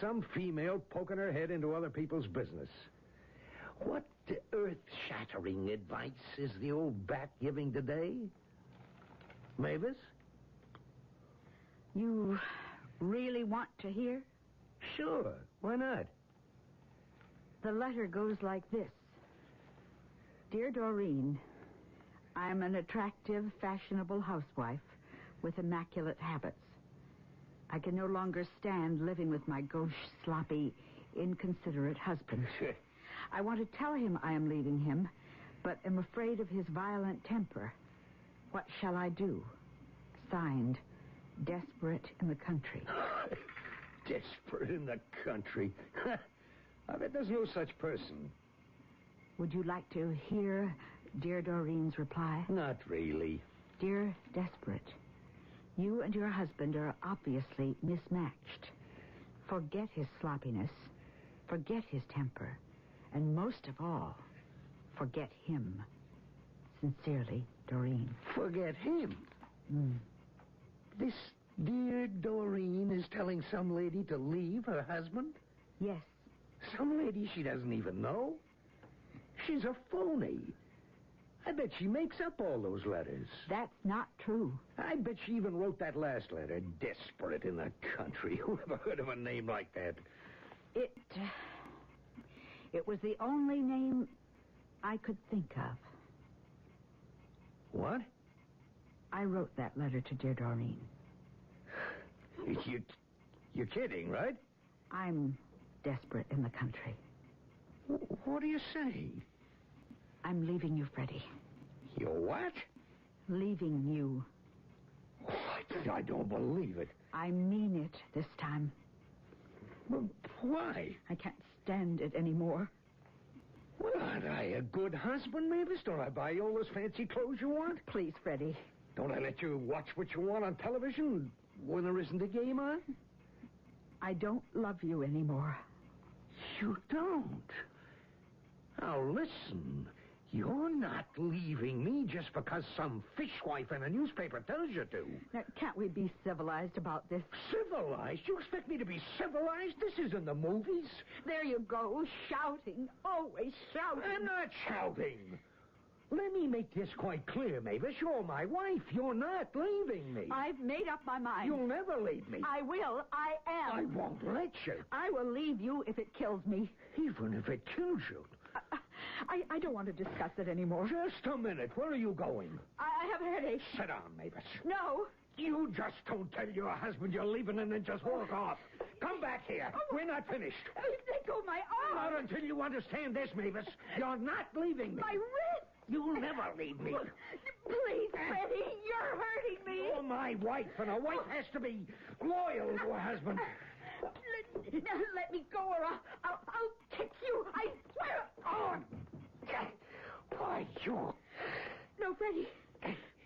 some female poking her head into other people's business. What earth-shattering advice is the old bat giving today? Mavis? You really want to hear? Sure, why not? The letter goes like this. Dear Doreen, I'm an attractive, fashionable housewife with immaculate habits. I can no longer stand living with my gauche, sloppy, inconsiderate husband. I want to tell him I am leaving him, but am afraid of his violent temper. What shall I do? Signed, Desperate in the Country. Desperate in the Country? I bet there's no such person. Would you like to hear Dear Doreen's reply? Not really. Dear Desperate, you and your husband are obviously mismatched. Forget his sloppiness. Forget his temper. And most of all, forget him. Sincerely, Doreen. Forget him? This dear Doreen is telling some lady to leave her husband? Yes. Some lady she doesn't even know? She's a phony. I bet she makes up all those letters. That's not true. I bet she even wrote that last letter. Desperate in the Country. Who ever heard of a name like that? It was the only name I could think of. What? I wrote that letter to Dear Doreen. You're kidding, right? I'm desperate in the country. What do you say? I'm leaving you, Freddie. You're what? Leaving you. I don't believe it. I mean it this time. Why? I can't stand it anymore. Well, aren't I a good husband, Mavis? Don't I buy you all those fancy clothes you want? Please, Freddie. Don't I let you watch what you want on television when there isn't a game on? I don't love you anymore. You don't? Now, listen. You're not leaving me just because some fishwife in a newspaper tells you to. Now, can't we be civilized about this? Civilized? You expect me to be civilized? This isn't the movies. There you go, shouting. Always shouting. I'm not shouting. Let me make this quite clear, Mavis. You're my wife. You're not leaving me. I've made up my mind. You'll never leave me. I will. I am. I won't let you. I will leave you if it kills me. Even if it kills you. I don't want to discuss it anymore. Just a minute. Where are you going? I have a headache. Sit down, Mavis. No. You just don't tell your husband you're leaving and then just walk off. Come back here. We're not finished. Let go of my arm. Not until you understand this, Mavis. You're not leaving me. My wrist. You'll never leave me. Please, Freddie, you're hurting me. You're my wife, and a wife has to be loyal to her husband. Let me go or I'll kick you. I swear. Oh, why, you... No, Freddie.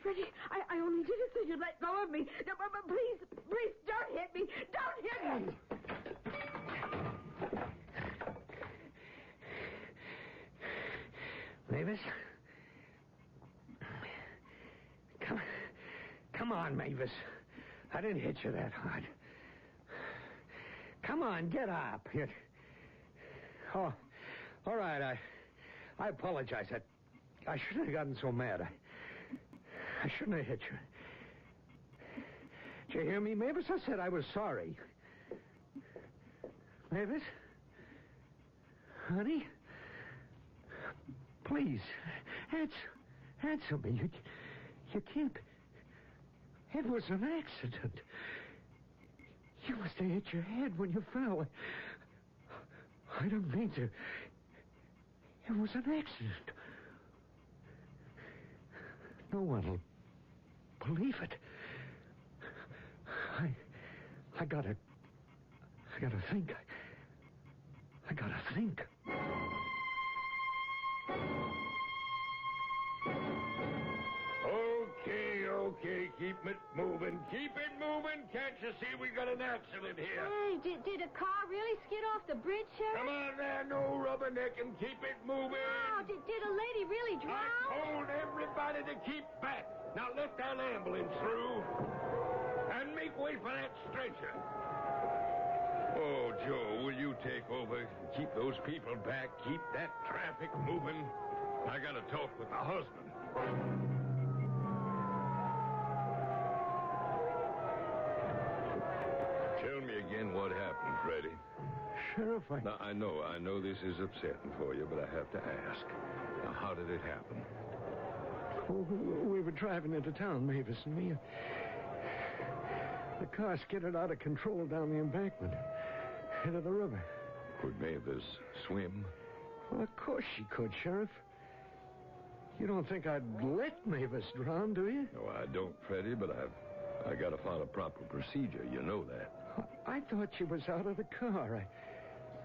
Freddie, I only did it so you'd let go of me. No, but please, don't hit me. Don't hit me. Mavis? Come on, Mavis. I didn't hit you that hard. Come on, get up. Oh, all right. I apologize. I shouldn't have gotten so mad. I shouldn't have hit you. Did you hear me, Mavis? I said I was sorry. Mavis? Honey? Please, answer me. You can't... It was an accident. You must have hit your head when you fell. I don't mean to... It was an accident. No one will believe it. I gotta think. I gotta think. Okay, keep it moving. Keep it moving. Can't you see we got an accident here? Hey, did a car really skid off the bridge, Sheriff? Come on there, no rubbernecking. Keep it moving. Wow, did a lady really drown? I told everybody to keep back. Now let that ambulance through. And make way for that stretcher. Oh, Joe, take over. Keep those people back. Keep that traffic moving. I got to talk with my husband. Tell me again what happened, Freddie. Sheriff, Now, I know this is upsetting for you, but I have to ask. Now, how did it happen? We were driving into town, Mavis and me. The car skidded out of control down the embankment into the river. Could Mavis swim? Well, of course she could, Sheriff. You don't think I'd let Mavis drown, do you? No, I don't, Freddie, but I got to follow proper procedure. You know that. I thought she was out of the car.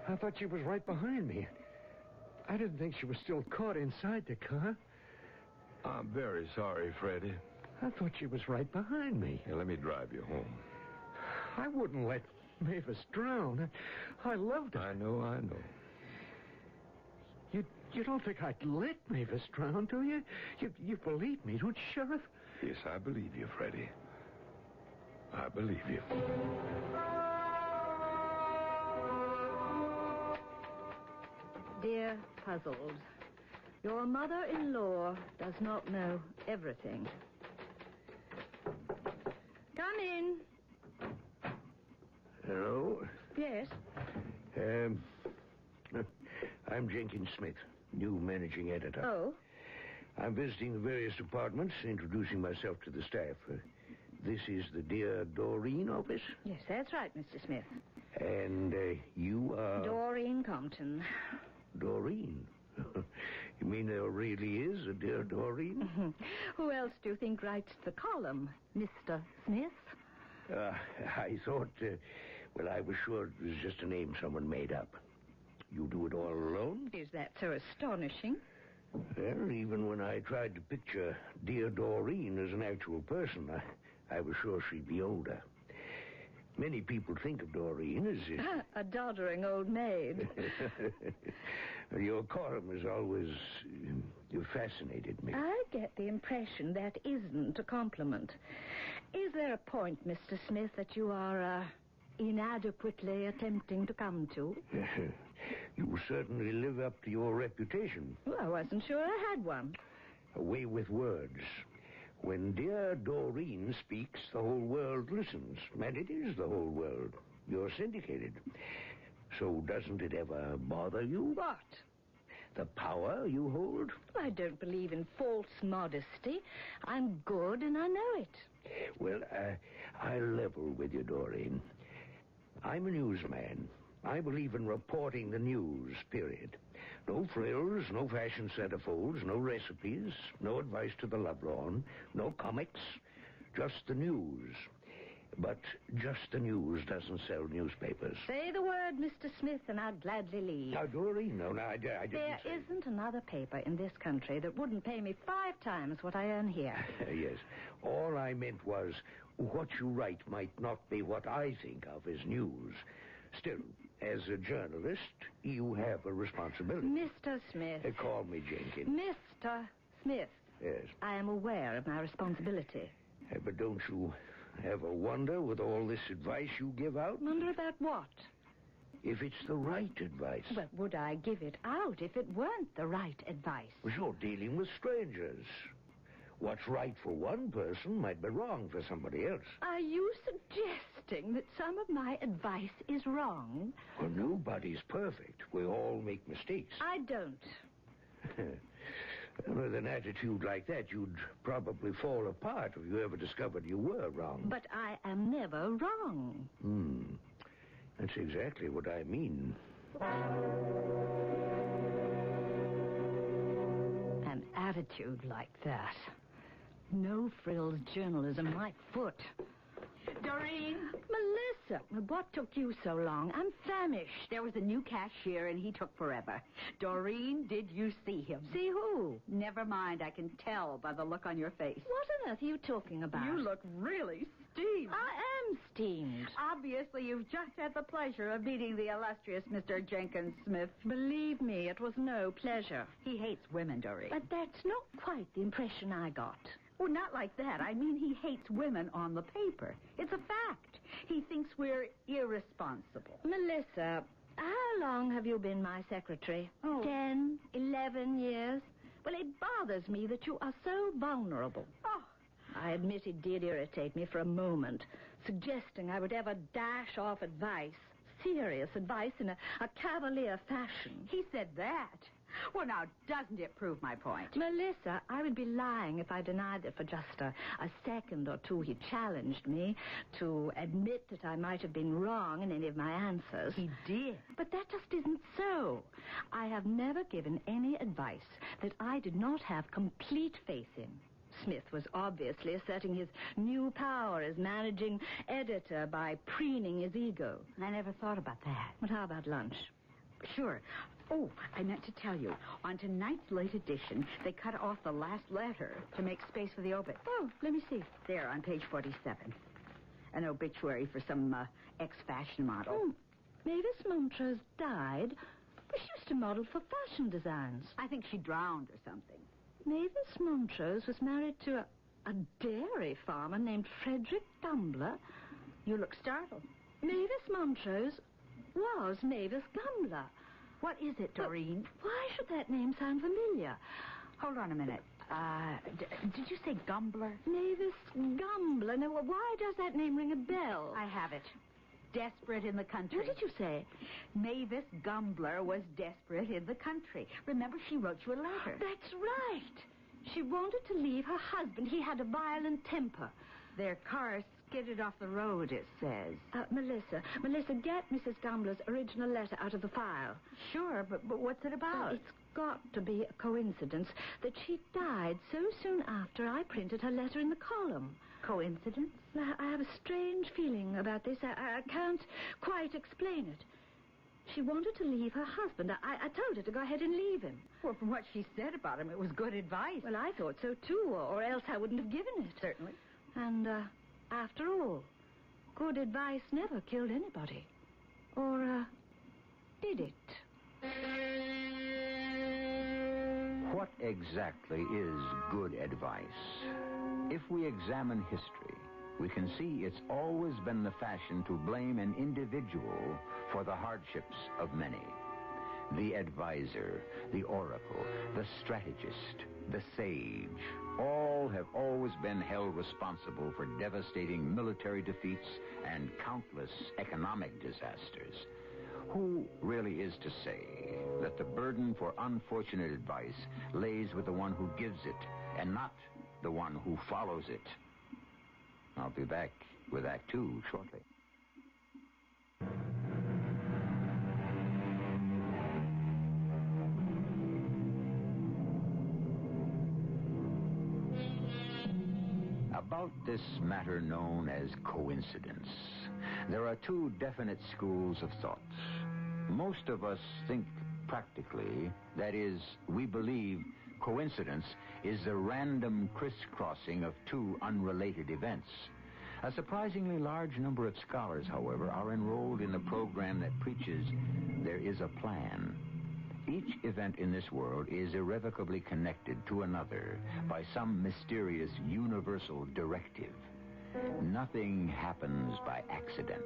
I thought she was right behind me. I didn't think she was still caught inside the car. I'm very sorry, Freddie. I thought she was right behind me. Here, let me drive you home. I wouldn't let Mavis drown. I loved her. I know. You don't think I'd let Mavis drown, do you? You believe me, don't you, Sheriff? Yes, I believe you, Freddie. I believe you. Dear Puzzled, your mother-in-law does not know everything. Come in. Hello? Yes. I'm Jenkins Smith, new managing editor. Oh? I'm visiting the various departments, introducing myself to the staff. This is the Dear Doreen office? Yes, that's right, Mr. Smith. And you are... Doreen Compton. Doreen? You mean there really is a Dear Doreen? Who else do you think writes the column, Mr. Smith? I thought, I was sure it was just a name someone made up. You do it all alone? Is that so astonishing? Well, even when I tried to picture Dear Doreen as an actual person, I was sure she'd be older. Many people think of Doreen as... A doddering old maid. Your column has always fascinated me. I get the impression that isn't a compliment. Is there a point, Mr. Smith, that you are inadequately attempting to come to? You certainly live up to your reputation. Well, I wasn't sure I had one. A way with words. When Dear Doreen speaks, the whole world listens. And it is the whole world. You're syndicated. So doesn't it ever bother you? What? The power you hold? I don't believe in false modesty. I'm good and I know it. Well, I'll level with you, Doreen. I'm a newsman. I believe in reporting the news, period. No frills, no fashion centerfolds, no recipes, no advice to the lovelorn, no comics, just the news. But just the news doesn't sell newspapers. Say the word, Mr. Smith, and I'd gladly leave. Now, Doreen, no, I didn't There say... isn't another paper in this country that wouldn't pay me 5 times what I earn here. Yes. All I meant was what you write might not be what I think of as news. Still, as a journalist, you have a responsibility. Mr. Smith. Call me Jenkins. Mr. Smith. Yes. I am aware of my responsibility. But don't you ever wonder, with all this advice you give out, Wonder about what? if it's the right advice? But would I give it out if it weren't the right advice? Well, you're dealing with strangers. What's right for one person might be wrong for somebody else. Are you suggesting that some of my advice is wrong? Well, nobody's perfect. We all make mistakes. I don't. With an attitude like that, you'd probably fall apart if you ever discovered you were wrong. But I am never wrong. That's exactly what I mean. An attitude like that. No frills journalism, my foot. Doreen? Melissa, what took you so long? I'm famished. There was a new cashier, and he took forever. Doreen, did you see him? See who? Never mind. I can tell by the look on your face. What on earth are you talking about? You look really steamed. I am steamed. Obviously, you've just had the pleasure of meeting the illustrious Mr. Jenkins Smith. Believe me, it was no pleasure. He hates women, Doreen. But that's not quite the impression I got. Well, not like that. I mean, he hates women on the paper. It's a fact. He thinks we're irresponsible. Melissa, How long have you been my secretary? Oh. 10, 11 years? Well, it bothers me that you are so vulnerable. Oh. I admit it did irritate me for a moment, suggesting I would ever dash off advice, serious advice, in a cavalier fashion. He said that. Well, now, doesn't it prove my point? Melissa, I would be lying if I denied that for just a second or two he challenged me to admit that I might have been wrong in any of my answers. He did. But that just isn't so. I have never given any advice that I did not have complete faith in. Smith was obviously asserting his new power as managing editor by preening his ego. I never thought about that. But how about lunch? Sure. Oh, I meant to tell you, on tonight's late edition, they cut off the last letter to make space for the obit. Oh, let me see. There, on page 47. An obituary for some ex-fashion model. Mavis Montrose died, but she used to model for fashion designs. I think she drowned or something. Mavis Montrose was married to a dairy farmer named Frederick Gumbler. You look startled. Mavis Montrose was Mavis Gumbler. What is it, Doreen? Why should that name sound familiar? Hold on a minute. Did you say Gumbler? Mavis Gumbler. Now, why does that name ring a bell? I have it. Desperate in the country. What did you say? Mavis Gumbler was desperate in the country. Remember, she wrote you a letter. That's right. She wanted to leave her husband. He had a violent temper. Their car skidded off the road, it says. Melissa, get Mrs. Gumbler's original letter out of the file. Sure, but what's it about? It's got to be a coincidence that she died so soon after I printed her letter in the column. Coincidence? I have a strange feeling about this. I can't quite explain it. She wanted to leave her husband. I told her to go ahead and leave him. Well, from what she said about him, it was good advice. Well, I thought so, too, or else I wouldn't have given it. Certainly. And, after all, good advice never killed anybody. Or, did it? What exactly is good advice? If we examine history, we can see it's always been the fashion to blame an individual for the hardships of many. The advisor, the oracle, the strategist, the sage, all have always been held responsible for devastating military defeats and countless economic disasters. Who really is to say that the burden for unfortunate advice lays with the one who gives it and not the one who follows it? I'll be back with Act 2 shortly. About this matter known as coincidence, there are two definite schools of thought. Most of us think practically, that is, we believe coincidence is the random crisscrossing of two unrelated events. A surprisingly large number of scholars, however, are enrolled in the program that preaches there is a plan. Each event in this world is irrevocably connected to another by some mysterious universal directive. Nothing happens by accident.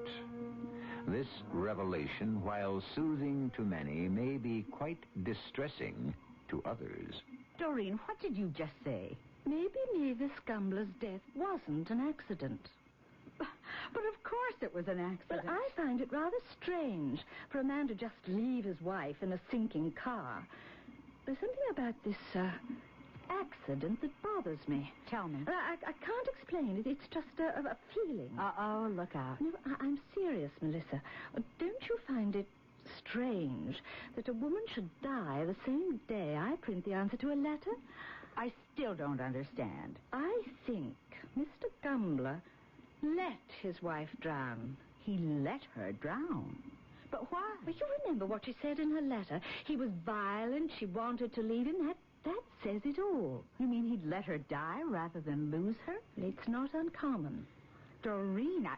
This revelation, while soothing to many, may be quite distressing to others. Doreen, what did you just say? Maybe Mavis Gumbler's death wasn't an accident. But of course it was an accident. Well, I find it rather strange for a man to just leave his wife in a sinking car. There's something about this accident that bothers me. Tell me. I can't explain it. It's just a feeling. Uh-oh, look out. No, I'm serious, Melissa. Don't you find it strange that a woman should die the same day I print the answer to a letter? I still don't understand. I think Mr. Gumbler let his wife drown. He let her drown? But why? Well, you remember what she said in her letter. He was violent. She wanted to leave him. That says it all. You mean he'd let her die rather than lose her? It's not uncommon. Doreen,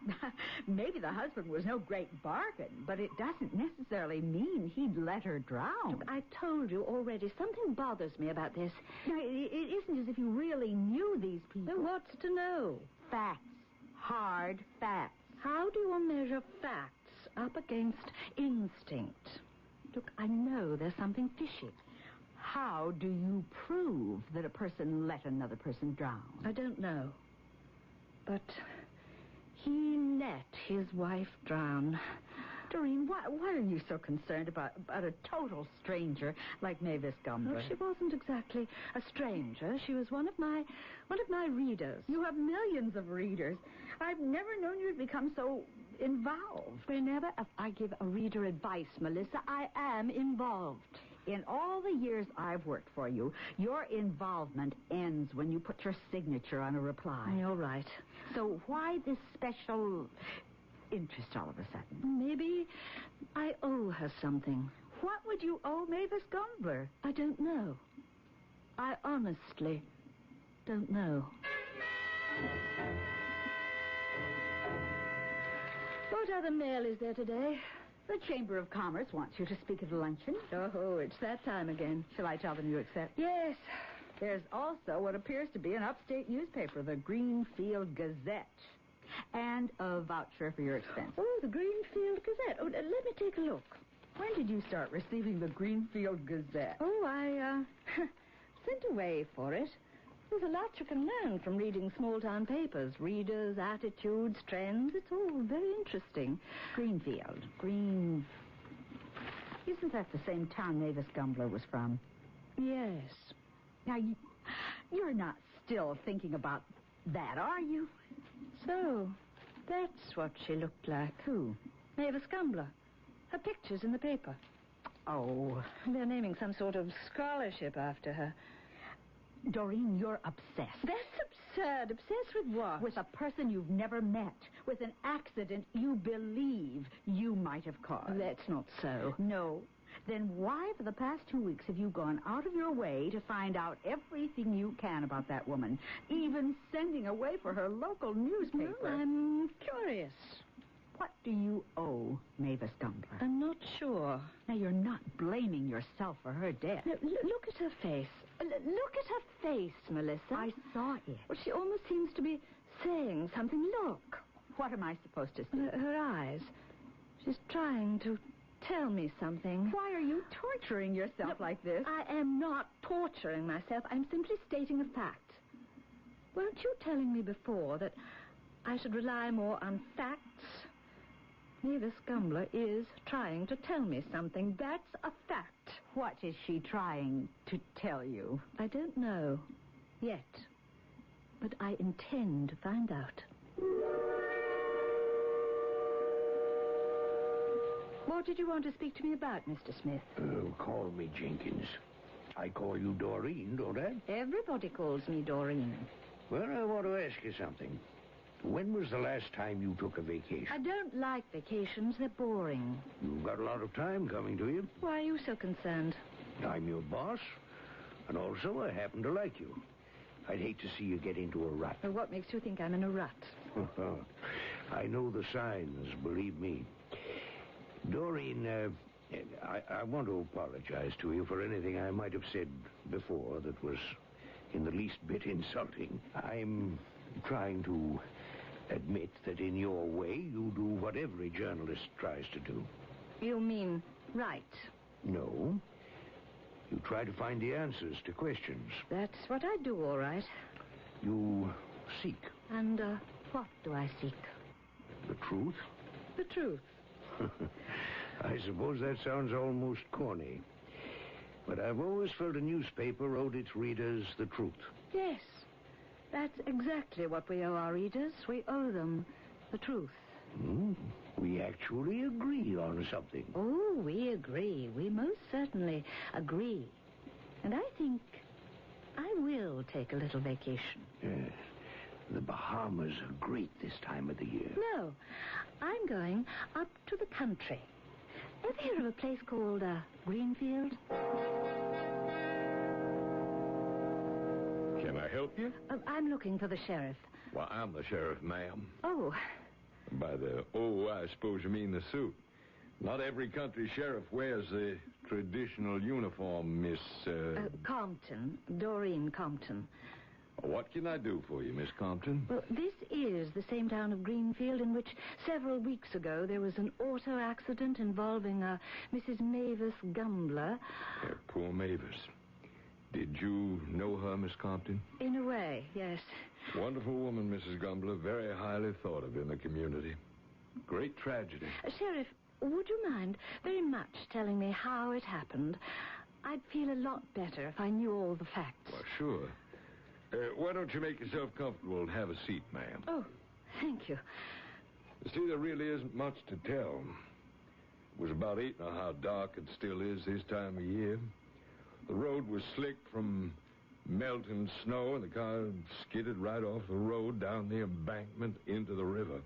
maybe the husband was no great bargain, but it doesn't necessarily mean he'd let her drown. Look, I told you already, something bothers me about this. Now, it isn't as if you really knew these people. Well, what's to know? Facts. Hard facts. How do you measure facts up against instinct. Look, I know there's something fishy. How do you prove that a person let another person drown? I don't know. But he let his wife drown. Doreen, why are you so concerned about a total stranger like Mavis Gumbler? Well, she wasn't exactly a stranger. She was one of my readers. You have millions of readers. I've never known you to become so involved. Whenever I give a reader advice, Melissa, I am involved. In all the years I've worked for you, your involvement ends when you put your signature on a reply. You're right. So why this special interest all of a sudden? Maybe I owe her something. What would you owe Mavis Gumbler? I don't know. I honestly don't know. What other mail is there today? The Chamber of Commerce wants you to speak at a luncheon. Oh, it's that time again. Shall I tell them you accept? Yes. There's also what appears to be an upstate newspaper, the Greenfield Gazette, and a voucher for your expense. Oh, the Greenfield Gazette. Oh, let me take a look. When did you start receiving the Greenfield Gazette? Oh, I sent away for it. There's a lot you can learn from reading small-town papers. Readers, attitudes, trends. It's all very interesting. Greenfield. Isn't that the same town Mavis Gumbler was from? Yes. Now, you're not still thinking about that, are you? So, that's what she looked like. Who? Mavis Gumbler. Her picture's in the paper. Oh. They're naming some sort of scholarship after her. Doreen, you're obsessed. That's absurd. Obsessed with what? With a person you've never met. With an accident you believe you might have caused. That's not so. No. Then why for the past 2 weeks have you gone out of your way to find out everything you can about that woman? Even sending away for her local newspaper. Well, I'm curious. What do you owe Mavis Gumbler? I'm not sure. Now, you're not blaming yourself for her death. Look at her face. Look at her face, Melissa. I saw it. Well, she almost seems to be saying something. Look. What am I supposed to see? Her eyes. She's trying to tell me something. Why are you torturing yourself like this? I am not torturing myself. I'm simply stating a fact. Weren't you telling me before that I should rely more on facts? Mavis Gumbler is trying to tell me something. That's a fact. What is she trying to tell you? I don't know yet, but I intend to find out. What did you want to speak to me about, Mr. Smith? Call me Jenkins. I call you Doreen, don't I? Everybody calls me Doreen. Well, I want to ask you something. When was the last time you took a vacation? I don't like vacations. They're boring. You've got a lot of time coming to you. Why are you so concerned? I'm your boss, and also I happen to like you. I'd hate to see you get into a rut. Well, what makes you think I'm in a rut? I know the signs, believe me. Doreen, I want to apologize to you for anything I might have said before that was in the least bit insulting. I'm trying to admit that in your way you do what every journalist tries to do. You mean right? No. You try to find the answers to questions. That's what I do, all right. You seek. And what do I seek? The truth? The truth. I suppose that sounds almost corny. But I've always felt a newspaper owed its readers the truth. Yes. That's exactly what we owe our readers. We owe them the truth. We actually agree on something. Oh, we agree. We most certainly agree. And I think I will take a little vacation. Yes. The Bahamas are great this time of the year. No, I'm going up to the country. Ever hear of a place called Greenfield? Can I help you? I'm looking for the sheriff. Well, I'm the sheriff, ma'am. Oh. By the I suppose you mean the suit. Not every country sheriff wears the traditional uniform, Miss... Compton. Doreen Compton. What can I do for you, Miss Compton? Well, this is the same town of Greenfield in which several weeks ago there was an auto accident involving Mrs. Mavis Gumbler. Poor Mavis. Did you know her, Miss Compton? In a way, yes. Wonderful woman, Mrs. Gumbler. Very highly thought of in the community. Great tragedy. Sheriff, would you mind very much telling me how it happened? I'd feel a lot better if I knew all the facts. Well, sure. Why don't you make yourself comfortable and have a seat, ma'am? Oh, thank you. You see, there really isn't much to tell. It was about 8 and how dark it still is this time of year. The road was slick from melting snow, and the car skidded right off the road down the embankment into the river.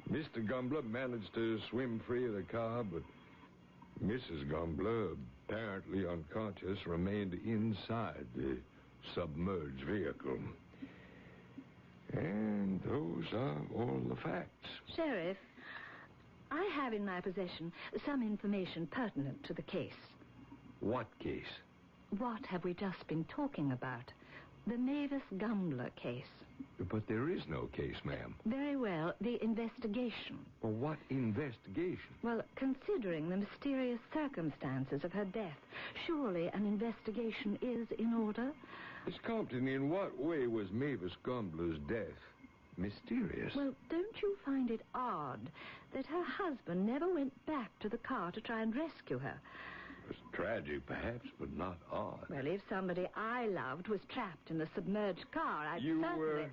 Mr. Gumbler managed to swim free of the car, but Mrs. Gumbler, apparently unconscious, remained inside the submerged vehicle. And those are all the facts. Sheriff, I have in my possession some information pertinent to the case. What case? What have we just been talking about? The Mavis Gumbler case. But there is no case, ma'am. Very well, the investigation. Well, what investigation? Well, considering the mysterious circumstances of her death, surely an investigation is in order? Miss Compton, in what way was Mavis Gumbler's death mysterious? Well, don't you find it odd that her husband never went back to the car to try and rescue her? It was tragic, perhaps, but not odd. Well, if somebody I loved was trapped in a submerged car, I'd certainly...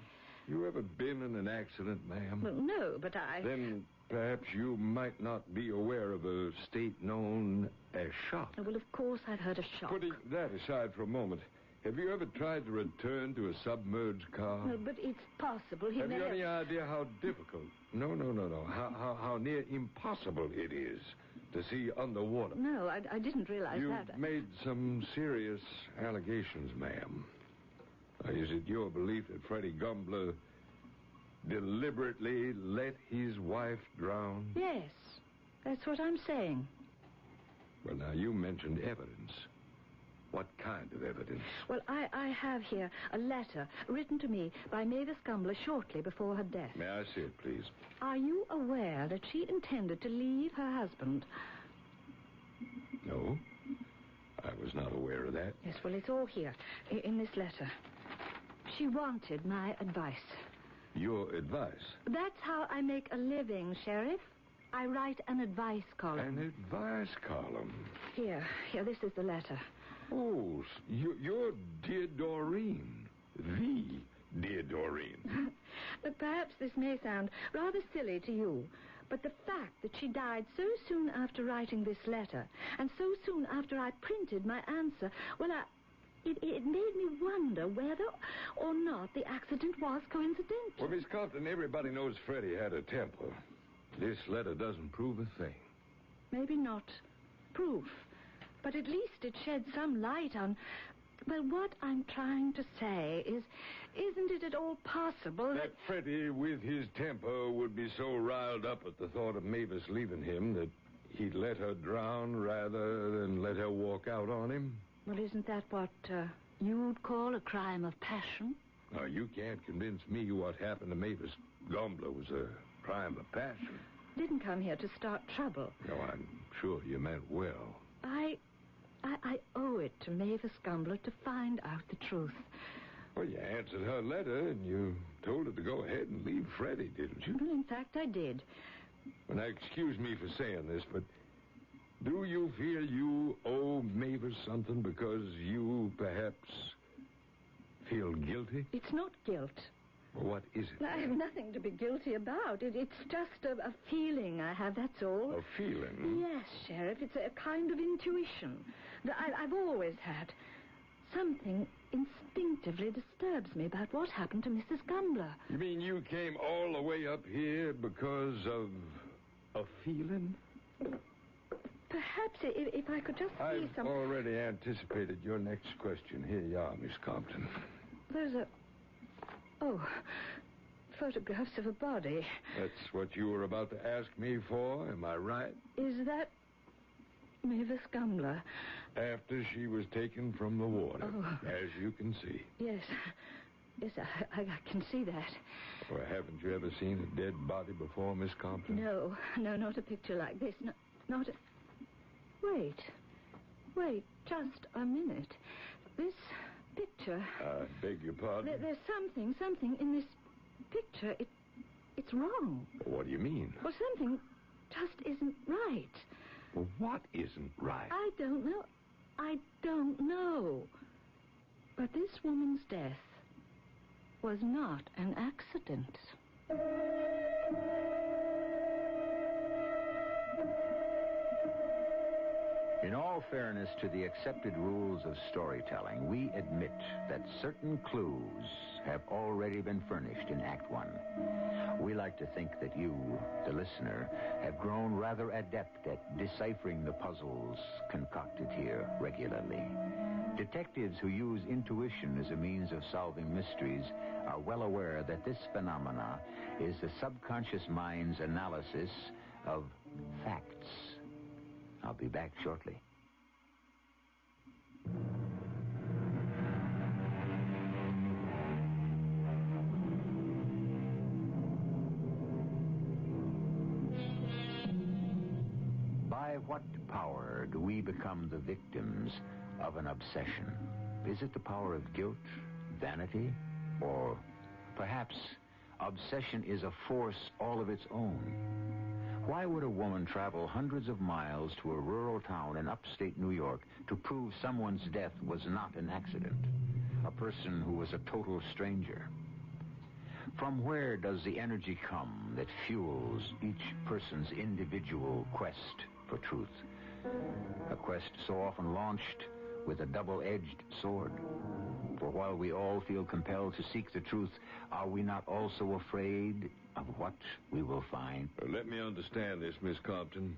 You ever been in an accident, ma'am? Well, no, but I... Then perhaps you might not be aware of a state known as shock. Well, of course I've heard of shock. Putting that aside for a moment, have you ever tried to return to a submerged car? Well, but it's possible he Have may you have... any idea how difficult? No. How near impossible it is to see underwater? No, I didn't realize that. You've made some serious allegations, ma'am. Is it your belief that Freddie Gumbler deliberately let his wife drown? Yes, that's what I'm saying. Well, now, you mentioned evidence. What kind of evidence? Well, I have here a letter written to me by Mavis Gumbler shortly before her death. May I see it, please? Are you aware that she intended to leave her husband? No, I was not aware of that. Yes, well, it's all here, in this letter. She wanted my advice. Your advice? That's how I make a living, Sheriff. I write an advice column. An advice column? Here, this is the letter. Oh, you're dear Doreen. The dear Doreen. But perhaps this may sound rather silly to you, but the fact that she died so soon after writing this letter, and so soon after I printed my answer, well, it made me wonder whether or not the accident was coincidental. Well, Miss Compton, everybody knows Freddie had a temper. This letter doesn't prove a thing. Maybe not proof, but at least it sheds some light on... Well, what I'm trying to say is, isn't it at all possible that Freddie, with his temper, would be so riled up at the thought of Mavis leaving him that he'd let her drown rather than let her walk out on him? Well, isn't that what you'd call a crime of passion? No, you can't convince me what happened to Mavis Gumbler was a crime of passion. Didn't come here to start trouble. No, I'm sure you meant well. I owe it to Mavis Gumbler to find out the truth. Well, you answered her letter, and you told her to go ahead and leave Freddie, didn't you? Well, in fact, I did. Well, now, excuse me for saying this, but do you feel you owe Mavis something because you, perhaps, feel guilty? It's not guilt. Well, what is it? I have nothing to be guilty about. It's just a feeling I have, that's all. A feeling? Yes, Sheriff. It's a kind of intuition that I've always had. Something instinctively disturbs me about what happened to Mrs. Gumbler. You mean you came all the way up here because of a feeling? Perhaps if I could just see I've already anticipated your next question. Here you are, Miss Compton. There's photographs of a body. That's what you were about to ask me for, am I right? Is that Mavis Gumbler? After she was taken from the water, as you can see. Yes. Yes, I can see that. Well, haven't you ever seen a dead body before, Miss Compton? No, not a picture like this. No, not a... Wait, just a minute. This picture... I beg your pardon? There's something in this picture. It's wrong. What do you mean? Well, something just isn't right. Well, what isn't right? I don't know. But this woman's death was not an accident. In all fairness to the accepted rules of storytelling, we admit that certain clues have already been furnished in Act One. We like to think that you, the listener, have grown rather adept at deciphering the puzzles concocted here regularly. Detectives who use intuition as a means of solving mysteries are well aware that this phenomena is the subconscious mind's analysis of facts. I'll be back shortly. By what power do we become the victims of an obsession? Is it the power of guilt, vanity, or perhaps obsession is a force all of its own? Why would a woman travel hundreds of miles to a rural town in upstate New York to prove someone's death was not an accident? A person who was a total stranger? From where does the energy come that fuels each person's individual quest for truth? A quest so often launched with a double-edged sword. For while we all feel compelled to seek the truth, are we not also afraid of what we will find? Let me understand this, Miss Compton.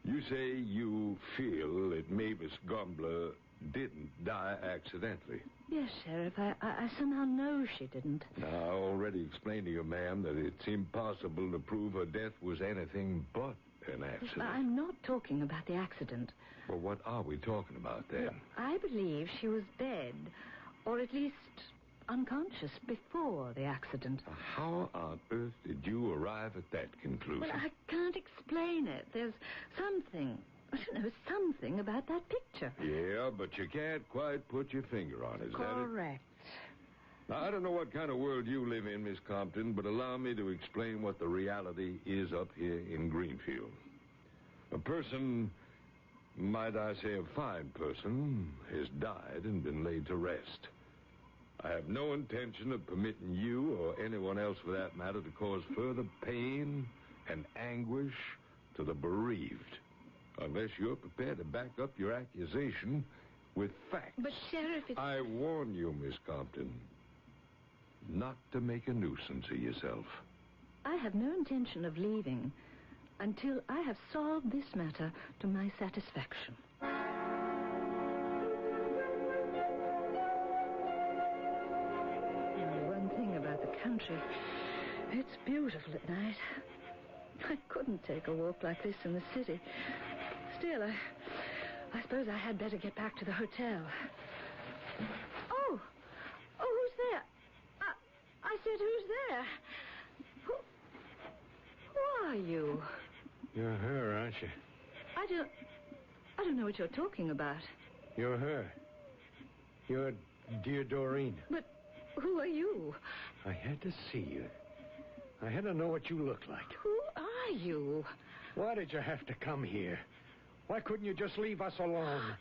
You say you feel that Mavis Gumbler didn't die accidentally. Yes, Sheriff, I somehow know she didn't. Now, I already explained to you, ma'am, that it's impossible to prove her death was anything but an accident. I'm not talking about the accident. Well, what are we talking about then? I believe she was dead, or at least unconscious before the accident. How on earth did you arrive at that conclusion? Well, I can't explain it. There's something about that picture. Yeah, but you can't quite put your finger on it, is that it? Correct. Now, I don't know what kind of world you live in, Miss Compton, but allow me to explain what the reality is up here in Greenfield. A person, might I say a fine person, has died and been laid to rest. I have no intention of permitting you, or anyone else for that matter, to cause further pain and anguish to the bereaved, unless you're prepared to back up your accusation with facts. But, Sheriff, it's... I warn you, Miss Compton, not to make a nuisance of yourself. I have no intention of leaving until I have solved this matter to my satisfaction. Only one thing about the country. It's beautiful at night. I couldn't take a walk like this in the city. Still, I suppose I had better get back to the hotel. Oh, who's there? I said, who's there? Who are you? You're her, aren't you? I don't know what you're talking about. You're her. You're dear Doreen. But who are you? I had to see you. I had to know what you look like. Who are you? Why did you have to come here? Why couldn't you just leave us alone?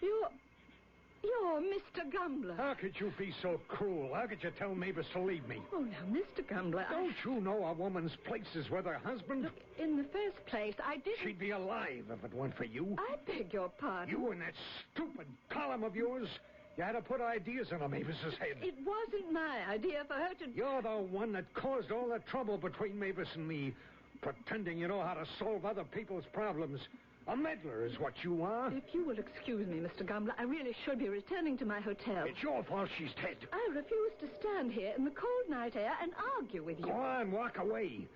You're Mr. Gumbler. How could you be so cruel? How could you tell Mavis to leave me? Oh, now, Mr. Gumbler, Don't you know a woman's place is with her husband? Look, in the first place, I didn't... She'd be alive if it weren't for you. I beg your pardon. You and that stupid column of yours, you had to put ideas into Mavis's head. It wasn't my idea for her to... You're the one that caused all the trouble between Mavis and me, pretending you know how to solve other people's problems. A meddler is what you are. If you will excuse me, Mr. Gumbler, I really should be returning to my hotel. It's your fault she's dead. I refuse to stand here in the cold night air and argue with you. Go on, walk away.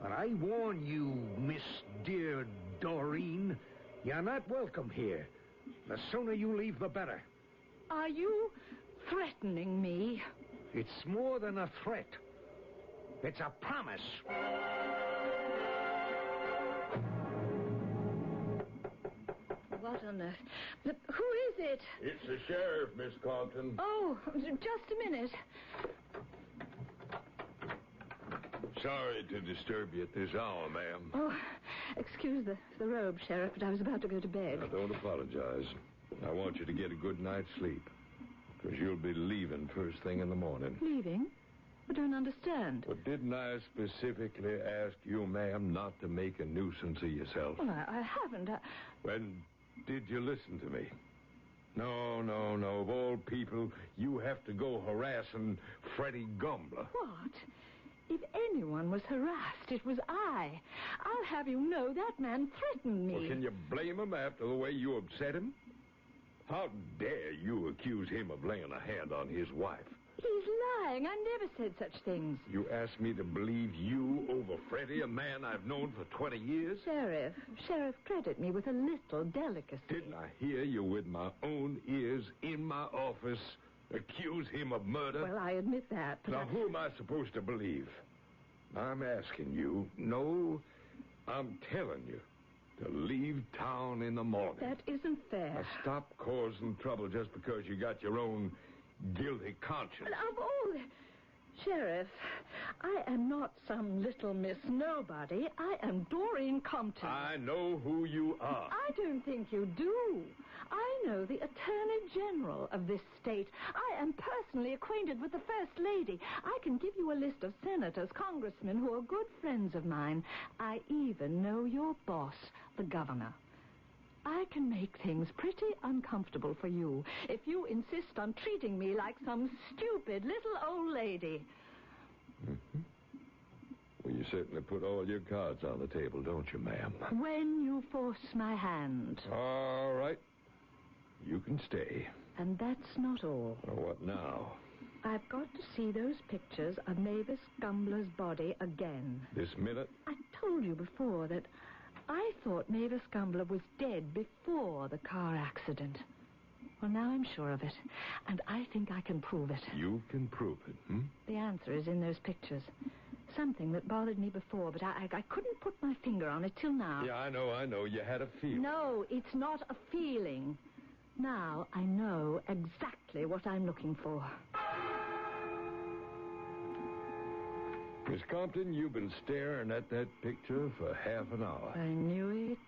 But I warn you, Miss Dear Doreen, you're not welcome here. The sooner you leave, the better. Are you threatening me? It's more than a threat. It's a promise. What on earth? Who is it? It's the sheriff, Miss Compton. Oh, just a minute. Sorry to disturb you at this hour, ma'am. Oh, excuse the robe, Sheriff, but I was about to go to bed. Now, don't apologize. I want you to get a good night's sleep, because you'll be leaving first thing in the morning. Leaving? I don't understand. But didn't I specifically ask you, ma'am, not to make a nuisance of yourself? Well, I haven't. When did you listen to me? No. Of all people, you have to go harassing Freddie Gumbler. What? If anyone was harassed, it was I. I'll have you know that man threatened me. Well, can you blame him after the way you upset him? How dare you accuse him of laying a hand on his wife? He's lying. I never said such things. You asked me to believe you over Freddie, a man I've known for 20 years? Sheriff, credit me with a little delicacy. Didn't I hear you with my own ears in my office accuse him of murder? Well, I admit that, but Now, who am I supposed to believe? I'm asking you. No, I'm telling you to leave town in the morning. That isn't fair. Now, stop causing trouble just because you got your own guilty conscience. Of all... Sheriff, I am not some little Miss Nobody. I am Doreen Compton. I know who you are. I don't think you do. I know the Attorney General of this state. I am personally acquainted with the First Lady. I can give you a list of senators, congressmen who are good friends of mine. I even know your boss, the governor. I can make things pretty uncomfortable for you if you insist on treating me like some stupid little old lady. Mm-hmm. Well, you certainly put all your cards on the table, don't you, ma'am? When you force my hand. All right. You can stay. And that's not all. Well, what now? I've got to see those pictures of Mavis Gumbler's body again. This minute? I told you before that I thought Mavis Gumbler was dead before the car accident. Well, now I'm sure of it, and I think I can prove it. You can prove it, The answer is in those pictures. Something that bothered me before, but I couldn't put my finger on it till now. Yeah, I know. You had a feeling. No, it's not a feeling. Now I know exactly what I'm looking for. Miss Compton, you've been staring at that picture for half an hour. I knew it.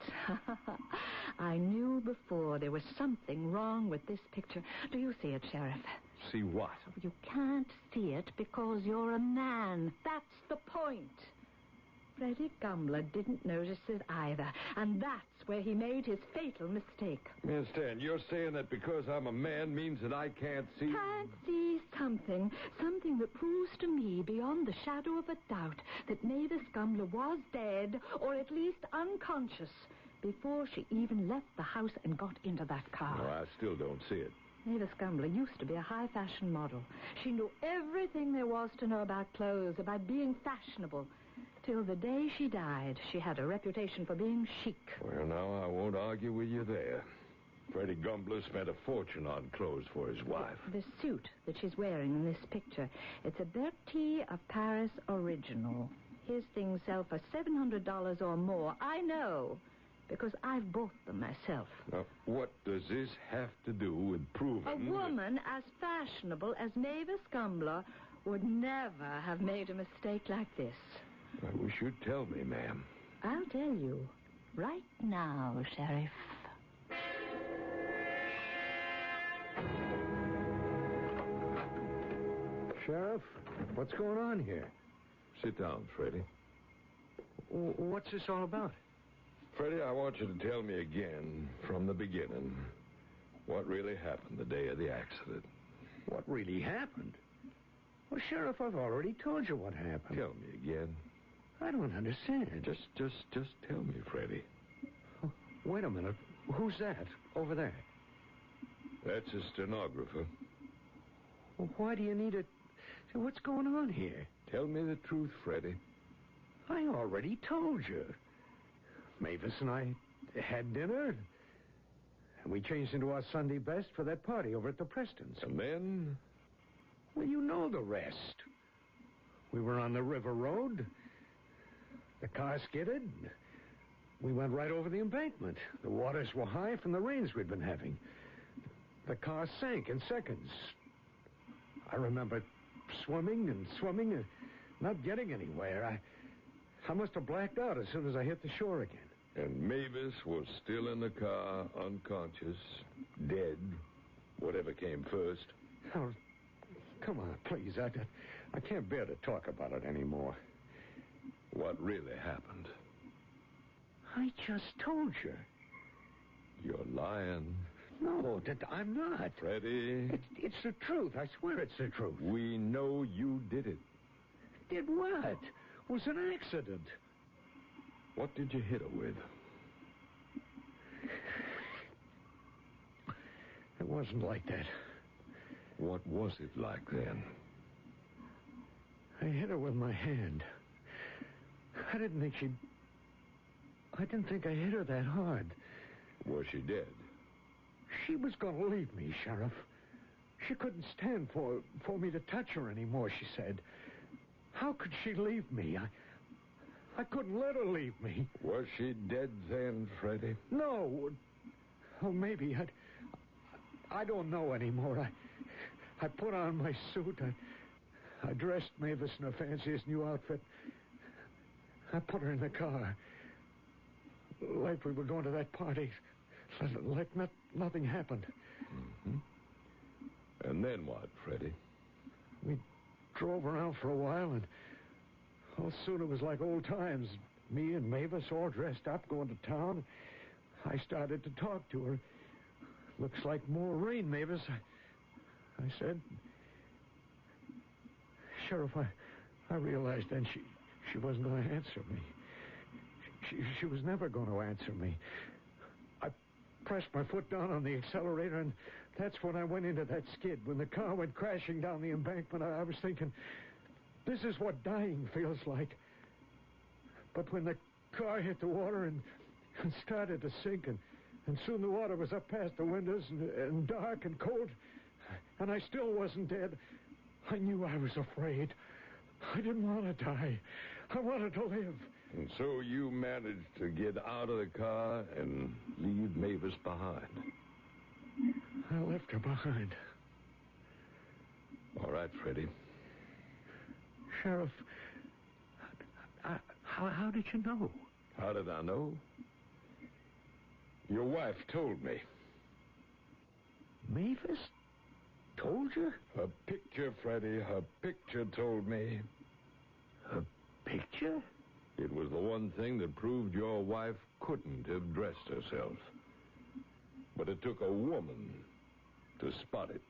I knew before there was something wrong with this picture. Do you see it, Sheriff? See what? You can't see it because you're a man. That's the point. Freddie Gumbler didn't notice it either, and that's where he made his fatal mistake. Miss Stan, you're saying that because I'm a man means that I can't see... Can't see something that proves to me beyond the shadow of a doubt that Mavis Gumbler was dead, or at least unconscious, before she even left the house and got into that car. No, I still don't see it. Mavis Gumbler used to be a high-fashion model. She knew everything there was to know about clothes, about being fashionable. Till the day she died, she had a reputation for being chic. Well, now, I won't argue with you there. Freddie Gumbler spent a fortune on clothes for his wife. The suit that she's wearing in this picture, it's a Bertie of Paris original. His things sell for $700 or more. I know, because I've bought them myself. Now, what does this have to do with proving... A woman as fashionable as Mavis Gumbler would never have made a mistake like this. I wish you'd tell me, ma'am. I'll tell you. Right now, Sheriff. Sheriff, what's going on here? Sit down, Freddie. What's this all about? Freddie, I want you to tell me again, from the beginning, what really happened the day of the accident. What really happened? Well, Sheriff, I've already told you what happened. Tell me again. I don't understand. Just tell me, Freddie. Oh, wait a minute. Who's that over there? That's a stenographer. Well, why do you need it? What's going on here? Tell me the truth, Freddie. I already told you. Mavis and I had dinner, and we changed into our Sunday best for that party over at the Prestons. And then Well, you know the rest. We were on the river road. The car skidded. We went right over the embankment. The waters were high from the rains we'd been having. The car sank in seconds. I remember swimming and not getting anywhere. I must have blacked out as soon as I hit the shore again. And Mavis was still in the car, unconscious, dead, whatever came first. Oh, come on, please. I can't bear to talk about it anymore. What really happened? I just told you. You're lying. No, I'm not. Freddie. It's the truth. I swear it's the truth. We know you did it. Did what? It was an accident. What did you hit her with? It wasn't like that. What was it like then? I hit her with my hand. I didn't think I hit her that hard. Was she dead? She was going to leave me, Sheriff. She couldn't stand for me to touch her anymore, she said. How could she leave me? I couldn't let her leave me. Was she dead then, Freddie? No. Oh, maybe. I don't know anymore. I put on my suit. I dressed Mavis in her fanciest new outfit. I put her in the car. Like we were going to that party. Like nothing happened. Mm-hmm. And then what, Freddie? We drove around for a while, and soon it was like old times. Me and Mavis all dressed up, going to town. I started to talk to her. Looks like more rain, Mavis. I said. Sheriff, I realized then she wasn't going to answer me. She was never going to answer me. I pressed my foot down on the accelerator, and that's when I went into that skid. When the car went crashing down the embankment, I was thinking, this is what dying feels like. But when the car hit the water and started to sink, and soon the water was up past the windows and dark and cold, and I still wasn't dead, I knew I was afraid. I didn't want to die. I wanted to live. And so you managed to get out of the car and leave Mavis behind. I left her behind. All right, Freddie. Sheriff, how did you know? How did I know? Your wife told me. Mavis told you? Her picture, Freddie, her picture told me. Her picture? It was the one thing that proved your wife couldn't have dressed herself. But it took a woman to spot it.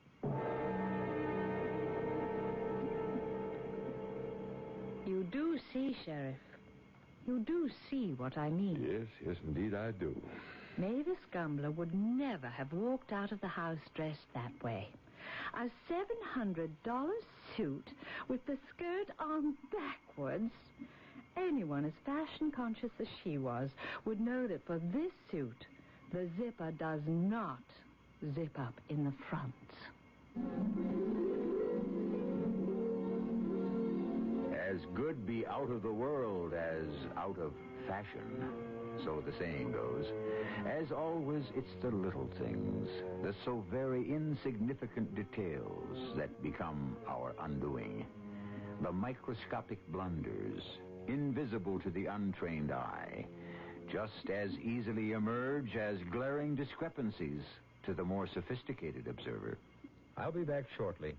You do see, Sheriff. You do see what I mean. Yes, indeed I do. Mavis Gumbler would never have walked out of the house dressed that way. A $700 suit with the skirt on backwards. Anyone as fashion-conscious as she was would know that for this suit, the zipper does not zip up in the front. As good be out of the world as out of fashion, so the saying goes. As always, it's the little things, the so very insignificant details that become our undoing. The microscopic blunders, invisible to the untrained eye, just as easily emerge as glaring discrepancies to the more sophisticated observer. I'll be back shortly.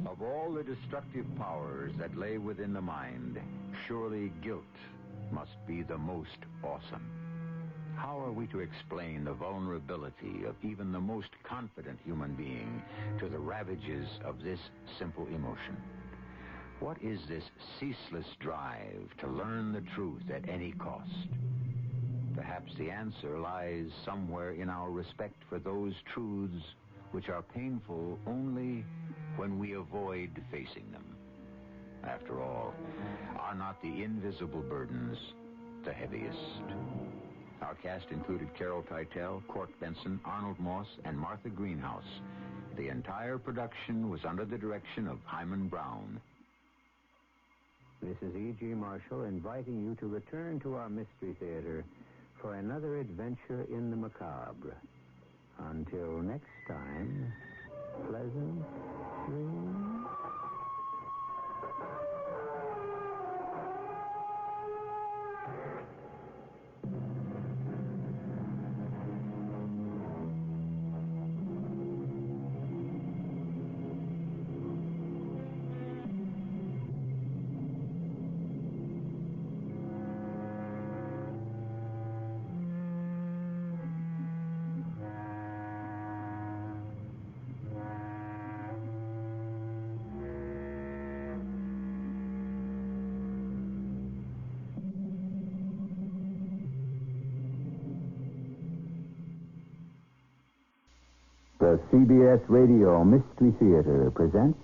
Of all the destructive powers that lay within the mind, surely guilt must be the most awesome. How are we to explain the vulnerability of even the most confident human being to the ravages of this simple emotion? What is this ceaseless drive to learn the truth at any cost? Perhaps the answer lies somewhere in our respect for those truths which are painful only when we avoid facing them. After all, are not the invisible burdens the heaviest? Our cast included Carol Teitel, Court Benson, Arnold Moss, and Martha Greenhouse. The entire production was under the direction of Hyman Brown. This is E.G. Marshall inviting you to return to our Mystery Theater for another adventure in the macabre. Until next time, pleasant dreams. The CBS Radio Mystery Theater presents...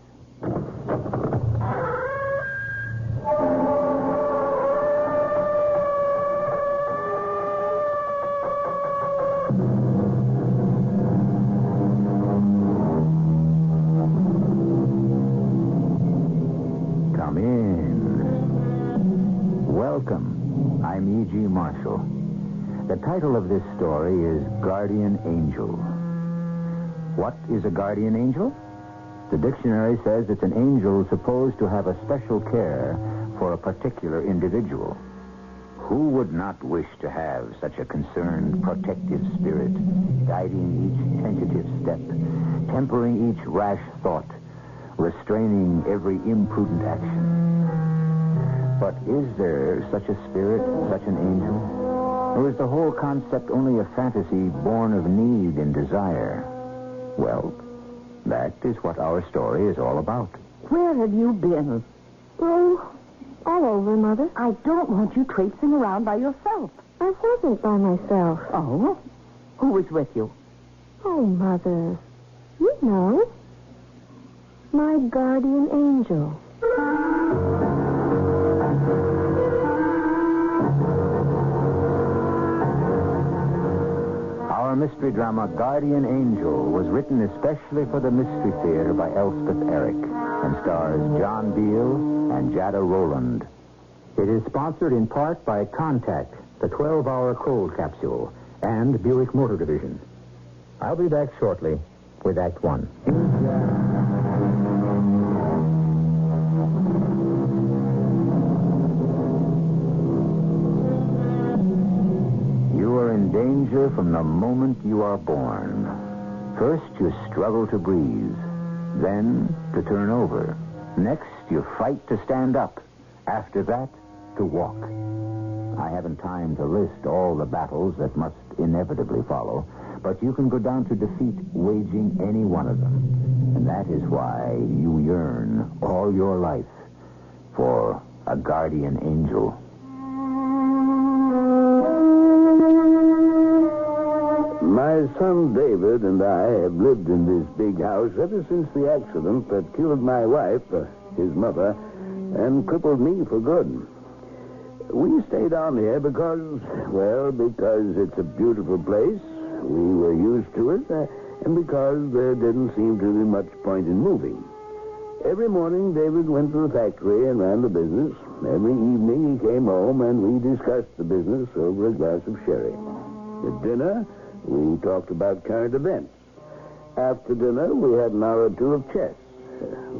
Come in. Welcome. I'm E.G. Marshall. The title of this story is Guardian Angel. What is a guardian angel? The dictionary says it's an angel supposed to have a special care for a particular individual. Who would not wish to have such a concerned, protective spirit, guiding each tentative step, tempering each rash thought, restraining every imprudent action? But is there such a spirit, such an angel? Or is the whole concept only a fantasy born of need and desire? Well, that is what our story is all about. Where have you been? Oh, all over, Mother. I don't want you traipsing around by yourself. I wasn't by myself. Oh? Who was with you? Oh, Mother. You know. My guardian angel. Our mystery drama, Guardian Angel, was written especially for the Mystery Theater by Elspeth Eric and stars John Beal and Jada Rowland. It is sponsored in part by Contact, the 12-hour cold capsule, and Buick Motor Division. I'll be back shortly with Act One. You are in danger from the moment you are born. First, you struggle to breathe. Then, to turn over. Next, you fight to stand up. After that, to walk. I haven't time to list all the battles that must inevitably follow, but you can go down to defeat waging any one of them. And that is why you yearn all your life for a guardian angel. My son David and I have lived in this big house ever since the accident that killed my wife, his mother, and crippled me for good. We stayed on here because it's a beautiful place. We were used to it, and because there didn't seem to be much point in moving. Every morning, David went to the factory and ran the business. Every evening, he came home, and we discussed the business over a glass of sherry. At dinner, we talked about current events. After dinner, we had an hour or two of chess,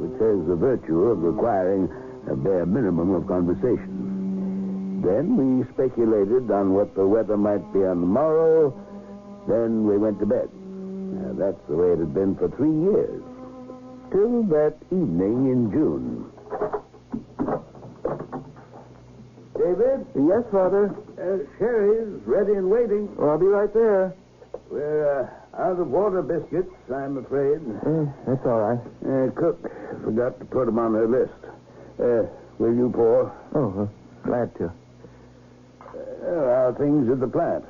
which has the virtue of requiring a bare minimum of conversation. Then we speculated on what the weather might be on the morrow. Then we went to bed. That's the way it had been for 3 years. Till that evening in June. David? Yes, Father? Sherry's ready and waiting. I'll be right there. We're out of water biscuits, I'm afraid. That's all right. Cook forgot to put them on her list. Will you pour? Oh, glad to. How are things at the plant?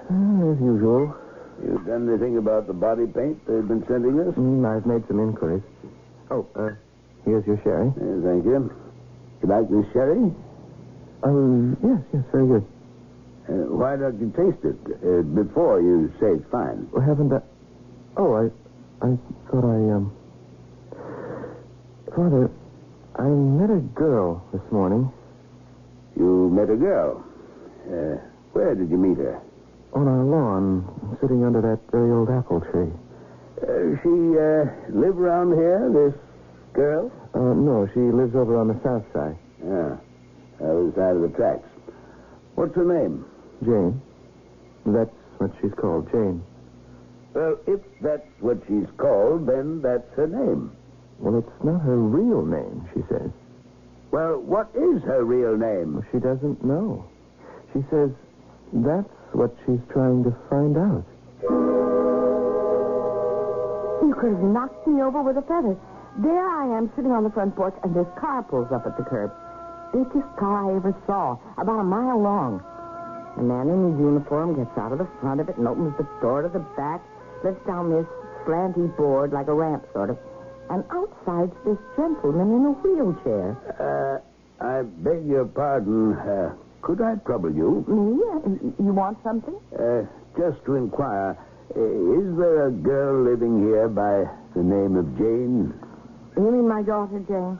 As usual. You done anything about the body paint they've been sending us? I've made some inquiries. Oh, here's your sherry. Thank you. You like this sherry? Yes, very good. Why don't you taste it before you say it's fine? Well, haven't I... Oh, I thought Father, I met a girl this morning. You met a girl? Where did you meet her? On our lawn, sitting under that very old apple tree. She live around here, this girl? No, she lives over on the south side. Yeah, other side of the tracks. What's her name? Jane. That's what she's called, Jane. Well, if that's what she's called, then that's her name. Well, it's not her real name, she says. Well, what is her real name? She doesn't know. She says that's what she's trying to find out. You could have knocked me over with a feather. There I am sitting on the front porch, and this car pulls up at the curb. Biggest car I ever saw, about a mile long. A man in his uniform gets out of the front of it and opens the door to the back, lets down this slanty board like a ramp, sort of. And outside's this gentleman in a wheelchair. I beg your pardon. Could I trouble you? Me? You want something? Just to inquire, is there a girl living here by the name of Jane? You mean my daughter, Jane?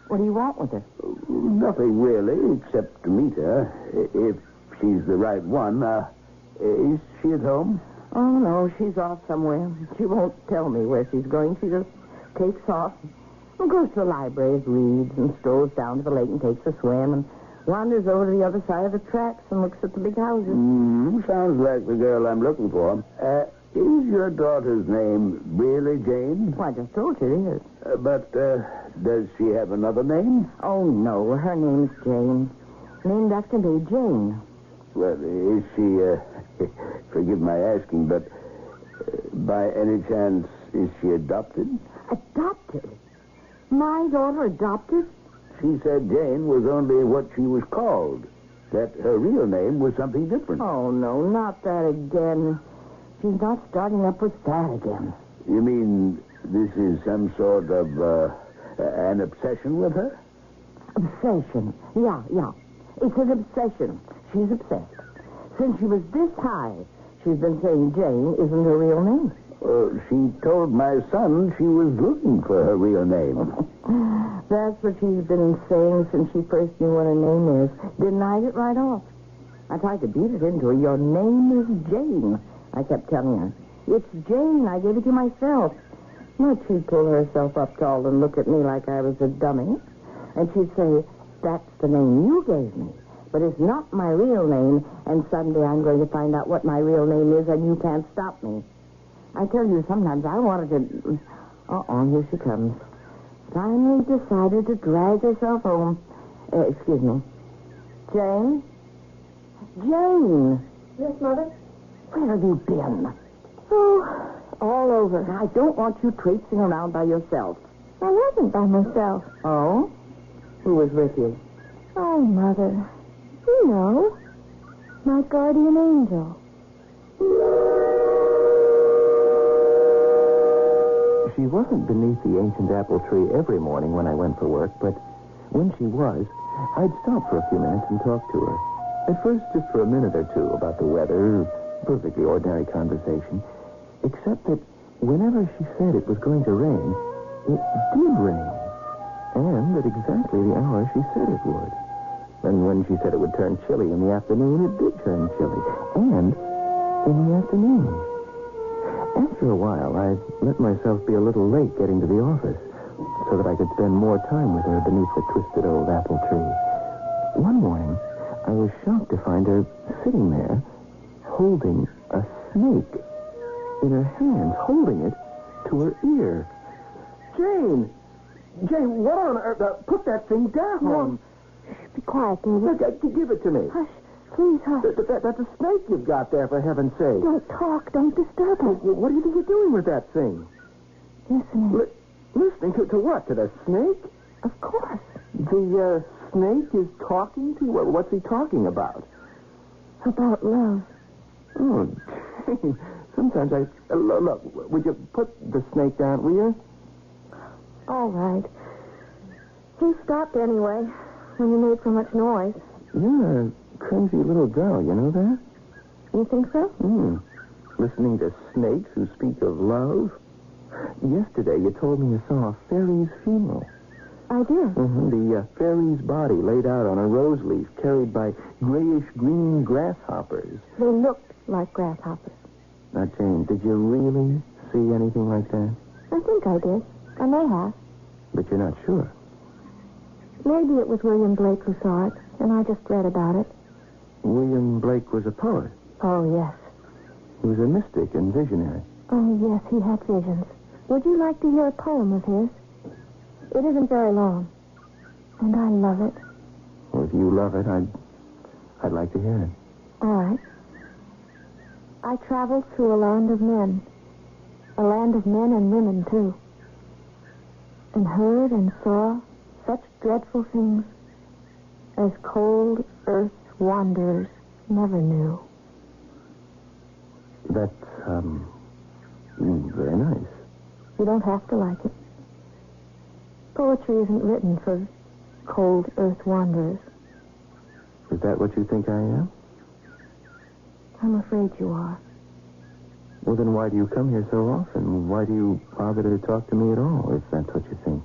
What do you want with her? Nothing really, except to meet her. If she's the right one. Is she at home? Oh, no, she's off somewhere. She won't tell me where she's going. She just takes off and goes to the library, reads, and strolls down to the lake and takes a swim and wanders over to the other side of the tracks and looks at the big houses. Sounds like the girl I'm looking for. Is your daughter's name really Jane? Well, I just told you it is. But does she have another name? Oh, no, her name's Jane. Named after me, Jane. Well, is she, forgive my asking, but by any chance, is she adopted? Adopted? My daughter adopted? She said Jane was only what she was called, that her real name was something different. Oh, no, not that again. She's not starting up with that again. You mean this is some sort of an obsession with her? Obsession? Yeah. It's an obsession. She's obsessed. Since she was this high, she's been saying Jane isn't her real name. She told my son she was looking for her real name. That's what she's been saying since she first knew what her name is. Denied it right off. I tried to beat it into her. Your name is Jane, I kept telling her. It's Jane. I gave it to myself. But she'd pull herself up tall and look at me like I was a dummy. And she'd say, that's the name you gave me. But it's not my real name, and someday I'm going to find out what my real name is, and you can't stop me. I tell you, sometimes I wanted to... here she comes. Finally decided to drag herself home. Excuse me. Jane? Jane! Yes, Mother? Where have you been? Oh, all over. I don't want you traipsing around by yourself. I wasn't by myself. Oh? Who was with you? Oh, Mother. You know, my guardian angel. She wasn't beneath the ancient apple tree every morning when I went for work, but when she was, I'd stop for a few minutes and talk to her. At first, just for a minute or two about the weather, perfectly ordinary conversation, except that whenever she said it was going to rain, it did rain. And at exactly the hour she said it would. And when she said it would turn chilly in the afternoon, it did turn chilly. And in the afternoon. After a while, I let myself be a little late getting to the office so that I could spend more time with her beneath the twisted old apple tree. One morning, I was shocked to find her sitting there holding a snake in her hands, holding it to her ear. Jane, what on earth? Put that thing down. No. Be quiet, David. Give it to me. Hush. Please, hush. That's a snake you've got there, for heaven's sake. Don't talk. Don't disturb her. What do you think you're doing with that thing? Listening. Listening to what? To the snake? Of course. The snake is talking to you? What's he talking about? About love. Oh, Jane. Sometimes I... Look, would you put the snake down, will you? All right. He stopped anyway. when you made so much noise. You're a crazy little girl, you know that? You think so? Listening to snakes who speak of love. Yesterday, you told me you saw a fairy's funeral. I did. The fairy's body laid out on a rose leaf carried by grayish-green grasshoppers. They looked like grasshoppers. Now, Jane, did you really see anything like that? I think I did. I may have. But you're not sure. Maybe it was William Blake who saw it, and I just read about it. William Blake was a poet. Oh, yes. He was a mystic and visionary. Oh, yes, he had visions. Would you like to hear a poem of his? It isn't very long, and I love it. Well, if you love it, I'd like to hear it. All right. I traveled through a land of men and women, too, and heard and saw such dreadful things as cold earth wanderers never knew. That's, very nice. You don't have to like it. Poetry isn't written for cold earth wanderers. Is that what you think I am? I'm afraid you are. Well, then why do you come here so often? Why do you bother to talk to me at all, if that's what you think?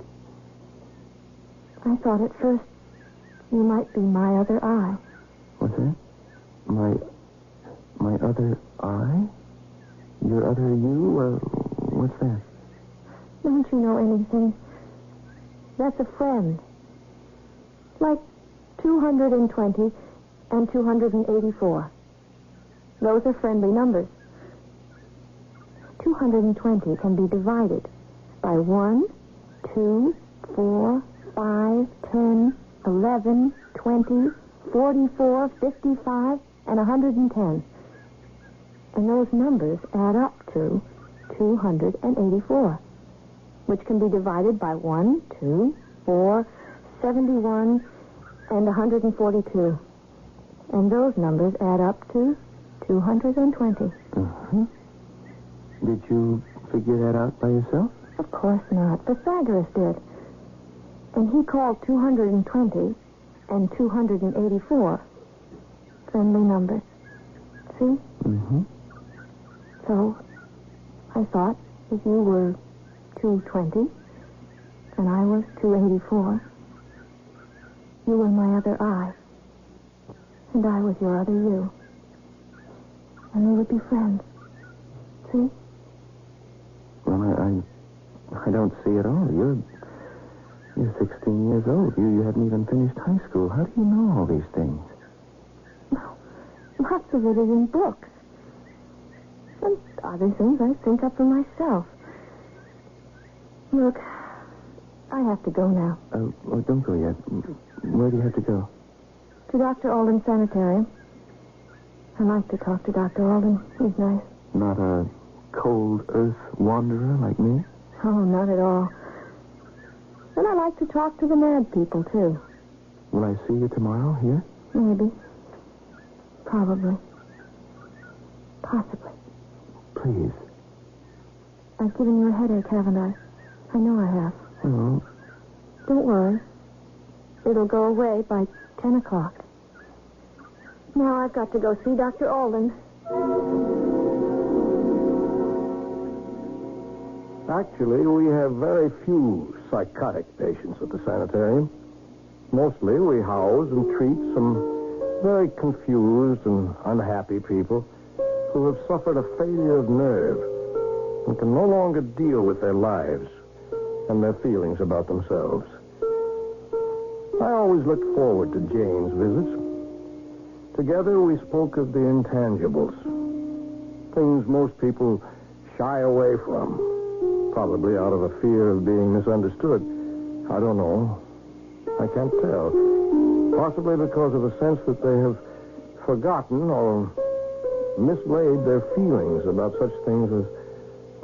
I thought at first you might be my other eye. What's that? My other eye? Your other you? What's that? Don't you know anything? That's a friend. Like 220 and 284. Those are friendly numbers. 220 can be divided by 1, 2, 4, 5, 10, 11, 20, 44, 55, and 110. And those numbers add up to 284, which can be divided by 1, 2, 4, 71, and 142. And those numbers add up to 220. Did you figure that out by yourself? Of course not. Pythagoras did. And he called 220 and 284 friendly numbers. See? So, I thought if you were 220 and I was 284, you were my other eye, and I was your other you. And we would be friends. See? Well, I don't see at all. You're 16 years old. You hadn't even finished high school. How do you know all these things? Well, lots of it is in books. And other things I think up for myself. Look, I have to go now. Well, don't go yet. Where do you have to go? To Dr. Alden's sanitarium. I like to talk to Dr. Alden. He's nice. Not a cold earth wanderer like me? Oh, not at all. And I like to talk to the mad people, too. Will I see you tomorrow here? Maybe. Probably. Possibly. Please. I've given you a headache, haven't I? I know I have. Oh. Don't worry. It'll go away by 10 o'clock. Now I've got to go see Dr. Alden. Actually, we have very few psychotic patients at the sanitarium. Mostly we house and treat some very confused and unhappy people who have suffered a failure of nerve and can no longer deal with their lives and their feelings about themselves. I always looked forward to Jane's visits. Together we spoke of the intangibles, things most people shy away from, probably out of a fear of being misunderstood. I don't know. I can't tell. Possibly because of a sense that they have forgotten or mislaid their feelings about such things as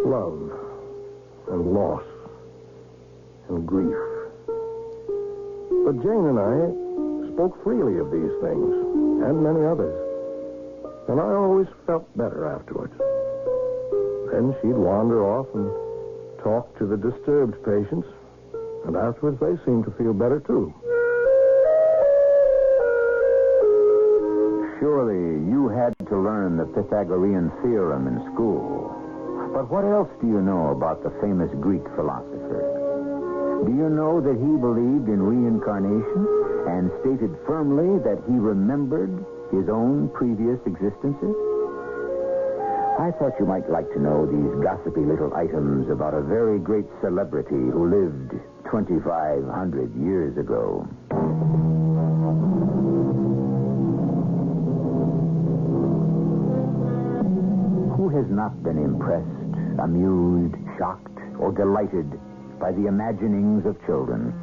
love and loss and grief. But Jane and I spoke freely of these things and many others, and I always felt better afterwards. Then she'd wander off and talk to the disturbed patients, and afterwards they seemed to feel better too. Surely you had to learn the Pythagorean theorem in school. But what else do you know about the famous Greek philosopher? Do you know that he believed in reincarnation and stated firmly that he remembered his own previous existences? I thought you might like to know these gossipy little items about a very great celebrity who lived 2,500 years ago. Who has not been impressed, amused, shocked, or delighted by the imaginings of children,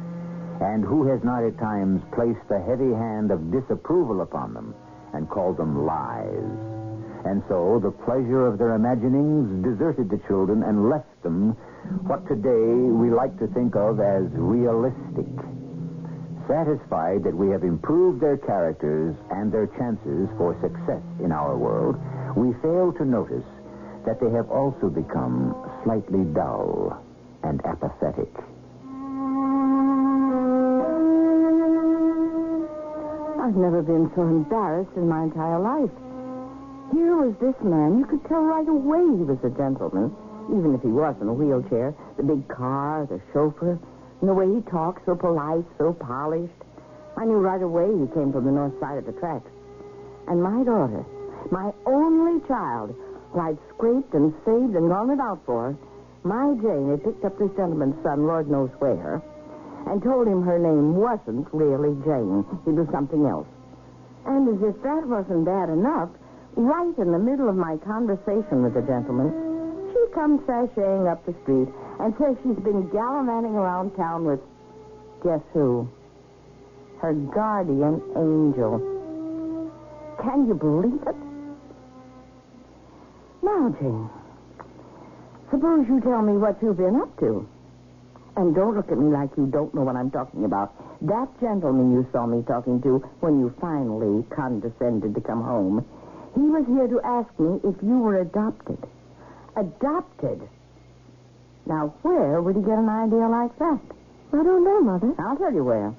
and who has not at times placed the heavy hand of disapproval upon them and called them lies? And so the pleasure of their imaginings deserted the children and left them what today we like to think of as realistic. Satisfied that we have improved their characters and their chances for success in our world, we fail to notice that they have also become slightly dull and apathetic. I've never been so embarrassed in my entire life. Here was this man. You could tell right away he was a gentleman, even if he was in a wheelchair. The big car, the chauffeur, and the way he talked, so polite, so polished. I knew right away he came from the north side of the tracks. And my daughter, my only child, who I'd scraped and saved and gone it out for, my Jane had picked up this gentleman's son, Lord knows where, and told him her name wasn't really Jane. It was something else. And as if that wasn't bad enough, right in the middle of my conversation with the gentleman, she comes sashaying up the street and says she's been gallivanting around town with, guess who? Her guardian angel. Can you believe it? Now, Jane, suppose you tell me what you've been up to. And don't look at me like you don't know what I'm talking about. That gentleman you saw me talking to when you finally condescended to come home, he was here to ask me if you were adopted. Adopted? Now, where would he get an idea like that? I don't know, Mother. I'll tell you where.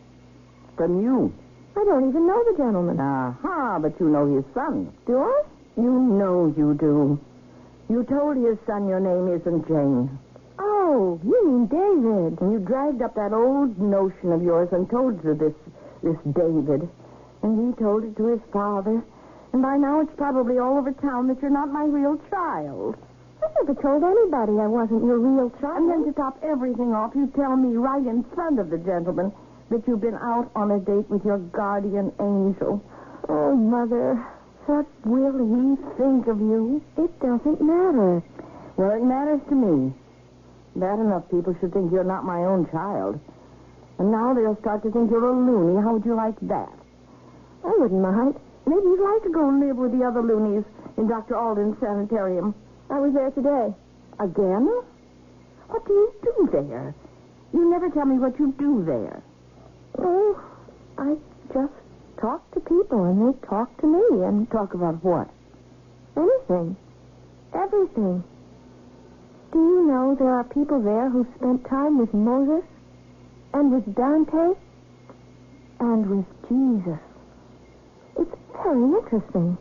From you. I don't even know the gentleman. Aha, but you know his son. Do I? You know you do. You told his son your name isn't Jane. Oh, you mean David. And you dragged up that old notion of yours and told her this David. And he told it to his father. And by now it's probably all over town that you're not my real child. I never told anybody I wasn't your real child. And then to top everything off, you tell me right in front of the gentleman that you've been out on a date with your guardian angel. Oh, Mother, What will he think of you? It doesn't matter. Well, it matters to me. Bad enough people should think you're not my own child. And now they'll start to think you're a loony. How would you like that? I wouldn't mind. Maybe you'd like to go and live with the other loonies in Dr. Alden's sanitarium. I was there today. Again? What do you do there? You never tell me what you do there. Oh, I just talk to people, and they talk to me. And talk about what? Anything. Everything. Do you know there are people there who spent time with Moses and with Dante and with Jesus? It's very interesting.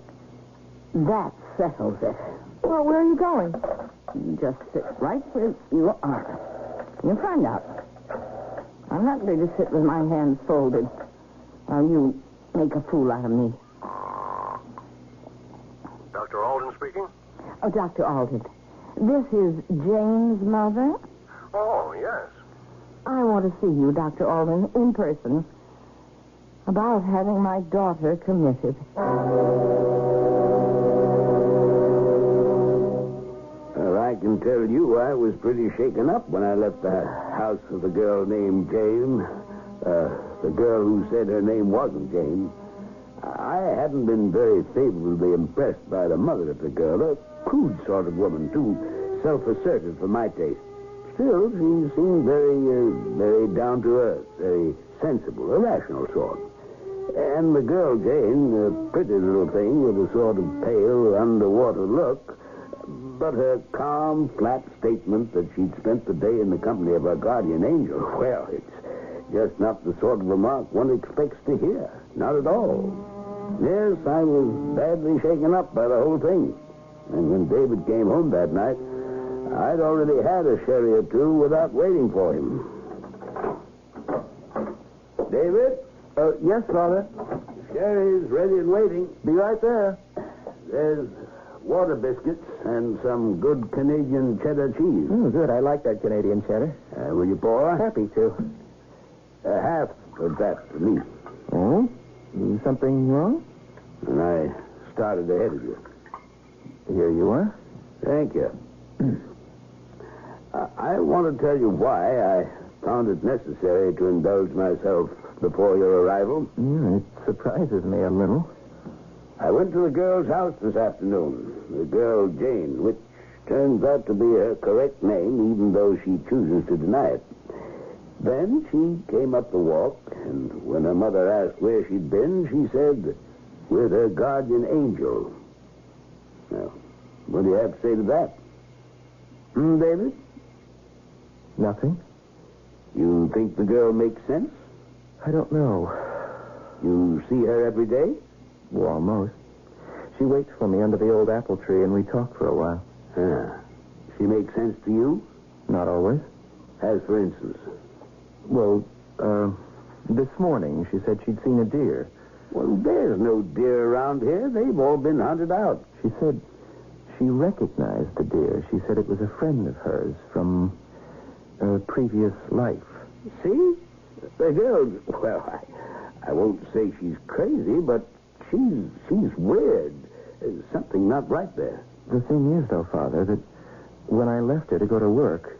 That settles it. Well, where are you going? You just sit right where you are. You'll find out. I'm not going to sit with my hands folded while you make a fool out of me. Dr. Alden speaking? Oh, Dr. Alden. This is Jane's mother. Oh, yes. I want to see you, Dr. Alden, in person, about having my daughter committed. Well, I can tell you I was pretty shaken up when I left the house of the girl named Jane. The girl who said her name wasn't Jane. I hadn't been very favorably impressed by the mother of the girl, a crude sort of woman, too self-assertive for my taste. Still, she seemed very down to earth, very sensible, a rational sort. And the girl Jane, a pretty little thing with a sort of pale, underwater look, but her calm, flat statement that she'd spent the day in the company of her guardian angel, well, it's just not the sort of remark one expects to hear. Not at all. Yes, I was badly shaken up by the whole thing. And when David came home that night, I'd already had a sherry or two without waiting for him. David? Yes, Father. Sherry's ready and waiting. Be right there. There's water biscuits and some good Canadian cheddar cheese. Oh, good. I like that Canadian cheddar. Will you pour? Happy to. Half of that for me. Oh? Something wrong? And I started ahead of you. Here you are. Thank you. I want to tell you why I found it necessary to indulge myself before your arrival. It surprises me a little. I went to the girl's house this afternoon. The girl Jane, which turns out to be her correct name, even though she chooses to deny it. Then she came up the walk, and when her mother asked where she'd been, she said, with her guardian angel. Now, what do you have to say to that? David? Nothing. You think the girl makes sense? I don't know. You see her every day? Well, almost. She waits for me under the old apple tree, and we talk for a while. She makes sense to you? Not always. As for instance? Well, this morning she said she'd seen a deer. Well, there's no deer around here. They've all been hunted out. She said she recognized the deer. She said it was a friend of hers from a previous life. See? The girl, well, I won't say she's crazy, but she's weird. There's something not right there. The thing is, though, Father, that when I left her to go to work,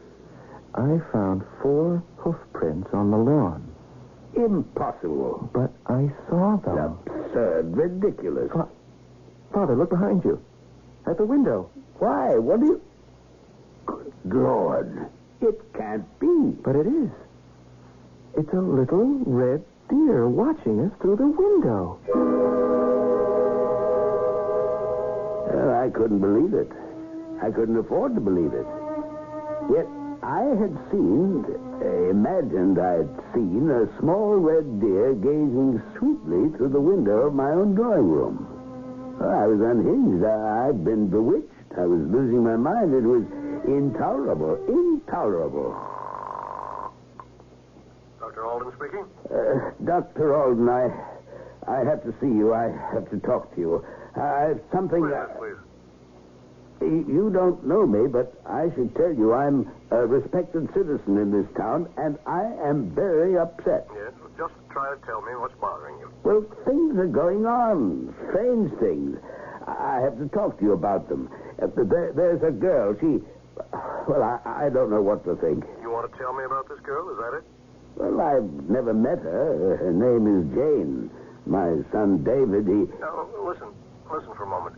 I found 4 hoof prints on the lawn. Impossible. But I saw them. Absurd. Ridiculous. Father, look behind you. At the window. Why? What do you... Good Lord. It can't be. But it is. It's a little red deer watching us through the window. Well, I couldn't believe it. I couldn't afford to believe it. Yet I had imagined I'd seen a small red deer gazing sweetly through the window of my own drawing room. Well, I was unhinged. I'd been bewitched. I was losing my mind. It was intolerable. Intolerable. Dr. Alden speaking? Dr. Alden, I have to see you. I have to talk to you. I have something... Please. You don't know me, but I should tell you I'm a respected citizen in this town, and I am very upset. Yes, just try to tell me what's bothering you. Well, things are going on. Strange things. I have to talk to you about them. There's a girl. Well, I don't know what to think. You want to tell me about this girl? Is that it? Well, I've never met her. Her name is Jane. My son David, Now, listen for a moment.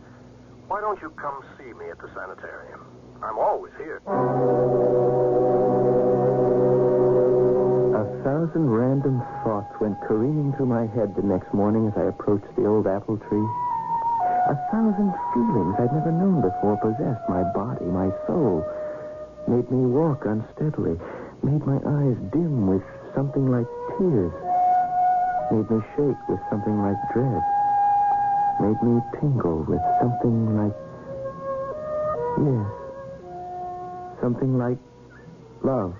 Why don't you come see me at the sanitarium? I'm always here. 1,000 random thoughts went careening through my head the next morning as I approached the old apple tree. 1,000 feelings I'd never known before possessed my body, my soul, made me walk unsteadily, made my eyes dim with something like tears, made me shake with something like dread, made me tingle with something like... Yes, something like love.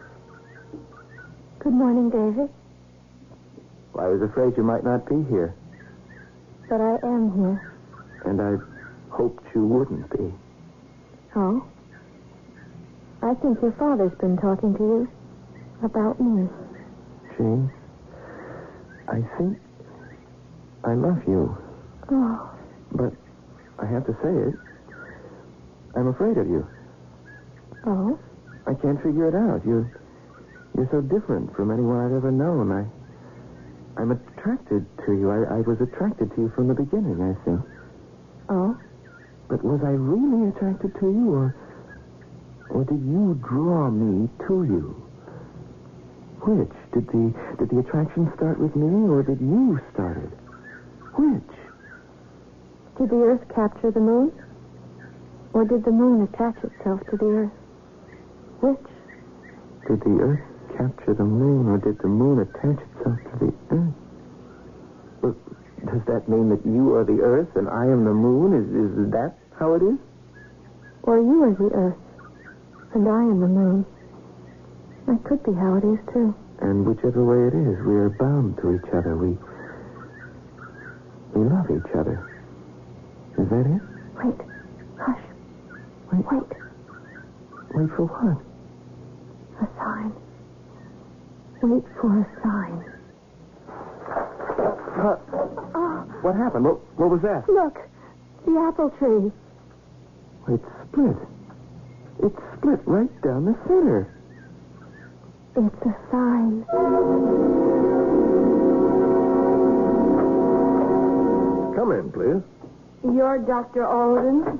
Good morning, David. I was afraid you might not be here. But I am here. And I hoped you wouldn't be. Oh? I think your father's been talking to you about me. Jane, I think I love you. Oh. But I have to say it. I'm afraid of you. Oh? I can't figure it out. You're so different from anyone I've ever known. I'm attracted to you. I was attracted to you from the beginning, I think. Oh? But was I really attracted to you, or did you draw me to you? Which? Did the attraction start with me, or did you start it? Which? Did the Earth capture the moon? Or did the moon attach itself to the Earth? Which? Did the Earth capture the moon, or did the moon attach itself to the Earth? Well, Does that mean that you are the Earth and I am the Moon? Is that how it is? Or you are the Earth, and I am the Moon. That could be how it is, too. And whichever way it is, we are bound to each other. We love each other. Is that it? Wait. Hush. Wait. Wait. Wait for what? A sign. Wait for a sign. What happened? What was that? Look. The apple tree. It's split. It's split right down the center. It's a sign. Come in, please. You're Dr. Alden?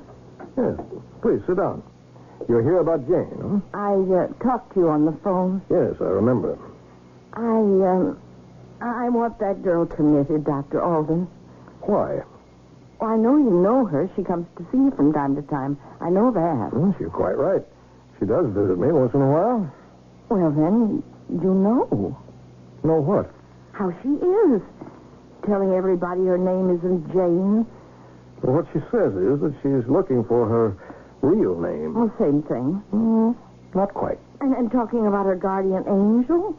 Yes. Please, sit down. You're here about Jane, huh? I talked to you on the phone. Yes, I remember. I want that girl committed, Dr. Alden. Why? Well, I know you know her. She comes to see you from time to time. I know that. Well, you're quite right. She does visit me once in a while. Well, then, you know. Know what? How she is. Telling everybody her name isn't Jane. Well, what she says is that she's looking for her real name. Well, same thing. Not quite. And talking about her guardian angel?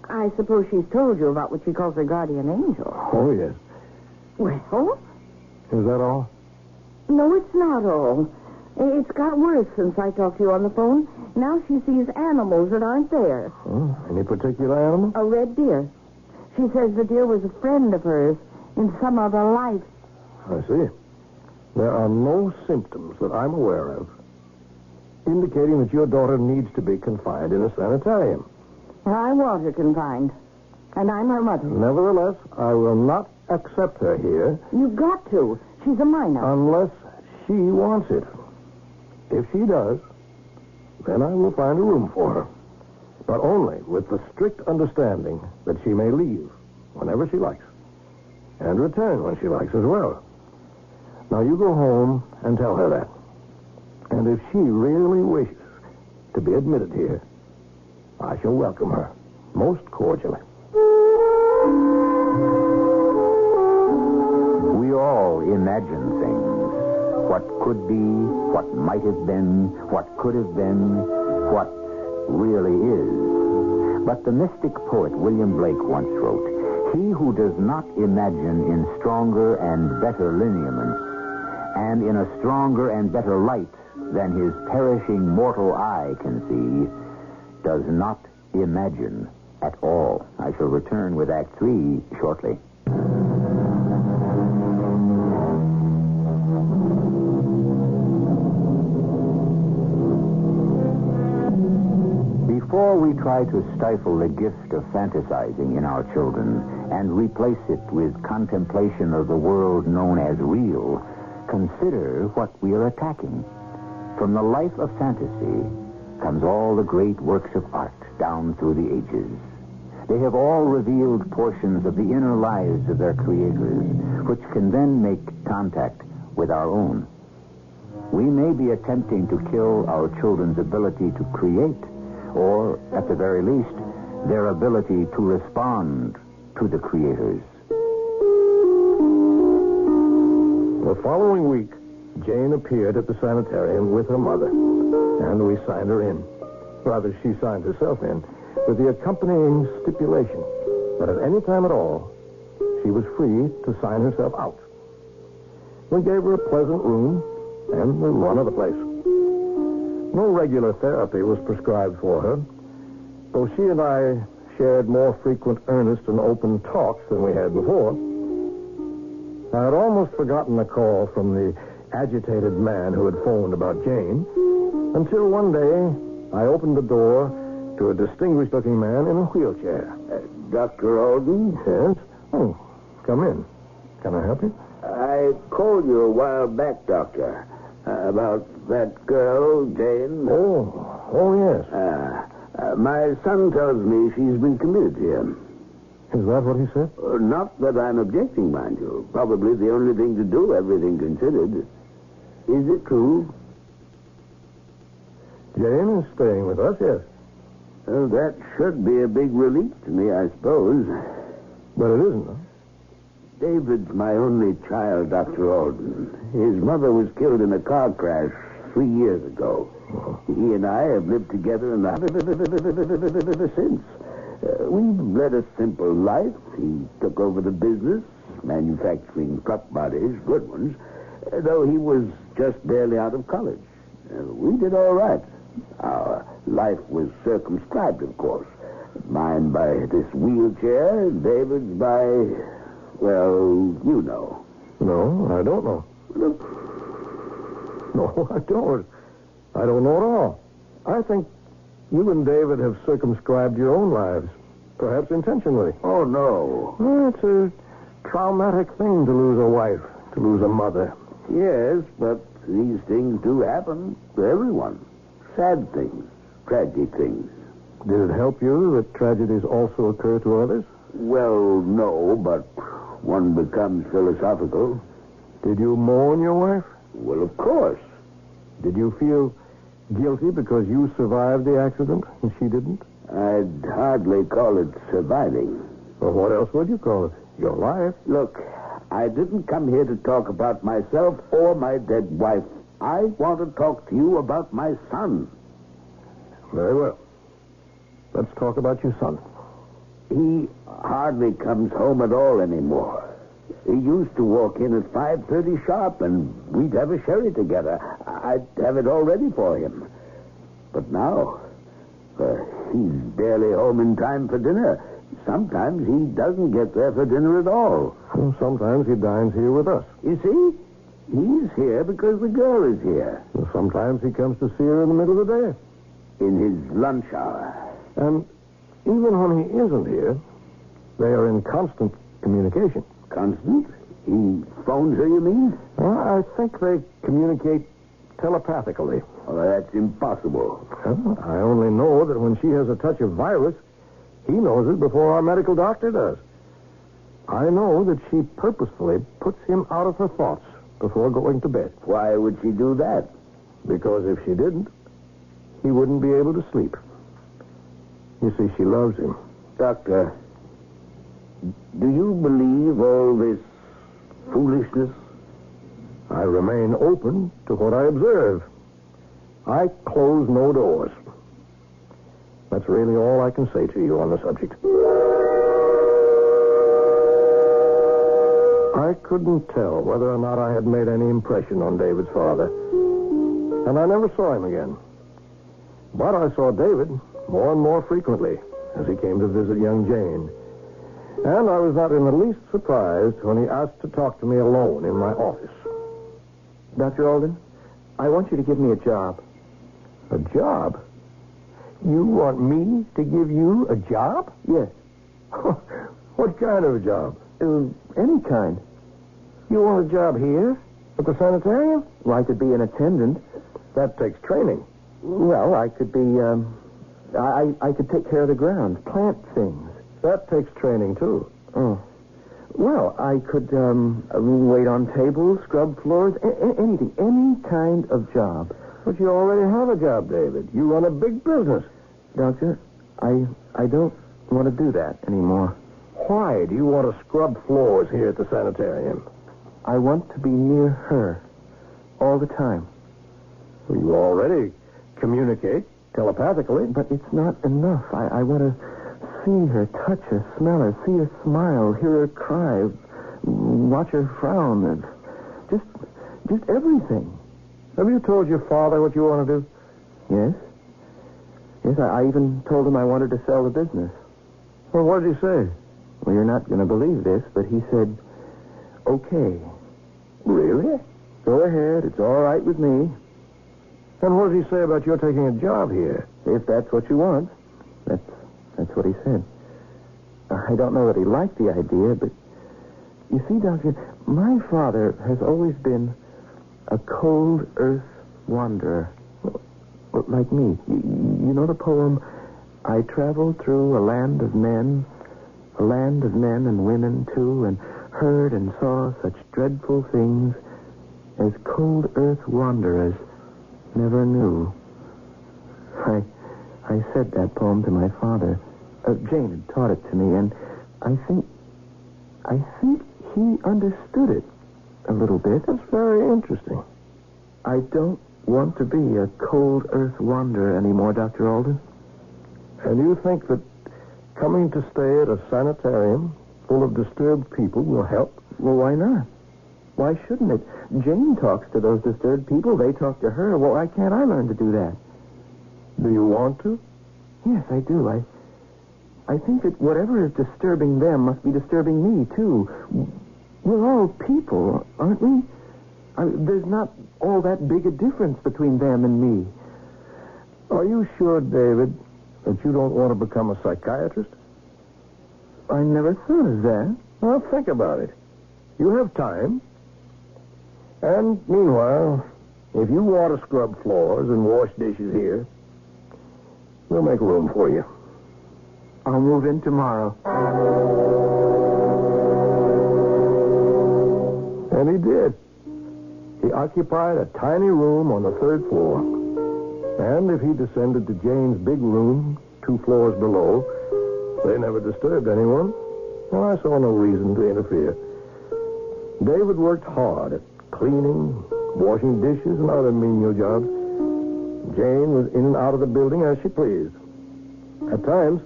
I suppose she's told you about what she calls her guardian angel. Oh, yes. Well? Is that all? No, it's not all. It's got worse since I talked to you on the phone. Now she sees animals that aren't there. Any particular animal? A red deer. She says the deer was a friend of hers in some other life. I see. There are no symptoms that I'm aware of indicating that your daughter needs to be confined in a sanitarium. I want her confined. And I'm her mother. Nevertheless, I will not accept her here. You've got to. She's a minor. Unless she wants it. If she does, then I will find a room for her. But only with the strict understanding that she may leave whenever she likes. And return when she likes as well. Now, you go home and tell her that. And if she really wishes to be admitted here, I shall welcome her most cordially. We all imagine things. What could be, what might have been, what could have been, what really is. But the mystic poet William Blake once wrote, "He who does not imagine in stronger and better lineaments, and in a stronger and better light than his perishing mortal eye can see, does not imagine at all." I shall return with Act 3 shortly. Before we try to stifle the gift of fantasizing in our children and replace it with contemplation of the world known as real, consider what we are attacking. From the life of fantasy comes all the great works of art down through the ages. They have all revealed portions of the inner lives of their creators, which can then make contact with our own. We may be attempting to kill our children's ability to create, or, at the very least, their ability to respond to the creators. The following week, Jane appeared at the sanitarium with her mother, and we signed her in. Rather, she signed herself in, with the accompanying stipulation that at any time at all, she was free to sign herself out. We gave her a pleasant room and the run of the place. No regular therapy was prescribed for her, though she and I shared more frequent earnest and open talks than we had before. I had almost forgotten the call from the agitated man who had phoned about Jane, until one day I opened the door to a distinguished-looking man in a wheelchair. Dr. Alden? Yes? Oh, come in. Can I help you? I called you a while back, Doctor, about that girl, Jane. Oh, yes. My son tells me she's been committed here. Is that what he said? Not that I'm objecting, mind you. Probably the only thing to do, everything considered. Is it true? Jane is staying with us, yes. Well, that should be a big relief to me, I suppose. But it isn't, huh? David's my only child, Dr. Alden. His mother was killed in a car crash 3 years ago. He and I have lived together in the house ever since. We've led a simple life. He took over the business, manufacturing truck bodies, good ones, though he was just barely out of college. We did all right. Our life was circumscribed, of course. Mine by this wheelchair, David's by, well, you know. No, I don't know. No, I don't. I don't know at all. I think you and David have circumscribed your own lives, perhaps intentionally. Oh, no. Well, it's a traumatic thing to lose a wife, to lose a mother. Yes, but these things do happen to everyone. Sad things, tragic things. Did it help you that tragedies also occur to others? Well, no, but one becomes philosophical. Did you mourn your wife? Well, of course. Did you feel guilty because you survived the accident and she didn't? I'd hardly call it surviving. Well, what else would you call it? Your life? Look, I didn't come here to talk about myself or my dead wife. I want to talk to you about my son. Very well. Let's talk about your son. He hardly comes home at all anymore. He used to walk in at 5:30 sharp, and we'd have a sherry together. I'd have it all ready for him. But now, he's barely home in time for dinner. Sometimes he doesn't get there for dinner at all. Well, sometimes he dines here with us. You see, he's here because the girl is here. Well, sometimes he comes to see her in the middle of the day. In his lunch hour. And even when he isn't here, they are in constant communication. Constant? He phones her, you mean? Well, I think they communicate telepathically. Oh, that's impossible. Well, I only know that when she has a touch of virus, he knows it before our medical doctor does. I know that she purposefully puts him out of her thoughts before going to bed. Why would she do that? Because if she didn't, he wouldn't be able to sleep. You see, she loves him. Doctor, do you believe all this foolishness? I remain open to what I observe. I close no doors. That's really all I can say to you on the subject. I couldn't tell whether or not I had made any impression on David's father. And I never saw him again. But I saw David more and more frequently as he came to visit young Jane. And I was not in the least surprised when he asked to talk to me alone in my office. Dr. Alden, I want you to give me a job. A job? You want me to give you a job? Yes. What kind of a job? Any kind. You want a job here? At the sanitarium? Well, I could be an attendant. That takes training. Well, I could be, I could take care of the grounds, plant things. That takes training, too. Oh. Well, I could, wait on tables, scrub floors, anything, any kind of job. But you already have a job, David. You run a big business. Doctor, I don't want to do that anymore. Why do you want to scrub floors here at the sanitarium? I want to be near her all the time. Well, you already communicate telepathically. But it's not enough. I want to see her, touch her, smell her, see her smile, hear her cry, watch her frown, and just everything. Have you told your father what you want to do? Yes. Yes, I even told him I wanted to sell the business. Well, what did he say? Well, you're not going to believe this, but he said, okay. Really? Go ahead. It's all right with me. And what does he say about your taking a job here? If that's what you want. That's what he said. I don't know that he liked the idea, but you see, Doctor, my father has always been a cold earth wanderer. Like me. You know the poem, I traveled through a land of men and women, too, and heard and saw such dreadful things as cold earth wanderers never knew. I said that poem to my father. Jane had taught it to me, and I think he understood it a little bit. That's very interesting. I don't want to be a cold earth wanderer anymore, Dr. Alden. And you think that coming to stay at a sanitarium full of disturbed people will help? Well, why not? Why shouldn't it? Jane talks to those disturbed people. They talk to her. Well, why can't I learn to do that? Do you want to? Yes, I do. I think that whatever is disturbing them must be disturbing me, too. We're all people, aren't we? There's not all that big a difference between them and me. Are you sure, David, that you don't want to become a psychiatrist? I never thought of that. Well, think about it. You have time. And meanwhile, if you want to scrub floors and wash dishes here, we'll make room for you. I'll move in tomorrow. And he did. He occupied a tiny room on the 3rd floor. And if he descended to Jane's big room 2 floors below, they never disturbed anyone. And I saw no reason to interfere. David worked hard at cleaning, washing dishes, and other menial jobs. Jane was in and out of the building as she pleased. At times,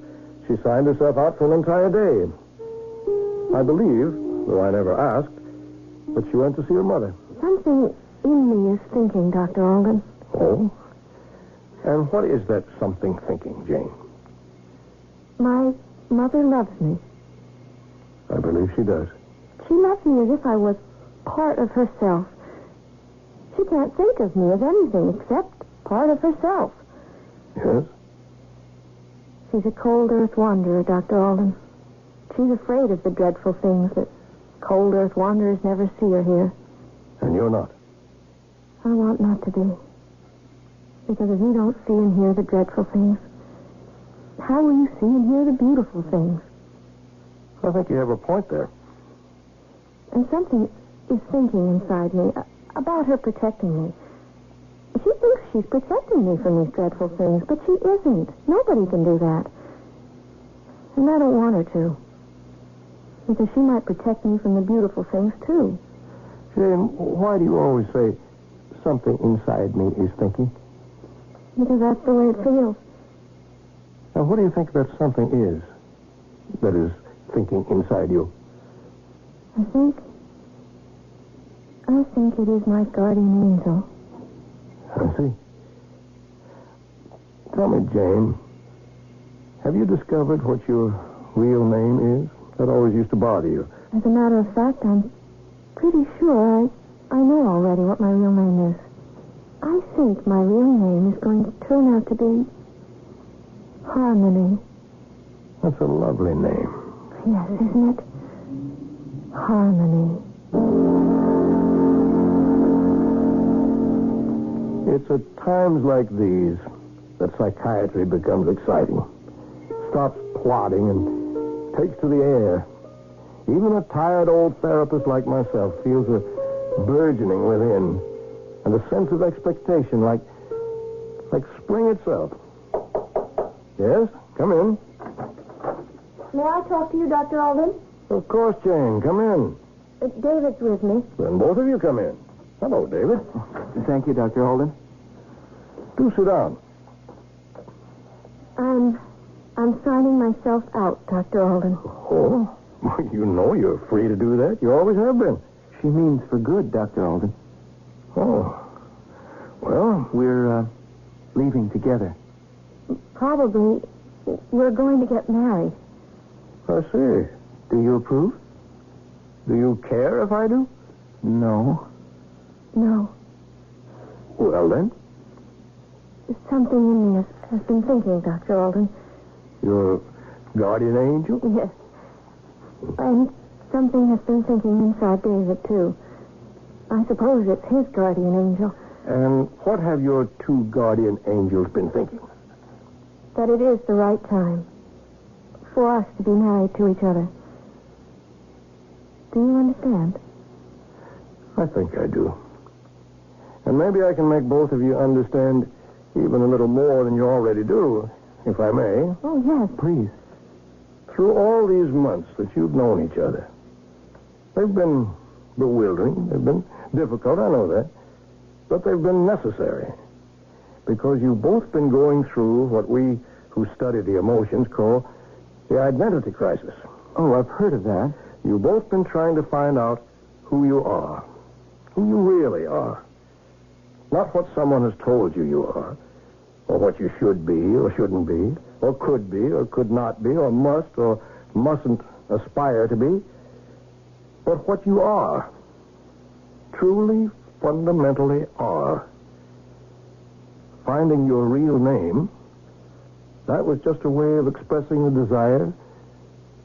she signed herself out for an entire day. I believe, though I never asked, that she went to see her mother. Something in me is thinking, Dr. Alden. Oh? And what is that something thinking, Jane? My mother loves me. I believe she does. She loves me as if I was part of herself. She can't think of me as anything except part of herself. Yes? She's a cold earth wanderer, Dr. Alden. She's afraid of the dreadful things that cold earth wanderers never see or hear. And you're not? I want not to be. Because if you don't see and hear the dreadful things, how will you see and hear the beautiful things? I think you have a point there. And something is thinking inside me about her protecting me. She thinks she's protecting me from these dreadful things, but she isn't. Nobody can do that. And I don't want her to. Because she might protect me from the beautiful things, too. Jane, why do you always say something inside me is thinking? Because that's the way it feels. Now, what do you think that something is that is thinking inside you? I think it is my guardian angel. I see. Tell me, Jane, have you discovered what your real name is? That always used to bother you. As a matter of fact, I'm pretty sure I know already what my real name is. I think my real name is going to turn out to be Harmony. That's a lovely name. Yes, isn't it? Harmony. It's at times like these that psychiatry becomes exciting. Stops plodding and takes to the air. Even a tired old therapist like myself feels a burgeoning within and a sense of expectation like spring itself. Yes, come in. May I talk to you, Dr. Alden? Of course, Jane. Come in. David's with me. Then both of you come in. Hello, David. Thank you, Dr. Alden. Do sit down. I'm signing myself out, Dr. Alden. Oh? You know you're free to do that. You always have been. She means for good, Dr. Alden. Oh. Well, we're leaving together. Probably we're going to get married. I see. Do you approve? Do you care if I do? No. No. Well, then? Something in me has been thinking, Dr. Alden. Your guardian angel? Yes. And something has been thinking inside David, too. I suppose it's his guardian angel. And what have your 2 guardian angels been thinking? That it is the right time for us to be married to each other. Do you understand? I think I do. And maybe I can make both of you understand even a little more than you already do, if I may. Oh, yes. Please. Through all these months that you've known each other, They've been bewildering. They've been difficult, I know that. But they've been necessary. Because you've both been going through what we who study the emotions call the identity crisis. Oh, I've heard of that. You've both been trying to find out who you are. Who you really are. Not what someone has told you are. Or what you should be or shouldn't be. Or could not be. Or must or mustn't aspire to be. But what you are. Truly, fundamentally are. Finding your real name, that was just a way of expressing the desire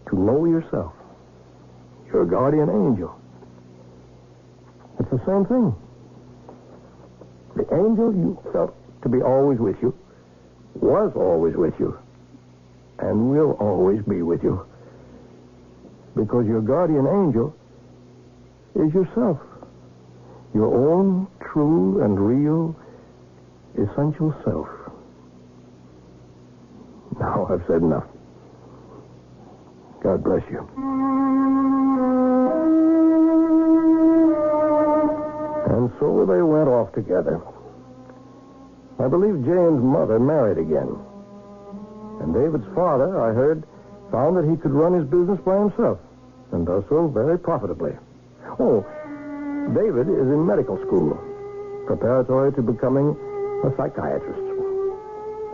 to know yourself. Your guardian angel. It's the same thing. The angel you felt to be always with you, was always with you, and will always be with you. Because your guardian angel is yourself. Your own true and real essential self. Now I've said enough. God bless you. And so they went off together. I believe Jane's mother married again. And David's father, I heard, found that he could run his business by himself, and does so very profitably. Oh, David is in medical school, preparatory to becoming a psychiatrist.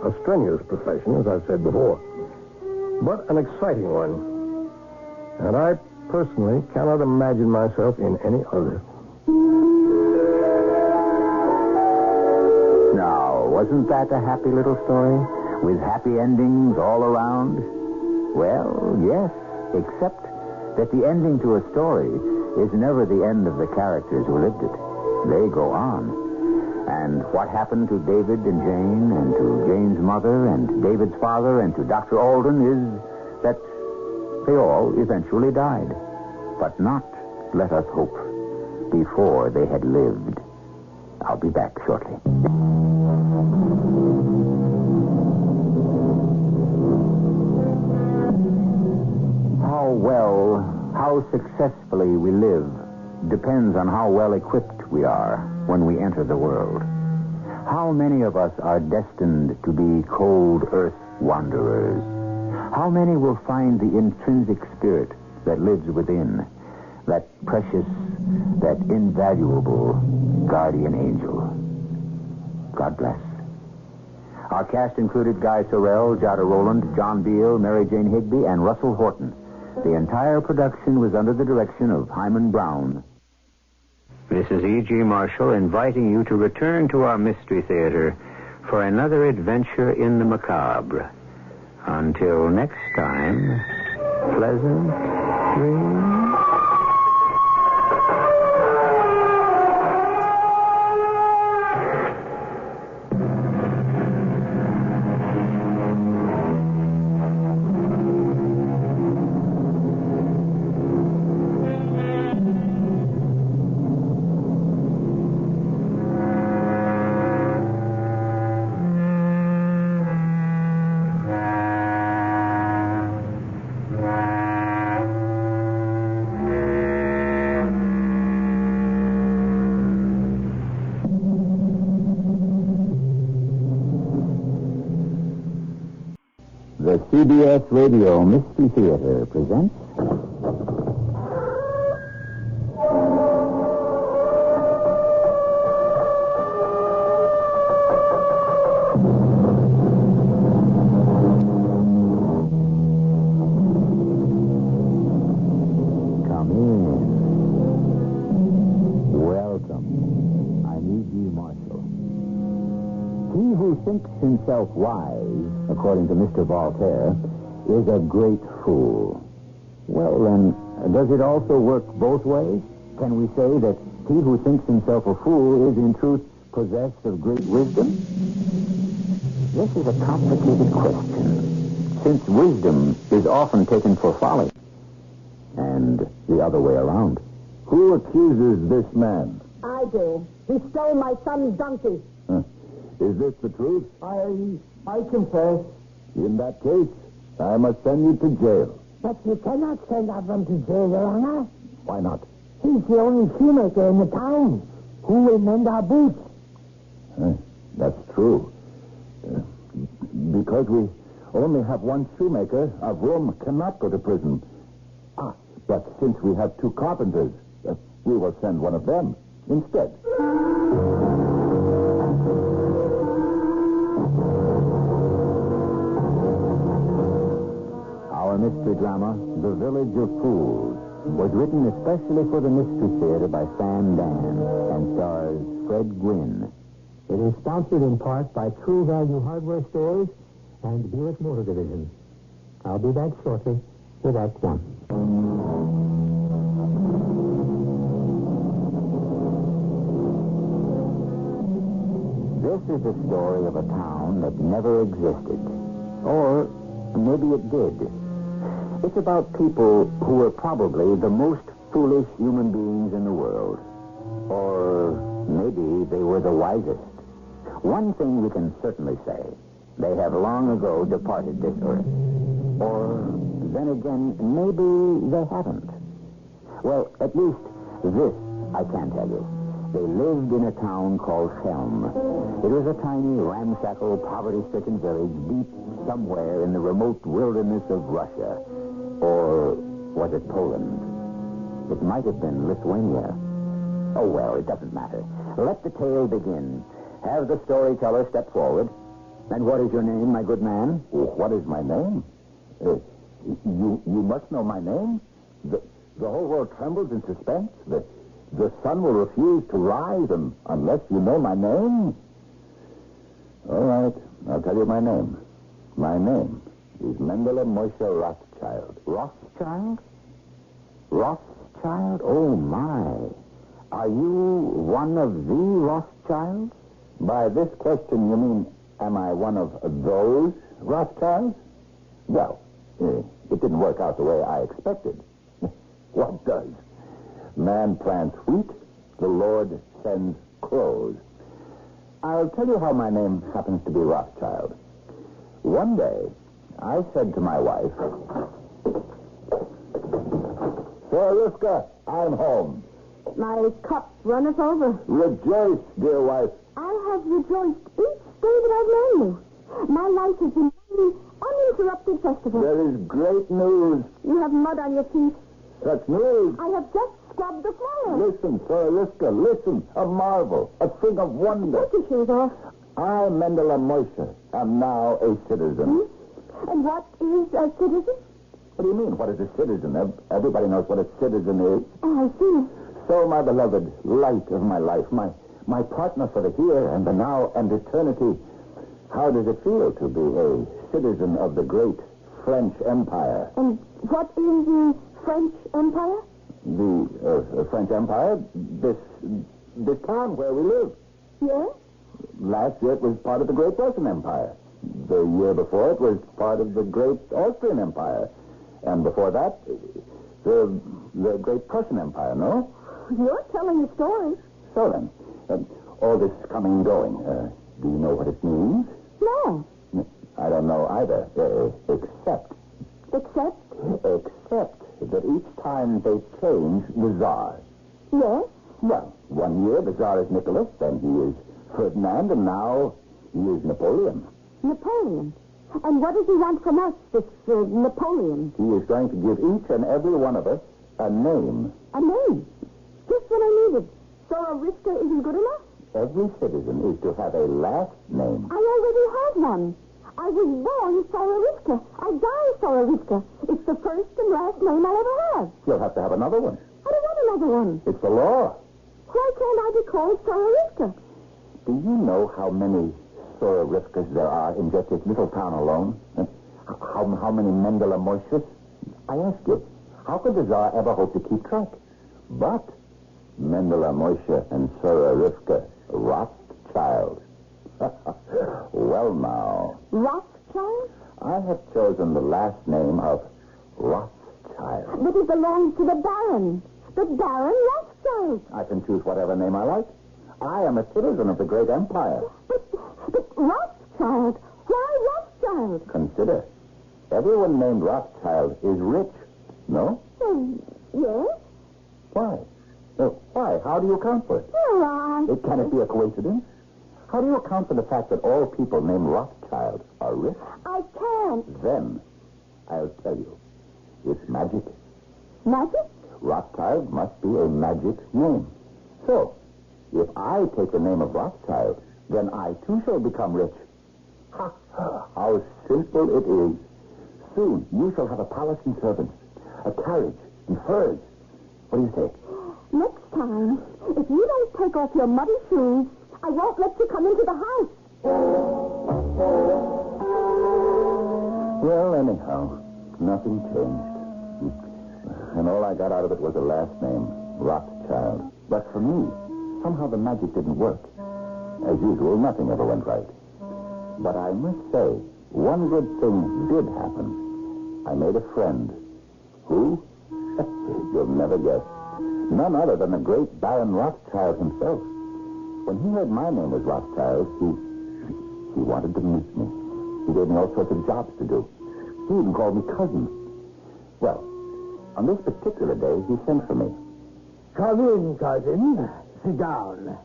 A strenuous profession, as I've said before, but an exciting one. And I personally cannot imagine myself in any other. Now, wasn't that a happy little story? With happy endings all around? Well, yes, except that the ending to a story is never the end of the characters who lived it. They go on. And what happened to David and Jane, and to Jane's mother, and David's father, and to Dr. Alden is that they all eventually died. But not, let us hope, before they had lived. I'll be back shortly. How well, how successfully we live depends on how well equipped we are when we enter the world. How many of us are destined to be cold earth wanderers? How many will find the intrinsic spirit that lives within, that precious, that invaluable guardian angel? God bless. Our cast included Guy Sorrell, Jada Rowland, John Beal, Mary Jane Higby, and Russell Horton. The entire production was under the direction of Hyman Brown. This is E.G. Marshall inviting you to return to our Mystery Theater for another adventure in the macabre. Until next time, pleasant dreams. The CBS Radio Mystery Theater presents... Come in. Welcome. I'm E.G. Marshall. He who thinks himself wise, according to Mr. Voltaire, is a great fool. Well, then, does it also work both ways? Can we say that he who thinks himself a fool is in truth possessed of great wisdom? This is a complicated question, since wisdom is often taken for folly, and the other way around. Who accuses this man? I do. He stole my son's donkey. Is this the truth? I confess. In that case, I must send you to jail. But you cannot send them to jail, Your Honor. Why not? He's the only shoemaker in the town. Who will mend our boots? That's true. Because we only have one shoemaker, a groom cannot go to prison. But since we have two carpenters, we will send one of them instead. Our mystery drama, The Village of Fools, was written especially for the Mystery Theater by Sam Dan and stars Fred Gwynn. It is sponsored in part by True Value Hardware Stores and Buick Motor Division. I'll be back shortly with Act One. This is the story of a town that never existed. Or maybe it did. It's about people who were probably the most foolish human beings in the world. Or maybe they were the wisest. One thing we can certainly say. They have long ago departed this earth. Or, then again, maybe they haven't. Well, at least this I can tell you. They lived in a town called Helm. It was a tiny, ramshackle, poverty-stricken village deep somewhere in the remote wilderness of Russia. Or was it Poland? It might have been Lithuania. Oh, well, it doesn't matter. Let the tale begin. Have the storyteller step forward. And what is your name, my good man? What is my name? You must know my name? The whole world trembles in suspense. The sun will refuse to rise unless you know my name. All right, I'll tell you my name. My name is Mendele Moshe Rothschild. Rothschild? Rothschild? Oh, my. Are you one of the Rothschilds? By this question, you mean, am I one of those Rothschilds? Well, it didn't work out the way I expected. What does? Man plants wheat, the Lord sends crows. I'll tell you how my name happens to be Rothschild. One day, I said to my wife, Sarah Rivka, I'm home. My cup runneth over. Rejoice, dear wife. I have rejoiced each day that I've known you. My life has been an uninterrupted festival. There is great news. You have mud on your feet. Such news. I have just scrubbed the floor. Listen, Sarah Rivka, listen. A marvel, a thing of wonder. Take your shoes off. I, Mendele Moshe, am now a citizen. And what is a citizen? What do you mean, what is a citizen? Everybody knows what a citizen is. Oh, I see. So, my beloved, light of my life, my partner for the here and the now and eternity, how does it feel to be a citizen of the great French Empire? And what is the French Empire? The French Empire? This town where we live. Yes? Last year it was part of the great Russian Empire. The year before it was part of the great Austrian Empire. And before that, the great Prussian Empire, no? You're telling a story. So then, all this coming and going, do you know what it means? No. I don't know either, except that each time they change the Tsar. Yes? Well, one year the Tsar is Nicholas, then he is Ferdinand, and now he is Napoleon. Napoleon? And what does he want from us, this Napoleon? He is going to give each and every one of us a name. A name? Just what I needed. Sora Rivka isn't good enough? Every citizen is to have a last name. I already have one. I was born Sora Rivka. I die Sora Rivka. It's the first and last name I'll ever have. You'll have to have another one. I don't want another one. It's the law. Why can't I be called Sora Rivka? Do you know how many Sora Rivkas there are in just this little town alone? How many Mendele Moshes? I ask you, how could the Tsar ever hope to keep track? But Mendele Moshe and Sora Rivka, Rothschild. Well, now. Rothschild? I have chosen the last name of Rothschild. But it belongs to the Baron. The Baron Rothschild. I can choose whatever name I like. I am a citizen of the great empire. But Rothschild? Why Rothschild? Consider. Everyone named Rothschild is rich, no? Yes. how do you account for it? Well, Can it be a coincidence? How do you account for the fact that all people named Rothschild are rich? I can't. Then, I'll tell you. It's magic. Magic? Rothschild must be a magic name. So, if I take the name of Rothschild, then I too shall become rich. Ha! How simple it is. Soon, you shall have a palace and servants, a carriage and furs. What do you say? Next time, if you don't take off your muddy shoes, I won't let you come into the house. Well, anyhow, nothing changed. And all I got out of it was a last name, Rothschild. But for me, somehow the magic didn't work. As usual, nothing ever went right. But I must say, one good thing did happen. I made a friend. Who? You'll never guess. None other than the great Baron Rothschild himself. When he heard my name was Rothschild, he wanted to meet me. He gave me all sorts of jobs to do. He even called me cousin. Well, on this particular day, he sent for me. Come in, cousin. Sit down.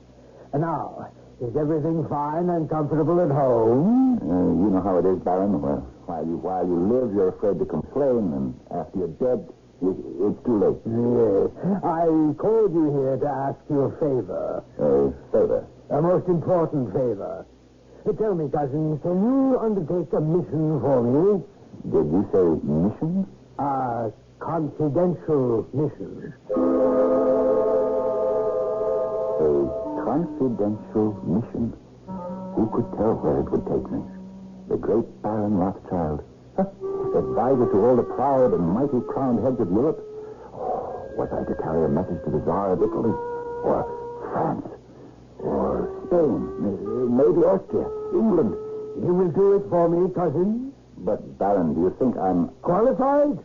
And now, is everything fine and comfortable at home? You know how it is, Baron. Well, while you live, you're afraid to complain, and after you're dead, it's too late. Yes. I called you here to ask you a favor. A favor? A most important favor. Tell me, cousin, can you undertake a mission for me? Did you say mission? A confidential mission. A confidential mission? Who could tell where it would take me? The great Baron Rothschild. Advisor to all the proud and mighty crowned heads of Europe? Oh, was I to carry a message to the Tsar of Italy? Or France? Or Spain? Maybe Austria? England? You will do it for me, cousin? But, Baron, do you think I'm... Qualified?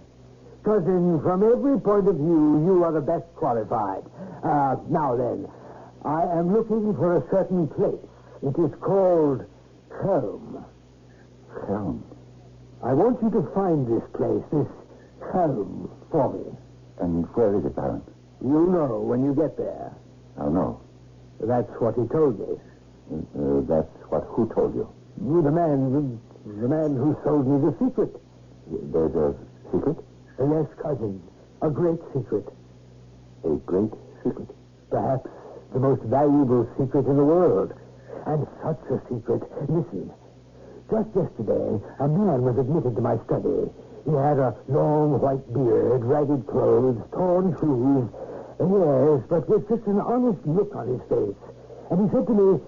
Cousin, from every point of view, you are the best qualified. Now then, I am looking for a certain place. It is called Helm. Helm? I want you to find this place, this Helm, for me. And where is it, Baron? You'll know when you get there. I'll know. That's what he told me. That's what who told you? You, the man who sold me the secret. There's a secret? Yes, cousin. A great secret. A great secret? Perhaps the most valuable secret in the world. And such a secret. Listen. Just yesterday, a man was admitted to my study. He had a long white beard, ragged clothes, torn shoes. Yes, but with just an honest look on his face. And he said to me,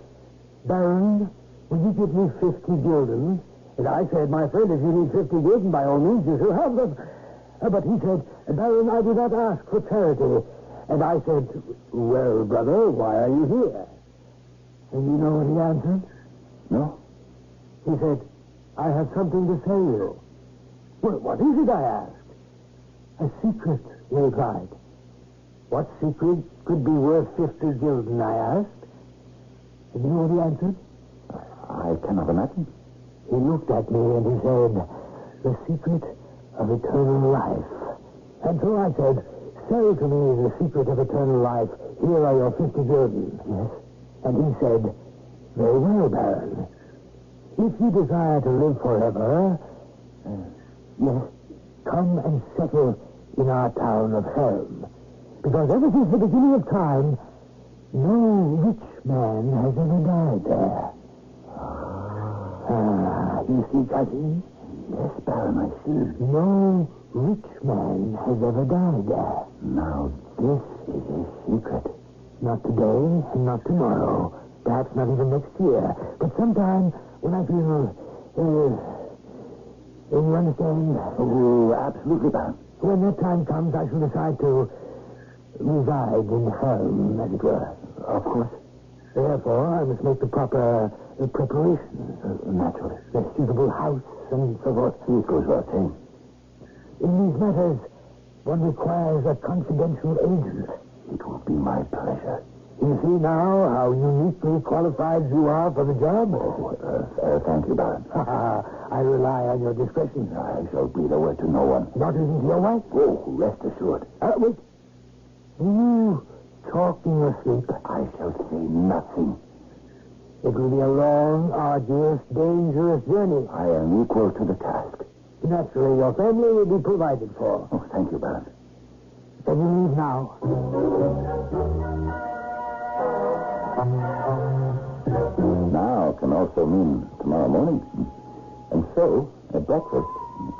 Baron, will you give me 50 gulden? And I said, my friend, if you need 50 gulden, by all means, you shall have them. But he said, Baron, I do not ask for charity. And I said, well, brother, why are you here? And you know what he answered? No. He said, I have something to tell you. Well, what is it, I asked. A secret, he replied. What secret could be worth 50 gulden, I asked. And you know what he answered? I cannot imagine. He looked at me and he said, the secret of eternal life. And so I said, sell to me the secret of eternal life. Here are your 50 gulden. Yes. And he said, very well, Baron. If you desire to live forever, yes, come and settle in our town of Helm. Because ever since the beginning of time, no rich man has ever died there. You see, cousin? Yes, Baron, I see. No rich man has ever died there. Now, this is a secret. Not today and not tomorrow. Perhaps not even next year. But sometime when I feel... you understand? Oh, absolutely, Baron. When that time comes, I shall decide to reside in Helm, as it were. Of course. Therefore, I must make the proper preparations. Naturally. A suitable house and so forth. It goes without saying. In these matters, one requires a confidential agent. It will be my pleasure. You see now how uniquely qualified you are for the job? Thank you, Baron. I rely on your discretion. I shall breathe a word to no one. Not even to your wife? Oh, rest assured. Wait. Do you talking asleep. I shall say nothing. It will be a long, arduous, dangerous journey. I am equal to the task. Naturally, your family will be provided for. Oh, thank you, Baron. Then you leave now. Now can also mean tomorrow morning. And so, at breakfast,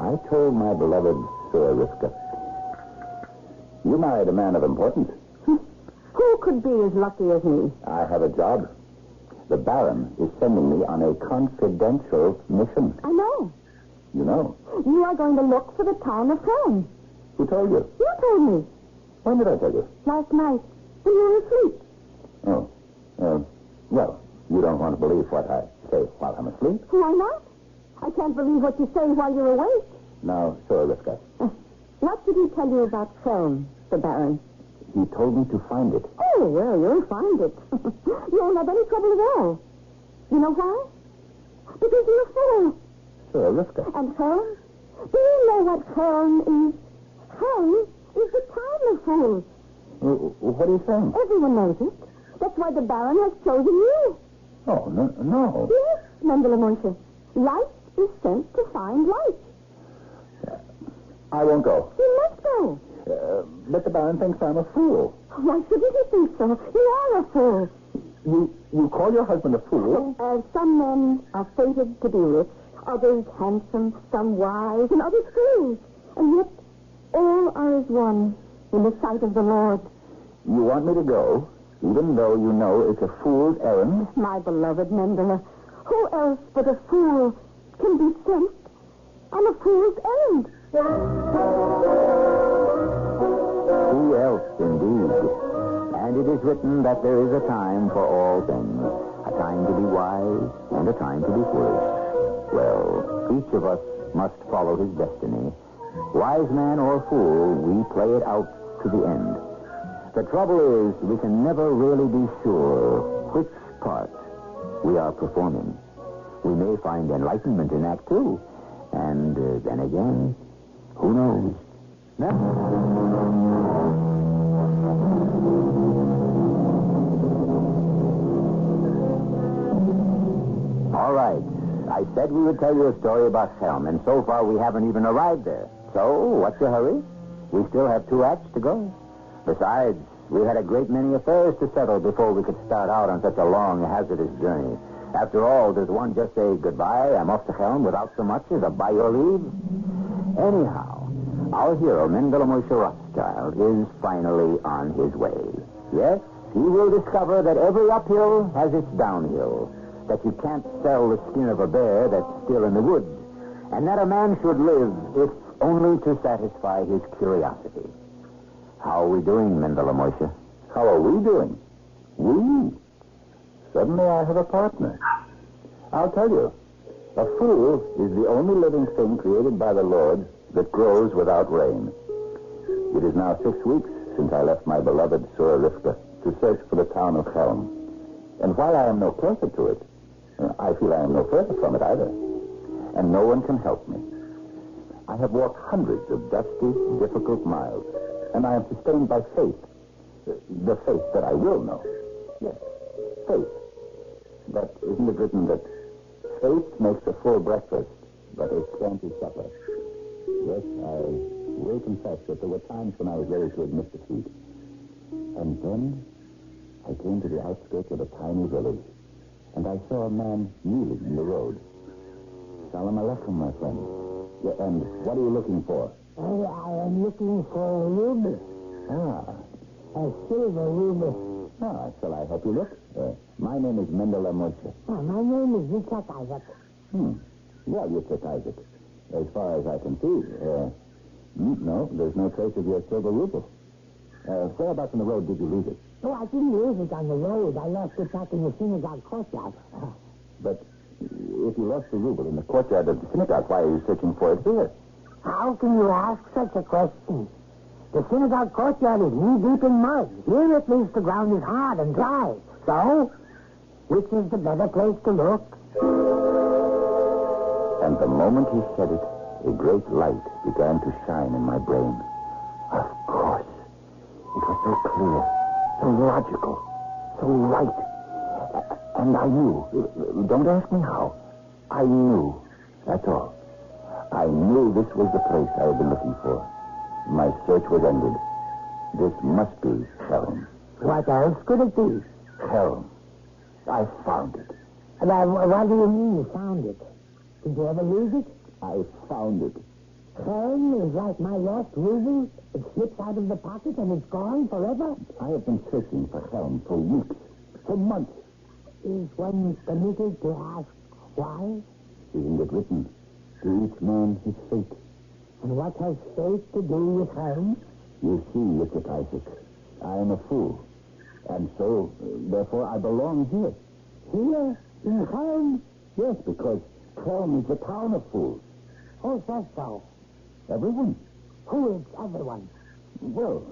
I told my beloved Sir Rivka, you married a man of importance. Who could be as lucky as me? I have a job. The Baron is sending me on a confidential mission. I know. You know. You are going to look for the town of Helm. Who told you? You told me. When did I tell you? Last night, when you were asleep. Oh. Well, you don't want to believe what I say while I'm asleep. Why not? I can't believe what you say while you're awake. Now, Sir Rivka. What did he tell you about Helm, the Baron? He told me to find it. Oh, well, you'll find it. You won't have any trouble at all. You know why? Because you're a fool. Sir Rivka. And Helm? Do you know what Helm is? Helm is the town of fools. What are you saying? Everyone knows it. That's why the Baron has chosen you. Oh, no. Yes, Mendele Moishe. Light is sent to find light. I won't go. You must go. But the Baron thinks I'm a fool. Why shouldn't he think so? You are a fool. You call your husband a fool? Some men are fated to be rich, others handsome, some wise, and others fools. And yet, all are as one in the sight of the Lord. You want me to go, even though you know it's a fool's errand? My beloved Mendele, who else but a fool can be sent on a fool's errand? Who else, indeed? And it is written that there is a time for all things, a time to be wise and a time to be foolish. Well, each of us must follow his destiny. Wise man or fool, we play it out to the end. The trouble is, we can never really be sure which part we are performing. We may find enlightenment in Act 2, and then again, who knows? All right. I said we would tell you a story about Helm, and so far we haven't even arrived there. So, what's your hurry? We still have 2 acts to go. Besides, we had a great many affairs to settle before we could start out on such a long, hazardous journey. After all, does one just say, goodbye, I'm off to Helm, without so much as a by your leave? Anyhow, our hero, Mendele Moishe Rothschild, is finally on his way. Yes, he will discover that every uphill has its downhill, that you can't sell the skin of a bear that's still in the woods, and that a man should live if only to satisfy his curiosity. How are we doing, Mendele Moishe? How are we doing? We? Suddenly I have a partner. I'll tell you. A fool is the only living thing created by the Lord that grows without rain. It is now 6 weeks since I left my beloved Sir Rivka to search for the town of Helm. And while I am no closer to it, I feel I am no further from it either. And no one can help me. I have walked hundreds of dusty, difficult miles, and I am sustained by faith. The faith that I will know. Yes, faith. But isn't it written that faith makes a full breakfast, but a scanty supper? Yes, I will confess that there were times when I was ready to admit defeat. And then I came to the outskirts of a tiny village, and I saw a man kneeling in the road. Salam alaikum, my friend. Yeah, and what are you looking for? I am looking for a ruby. A silver ruby. Shall I help you look? My name is Mendele Moishe. My name is Yitzhak Isaac. Well, Yitzhak Isaac. As far as I can see, no, there's no trace of your silver ruble. Whereabouts on the road did you leave it? Oh, I didn't lose it on the road. I left it back in the synagogue courtyard. But if you lost the ruble in the courtyard of the synagogue, why are you searching for it here? How can you ask such a question? The synagogue courtyard is knee-deep in mud. Here, at least, the ground is hard and dry. So, which is the better place to look? And the moment he said it, a great light began to shine in my brain. Of course. It was so clear. so logical, so right. And I knew. Don't ask me how. I knew. That's all. I knew this was the place I had been looking for. My search was ended. This must be Helm. What else could it be? Helm. I found it. What do you mean you found it? Did you ever lose it? I found it. Helm is like my lost ruby. It slips out of the pocket and it's gone forever. I have been searching for Helm for weeks, for months. Is one permitted to ask why? Isn't it written? To each man his fate. And what has fate to do with Helm? You see, Richard Isaac, I am a fool. And so, therefore, I belong here. Here? In Helm? Yes, because Helm is the town of fools. Who says so? Everyone. Who is everyone? Well,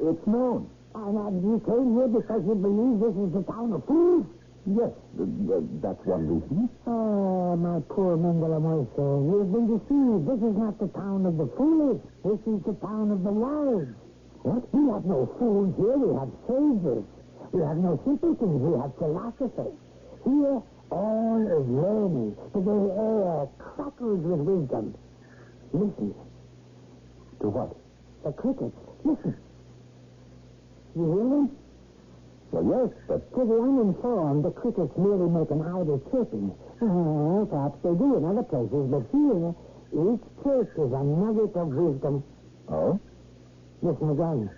it's known. And you came here because you believe this is the town of fools? Yes, that's one reason. Oh, my poor Mendele Moise, you've been deceived. This is not the town of the foolish. This is the town of the wise. What? We have no fools here. We have sages. We have no simpletons. We have philosophers. Here, all is learning. The very air crackles with wisdom. Listen. To what? The crickets. Listen. You hear them? Well, yes, but... To the uninformed, the crickets merely make an idle chirping. Perhaps they do in other places, but here, each chirp is a nugget of wisdom. Oh? Listen again.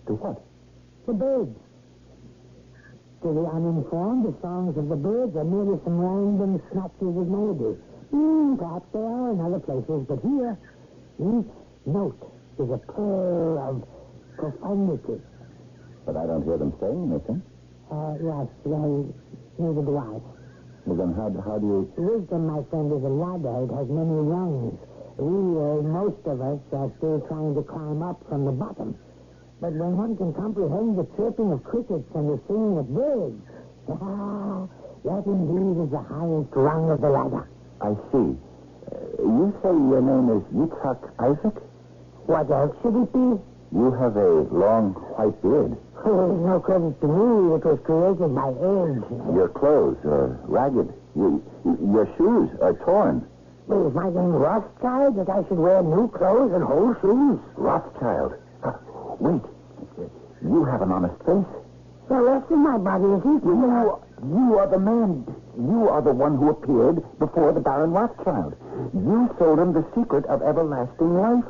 To what? The birds. To the uninformed, the songs of the birds are merely some random snatches of melody. Perhaps they are in other places, but here, each note is a pearl of profundity. But I don't hear them saying anything. Yes, well, neither do I. Well, then how do you... Wisdom, my friend, is a ladder. It has many rungs. Most of us, are still trying to climb up from the bottom. But when one can comprehend the chirping of crickets and the singing of birds, that indeed is the highest rung of the ladder. I see. You say your name is Yitzhak Isaac? What else should it be? You have a long white beard. Oh, it's no credit to me. It was created by age. Your clothes are ragged. Your shoes are torn. Is my name Rothschild that I should wear new clothes and whole shoes? Rothschild. Wait. You have an honest face. The rest of my body is equal. You are the man. You are the one who appeared before the Baron Rothschild. You told him the secret of everlasting life.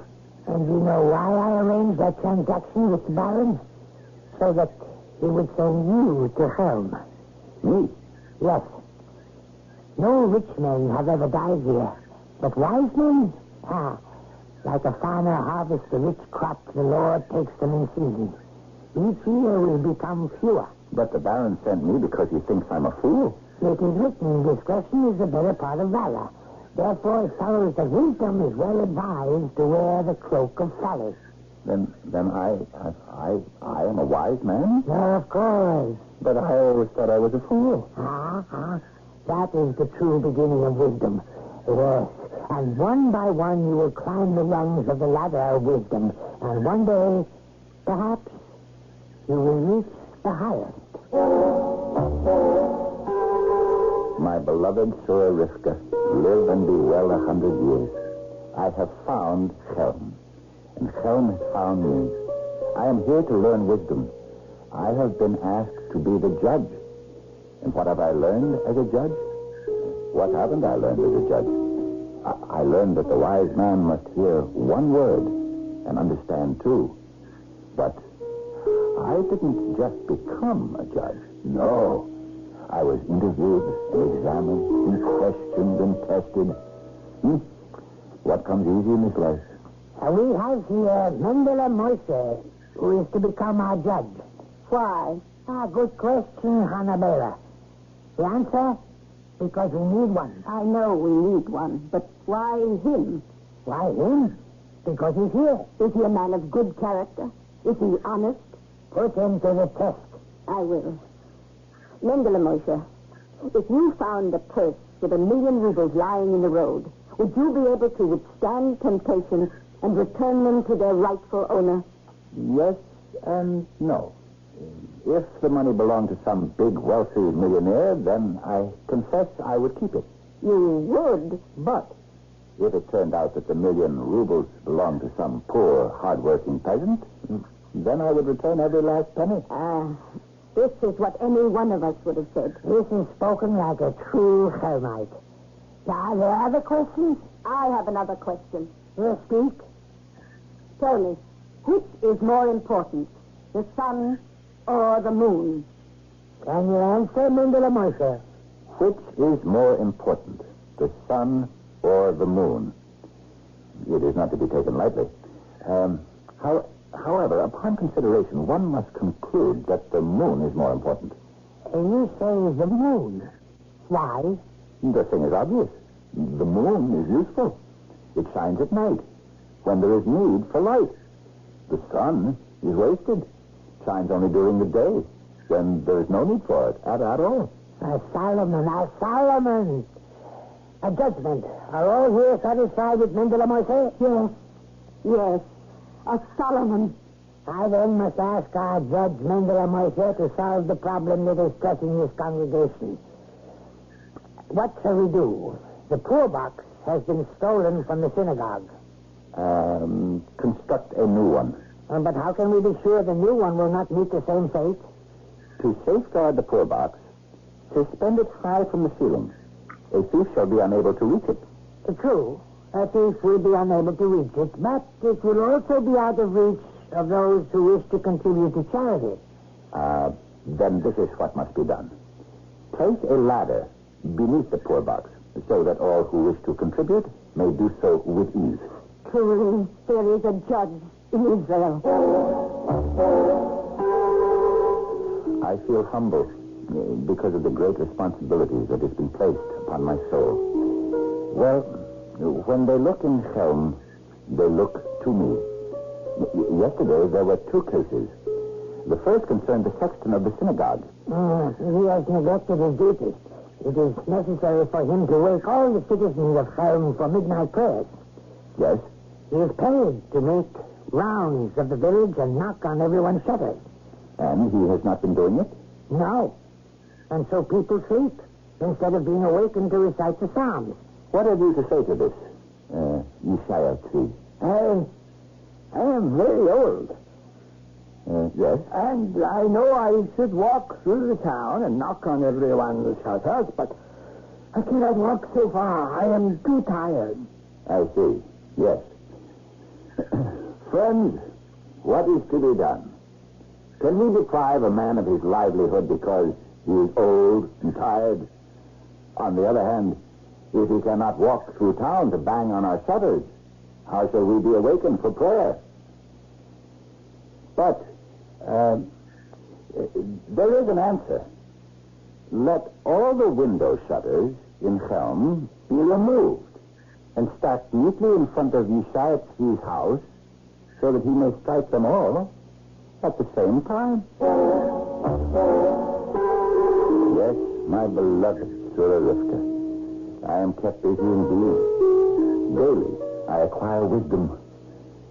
And you know why I arranged that transaction with the Baron? So that he would send you to Helm. Me? Yes. No rich men have ever died here. But wise men? Like a farmer harvests a rich crop, the Lord takes them in season. Each year will become fewer. But the Baron sent me because he thinks I'm a fool. It is written, discretion is the better part of valor. Therefore, it follows that wisdom is well advised to wear the cloak of folly. Then I am a wise man? No, of course. But I always thought I was a fool. That is the true beginning of wisdom. Yes. And one by one you will climb the rungs of the ladder of wisdom. And one day, perhaps, you will reach the highest. My beloved Sura Rivka, live and be well 100 years. I have found Helm, and Helm has found me. I am here to learn wisdom. I have been asked to be the judge. And what have I learned as a judge? What haven't I learned as a judge? I learned that the wise man must hear one word and understand two. But I didn't just become a judge. No. I was interviewed and examined and questioned and tested. What comes easy in this life? We have here Mendele Moise, who is to become our judge. Why? Good question, Hannabela. The answer? Because we need one. I know we need one, but why him? Why him? Because he's here. Is he a man of good character? Is he honest? Put him to the test. I will. Mendele Moise, if you found a purse with 1,000,000 rubles lying in the road, would you be able to withstand temptation and return them to their rightful owner? Yes and no. If the money belonged to some big, wealthy millionaire, then I confess I would keep it. You would? But if it turned out that the 1,000,000 rubles belonged to some poor, hard-working peasant, then I would return every last penny. This is what any one of us would have said. This is spoken like a true Helmite. Are there other questions? I have another question. Yes, speak. Tell me, which is more important, the sun or the moon? Can you answer, Mendele Moshe? Which is more important, the sun or the moon? It is not to be taken lightly. However, upon consideration, one must conclude that the moon is more important. And you say the moon. Why? The thing is obvious. The moon is useful. It shines at night, when there is need for light. The sun is wasted. Shines only during the day, when there is no need for it at all. Solomon. A judgment. Are all here satisfied with Mendele Moshe? Yes. A Solomon. I then must ask our judge Mendele Moshe to solve the problem that is stressing this congregation. What shall we do? The poor box has been stolen from the synagogue. Construct a new one. But how can we be sure the new one will not meet the same fate? To safeguard the poor box, suspend it high from the ceiling. A thief shall be unable to reach it. True. A thief will be unable to reach it, but it will also be out of reach of those who wish to contribute to charity. Then this is what must be done. Place a ladder beneath the poor box, so that all who wish to contribute may do so with ease. Truly, there is a judge in Israel. I feel humble because of the great responsibility that has been placed upon my soul. Well, when they look in Chelm, they look to me. Yesterday, there were 2 cases. The first concerned the sexton of the synagogue. He has neglected his duties. It is necessary for him to wake all the citizens of Chelm for midnight prayers. Yes? He is paid to make rounds of the village and knock on everyone's shutters. And he has not been doing it? No. And so people sleep instead of being awakened to recite the Psalms. What have you to say to this, Yeshaya 3? I am very old. Yes? And I know I should walk through the town and knock on everyone's shutters, but I cannot walk so far. I am too tired. I see. Yes. Friends, what is to be done? Can we deprive a man of his livelihood because he is old and tired? On the other hand, if he cannot walk through town to bang on our shutters, how shall we be awakened for prayer? But there is an answer. Let all the window shutters in Chelm be removed and stacked neatly in front of Yeshayat's house so that he may strike them all at the same time. Yes, my beloved Surah Rivka, I am kept busy indeed. Daily, I acquire wisdom,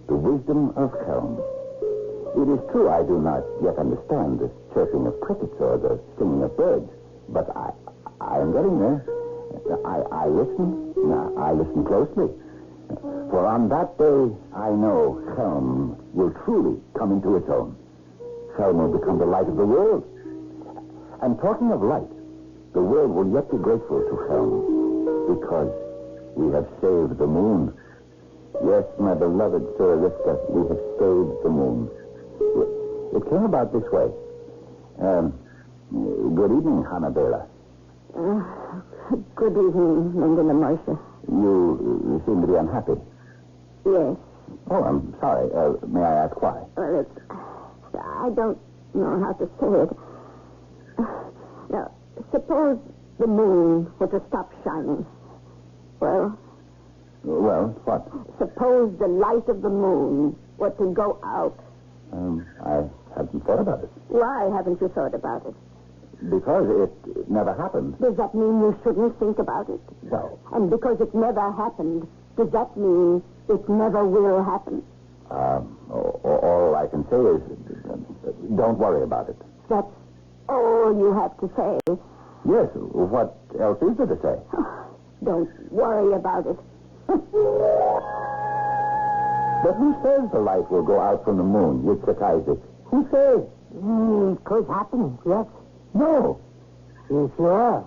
the wisdom of Chelm. It is true I do not yet understand the chirping of crickets or the singing of birds, but I am getting there. I listen. I listen closely. For on that day, I know Chelm will truly come into its own. Chelm will become the light of the world. And talking of light, the world will yet be grateful to Chelm because we have saved the moon. Yes, my beloved Surah Rivka, we have saved the moon. It came about this way. Good evening, Hannah Bela. Good evening, Mendele Moshe. You seem to be unhappy. Yes. Oh, I'm sorry. May I ask why? Well, I don't know how to say it. Now, suppose the moon were to stop shining. Well, what? Suppose the light of the moon were to go out. I haven't thought about it. Why haven't you thought about it? Because it never happened. Does that mean you shouldn't think about it? No. And because it never happened, does that mean it never will happen? All I can say is Don't worry about it. That's all you have to say. Yes, what else is there to say? Don't worry about it. But who says the light will go out from the moon, Yitzhak Isaac? Who says? It could happen, yes. No. You sure?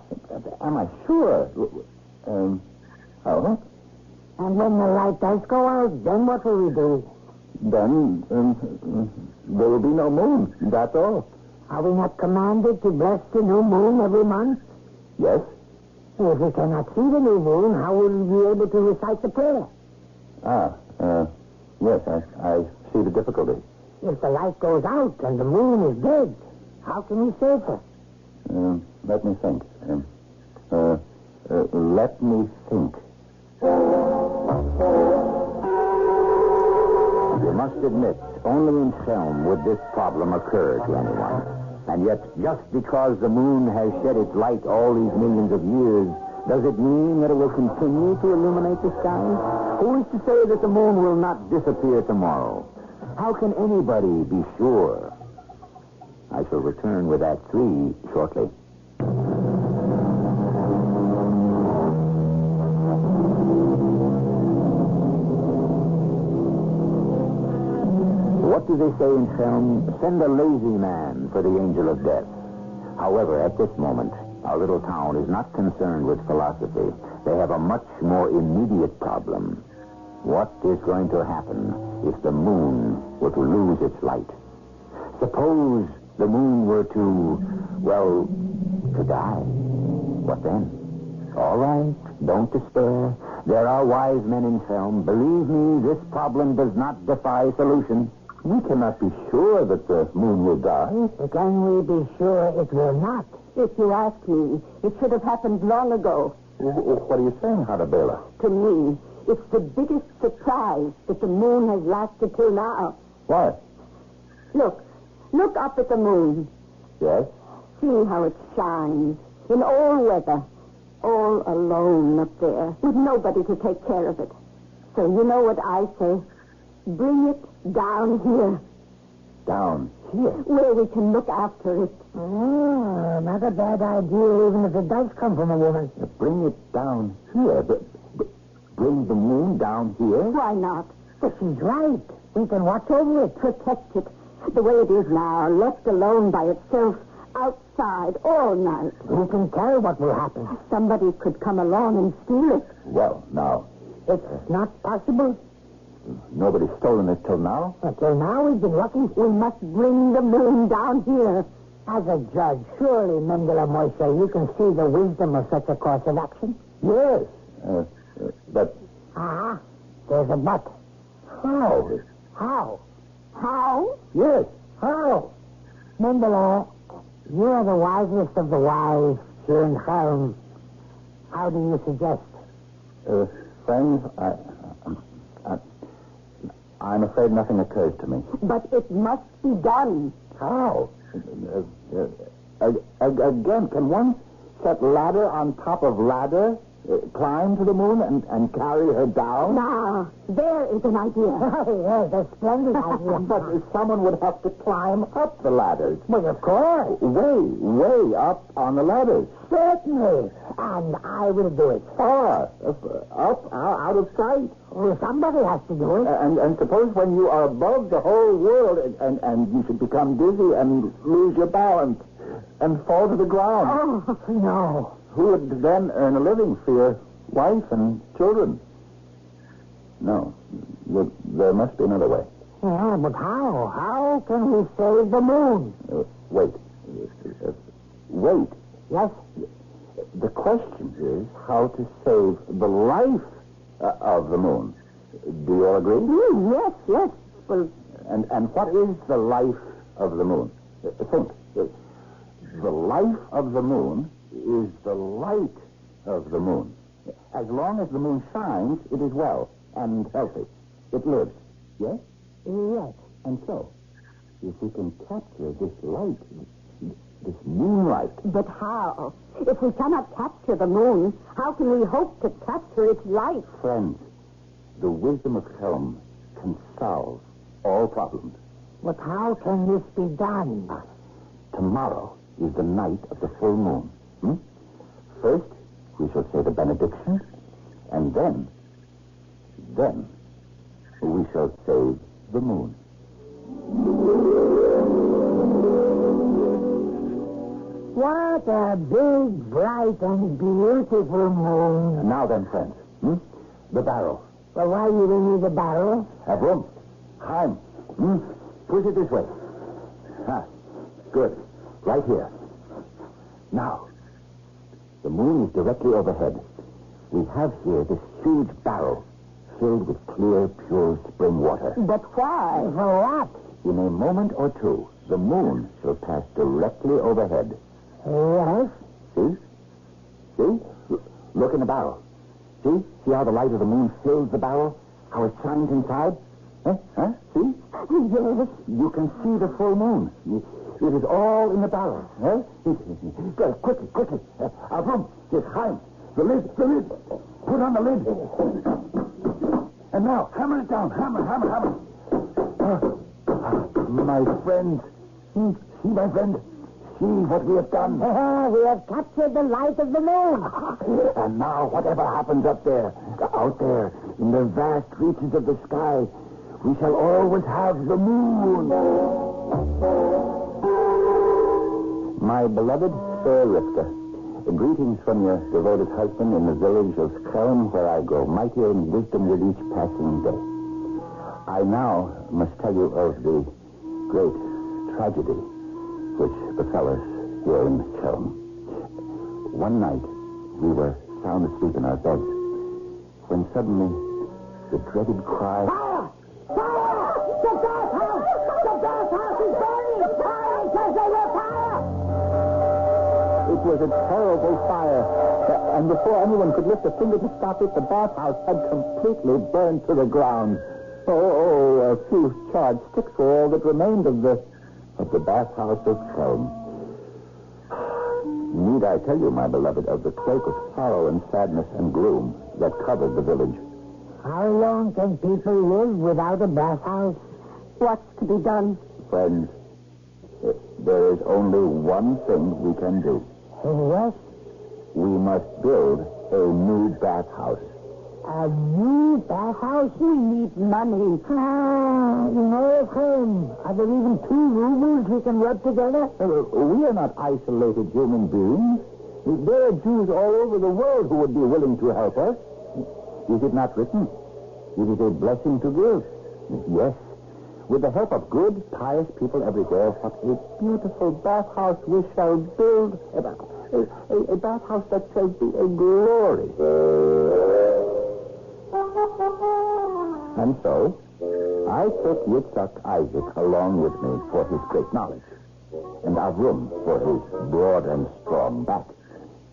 Am I sure? Oh? And when the light does go out, then what will we do? Then there will be no moon. That's all. Are we not commanded to bless the new moon every month? Yes. If we cannot see the new moon, how will we be able to recite the prayer? Yes, I see the difficulty. If the light goes out and the moon is dead, how can we save her? Let me think. Let me think. You must admit, only in film would this problem occur to anyone. And yet, just because the moon has shed its light all these millions of years, does it mean that it will continue to illuminate the sky? Who is to say that the moon will not disappear tomorrow? How can anybody be sure? I shall return with Act 3 shortly. What do they say in film? Send a lazy man for the angel of death. However, at this moment, our little town is not concerned with philosophy. They have a much more immediate problem. What is going to happen if the moon were to lose its light? Suppose the moon were to die. What then? All right, don't despair. There are wise men in film. Believe me, this problem does not defy solution. We cannot be sure that the moon will die. Can we be sure it will not? If you ask me, it should have happened long ago. What are you saying, Arabella? To me, it's the biggest surprise that the moon has lasted till now. Why? Look up at the moon. Yes? See how it shines in all weather. All alone up there, with nobody to take care of it. So you know what I say? Bring it down here. Down here? Where we can look after it. Not a bad idea, even if it does come from a woman. Bring it down here? Bring the moon down here? Why not? But she's right. We can watch over it. Protect it. The way it is now, left alone by itself, outside all night. Who can tell what will happen? Somebody could come along and steal it. Well, now. It's not possible. Nobody's stolen it till now? Till now, we've been lucky. We must bring the moon down here. As a judge, surely, Mendele Moishe, you can see the wisdom of such a course of action. Yes. But... There's a but. How? How? How? Yes, how? Mendele, you are the wisest of the wise here in Chelm. How do you suggest? Friends, I'm afraid nothing occurs to me. But it must be done. How? Again, can one set ladder on top of ladder, climb to the moon, and carry her down? Now, there is an idea. Yes, a splendid idea. But someone would have to climb up the ladders. Well, of course. Way up on the ladders. Certainly. And I will do it. Far. Up, out of sight. Well, somebody has to do it. And suppose when you are above the whole world and you should become dizzy and lose your balance and fall to the ground. Oh, no. Who would then earn a living for your wife and children? No. There must be another way. Yeah, but how? How can we save the moon? Wait. Yes? The question is how to save the life of the moon. Do you all agree? Yes. Well, and what is the life of the moon? Think. The life of the moon is the light of the moon. As long as the moon shines, it is well and healthy. It lives. Yes? Yes. And so, if we can capture this light, this moonlight... But how? If we cannot capture the moon, how can we hope to capture its light? Friends, the wisdom of Helm can solve all problems. But how can this be done? Tomorrow is the night of the full moon. First, we shall say the benediction, and then we shall save the moon. What a big, bright, and beautiful moon. Now then, friends, the barrel. Well, why do you need the barrel? Have room. Time. Push it this way. Good. Right here. Now, the moon is directly overhead. We have here this huge barrel filled with clear, pure spring water. But why? For what? In a moment or two, the moon shall pass directly overhead. Yes? See? Look in the barrel. See how the light of the moon fills the barrel? How it shines inside? See? Yes. You can see the full moon. It is all in the barrel. Go, quickly. Avrum, yes, Chaim. The lid. Put on the lid. And now, hammer it down. Hammer. My friend. See, my friend. See what we have done. We have captured the light of the moon. And now, whatever happens up there, out there, in the vast reaches of the sky, we shall always have the moon. My beloved fair Rivka, greetings from your devoted husband in the village of Kelm, where I grow mightier in wisdom with each passing day. I now must tell you of the great tragedy which befell us here in Kelm. One night, we were sound asleep in our beds, when suddenly the dreaded cry... Fire! The bathhouse! The bathhouse is burning! Fire! Fire! It was a terrible fire, and before anyone could lift a finger to stop it, the bathhouse had completely burned to the ground. A few charred sticks were all that remained of the bathhouse of Kelm. Need I tell you, my beloved, of the cloak of sorrow and sadness and gloom that covered the village? How long can people live without a bathhouse? What's to be done? Friends, there is only one thing we can do. Yes? We must build a new bathhouse. A new bathhouse? We need money. Are there even 2 rubles we can rub together? We are not isolated human beings. There are Jews all over the world who would be willing to help us. Is it not written? It is a blessing to give. Yes. With the help of good, pious people everywhere, what a beautiful bathhouse we shall build. A bathhouse that shall be a glory. And so, I took Yitzhak Isaac along with me for his great knowledge, and Avrum for his broad and strong back.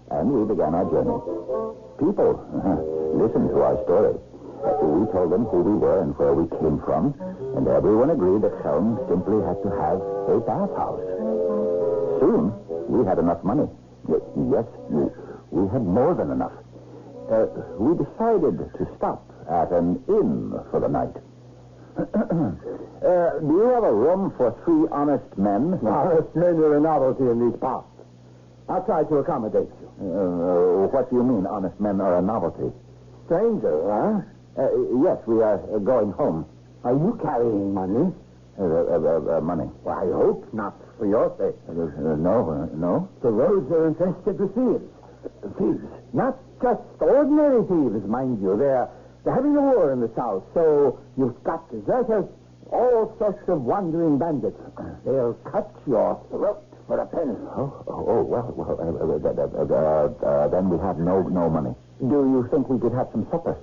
And we began our journey. People, listen to our story. We told them who we were and where we came from, and everyone agreed that Kelm simply had to have a bathhouse. Soon, we had enough money. Yes, we had more than enough. We decided to stop at an inn for the night. Do you have a room for 3 honest men? Honest men are a novelty in these parts. I'll try to accommodate you. What do you mean, honest men are a novelty? Stranger, huh? Yes, we are going home. Are you carrying money? Money. Well, I hope not for your sake. No. The roads are infested with thieves. Thieves. Not just ordinary thieves, mind you. They're having a war in the south, so you've got deserters, all sorts of wandering bandits. They'll cut your throat for a penny. Then we have no money. Do you think we could have some supper?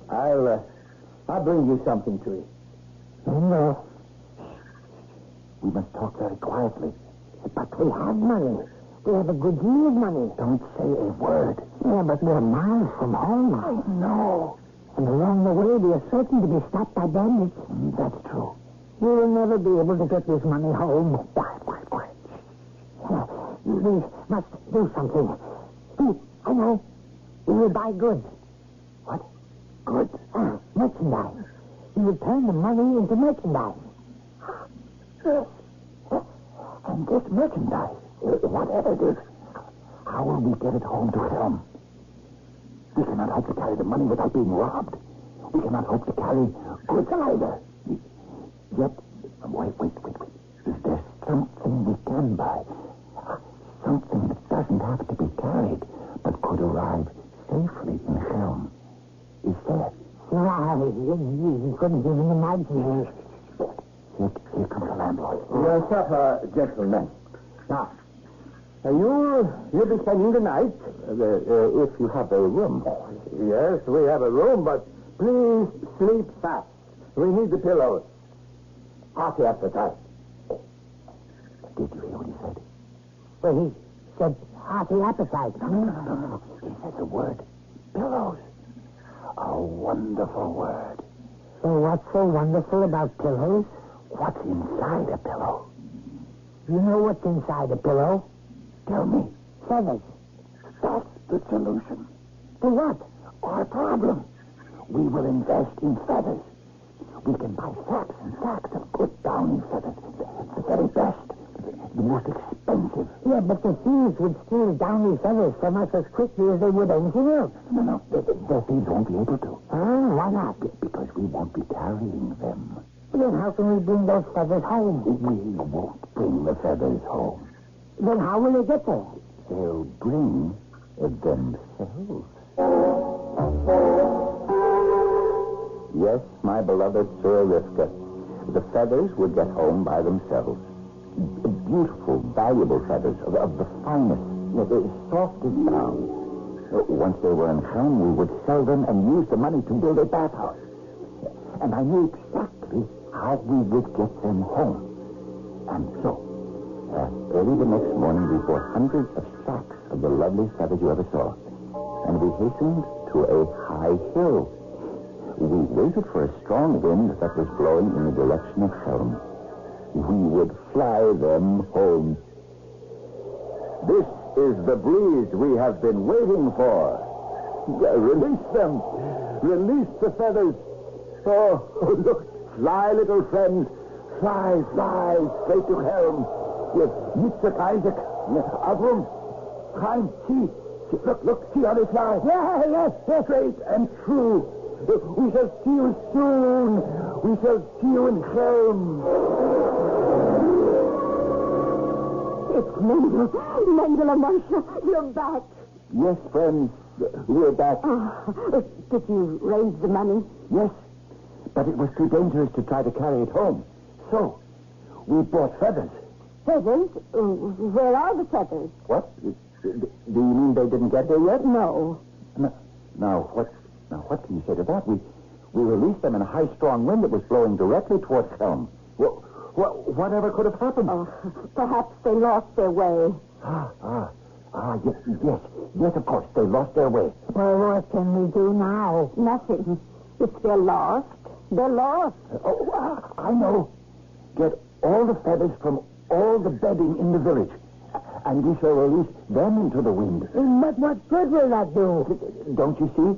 I'll bring you something to eat. No. We must talk very quietly. But we have money. We have a good deal of money. Don't say a word. Yeah, but we're miles from home. I know. And along the way, we are certain to be stopped by bandits. That's true. We will never be able to get this money home. Quiet. We must do something. I know. We will buy goods. What? Goods? Merchandise. We will turn the money into merchandise. And this merchandise, whatever it is, how will we get it home to Helm? We cannot hope to carry the money without being robbed. We cannot hope to carry goods either. Yet, wait. Is there something we can buy? Something that doesn't have to be carried, but could arrive safely in Helm? Is there? Why, you couldn't even imagine it. Here comes the landlord. Your supper, gentlemen. Now, you'll be spending the night? If you have a room. Yes, we have a room, but please sleep fast. We need the pillows. Hearty appetite. Did you hear what he said? Well, he said hearty appetite. No. He said the word pillows. A wonderful word. So what's so wonderful about pillows? What's inside a pillow? You know what's inside a pillow? Tell me. Feathers. That's the solution. To what? Our problem. We will invest in feathers. We can buy sacks and sacks of good downy feathers. The very best. The most expensive. Yeah, but the thieves would steal downy feathers from us as quickly as they would anything else. No. The thieves won't be able to. Why not? Because we won't be carrying them. Then how can we bring those feathers home? We won't bring the feathers home. Then how will they get there? They'll bring themselves. Yes, my beloved Sir Rivka, the feathers would get home by themselves. Beautiful, valuable feathers of the finest, the softest down. Once they were in Helm, we would sell them and use the money to build a bathhouse. And I knew exactly how we would get them home. And so, early the next morning, we bought hundreds of sacks of the lovely feathers you ever saw. And we hastened to a high hill. We waited for a strong wind that was blowing in the direction of Helm. We would fly them home. This is the breeze we have been waiting for. Release them. Release the feathers. Oh, look. Fly, little friend. Fly straight to Helm. Yitzhak, Isaac, Avram, Chaim, see. Look, see how they fly. Yes, straight and true. We shall see you soon. We shall see you in Helm. It's Mendel. Mendel and Marcia, you're back. Yes, friends, we're back. Did you raise the money? Yes, but it was too dangerous to try to carry it home. So, we bought feathers. Feathers? Where are the feathers? What? Do you mean they didn't get there yet? No. Now, what can you say to that? We released them in a high, strong wind that was blowing directly towards Helm. Whatever could have happened? Perhaps they lost their way. Yes, of course. They lost their way. Well, what can we do now? Nothing. If they're lost, they're lost. I know. Get all the feathers from all the bedding in the village, and we shall release them into the wind. But what good will that do? Don't you see?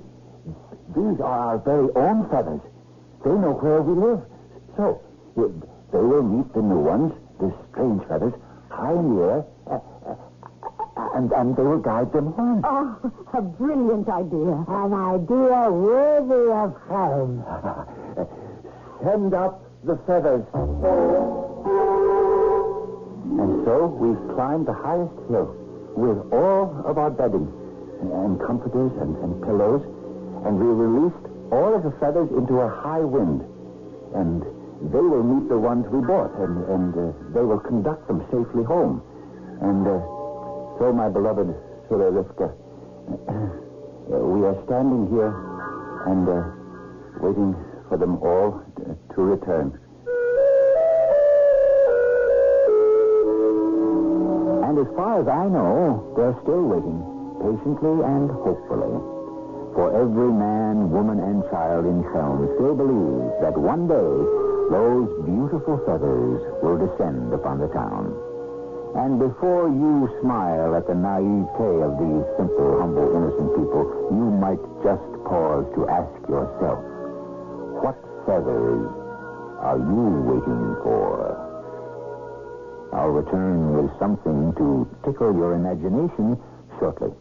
These are our very own feathers. They know where we live. So, they will meet the new ones, the strange feathers, high in the air, and they will guide them home. Oh, a brilliant idea. An idea worthy of Helm. Send up the feathers. And so we climbed the highest hill with all of our bedding and comforters and pillows, and we released all of the feathers into a high wind. And they will meet the ones we bought, and they will conduct them safely home. And so, my beloved Sura Rivka, we are standing here and waiting for them all to return. And as far as I know, they're still waiting, patiently and hopefully. For every man, woman, and child in Helm still believes that one day those beautiful feathers will descend upon the town. And before you smile at the naivete of these simple, humble, innocent people, you might just pause to ask yourself, what feathers are you waiting for? I'll return with something to tickle your imagination shortly.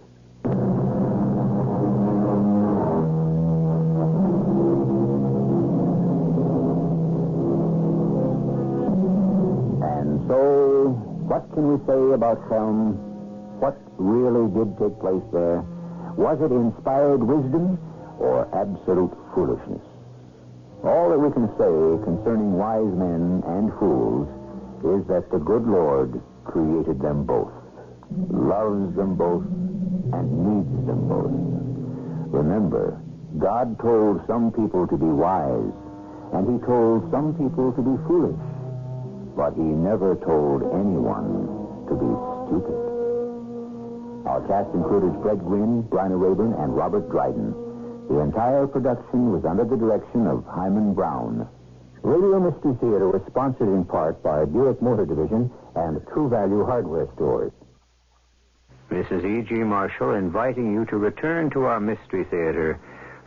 And so, what can we say about film? What really did take place there? Was it inspired wisdom or absolute foolishness? All that we can say concerning wise men and fools is that the good Lord created them both, loves them both, and needs them both. Remember, God told some people to be wise, and he told some people to be foolish, but he never told anyone to be stupid. Our cast included Fred Gwynne, Bryna Rayburn, and Robert Dryden. The entire production was under the direction of Hyman Brown. Radio Mystery Theater was sponsored in part by Buick Motor Division and True Value Hardware Stores. This is E.G. Marshall inviting you to return to our Mystery Theater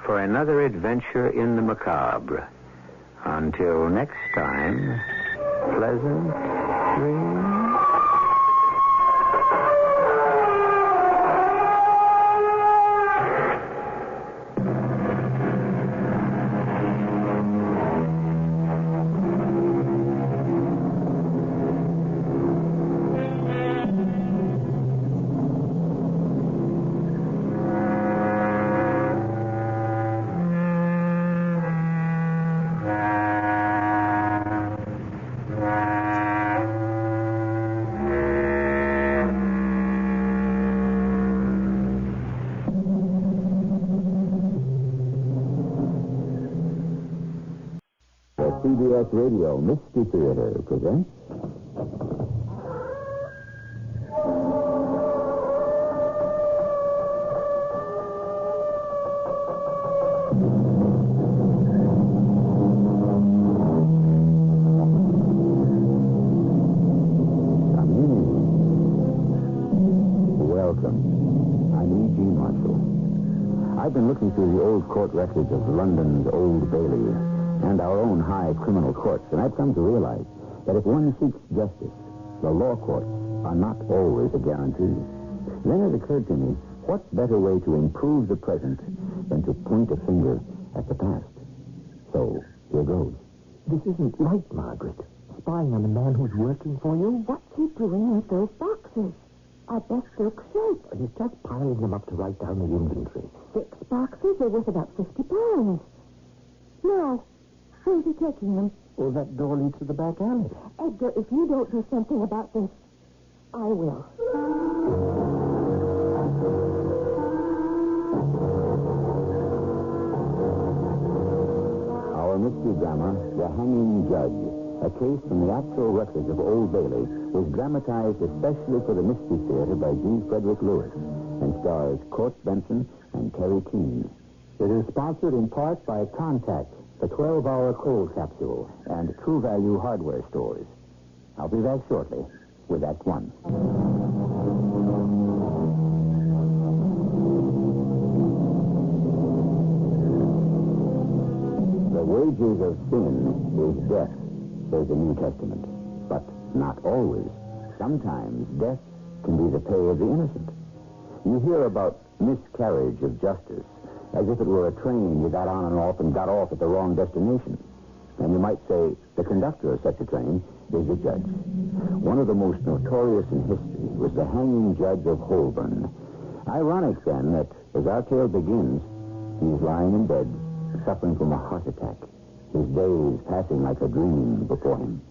for another adventure in the macabre. Until next time, pleasant dreams. CBS Radio Mystery Theater presents Welcome. I'm E.G. Marshall. I've been looking through the old court records of London's Old Bailey and our own high criminal courts, and I've come to realize that if one seeks justice, the law courts are not always a guarantee. Then it occurred to me, what better way to improve the present than to point a finger at the past? So, here goes. This isn't right, Margaret. Spying on the man who's working for you? What's he doing with those boxes? I bet silk shirts. He's just piling them up to write down the inventory. 6 boxes? They're worth about 50 pounds. Now, where's he taking them? Well, that door leads to the back alley. Edgar, if you don't do something about this, I will. Our mystery drama, The Hanging Judge, a case from the actual records of Old Bailey, was dramatized especially for the Mystery Theater by G. Frederick Lewis and stars Court Benson and Terry Keane. It is sponsored in part by Contact, the 12-hour cold capsule, and True Value Hardware Stores. I'll be back shortly with Act One. The wages of sin is death, says the New Testament. But not always. Sometimes death can be the pay of the innocent. You hear about miscarriage of justice, as if it were a train you got on and off and got off at the wrong destination. And you might say the conductor of such a train is the judge. One of the most notorious in history was the hanging judge of Holborn. Ironic, then, that as our tale begins, he's lying in bed, suffering from a heart attack, his days passing like a dream before him.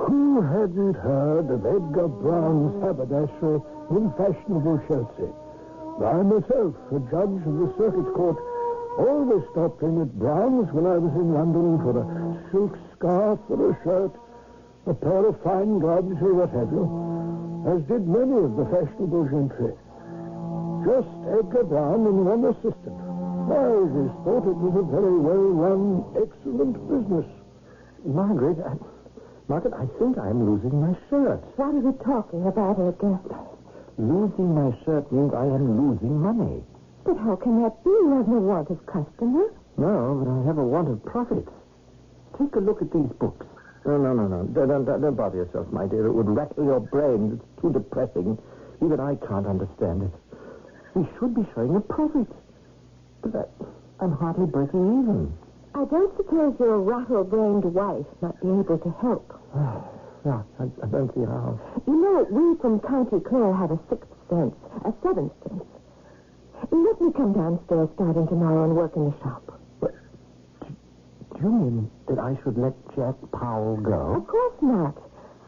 Who hadn't heard of Edgar Brown's haberdashery in fashionable Chelsea? I myself, a judge of the circuit court, always stopped in at Brown's when I was in London for a silk scarf or a shirt, a pair of fine gloves or what have you, as did many of the fashionable gentry. Just Edgar Brown and one assistant. I always thought it was a very well-run, excellent business. Margaret, I think I'm losing my shirt. What are you talking about, Edgar? Losing my shirt means I am losing money. But how can that be? You have no want of customers. No, but I have a wanted profits. Take a look at these books. No. Don't bother yourself, my dear. It would rattle your brains. It's too depressing. Even I can't understand it. We should be showing a profit. But I'm hardly breaking even. I don't suppose your rattle-brained wife might be able to help. Yeah, I don't see how. You know, we from County Clare have a sixth sense, a seventh sense. Let me come downstairs starting tomorrow and work in the shop. But, do you mean that I should let Jack Powell go? Of course not.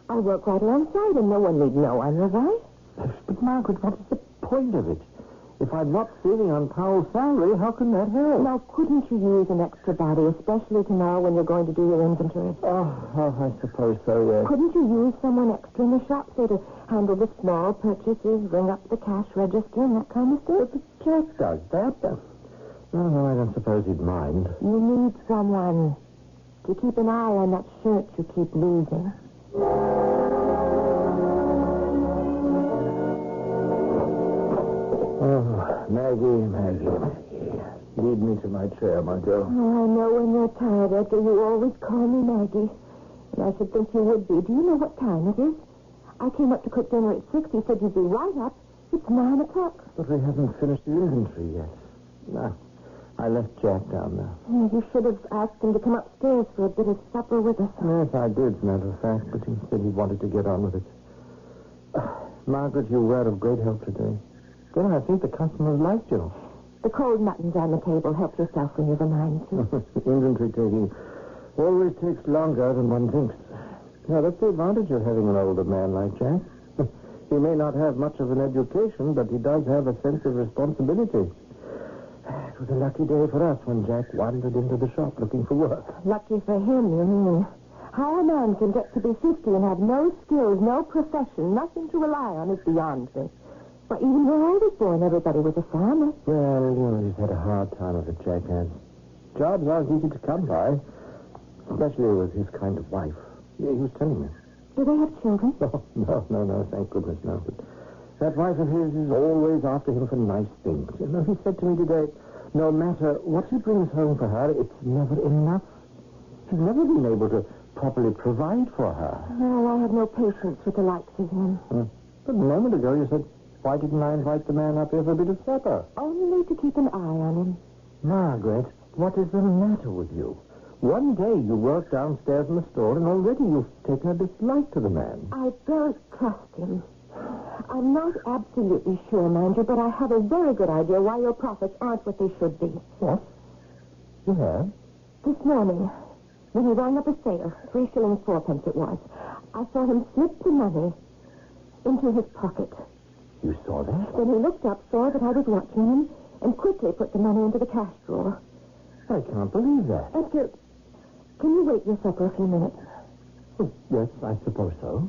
I work right alongside him. No one need know I'm right. But, Margaret, what is the point of it? If I'm not saving on Powell's salary, how can that help? Now, couldn't you use an extra body, especially tomorrow when you're going to do your inventory? Oh, I suppose so, yes. Couldn't you use someone extra in the shop, say, to handle the small purchases, ring up the cash register, and that kind of stuff? But Jack does that. No, I don't suppose he'd mind. You need someone to keep an eye on that shirt you keep losing. Oh, Maggie. Lead me to my chair, my girl. Oh, I know when you're tired, Edgar, you always call me Maggie. And I should think you would be. Do you know what time it is? I came up to cook dinner at 6. He said you'd be right up. It's 9 o'clock. But we haven't finished the inventory yet. No, I left Jack down there. You should have asked him to come upstairs for a bit of supper with us. Yes, I did, as a matter of fact, but he said he wanted to get on with it. Margaret, you were of great help today. Well, I think the customers liked you. The cold mutton's on the table. Help yourself when you've a mind to. Inventory taking always takes longer than one thinks. Now, that's the advantage of having an older man like Jack. He may not have much of an education, but he does have a sense of responsibility. It was a lucky day for us when Jack wandered into the shop looking for work. Lucky for him, you mean? How a man can get to be 50 and have no skills, no profession, nothing to rely on is beyond me. But even where I was born, everybody was a farmer. Well, he's had a hard time of it, Jack has. Jobs aren't easy to come by, especially with his kind of wife. Yeah, he was telling me. Do they have children? No, thank goodness, no. But that wife of his is always after him for nice things. You know, he said to me today, no matter what he brings home for her, it's never enough. He's never been able to properly provide for her. No, I have no patience with the likes of him. But a moment ago you said, why didn't I invite the man up here for a bit of supper? Only to keep an eye on him. Margaret, what is the matter with you? One day you work downstairs in the store, and already you've taken a dislike to the man. I don't trust him. I'm not absolutely sure, mind you, but I have a very good idea why your profits aren't what they should be. What? You have? This morning, when he rang up a sale, 3 shillings 4 it was, I saw him slip the money into his pocket. You saw that? Then he looked up, saw that I was watching him, and quickly put the money into the cash drawer. I can't believe that. Edgar, can you wait your supper a few minutes? Yes, I suppose so.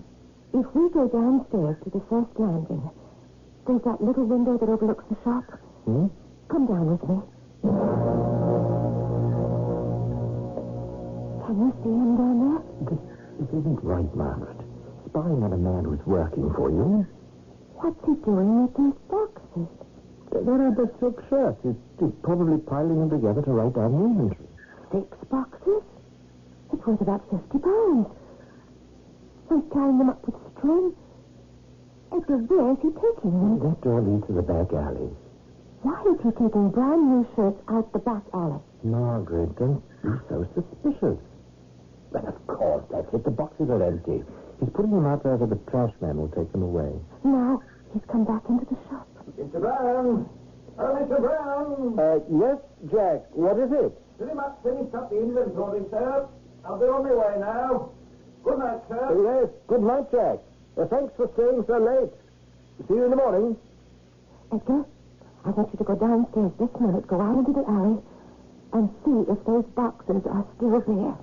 If we go downstairs to the first landing, there's that little window that overlooks the shop. Come down with me. Can you see him down there? This isn't right, Margaret. Spying on a man who's working for you. What's he doing with these boxes? They're the silk shirts. He's probably piling them together to write down the inventory. 6 boxes? It's worth about £50. He's tying them up with string. Edgar, where is he taking them? That door leads to the back alley. Why is he taking brand new shirts out the back alley? Margaret, don't be so suspicious. Well, of course, that's it. The boxes are empty. He's putting them out there so the trash man will take them away. Now, he's come back into the shop. Mr. Brown! Oh, Mr. Brown! Yes, Jack. What is it? Pretty much finished up the inventory, sir. I'll be on my way now. Good night, sir. Yes, good night, Jack. Thanks for staying so late. See you in the morning. Edgar, I want you to go downstairs this minute, go out into the alley, and see if those boxes are still there.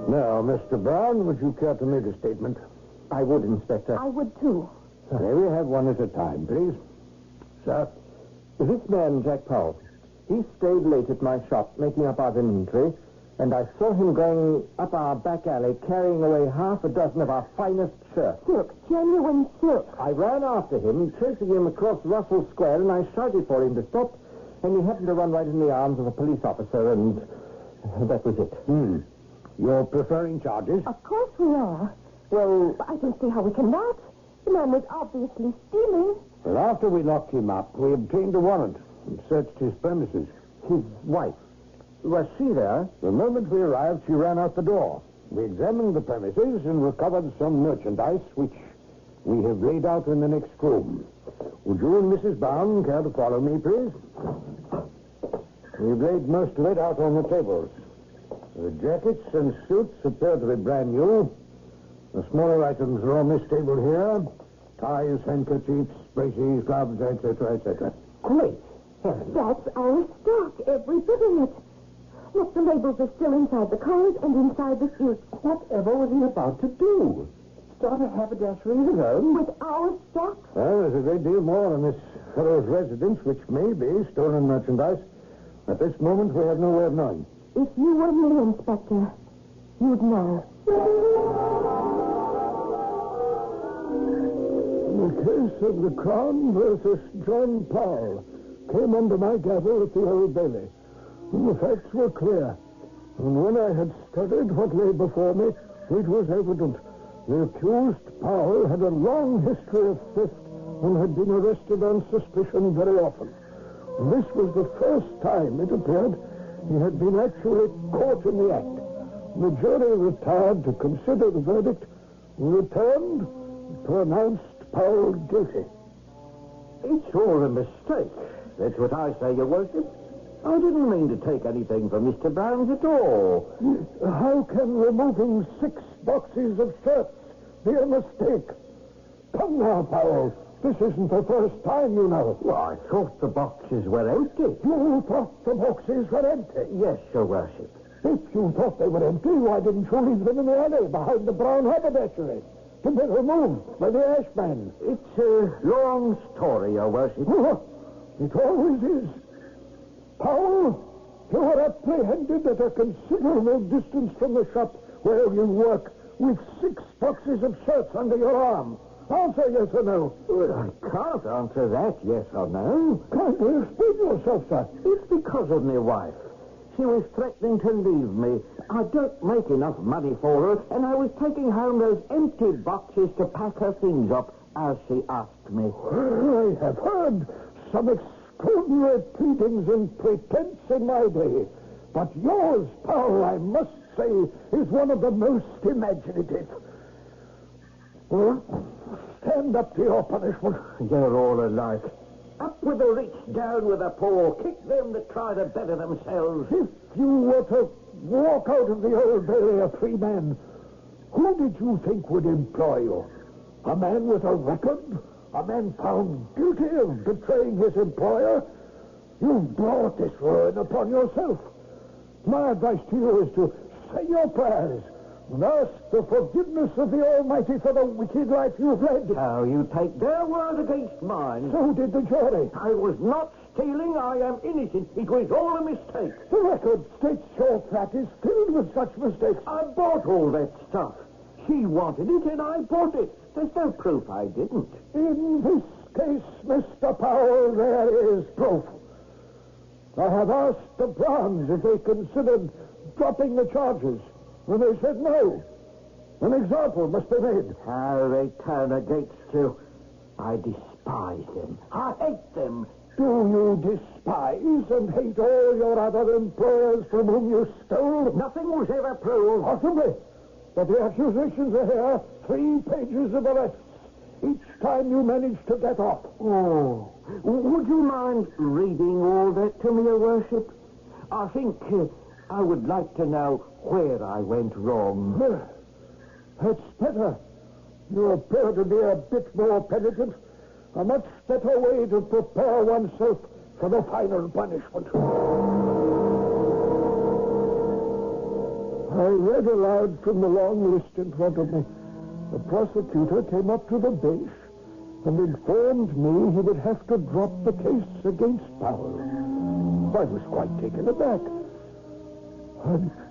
Now, Mr. Brown, would you care to make a statement? I would, Inspector. I would, too. May we have one at a time, please? Sir, this man, Jack Powell, he stayed late at my shop making up our inventory, And I saw him going up our back alley carrying away half a dozen of our finest shirts. Silk, genuine silk. I ran after him, chasing him across Russell Square, and I shouted for him to stop, and he happened to run right in the arms of a police officer, and that was it. You're preferring charges? Of course we are. Well, I don't see how we can not. The man was obviously stealing. Well, after we locked him up, we obtained a warrant and searched his premises. His wife. Was she there? The moment we arrived, she ran out the door. We examined the premises and recovered some merchandise, which we have laid out in the next room. Would you and Mrs. Brown care to follow me, please? We've laid most of it out on the tables. The jackets and suits appear to be brand new. The smaller items are on this table here. Ties, handkerchiefs, braces, gloves, etc., etc. Great. That's our stock, every bit of it. Look, the labels are still inside the collars and inside the suits. Whatever was he about to do? Start a haberdashery of his own? With our stock? Well, there's a great deal more in this fellow's residence, which may be stolen merchandise. At this moment, we have no way of knowing. If you were me, Inspector, you'd know. The case of the Crown versus John Powell came under my gavel at the Old Bailey. And the facts were clear. And when I had studied what lay before me, it was evident. The accused, Powell, had a long history of theft and had been arrested on suspicion very often. And this was the first time, it appeared, he had been actually caught in the act. The jury retired to consider the verdict, returned, pronounced Powell guilty. It's all a mistake. That's what I say, Your Worship. I didn't mean to take anything from Mr. Brown's at all. How can removing 6 boxes of shirts be a mistake? Come now, Powell. This isn't the first time, you know. Well, I thought the boxes were empty. You thought the boxes were empty? Yes, Your Worship. If you thought they were empty, why didn't you leave them in the alley behind the brown haberdashery to be removed by the ashman? It's a long story, Your Worship. It always is. Powell, you were apprehended at a considerable distance from the shop where you work with 6 boxes of shirts under your arm. Answer yes or no. Well, I can't answer that yes or no. Can't you explain yourself, sir? It's because of my wife. She was threatening to leave me. I don't make enough money for her, and I was taking home those empty boxes to pack her things up as she asked me. I have heard some extraordinary pleadings and pretense in my day. But yours, Powell, I must say, is one of the most imaginative. Well, stand up to your punishment. You're all alike. Up with the rich, down with the poor. Kick them that try to better themselves. If you were to walk out of the Old Bailey a free man, who did you think would employ you? A man with a record? A man found guilty of betraying his employer? You've brought this ruin upon yourself. My advice to you is to say your prayers and ask the forgiveness of the Almighty for the wicked life you've led. How you take their word against mine. So did the jury. I was not stealing. I am innocent. It was all a mistake. The record states your flat is filled with such mistakes. I bought all that stuff. She wanted it, and I bought it. There's no proof I didn't. In this case, Mr. Powell, there is proof. I have asked the Browns if they considered dropping the charges, and they said no. An example must be made. How they turn against you. I despise them. I hate them. Do you despise and hate all your other employers from whom you stole? Nothing was ever proved. Possibly. But the accusations are here. 3 pages of arrests. Each time you managed to get off. Oh. Would you mind reading all that to me, Your Worship? I think I would like to know where I went wrong. That's better. You appear to be a bit more penitent. A much better way to prepare oneself for the final punishment. I read aloud from the long list in front of me. The prosecutor came up to the bench and informed me he would have to drop the case against Powell. I was quite taken aback.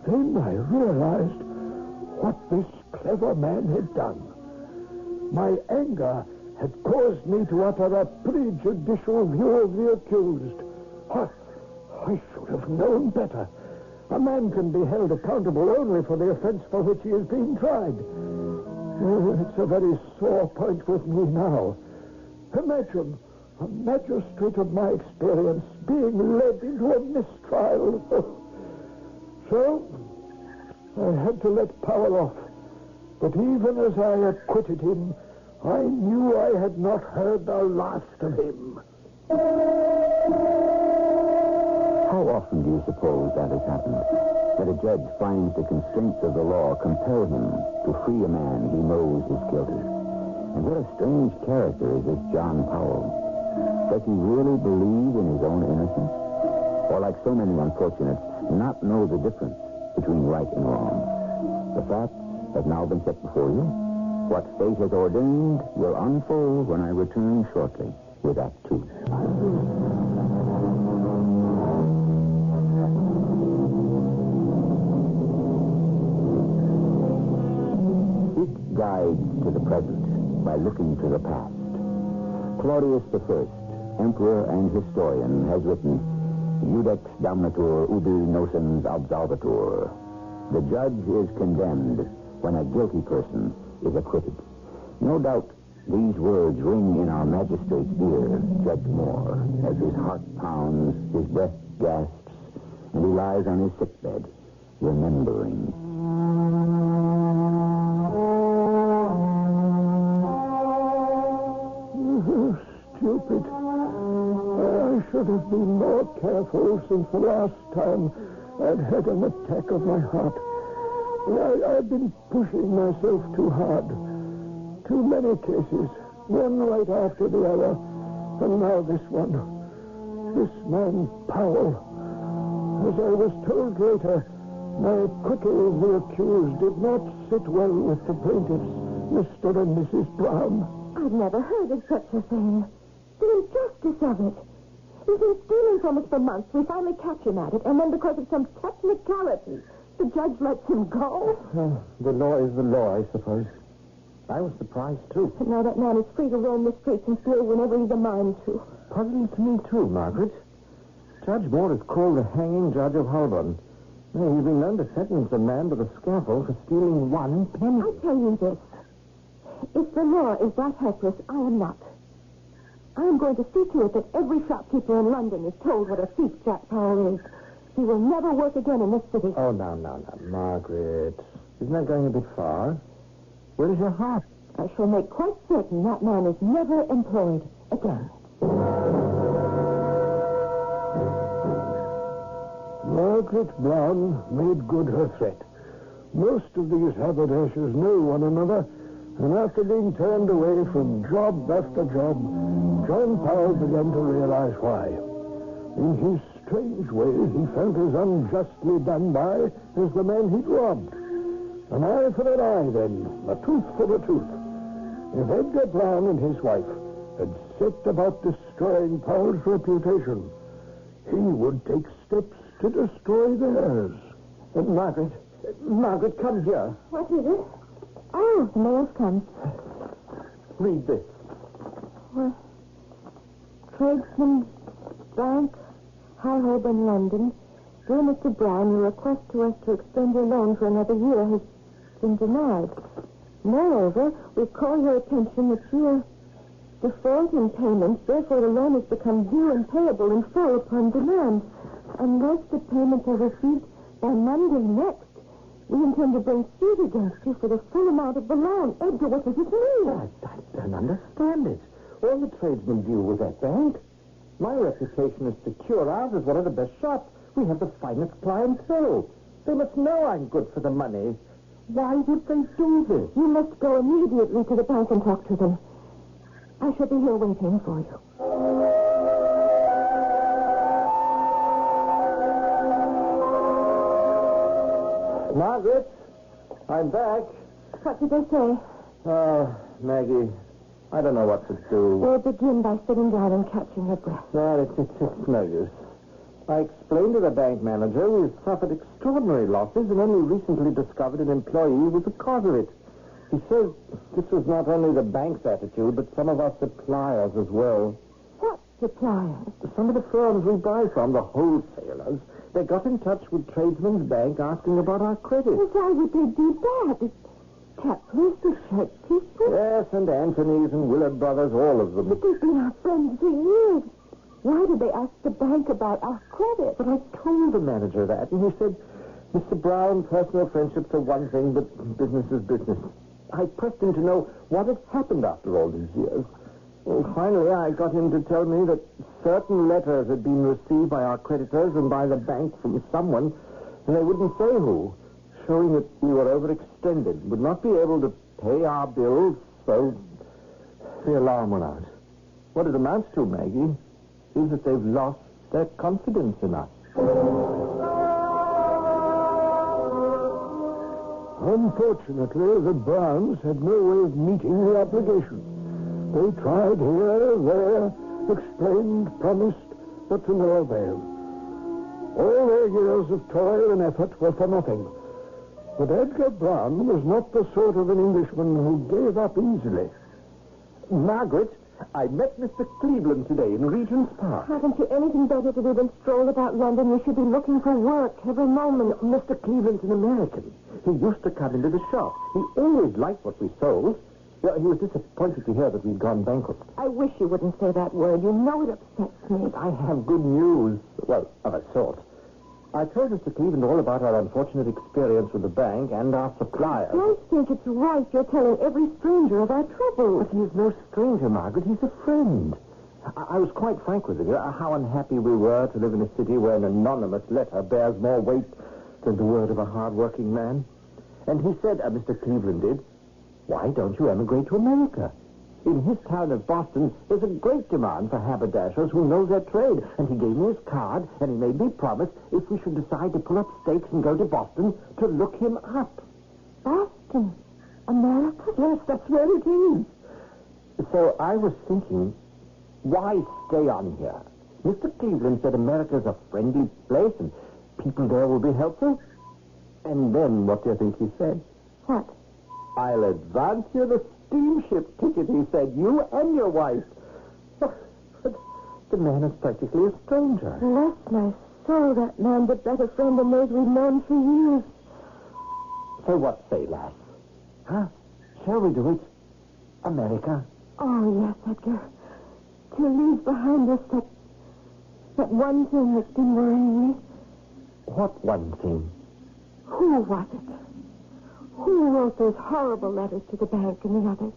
Then I realized what this clever man had done. My anger had caused me to utter a prejudicial view of the accused. I should have known better. A man can be held accountable only for the offense for which he is being tried. It's a very sore point with me now. Imagine a magistrate of my experience being led into a mistrial. So, I had to let Powell off. But even as I acquitted him, I knew I had not heard the last of him. How often do you suppose that has happened? That a judge finds the constraints of the law compel him to free a man he knows is guilty. And what a strange character is this John Powell. Does he really believe in his own innocence? Or, like so many unfortunates, not know the difference between right and wrong? The facts have now been set before you. What fate has ordained will unfold when I return shortly with Act Two. Guides to the present by looking to the past. Claudius I, emperor and historian, has written, Judex damnatur ubi nocens absolvatur. The judge is condemned when a guilty person is acquitted. No doubt these words ring in our magistrate's ear, Judge Moore, as his heart pounds, his breath gasps, and he lies on his sickbed, remembering. Stupid. I should have been more careful since the last time I'd had an attack of my heart. I've been pushing myself too hard. Too many cases, one right after the other, and now this one. This man, Powell. As I was told later, my acquittal of the accused did not sit well with the plaintiffs, Mr. and Mrs. Brown. I've never heard of such a thing. The injustice of it. He's been stealing from us for months. We finally catch him at it, and then because of some technicality, the judge lets him go. The law is the law, I suppose. I was surprised, too. And now that man is free to roam the streets and steal whenever he's a mind to. Puzzling to me, too, Margaret. Judge Moore is called the hanging judge of Holborn. He's been known to sentence a man to the scaffold for stealing 1 penny. I tell you this. If the law is that helpless, I am not. I am going to see to it that every shopkeeper in London is told what a thief Jack Powell is. He will never work again in this city. Oh, now, Margaret. Isn't that going a bit far? Where is your heart? I shall make quite certain that man is never employed again. Margaret Brown made good her threat. Most of these haberdashers know one another, and after being turned away from job after job, John Powell began to realize why. In his strange way, he felt as unjustly done by as the man he'd robbed. An eye for an eye, then. A tooth for a tooth. If Edgar Brown and his wife had set about destroying Powell's reputation, he would take steps to destroy theirs. Margaret, come here. What is it? Oh, the mail's come. Read this. Well, Tradesman Bank, High Holborn, London. Dear Mr. Brown, your request to us to extend your loan for another year has been denied. Moreover, we call your attention that you are default in payments, therefore the loan has become due and payable in full upon demand. Unless the payments are received by Monday next, we intend to bring suit against you for the full amount of the loan. Edgar, what does it mean? I don't understand it. All the tradesmen deal with that bank. My reputation is secure. Ours is one of the best shops. We have the finest clientele. They must know I'm good for the money. Why would they do this? You must go immediately to the bank and talk to them. I shall be here waiting for you. Margaret, I'm back. What did they say? Maggie, I don't know what to do. We'll begin by sitting down and catching your breath. No, it's no use. I explained to the bank manager we've suffered extraordinary losses and only recently discovered an employee was the cause of it. He says this was not only the bank's attitude, but some of our suppliers as well. What suppliers? Some of the firms we buy from, the wholesalers, they got in touch with Tradesman's Bank asking about our credit. Well, why would they do that? Tapley's, the shirt people. Yes, and Anthony's and Willard Brothers, all of them. But they've been our friends for years. Why did they ask the bank about our credit? But I told the manager that, and he said, Mr. Brown, personal friendships are one thing, but business is business. I pressed him to know what had happened after all these years. Well, finally, I got him to tell me that certain letters had been received by our creditors and by the bank from someone, and they wouldn't say who, showing that we were overextended, would not be able to pay our bills, so the alarm went out. What it amounts to, Maggie, is that they've lost their confidence in us. Unfortunately, the Browns had no way of meeting the obligation. They tried here, there, explained, promised, but to no avail. All their years of toil and effort were for nothing. But Edgar Brown was not the sort of an Englishman who gave up easily. Margaret, I met Mr. Cleveland today in Regent's Park. Haven't you anything better to do than stroll about London? You should be looking for work every moment. Mr. Cleveland's an American. He used to come into the shop. He always liked what we sold. Well, he was disappointed to hear that we'd gone bankrupt. I wish you wouldn't say that word. You know it upsets me. I have good news. Well, of a sort. I told Mr. Cleveland all about our unfortunate experience with the bank and our suppliers. I think it's right you're telling every stranger of our trouble. But he's no stranger, Margaret. He's a friend. I was quite frank with him. How unhappy we were to live in a city where an anonymous letter bears more weight than the word of a hard-working man. And he said, Mr. Cleveland did, why don't you emigrate to America? In his town of Boston, there's a great demand for haberdashers who know their trade. And he gave me his card, and he made me promise if we should decide to pull up stakes and go to Boston, to look him up. Boston? America? Yes, that's where it is. So I was thinking, why stay on here? Mr. Cleveland said America's a friendly place, and people there will be helpful. And then, what do you think he said? What? I'll advance you the steamship ticket, he said. You and your wife. But the man is practically a stranger. Bless my soul, that man, but better friend than those we've known for years. So what say, lass? Huh? Shall we do it? America? Oh, yes, Edgar. To leave behind us that one thing that's been worrying me. What one thing? Who was it? Who wrote those horrible letters to the bank and the others?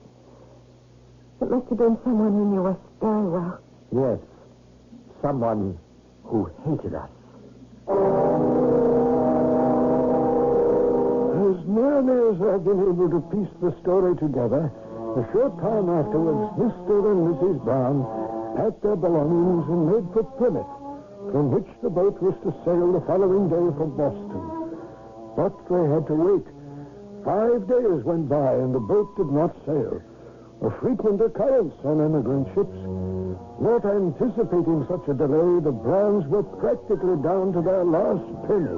It must have been someone who knew us very well. Yes. Someone who hated us. As nearly as I've been able to piece the story together, a short time afterwards, Mr. and Mrs. Brown packed their belongings and made for Plymouth, from which the boat was to sail the following day for Boston. But they had to wait. 5 days went by and the boat did not sail. A frequent occurrence on emigrant ships. Not anticipating such a delay, the Browns were practically down to their last penny.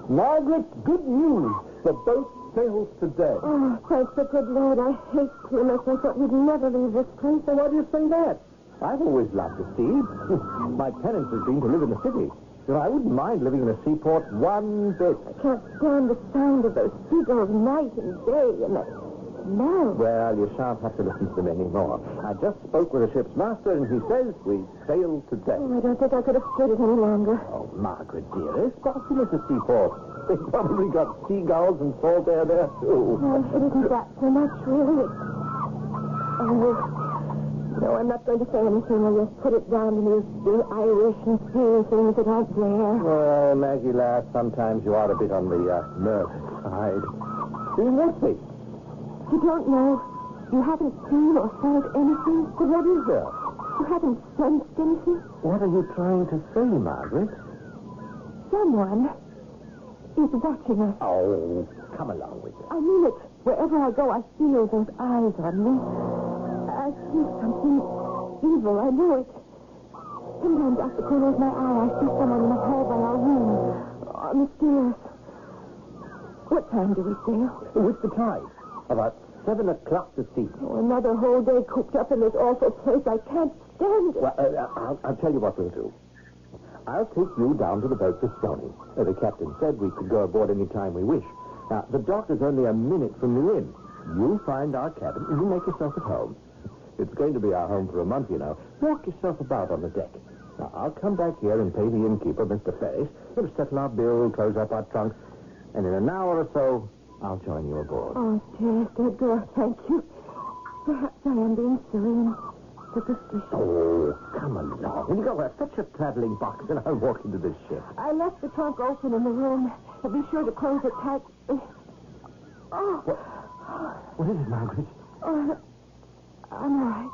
Margaret, good news. The boat sails today. Oh, thank the good Lord. I hate Plymouth. I thought we'd never leave this place. So why do you say that? I've always loved the sea. My penance has been to live in the city. But I wouldn't mind living in a seaport one bit. I can't stand the sound of those seagulls night and day and that smell. Well, you shan't have to listen to them anymore. I just spoke with the ship's master, and he says we sail today. Oh, I don't think I could have stood it any longer. Oh, Margaret, dearest, Boston is a seaport. They've probably got seagulls and salt air there, too. Oh, it isn't that so much, really. No, I'm not going to say anything or you'll put it down to me as being Irish and seeing things that aren't there. Well, Maggie, lass, sometimes you are a bit on the nervous side. Seeing what thing? You don't know. You haven't seen or felt anything. But what is there? You haven't sensed anything. What are you trying to say, Margaret? Someone is watching us. Oh, come along with it. I mean it. Wherever I go, I feel those eyes on me. I see something evil. I know it. Sometimes after close my eye, I see someone in the hall by our room. On the stairs. What time do we sail? What's the time? About 7 o'clock this evening. Oh, another whole day cooped up in this awful place. I can't stand it. Well, I'll tell you what we'll do. I'll take you down to the boat this morning. The captain said we could go aboard any time we wish. Now, the dock is only a minute from the inn. You find our cabin and you make yourself at home. It's going to be our home for a month, you know. Walk yourself about on the deck. Now, I'll come back here and pay the innkeeper, Mr. Ferris. He'll settle our bill, close up our trunks, and in an hour or so, I'll join you aboard. Oh, dearest Edgar, thank you. Perhaps I am being silly and superstitious. Oh, come along. Will you go fetch a traveling box and I'll walk into this ship. I left the trunk open in the room. But be sure to close it tight. Oh. What is it, Margaret? Oh, I'm all right.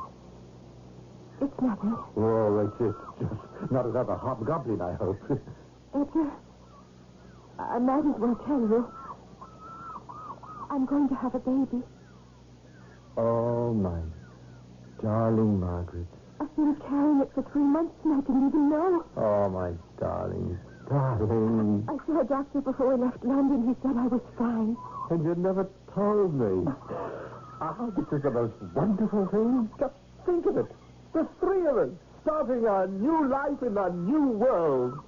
It's nothing. Oh, it's just not another hobgoblin, I hope. Edgar, I might as well tell you. I'm going to have a baby. Oh, my darling Margaret. I've been carrying it for 3 months and I didn't even know. Oh, my darling, darling. I saw a doctor before we left London. He said I was fine. And you never told me. This is the most wonderful thing. Just think of it. The 3 of us starting a new life in a new world.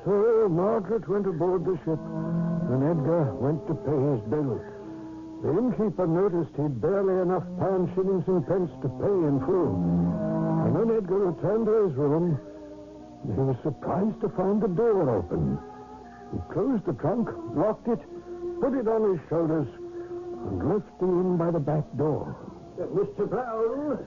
So Margaret went aboard the ship, and Edgar went to pay his bill. The innkeeper noticed he'd barely enough pounds, shillings, and pence to pay in full. And when Edgar returned to his room, he was surprised to find the door open. He closed the trunk, locked it, put it on his shoulders, and left the inn by the back door. Mr. Brown?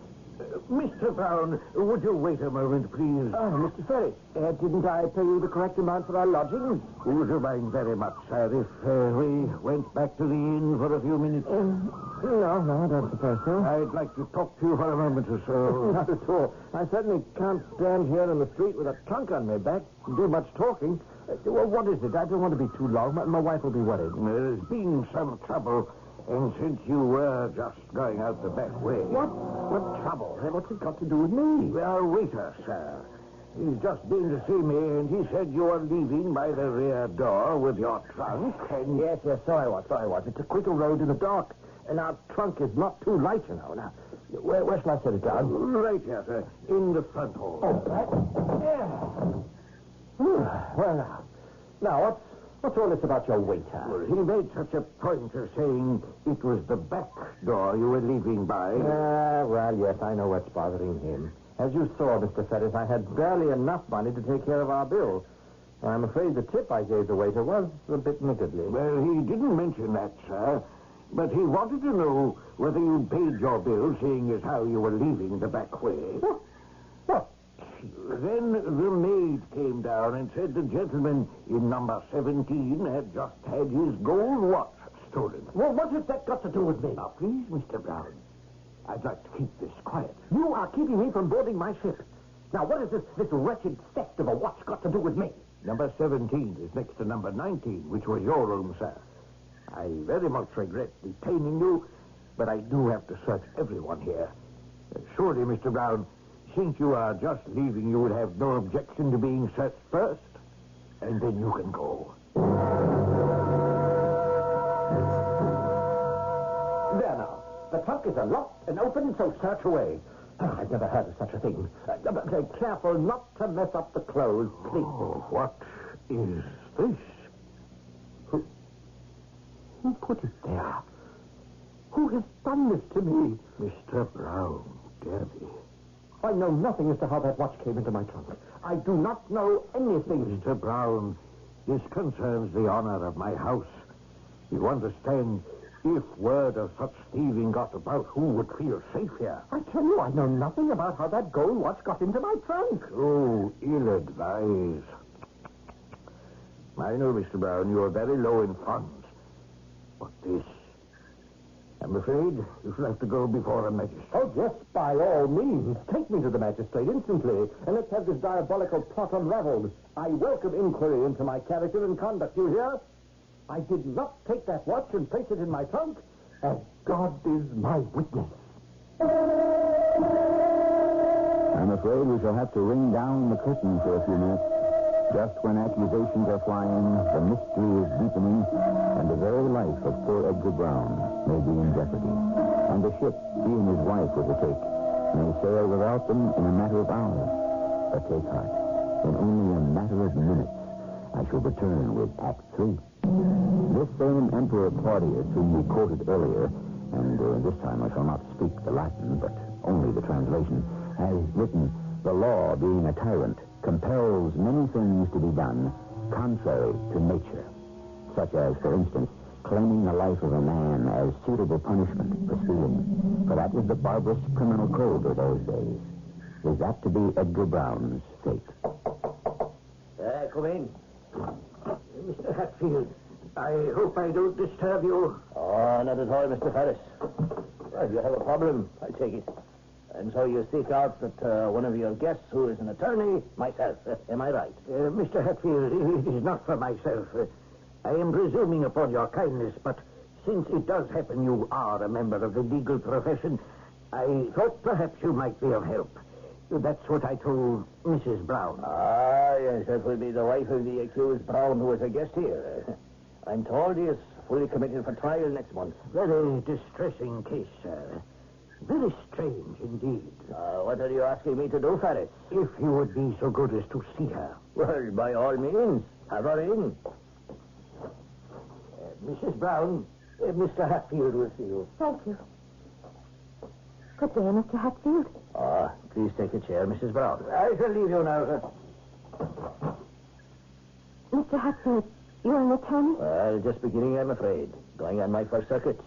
Mr. Brown, would you wait a moment, please? Oh, Mr. Ferris, didn't I pay you the correct amount for our lodgings? Would you mind very much, sir, if we went back to the inn for a few minutes? No, I don't suppose so. I'd like to talk to you for a moment or so. Not at all. I certainly can't stand here in the street with a trunk on my back and do much talking. Well, what is it? I don't want to be too long. My wife will be worried. There's been some trouble, and since you were just going out the back way... What trouble? What's it got to do with me? Our waiter, sir. He's just been to see me, and he said you were leaving by the rear door with your trunk, and... Yes, so I was. It's a quicker road to the dock, and our trunk is not too light, you know. Now, where shall I set it down? Right here, sir, in the front hall. Oh, right? Yeah. Well, now, what's all this about your waiter? Well, he made such a point of saying it was the back door you were leaving by. Well, yes, I know what's bothering him. As you saw, Mr. Ferris, I had barely enough money to take care of our bill. I'm afraid the tip I gave the waiter was a bit niggardly. Well, he didn't mention that, sir. But he wanted to know whether you paid your bill, seeing as how you were leaving the back way. What? Then the maid came down and said the gentleman in number 17 had just had his gold watch stolen. Well, what has that got to do with me? Now, please, Mr. Brown, I'd like to keep this quiet. You are keeping me from boarding my ship. Now, what has this wretched theft of a watch got to do with me? Number 17 is next to number 19, which was your room, sir. I very much regret detaining you, but I do have to search everyone here. Surely, Mr. Brown, since you are just leaving, you would have no objection to being searched first, and then you can go. There now. The trunk is unlocked and open, so search away. Oh, I've never heard of such a thing. Be careful not to mess up the clothes, please. Oh, what is this? Who put it there? Who has done this to me? Mr. Brown, Derby. I know nothing as to how that watch came into my trunk. I do not know anything. Mr. Brown, this concerns the honor of my house. You understand, if word of such thieving got about, who would feel safe here? I tell you, I know nothing about how that gold watch got into my trunk. Oh, ill-advised. I know, Mr. Brown, you are very low in funds. But this... I'm afraid you shall have to go before a magistrate. Oh, yes, by all means. Take me to the magistrate instantly, and let's have this diabolical plot unraveled. I welcome inquiry into my character and conduct, you hear? I did not take that watch and place it in my trunk, and God is my witness. I'm afraid we shall have to ring down the curtain for a few minutes. Just when accusations are flying, the mystery is deepening, and the very life of poor Edgar Brown may be in jeopardy. On the ship he and his wife were to take may sail without them in a matter of hours. But take heart. In only a matter of minutes, I shall return with Act 3. This same Emperor Claudius, whom we quoted earlier, and this time I shall not speak the Latin, but only the translation, has written, "The law, being a tyrant, compels many things to be done contrary to nature," such as, for instance, claiming the life of a man as suitable punishment for stealing. For that was the barbarous criminal code of those days. Is that to be Edgar Brown's fate? Come in. Mr. Hatfield, I hope I don't disturb you. Oh, not at all, Mr. Ferris. Well, you have a problem, I take it. And so you seek out that one of your guests who is an attorney, myself. Am I right? Mr. Hatfield, it is not for myself. I am presuming upon your kindness, but since it does happen you are a member of the legal profession, I thought perhaps you might be of help. That's what I told Mrs. Brown. Ah, yes, that will be the wife of the accused Brown who was a guest here. I'm told he is fully committed for trial next month. Very distressing case, sir. Very strange indeed. What are you asking me to do, Ferris? If you would be so good as to see her. Well, by all means, have her in. Mrs. Brown, Mr. Hatfield will see you. Thank you. Good day, Mr. Hatfield. Please take a chair, Mrs. Brown. I shall leave you now, sir. Mr. Hatfield, you're an attorney? Well, just beginning, I'm afraid. Going on my first circuit.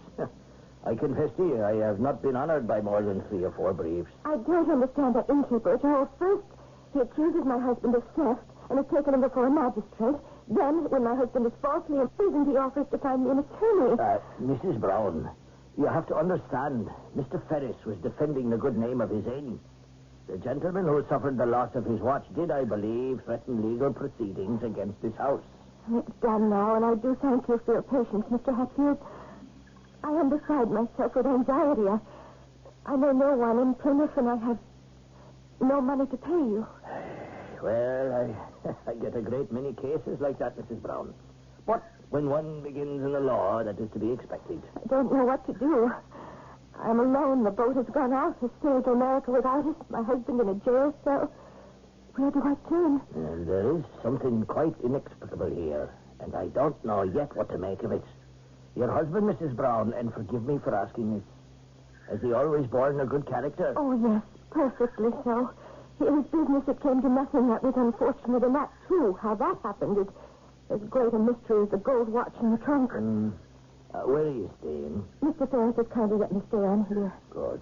I confess to you, I have not been honored by more than 3 or 4 briefs. I don't understand that innkeeper at all. First, he accuses my husband of theft and has taken him before a magistrate. Then, when my husband is falsely imprisoned, he offers to find me an attorney. Mrs. Brown, you have to understand, Mr. Ferris was defending the good name of his inn. The gentleman who suffered the loss of his watch did, I believe, threaten legal proceedings against this house. It's done now, and I do thank you for your patience, Mr. Hatfield. I am beside myself with anxiety. I know no one in Plymouth, and I have no money to pay you. Well, I get a great many cases like that, Mrs. Brown. But when one begins in the law, that is to be expected. I don't know what to do. I'm alone. The boat has gone out. Has sailed to America without us. My husband in a jail cell. Where do I turn? And there is something quite inexplicable here, and I don't know yet what to make of it. Your husband, Mrs. Brown, and forgive me for asking this, has he always borne a good character? Oh, yes, perfectly so. It was business that came to nothing that was unfortunate, and that, too, how that happened is as great a mystery as the gold watch in the trunk. Where are you staying? Mr. Ferris has kindly let me stay on here. Good.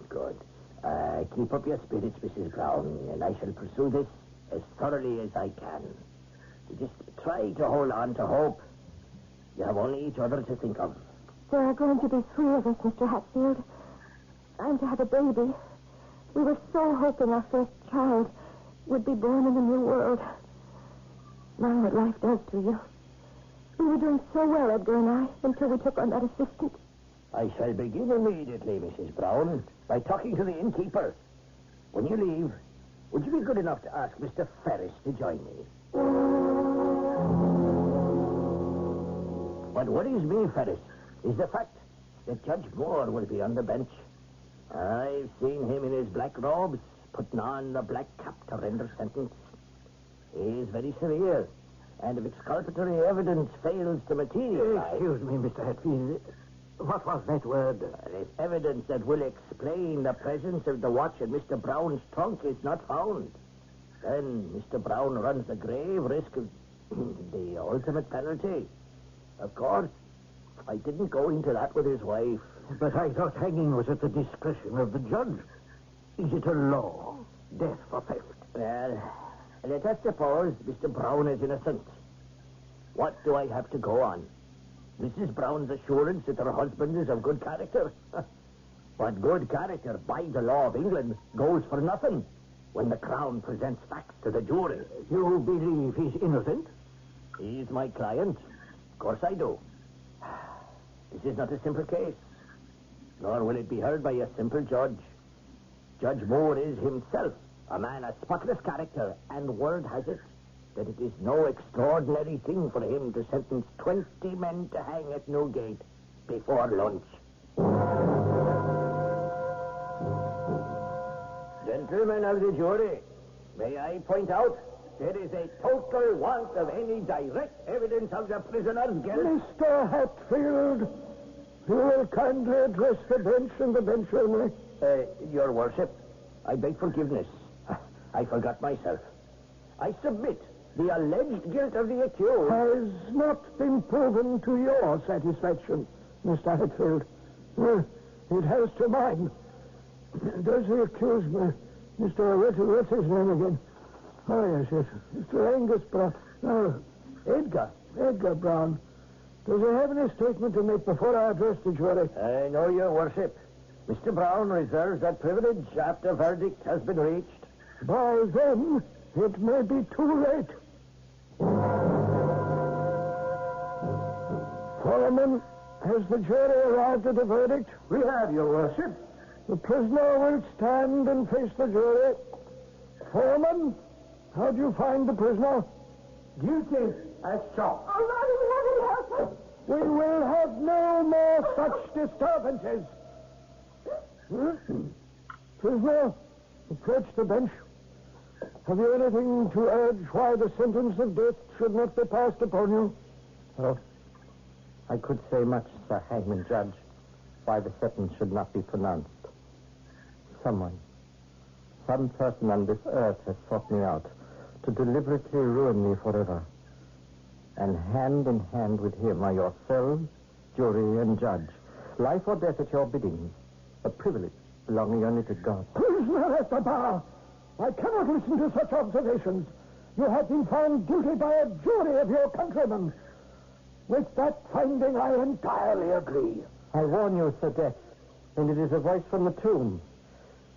Keep up your spirits, Mrs. Brown, and I shall pursue this as thoroughly as I can. Just try to hold on to hope. You have only each other to think of. There are going to be 3 of us, Mr. Hatfield. I'm to have a baby. We were so hoping our first child would be born in the new world. Now what life does to you. We were doing so well, Edgar and I, until we took on that assistant. I shall begin immediately, Mrs. Brown, by talking to the innkeeper. When you leave, would you be good enough to ask Mr. Ferris to join me? What worries me, Ferris, is the fact that Judge Moore will be on the bench. I've seen him in his black robes, putting on the black cap to render sentence. He is very severe, and if exculpatory evidence fails to materialize... Excuse me, Mr. Hatfield. What was that word? If evidence that will explain the presence of the watch in Mr. Brown's trunk is not found, then Mr. Brown runs the grave risk of the ultimate penalty. Of course, I didn't go into that with his wife. But I thought hanging was at the discretion of the judge. Is it a law? Death for theft? Well, let us suppose Mr. Brown is innocent. What do I have to go on? Mrs. Brown's assurance that her husband is of good character. But good character, by the law of England, goes for nothing when the Crown presents facts to the jury. You believe he's innocent? He's my client. Of course I do. This is not a simple case, nor will it be heard by a simple judge. Judge Moore is himself a man of spotless character, and word has it that it is no extraordinary thing for him to sentence 20 men to hang at Newgate before lunch. Gentlemen of the jury, may I point out there is a total want of any direct evidence of the prisoner's guilt. Mr. Hatfield, you will kindly address the bench and the bench only. Your Worship, I beg forgiveness. I forgot myself. I submit the alleged guilt of the accused has not been proven to your satisfaction, Mr. Hatfield. It has to mine. Does the accused, what's his name again? Oh, yes. Mr. Angus Brown. No, Edgar Brown. Does he have any statement to make before I address the jury? No, Your Worship. Mr. Brown reserves that privilege after verdict has been reached. By then, it may be too late. Foreman, has the jury arrived at a verdict? We have, Your Worship. The prisoner will stand and face the jury. Foreman, how do you find the prisoner? Guilty as charged. We will have no more such disturbances. Prisoner, approach the bench. Have you anything to urge why the sentence of death should not be passed upon you? Oh, I could say much, Sir Hangman Judge, why the sentence should not be pronounced. Some person on this earth has sought me out to deliberately ruin me forever. And hand in hand with him are yourselves, jury, and judge. Life or death at your bidding. A privilege belonging only to God. Prisoner at the bar! I cannot listen to such observations. You have been found guilty by a jury of your countrymen. With that finding, I entirely agree. I warn you, Sir Death, and it is a voice from the tomb,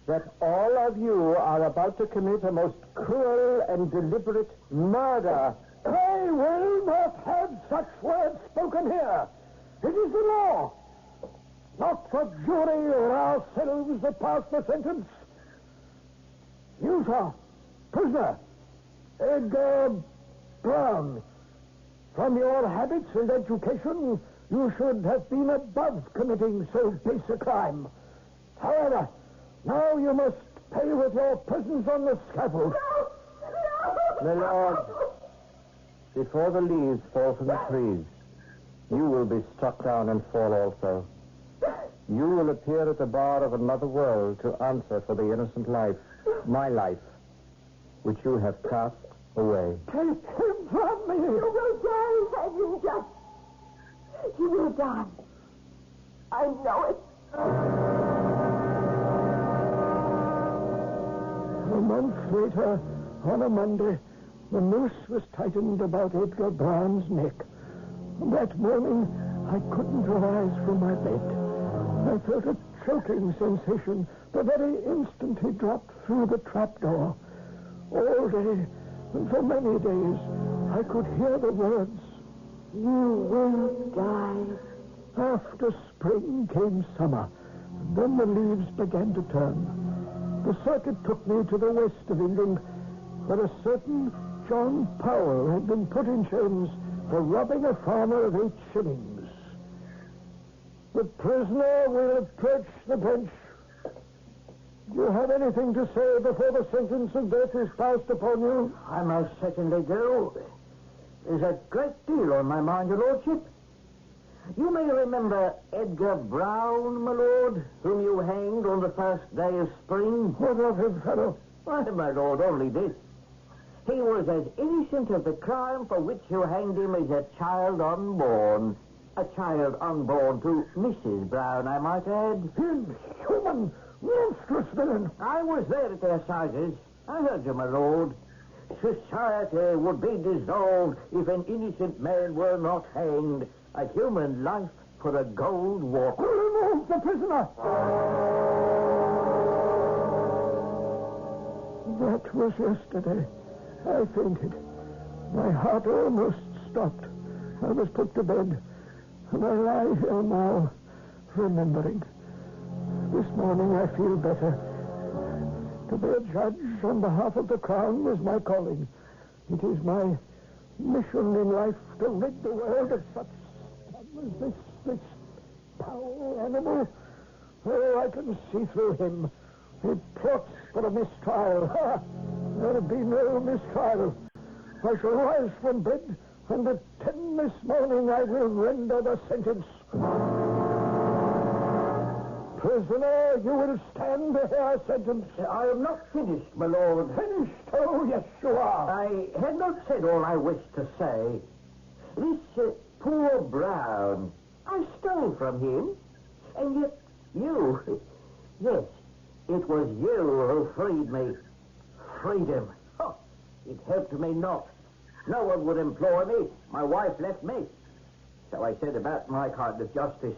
that all of you are about to commit a most cruel and deliberate murder. I will not have such words spoken here. It is the law. Not the jury or ourselves that pass the sentence. You, sir, prisoner, Edgar Brown. From your habits and education, you should have been above committing so base a crime. However, now you must pay with your presence on the scaffold. My lord, before the leaves fall from the trees, you will be struck down and fall also. You will appear at the bar of another world to answer for the innocent life, my life, which you have cast away. Take him from me! You will die, Hangman Judge. You will die. I know it. A month later, on a Monday, the noose was tightened about Edgar Brown's neck. That morning, I couldn't rise from my bed. I felt a choking sensation the very instant he dropped through the trapdoor. All day, and for many days, I could hear the words, "You will die." After spring came summer, and then the leaves began to turn. The circuit took me to the west of England, where a certain John Powell had been put in chains for robbing a farmer of 8 shillings. The prisoner will approach the bench. Do you have anything to say before the sentence of death is passed upon you? I most certainly do. There's a great deal on my mind, Your Lordship. You may remember Edgar Brown, my lord, whom you hanged on the first day of spring. What of him, fellow? Why, my lord, only this. He was as innocent of the crime for which you hanged him as a child unborn. A child unborn to Mrs. Brown, I might add. Inhuman, monstrous villain. I was there at the assizes. I heard you, my lord. Society would be dissolved if an innocent man were not hanged. A human life for a gold walk. Remove the prisoner! That was yesterday. I fainted. My heart almost stopped. I was put to bed. And I lie here now, remembering. This morning I feel better. To be a judge on behalf of the crown is my calling. It is my mission in life to rid the world of such scum as this foul animal. Oh, I can see through him. He plots for a mistrial. Ha! There'll be no mistrial. I shall rise from bed, and at 10 this morning I will render the sentence. Prisoner, you will stand to hear sentence. I am not finished, my lord. Finished? Oh, yes, you are. I had not said all I wished to say. This poor Brown, I stole from him, and yet you, yes, it was you who freed me. Freedom. Oh, it helped me not. No one would employ me. My wife left me. So I set about my kind of justice.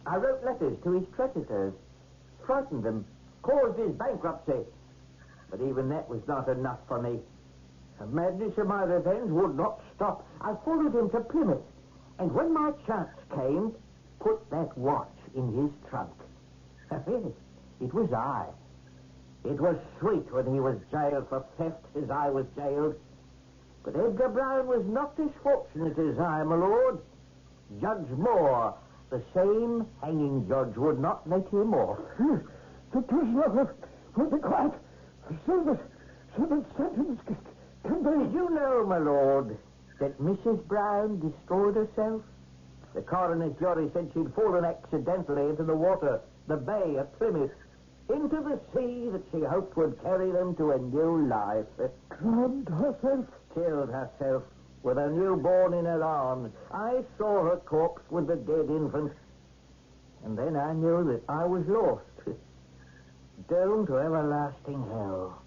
I wrote letters to his creditors, frightened them, caused his bankruptcy. But even that was not enough for me. The madness of my revenge would not stop. I followed him to Plymouth, and when my chance came, put that watch in his trunk. It was I. It was sweet when he was jailed for theft as I was jailed. But Edgar Brown was not as fortunate as I, my lord. Judge Moore, the same hanging judge, would not let him off. The prisoner will be quiet so that sentence can be... Did you know, my lord, that Mrs. Brown destroyed herself? The coroner's jury said she'd fallen accidentally into the water, the bay at Plymouth, into the sea that she hoped would carry them to a new life. Drowned herself? Killed herself with a newborn in her arms. I saw her corpse with the dead infant. And then I knew that I was lost. Doomed to everlasting hell.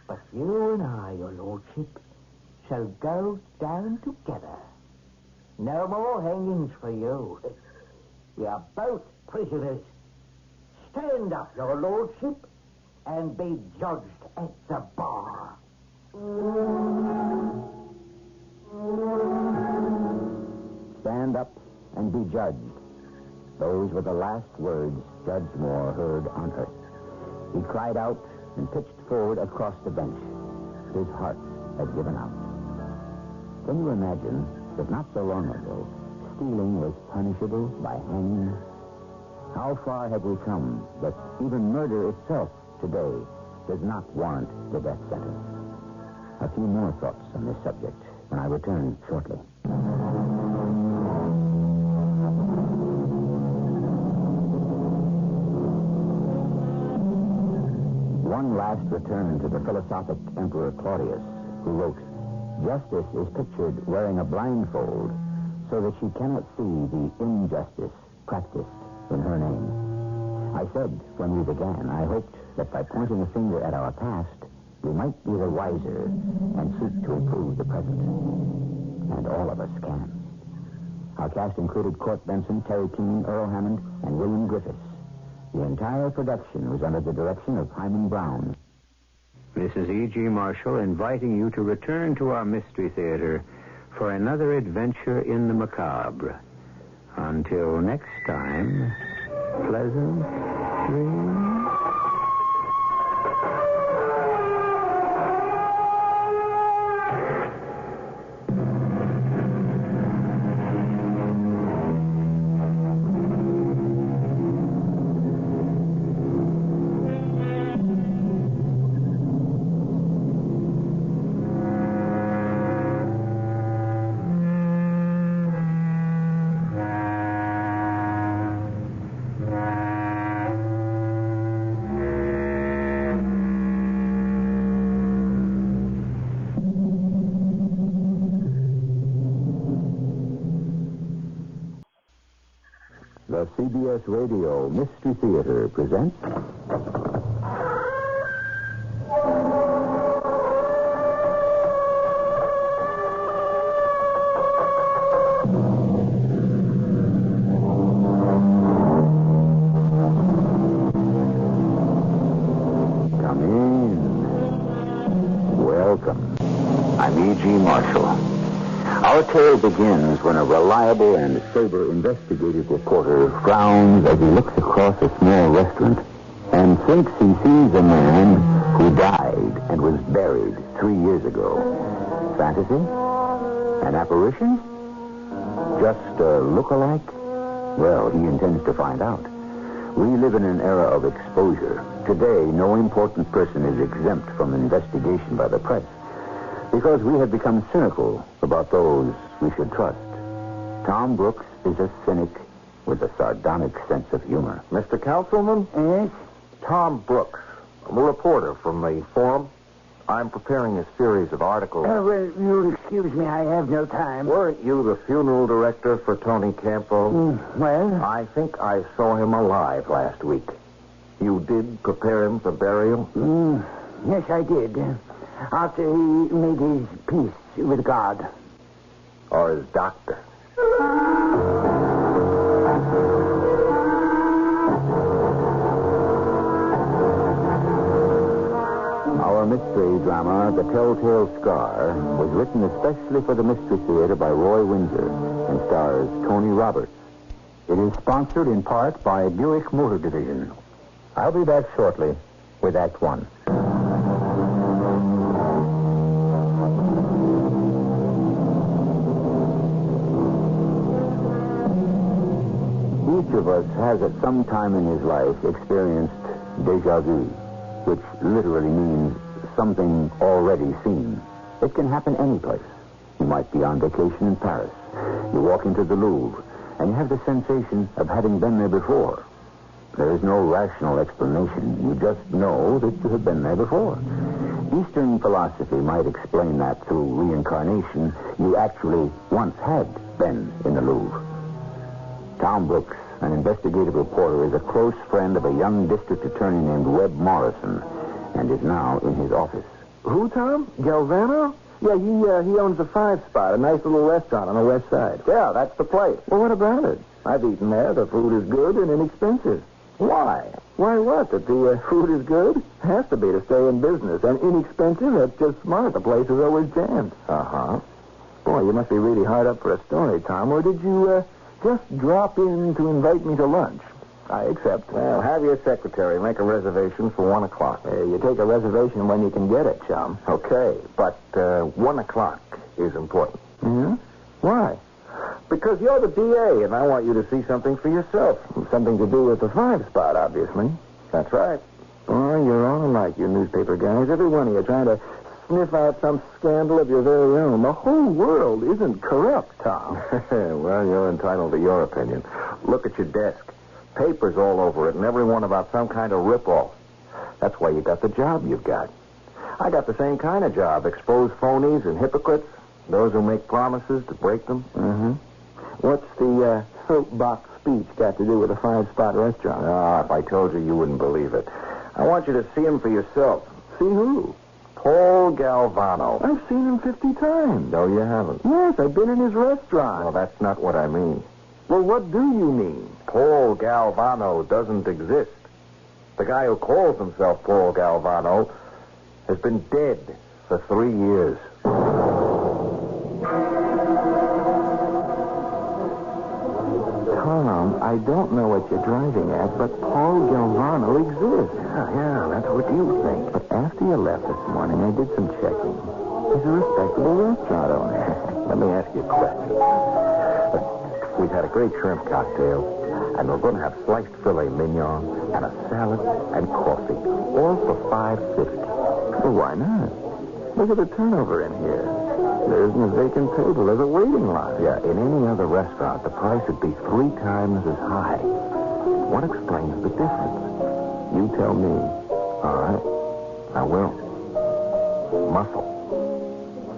But you and I, your lordship, shall go down together. No more hangings for you. We are both prisoners. Stand up, your lordship, and be judged at the bar. Stand up and be judged. Those were the last words Judge Moore heard on earth. He cried out and pitched forward across the bench. His heart had given out. Can you imagine that not so long ago, stealing was punishable by hanging? How far have we come that even murder itself today does not warrant the death sentence? A few more thoughts on this subject when I return shortly. One last return to the philosophic Emperor Claudius, who wrote, "Justice is pictured wearing a blindfold so that she cannot see the injustice practiced in her name." I said when we began, I hoped that by pointing a finger at our past, we might be the wiser and seek to improve the present. And all of us can. Our cast included Court Benson, Terry Keane, Earl Hammond, and William Griffiths. The entire production was under the direction of Hyman Brown. This is E.G. Marshall inviting you to return to our Mystery Theater for another adventure in the macabre. Until next time, pleasant dreams. The CBS Radio Mystery Theater presents... Come in. Welcome. I'm E.G. Marshall. Our tale begins when a reliable and sober investigative reporter frowns as he looks across a small restaurant and thinks he sees a man who died and was buried 3 years ago. Fantasy? An apparition? Just a look-alike? Well, he intends to find out. We live in an era of exposure. Today, no important person is exempt from investigation by the press because we have become cynical about those we should trust. Tom Brooks is a cynic with a sardonic sense of humor. Mr. Councilman? Yes? Tom Brooks. I'm a reporter from the Forum. I'm preparing a series of articles. Well, you'll excuse me. I have no time. Weren't you the funeral director for Tony Campo? Well? I think I saw him alive last week. You did prepare him for burial? Yes, I did. After he made his peace with God. Or his doctor? Our mystery drama, The Telltale Scar, was written especially for the Mystery Theater by Roy Windsor and stars Tony Roberts. It is sponsored in part by Buick Motor Division. I'll be back shortly with Act One. Each of us has at some time in his life experienced déjà vu, which literally means something already seen. It can happen any place. You might be on vacation in Paris. You walk into the Louvre, and you have the sensation of having been there before. There is no rational explanation. You just know that you have been there before. Eastern philosophy might explain that through reincarnation. You actually once had been in the Louvre. Tom Brooks, an investigative reporter, is a close friend of a young district attorney named Webb Morrison and is now in his office. Who, Tom? Galvano? Yeah, he owns a Five Spot, a nice little restaurant on the west side. Yeah, that's the place. Well, what about it? I've eaten there. The food is good and inexpensive. Why? Why what? That the food is good? Has to be to stay in business. And inexpensive? That's just smart. The place is always jammed. Uh-huh. Boy, you must be really hard up for a story, Tom. Or did you just drop in to invite me to lunch? I accept. Well, have your secretary make a reservation for 1 o'clock. You take a reservation when you can get it, chum. Okay, but 1 o'clock is important. Mm-hmm. Why? Because you're the DA, and I want you to see something for yourself. Something to do with the Five Spot, obviously. That's right. Boy, you're all alike, you newspaper guys. Every one of you trying to sniff out some scandal of your very own. The whole world isn't corrupt, Tom. Well, you're entitled to your opinion. Look at your desk. Papers all over it, and every one about some kind of rip-off. That's why you got the job you've got. I got the same kind of job. Expose phonies and hypocrites. Those who make promises to break them. Mm-hmm. What's the soapbox speech got to do with a Five-Spot restaurant? Ah, if I told you, you wouldn't believe it. I want you to see him for yourself. See who? Paul Galvano. I've seen him 50 times. No, you haven't. Yes, I've been in his restaurant. Well, that's not what I mean. Well, what do you mean? Paul Galvano doesn't exist. The guy who calls himself Paul Galvano has been dead for 3 years. Tom, I don't know what you're driving at, but Paul Galvano exists. Yeah, that's what you think. But after you left this morning, I did some checking. He's a respectable restaurant owner. Let me ask you a question. We've had a great shrimp cocktail, and we're going to have sliced filet mignon and a salad and coffee, all for $5.50. Well, why not? Look at the turnover in here. There isn't a vacant table. There's a waiting line. Yeah, in any other restaurant, the price would be 3 times as high. What explains the difference? You tell me. All right. I will. Muscle.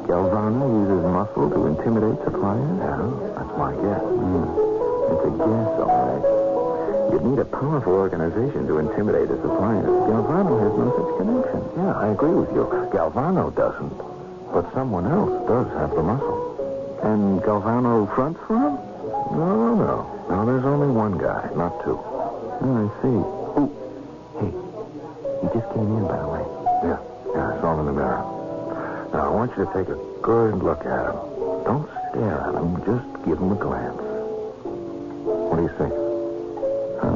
Galvano uses muscle to intimidate suppliers? Yeah, that's my guess. It's a guess, all right. You'd need a powerful organization to intimidate the suppliers. Galvano has no such connection. Yeah, I agree with you. Galvano doesn't. But someone else does have the muscle. And Galvano fronts for him? No. No, there's only one guy, not two. Oh, I see. Ooh. Hey, he just came in, by the way. Yeah, I saw him in the mirror. Now, I want you to take a good look at him. Don't stare at him. Just give him a glance. What do you think? A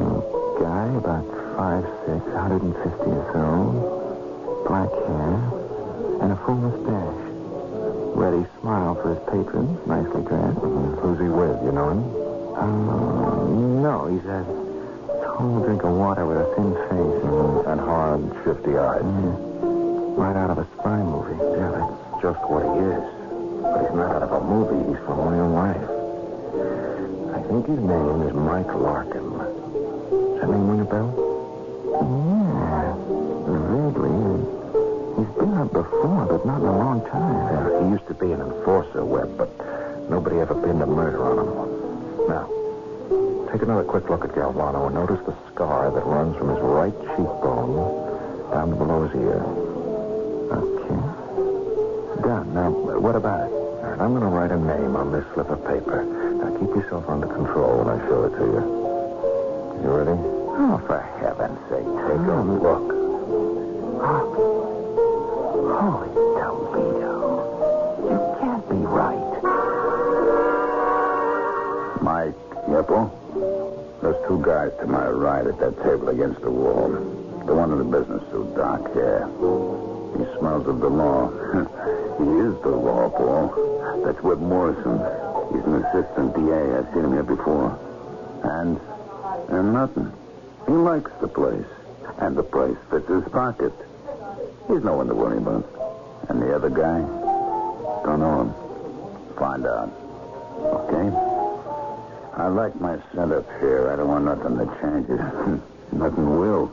guy about 5'6", 150 or so, black hair, and a full mustache. Ready smile for his patrons, nicely dressed. Who's he with? You know him? No, he's a tall drink of water with a thin face. And hard, shifty eyes. Right out of a spy movie. Yeah, that's just what he is. But he's not out of a movie. He's from real life. I think his name is Mike Larkin. Does that name ring a bell? Yeah, vaguely. He's been up before, but not in a long time. Yeah, he used to be an enforcer, Webb, but nobody ever pinned a murder on him. Now, take another quick look at Galvano and notice the scar that runs from his right cheekbone down to below his ear. Okay. Done. Now, what about it? All right, I'm going to write a name on this slip of paper. Now, keep yourself under control when I show it to you. You ready? Oh, for heaven's sake, take a look. Holy Toledo. You can't be right. Mike, Yeppo, there's two guys to my right at that table against the wall. The one in the business suit, Doc, yeah. He smells of the law. He is the law, Paul. That's Webb Morrison. He's an assistant DA. I've seen him here before. And nothing. He likes the place. And the place fits his pocket. He's no one to worry about. And the other guy? Don't know him. Find out. Okay? I like my setup here. I don't want nothing that changes. Nothing will.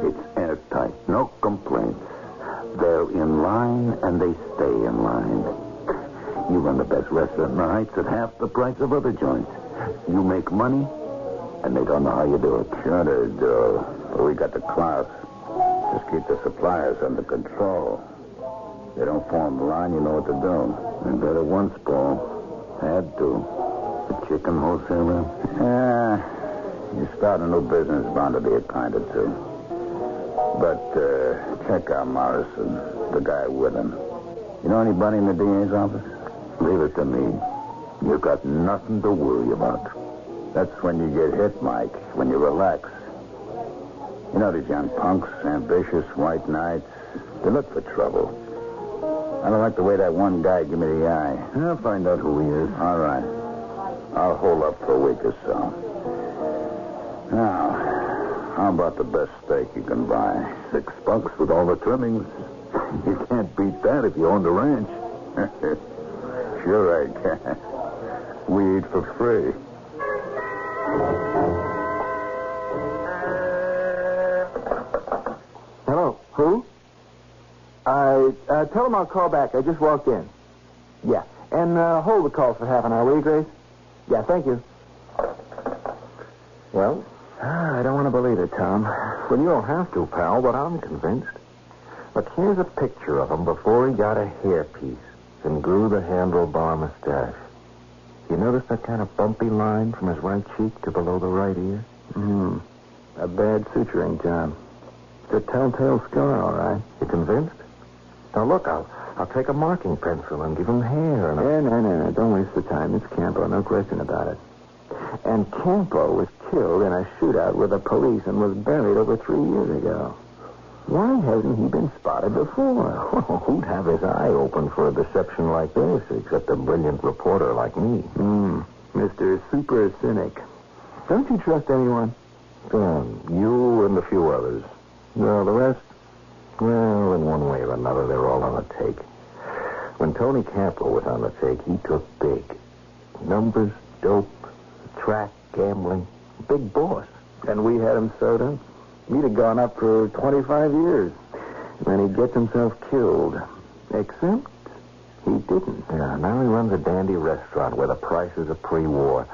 It's airtight. No complaints. They're in line, and they stay in line. You run the best restaurant in the Heights at half the price of other joints. You make money, and they don't know how you do it. Sure they do. But we got the clout. Just keep the suppliers under control. They don't form the line, you know what to do. I did it once, Paul. Had to. The chicken wholesaler? Yeah. You start a new business, bound to be a kind of two. But check out Morrison, the guy with him. You know anybody in the DA's office? Leave it to me. You got nothing to worry about. That's when you get hit, Mike, when you relax. You know these young punks, ambitious white knights, they look for trouble. I don't like the way that one guy gave me the eye. I'll find out who he is. All right. I'll hold up for a week or so. Now, how about the best steak you can buy? $6 with all the trimmings. You can't beat that if you own the ranch. Sure I can. We eat for free. Hello, who? Tell him I'll call back. I just walked in. Yeah, and hold the call for half an hour, will you, Grace? Yeah, thank you. Well, I don't want to believe it, Tom. Well, you don't have to, pal, but I'm convinced. Look, here's a picture of him before he got a hairpiece and grew the handlebar mustache. You notice that kind of bumpy line from his right cheek to below the right ear? A bad suturing, John. It's a telltale scar, all right. You convinced? Now, look, I'll take a marking pencil and give him hair and... No. Don't waste the time. It's Campo, no question about it. And Campo was killed in a shootout with the police and was buried over 3 years ago. Why hasn't he been spotted before? Well, who'd have his eye open for a deception like this, except a brilliant reporter like me? Mr. Super Cynic. Don't you trust anyone? You and a few others. Well, the rest, well, in one way or another, they're all on the take. When Tony Campo was on the take, he took big. Numbers, dope, track, gambling. Big boss. And we had him sewed up. He'd have gone up for 25 years. And then he gets himself killed. Except he didn't. Yeah, now he runs a dandy restaurant where the prices are pre-war.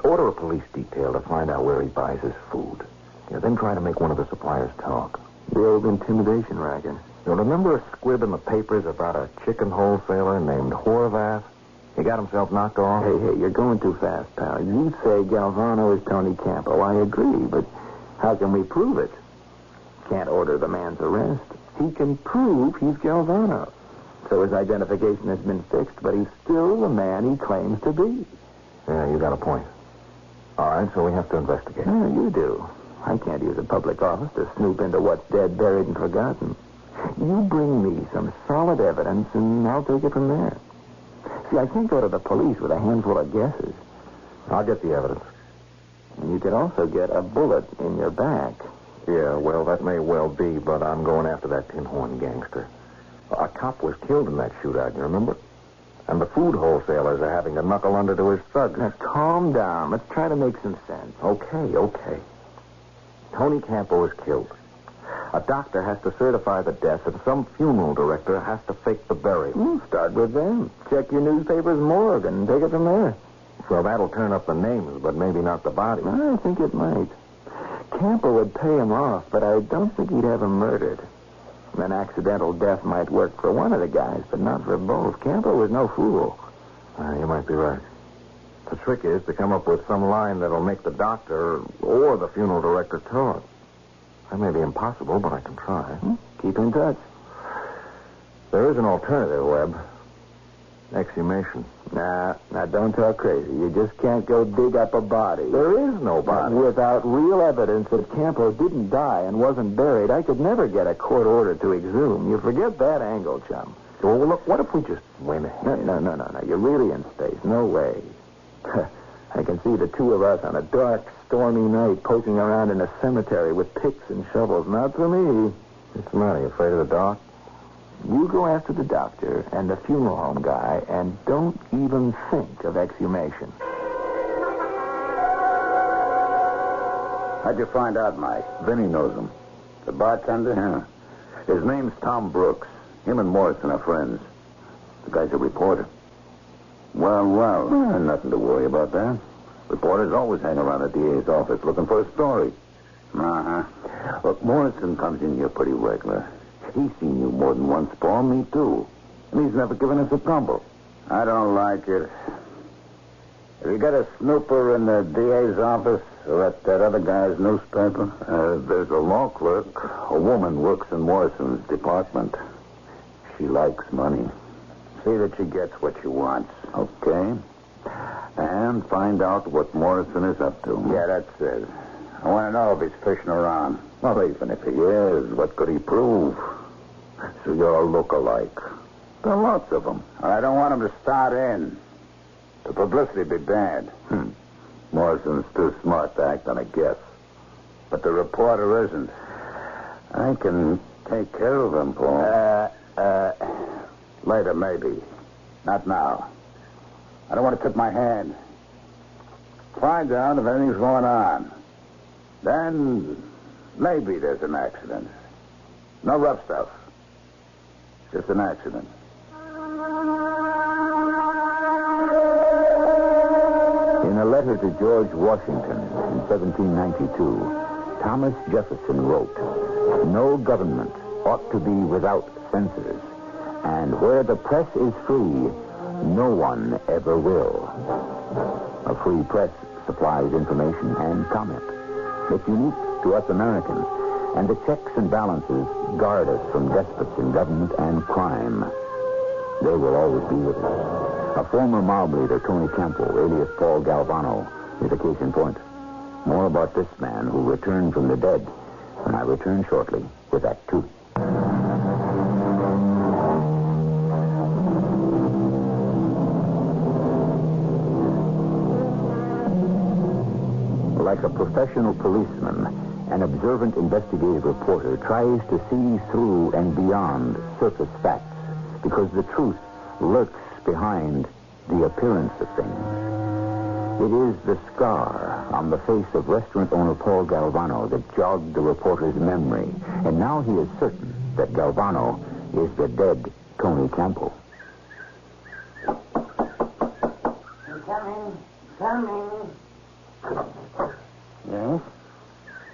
Order a police detail to find out where he buys his food. Yeah, then try to make one of the suppliers talk. The old intimidation racket. You remember a squib in the papers about a chicken wholesaler named Horvath? He got himself knocked off. Hey, you're going too fast, pal. You say Galvano is Tony Campo. I agree, but how can we prove it? Can't order the man's arrest. He can prove he's Galvano. So his identification has been fixed, but he's still the man he claims to be. Yeah, you got a point. All right, so we have to investigate. Yeah, you do. I can't use a public office to snoop into what's dead, buried, and forgotten. You bring me some solid evidence, and I'll take it from there. See, I can't go to the police with a handful of guesses. I'll get the evidence. And you could also get a bullet in your back. Yeah, well, that may well be, but I'm going after that tin horn gangster. A cop was killed in that shootout, you remember? And the food wholesalers are having to knuckle under to his thugs. Now, calm down. Let's try to make some sense. Okay. Tony Campo was killed. A doctor has to certify the death, and some funeral director has to fake the burial. Start with them. Check your newspaper's morgue and take it from there. Well, that'll turn up the names, but maybe not the body. I think it might. Campo would pay him off, but I don't think he'd have him murdered. An accidental death might work for one of the guys, but not for both. Campo was no fool. You might be right. The trick is to come up with some line that'll make the doctor or the funeral director talk. That may be impossible, but I can try. Keep in touch. There is an alternative, Webb. Exhumation. Now, don't talk crazy. You just can't go dig up a body. There is no body. Without real evidence that Campo didn't die and wasn't buried, I could never get a court order to exhume. You forget that angle, chum. Well, look, what if we just went ahead? No. You're really in space. No way. I can see the two of us on a dark, stormy night poking around in a cemetery with picks and shovels. Not for me. What's the matter? You afraid of the dark? You go after the doctor and the funeral home guy, and don't even think of exhumation. How'd you find out, Mike? Vinny knows him. The bartender? Yeah. His name's Tom Brooks. Him and Morrison are friends. The guy's a reporter. Well, nothing to worry about there. Reporters always hang around the DA's office looking for a story. Look, Morrison comes in here pretty regular. He's seen you more than once, Paul. Me, too. And he's never given us a tumble. I don't like it. Have you got a snooper in the DA's office or at that other guy's newspaper? There's a law clerk. A woman works in Morrison's department. She likes money. See that she gets what she wants. Okay. And find out what Morrison is up to. Yeah, that's it. I want to know if he's fishing around. Well, even if he is, what could he prove? So you're a look-alike. There are lots of them. I don't want him to start in. The publicity be bad. Morrison's too smart to act on a guess. But the reporter isn't. I can take care of him, Paul. Later, maybe. Not now. I don't want to tip my hand. Find out if anything's going on. Then maybe there's an accident. No rough stuff. Just an accident. In a letter to George Washington in 1792, Thomas Jefferson wrote, "No government ought to be without censors, and where the press is free, no one ever will." A free press supplies information and comment. It's unique to us Americans, and the checks and balances guard us from despots in government and crime. They will always be with us. A former mob leader, Tony Campo, alias Paul Galvano, is a case in point. More about this man who returned from the dead when I return shortly with Act 2. Like a professional policeman, an observant investigative reporter tries to see through and beyond surface facts because the truth lurks behind the appearance of things. It is the scar on the face of restaurant owner Paul Galvano that jogged the reporter's memory, and now he is certain that Galvano is the dead Tony Campo. Coming. Yes?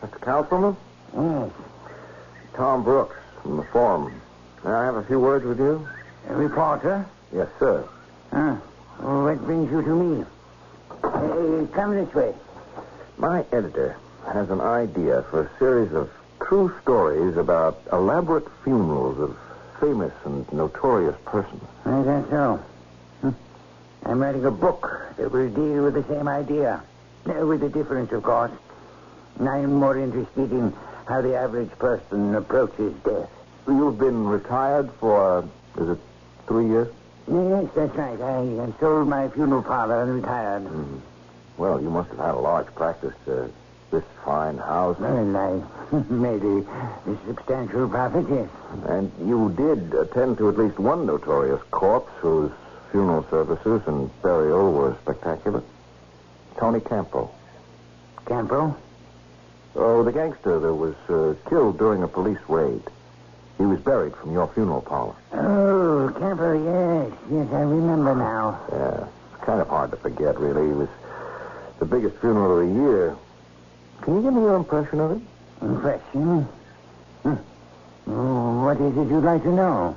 Mr. Councilman? Yes. Tom Brooks from the Forum. May I have a few words with you? A reporter? Yes, sir. What brings you to me? Come this way. My editor has an idea for a series of true stories about elaborate funerals of famous and notorious persons. Is that so? I'm writing a book that will deal with the same idea. With the difference, of course. I'm more interested in how the average person approaches death. You've been retired for, is it 3 years? Yes, that's right. I sold my funeral parlor and retired. Well, you must have had a large practice, this fine house. Well, I made a substantial profit, yes. And you did attend to at least one notorious corpse whose funeral services and burial were spectacular. Tony Campo. Campo? Oh, the gangster that was killed during a police raid. He was buried from your funeral parlor. Oh, Campo, yes. Yes, I remember now. Yeah, it's kind of hard to forget, really. It was the biggest funeral of the year. Can you give me your impression of it? Impression? Oh, what is it you'd like to know?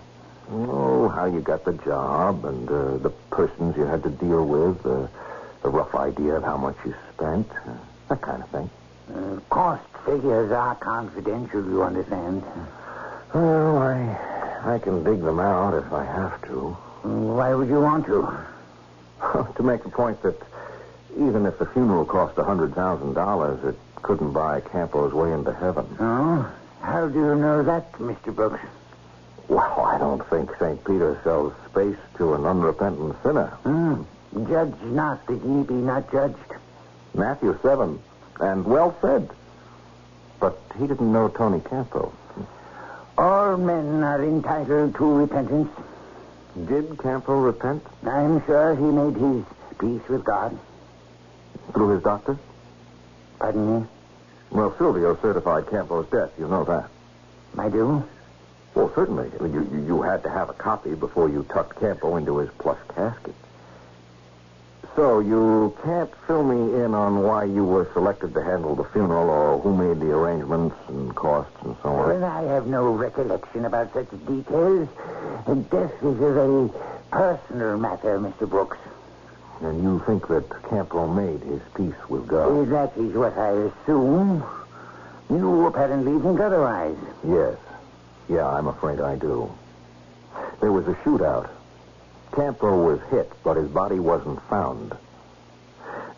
Oh, how you got the job and the persons you had to deal with, the rough idea of how much you spent, that kind of thing. Cost figures are confidential, you understand. Well, I can dig them out if I have to. Why would you want to? To make the point that even if the funeral cost $100,000, it couldn't buy Campo's way into heaven. Oh? How do you know that, Mr. Brooks? Well, I don't think St. Peter sells space to an unrepentant sinner. Judge not that ye be not judged. Matthew 7, and well said. But he didn't know Tony Campo. All men are entitled to repentance. Did Campo repent? I'm sure he made his peace with God. Through his doctor? Pardon me? Well, Silvio certified Campo's death. You know that. I do? Well, certainly. You had to have a copy before you tucked Campo into his plush casket. So you can't fill me in on why you were selected to handle the funeral or who made the arrangements and costs and so on? Well, I have no recollection about such details. Death is a very personal matter, Mr. Brooks. And you think that Campo made his peace with God? That is what I assume. You apparently think otherwise. Yes. Yeah, I'm afraid I do. There was a shootout. Campo was hit, but his body wasn't found.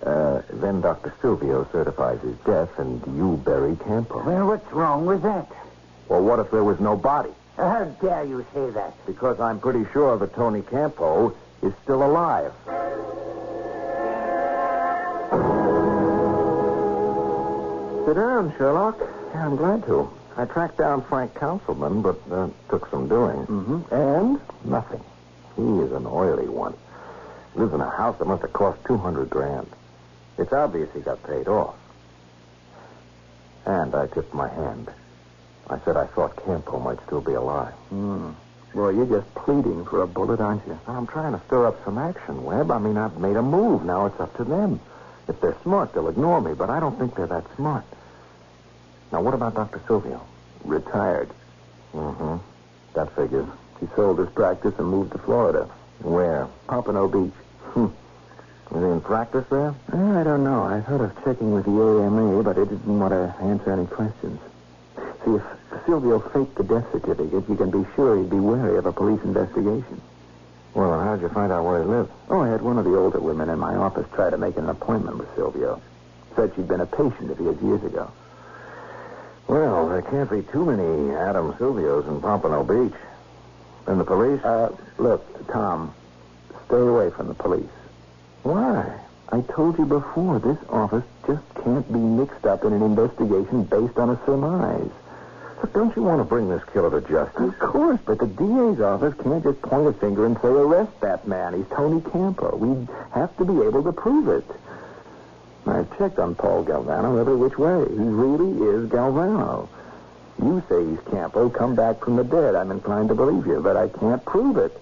Then Dr. Silvio certifies his death, and you bury Campo. Well, what's wrong with that? Well, what if there was no body? How dare you say that? Because I'm pretty sure that Tony Campo is still alive. Sit down, Sherlock. Yeah, I'm glad to. I tracked down Frank Councilman, but took some doing. And nothing. He is an oily one. Lives in a house that must have cost $200,000. It's obvious he got paid off. And I tipped my hand. I said I thought Campo might still be alive. Well, you're just pleading for a bullet, aren't you? I'm trying to stir up some action, Webb. I mean, I've made a move. Now it's up to them. If they're smart, they'll ignore me, but I don't think they're that smart. Now, what about Dr. Silvio? Retired. That figures. He sold his practice and moved to Florida. Where? Pompano Beach. Is he in practice there? I don't know. I thought of checking with the AMA, but I didn't want to answer any questions. See, if Silvio faked the death certificate, you can be sure he'd be wary of a police investigation. Well, how'd you find out where he lived? Oh, I had one of the older women in my office try to make an appointment with Silvio. Said she'd been a patient of his years ago. Well, there can't be too many Adam Silvios in Pompano Beach. And the police? Look, Tom, stay away from the police. Why? I told you before, this office just can't be mixed up in an investigation based on a surmise. But don't you want to bring this killer to justice? Of course, but the DA's office can't just point a finger and say, arrest that man. He's Tony Campo. We'd have to be able to prove it. I've checked on Paul Galvano every which way. He really is Galvano. You say he's Campo, come back from the dead. I'm inclined to believe you, but I can't prove it.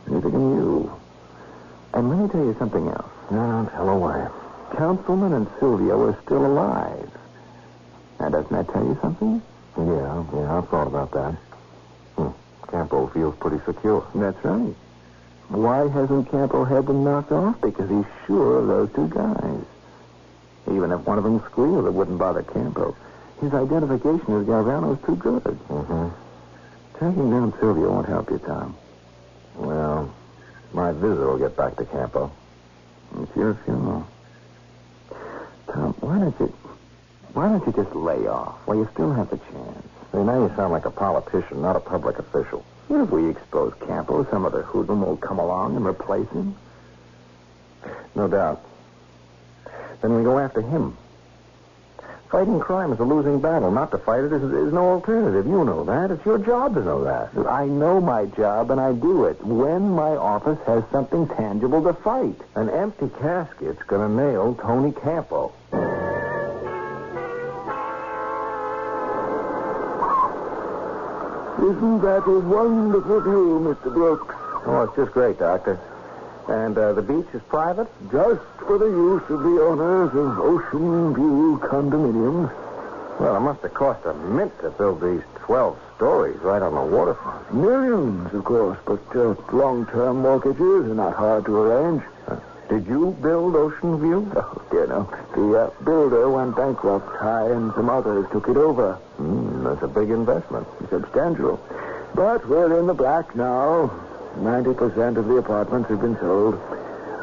Neither can you. And let me tell you something else. No, tell away. Councilman and Silvio are still alive. Now, doesn't that tell you something? Yeah, I've thought about that. Campo feels pretty secure. That's right. Why hasn't Campo had them knocked off? Because he's sure of those two guys. Even if one of them squealed, it wouldn't bother Campo. His identification as Galvano is too good. Tracking down Silvio won't help you, Tom. Well, my visit will get back to Campo. It's your funeral. Tom, why don't you Why don't you just lay off? Well, you still have the chance. See, now you sound like a politician, not a public official. What if we expose Campo? Some other hoodlum will come along and replace him. No doubt. Then we go after him. Fighting crime is a losing battle. Not to fight it is no alternative. You know that. It's your job to know that. I know my job, and I do it when my office has something tangible to fight. An empty casket's going to nail Tony Campo. Isn't that a wonderful view, Mr. Brooks? Oh, it's just great, Doctor. And the beach is private? Just for the use of the owners of Ocean View condominiums. Well, it must have cost a mint to build these 12 stories right on the waterfront. Millions, of course, but long-term mortgages are not hard to arrange. Did you build Ocean View? Oh, dear, no. The builder went bankrupt. I and some others took it over. That's a big investment. Substantial. But we're in the black now. 90% of the apartments have been sold.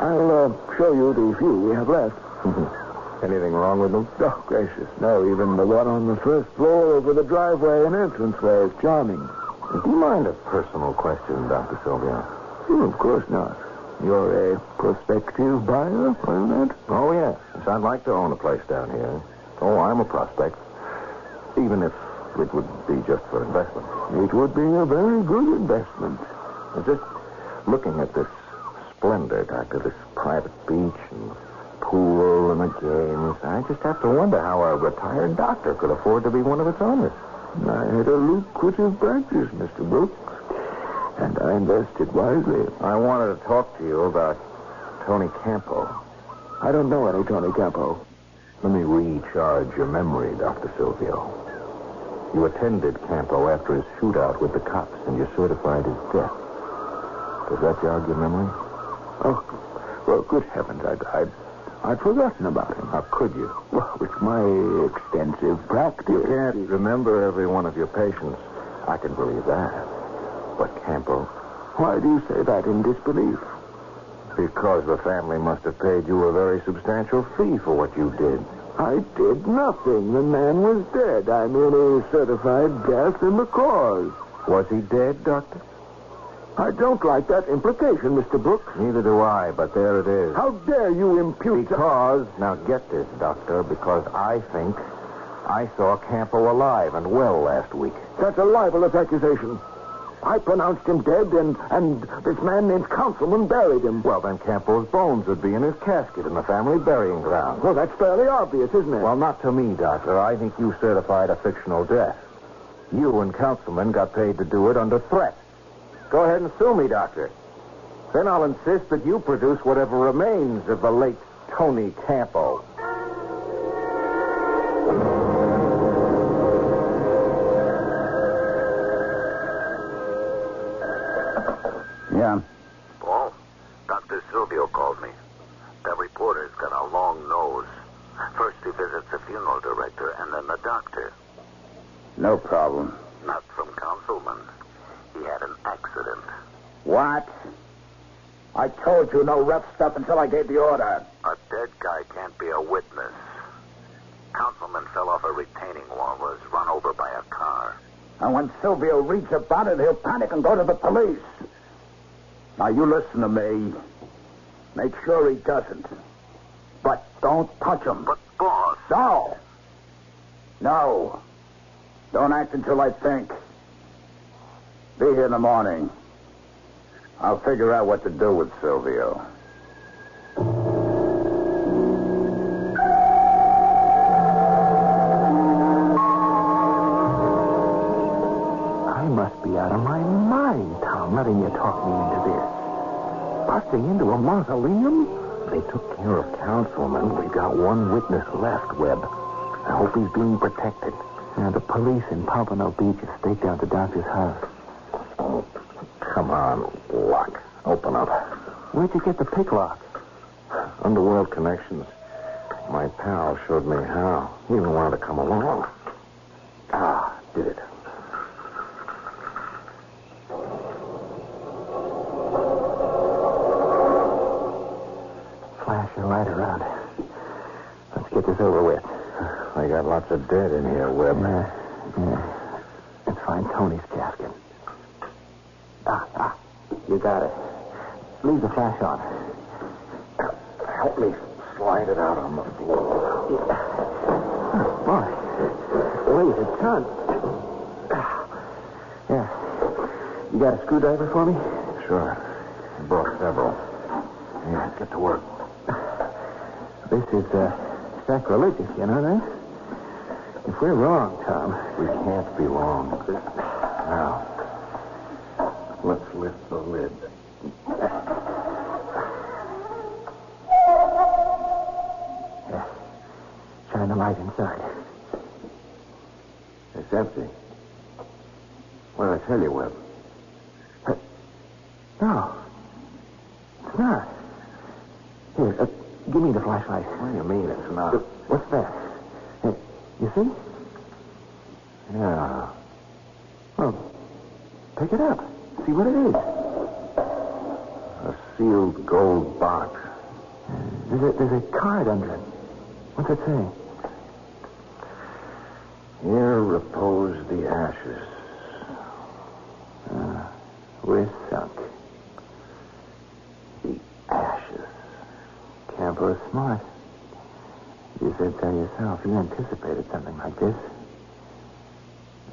I'll show you the few we have left. Anything wrong with them? Oh, gracious, no. Even the one on the first floor over the driveway and entranceway is charming. Do you mind a personal question, Dr. Silvio? Of course not. You're a prospective buyer, isn't it? Oh, yes. I'd like to own a place down here. Oh, I'm a prospect. Even if it would be just for investment. It would be a very good investment. Just looking at this splendor, Doctor, this private beach and pool and the games, I just have to wonder how a retired doctor could afford to be one of its owners. I had a lucrative practice, Mr. Brooks, and I invested wisely. I wanted to talk to you about Tony Campo. I don't know any Tony Campo. Let me recharge your memory, Dr. Silvio. You attended Campo after his shootout with the cops, and you certified his death. Does that jog your memory? Oh, well, good heavens, I'd forgotten about him. How could you? Well, it's my extensive practice. You can't remember every one of your patients. I can believe that. But Campo? Why do you say that in disbelief? Because the family must have paid you a very substantial fee for what you did. I did nothing. The man was dead. I merely certified death and the cause. Was he dead, Doctor? I don't like that implication, Mr. Brooks. Neither do I, but there it is. How dare you impute... Because, now get this, Doctor, because I think I saw Campo alive and well last week. That's a libelous accusation. I pronounced him dead, and this man named Councilman buried him. Well, then Campo's bones would be in his casket in the family burying ground. Well, that's fairly obvious, isn't it? Well, not to me, Doctor. I think you certified a fictional death. You and Councilman got paid to do it under threat. Go ahead and sue me, Doctor. Then I'll insist that you produce whatever remains of the late Tony Campo. Yeah. Paul, Dr. Silvio called me. That reporter's got a long nose. First he visits the funeral director and then the doctor. No problem. Not from Councilman. He had an accident. What? I told you no rough stuff until I gave the order. A dead guy can't be a witness. Councilman fell off a retaining wall, was run over by a car. And when Silvio reads about it, he'll panic and go to the police. Now, you listen to me. Make sure he doesn't. But don't touch him. But, boss... No. No. Don't act until I think. Be here in the morning. I'll figure out what to do with Silvio. I must be out of my mind, Tom, letting you talk me into this. Busting into a mausoleum? They took care of Councilman. We've got one witness left, Webb. I hope he's being protected. And the police in Pompano Beach have staked out the doctor's house. Oh, come on, lock. Open up. Where'd you get the pick lock? Underworld connections. My pal showed me how. He even wanted to come along. Ah, did it. Flash your light around. Let's get this over with. I You got lots of dead in here, Webb. Yeah. Let's find Tony's casket. You got it. Leave the flash on. Help me slide it out on the floor. Boy, weighs a ton. Yeah. You got a screwdriver for me? Sure. I brought several. Yeah, let's get to work. This is sacrilegious, you know that? If we're wrong, Tom... We can't be wrong. Now, let's lift the lid. Yeah. Shine the light inside. It's empty. What did I tell you, Webb? No. It's not. Here, give me the flashlight. What do you mean it's not? What's that? You see? Yeah. Well, pick it up. See what it is. A sealed gold box. There's a card under it. What's it say? Here repose the ashes. We're sunk. The ashes. Campo is smart. You said so yourself. You anticipated something like this.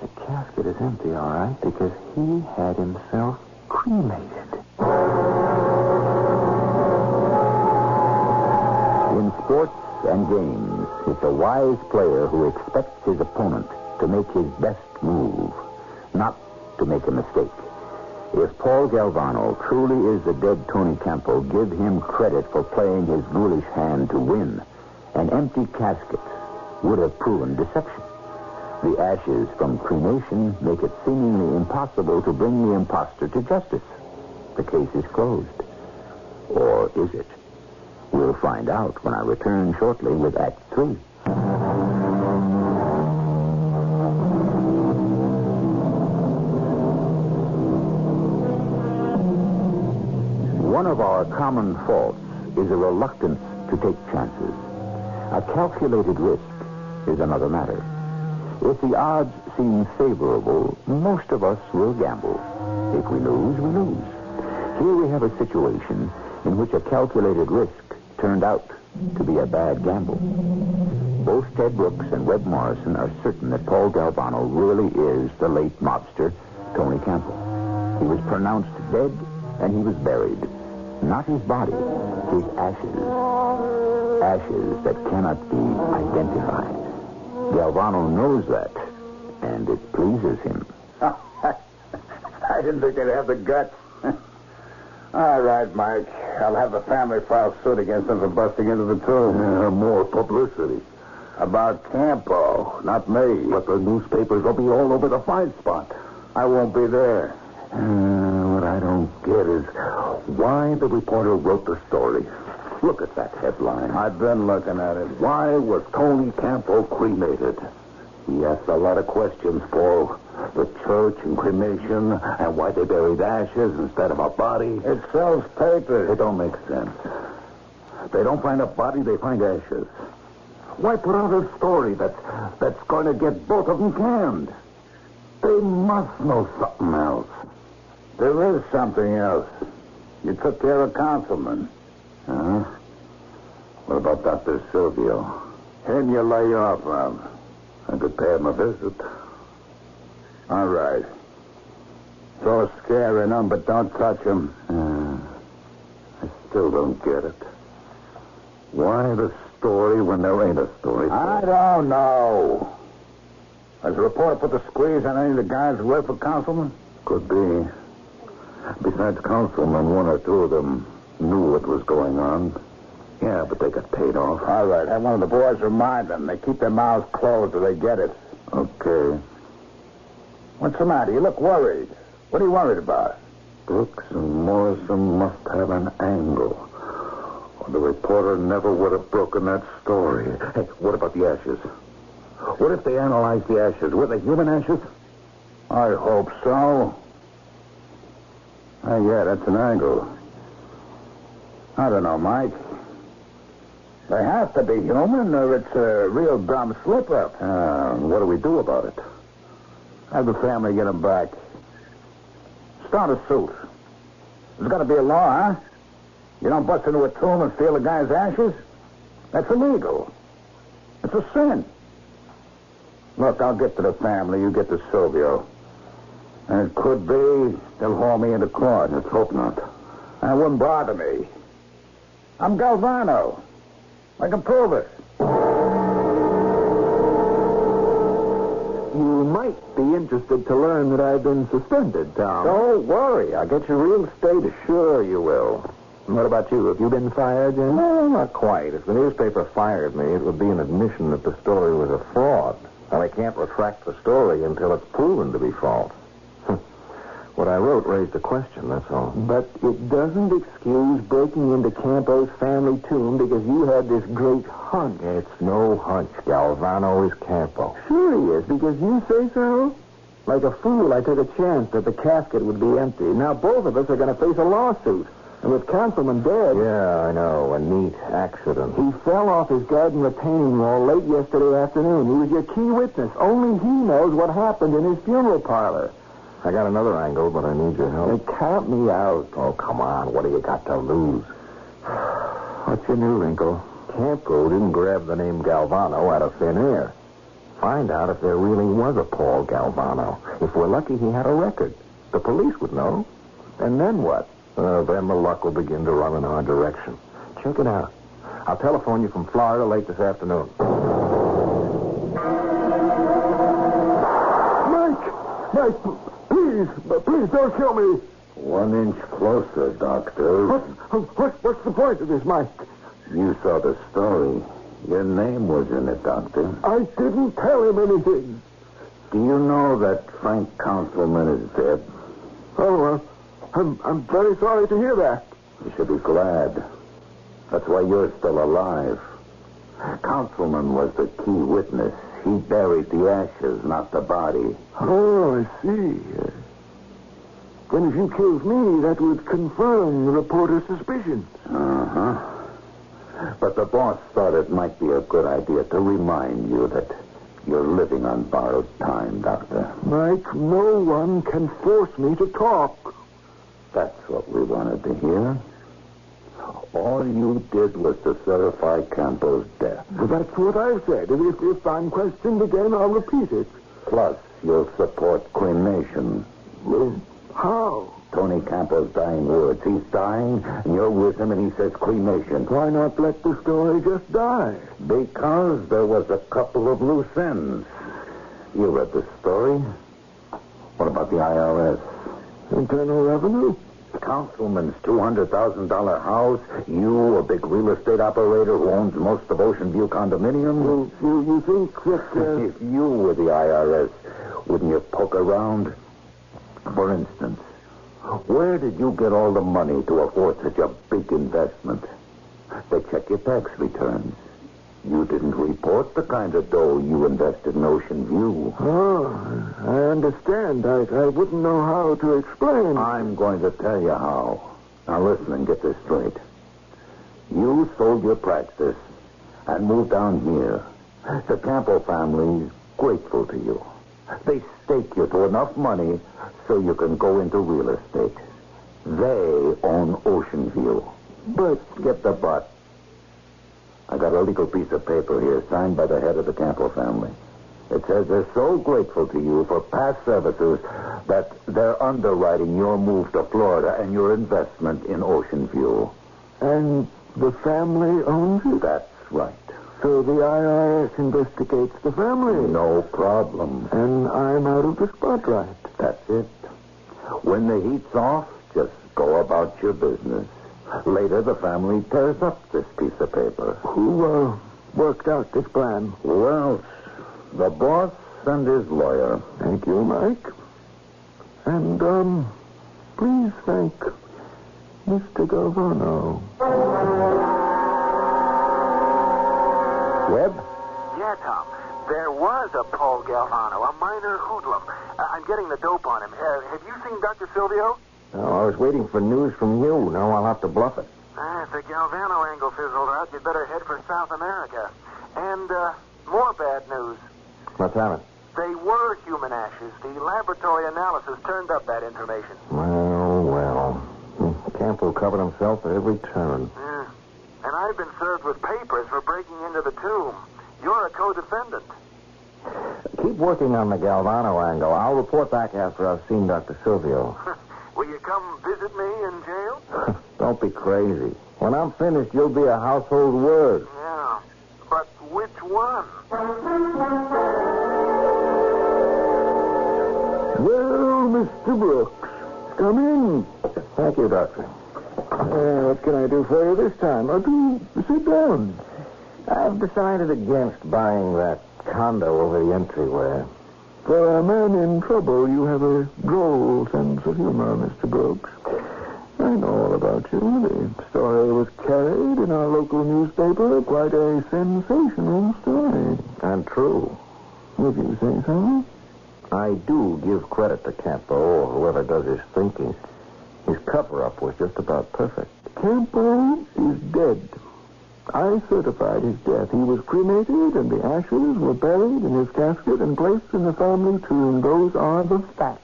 The casket is empty, all right, because he had himself cremated. In sports and games, it's a wise player who expects his opponent to make his best move, not to make a mistake. If Paul Galvano truly is the dead Tony Campo, give him credit for playing his ghoulish hand to win. An empty casket would have proven deception. The ashes from cremation make it seemingly impossible to bring the imposter to justice. The case is closed. Or is it? We'll find out when I return shortly with Act 3. One of our common faults is a reluctance to take chances. A calculated risk is another matter. If the odds seem favorable, most of us will gamble. If we lose, we lose. Here we have a situation in which a calculated risk turned out to be a bad gamble. Both Ted Brooks and Webb Morrison are certain that Paul Galvano really is the late mobster, Tony Campo. He was pronounced dead and he was buried. Not his body, his ashes. Ashes that cannot be identified. Galvano knows that, and it pleases him. I didn't think they'd have the guts. All right, Mike. I'll have the family file suit against them for busting into the tomb. More publicity. About Campo, not me. But the newspapers will be all over the find spot. I won't be there. What I don't get is why the reporter wrote the story. Look at that headline. I've been looking at it. Why was Tony Campo cremated? He asked a lot of questions, Paul. The church and cremation, and why they buried ashes instead of a body. It sells papers. It don't make sense. They don't find a body, they find ashes. Why put out a story that's going to get both of them canned? They must know something else. There is something else. You took care of Councilman. Huh? What about Dr. Silvio? Him you lay off of. I could pay him a visit. All right. Throw a scare in him, but don't touch him. I still don't get it. Why the story when there ain't a story? I don't know. Has the reporter put the squeeze on any of the guys who work for Councilman? Could be. Besides Councilman, one or two of them knew what was going on. Yeah, but they got paid off. All right. Have one of the boys remind them. They keep their mouths closed till they get it. Okay. What's the matter? You look worried. What are you worried about? Brooks and Morrison must have an angle. Or the reporter never would have broken that story. Hey, what about the ashes? What if they analyzed the ashes? Were they human ashes? I hope so. Yeah, that's an angle. I don't know, Mike. They have to be human, or it's a real dumb slip-up. What do we do about it? Have the family get him back. Start a suit. There's got to be a law, huh? You don't bust into a tomb and steal a guy's ashes? That's illegal. It's a sin. Look, I'll get to the family. You get to Silvio. And it could be they'll haul me into court. Let's hope not. That wouldn't bother me. I'm Galvano. I can prove it. You might be interested to learn that I've been suspended, Tom. Don't worry. I'll get you reinstated. Sure you will. What about you? Have you been fired yet? No, not quite. If the newspaper fired me, it would be an admission that the story was a fraud. And I can't retract the story until it's proven to be false. What I wrote raised a question, that's all. But it doesn't excuse breaking into Campo's family tomb because you had this great hunch. It's no hunch. Galvano is Campo. Sure he is, because you say so. Like a fool, I took a chance that the casket would be empty. Now both of us are going to face a lawsuit. And with Councilman dead... Yeah, I know. A neat accident. He fell off his garden retaining wall late yesterday afternoon. He was your key witness. Only he knows what happened in his funeral parlor. I got another angle, but I need your help. Count me out. Oh, come on. What do you got to lose? What's your new wrinkle? Campo didn't grab the name Galvano out of thin air. Find out if there really was a Paul Galvano. If we're lucky, he had a record. The police would know. And then what? Then the luck will begin to run in our direction. Check it out. I'll telephone you from Florida late this afternoon. Mike, please don't kill me. 1 inch closer, Doctor. What's the point of this, Mike? You saw the story. Your name was in it, Doctor. I didn't tell him anything. Do you know that Frank Councilman is dead? Oh, I'm very sorry to hear that. You should be glad. That's why you're still alive. Councilman was the key witness. He buried the ashes, not the body. Oh, I see. Then if you killed me, that would confirm the reporter's suspicions. Uh-huh. But the boss thought it might be a good idea to remind you that you're living on borrowed time, Doctor. Mike, no one can force me to talk. That's what we wanted to hear. All you did was to certify Campo's death. Well, that's what I've said. If I'm questioned again, I'll repeat it. Plus, you'll support cremation. Well, how? Tony Campo's dying words. He's dying, and you're with him, and he says cremation. Why not let the story just die? Because there was a couple of loose ends. You read the story. What about the IRS? Internal Revenue? Councilman's $200,000 house. You, a big real estate operator who owns most of Ocean View condominiums. You think that... If you were the IRS, wouldn't you poke around? For instance, where did you get all the money to afford such a big investment? They check your tax returns. You didn't report the kind of dough you invested in Ocean View. Oh, I understand. I wouldn't know how to explain. I'm going to tell you how. Now listen and get this straight. You sold your practice and moved down here. The Campo family's grateful to you. They stake you to enough money so you can go into real estate. They own Ocean View. But get the but. I got a legal piece of paper here signed by the head of the Campo family. It says they're so grateful to you for past services that they're underwriting your move to Florida and your investment in Ocean View. And the family owns it? That's right. So the IRS investigates the family? No problem. And I'm out of the spotlight? That's it. When the heat's off, just go about your business. Later, the family tears up this piece of paper. Who worked out this plan? Well, the boss and his lawyer. Thank you, Mike. And, please thank Mr. Galvano. Webb? Yeah, Tom. There was a Paul Galvano, a minor hoodlum. I'm getting the dope on him. Have you seen Dr. Silvio? No, I was waiting for news from you. Now I'll have to bluff it. If the Galvano angle fizzled out, you'd better head for South America. And, more bad news. What's happened? They were human ashes. The laboratory analysis turned up that information. Well. Campo covered himself at every turn. Yeah. And I've been served with papers for breaking into the tomb. You're a co-defendant. Keep working on the Galvano angle. I'll report back after I've seen Dr. Silvio. Will you come visit me in jail? Don't be crazy. When I'm finished, you'll be a household word. Yeah. But which one? Well, Mr. Brooks, come in. Thank you, Doctor. What can I do for you this time? Do sit down. I've decided against buying that condo over the entryway. For a man in trouble, you have a droll sense of humor, Mr. Brooks. I know all about you. The story was carried in our local newspaper. Quite a sensational story. And true. If you say so. I do give credit to Campo or whoever does his thinking. His cover-up was just about perfect. Campo is dead. I certified his death. He was cremated, and the ashes were buried in his casket and placed in the family tomb. Those are the facts,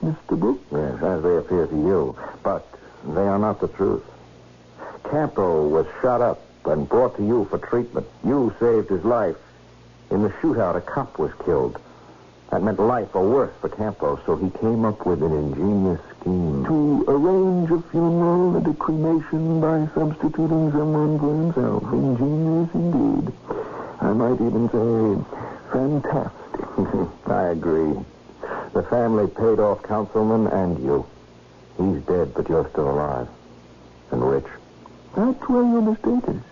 Mr. Brooks. Yes, as they appear to you. But they are not the truth. Campo was shot up and brought to you for treatment. You saved his life. In the shootout, a cop was killed. That meant life or worse for Campo, so he came up with an ingenious scheme. To arrange a funeral and a cremation by substituting someone for himself. Ingenious indeed. I might even say fantastic. I agree. The family paid off Councilman and you. He's dead, but you're still alive. And rich. That's where you're mistaken.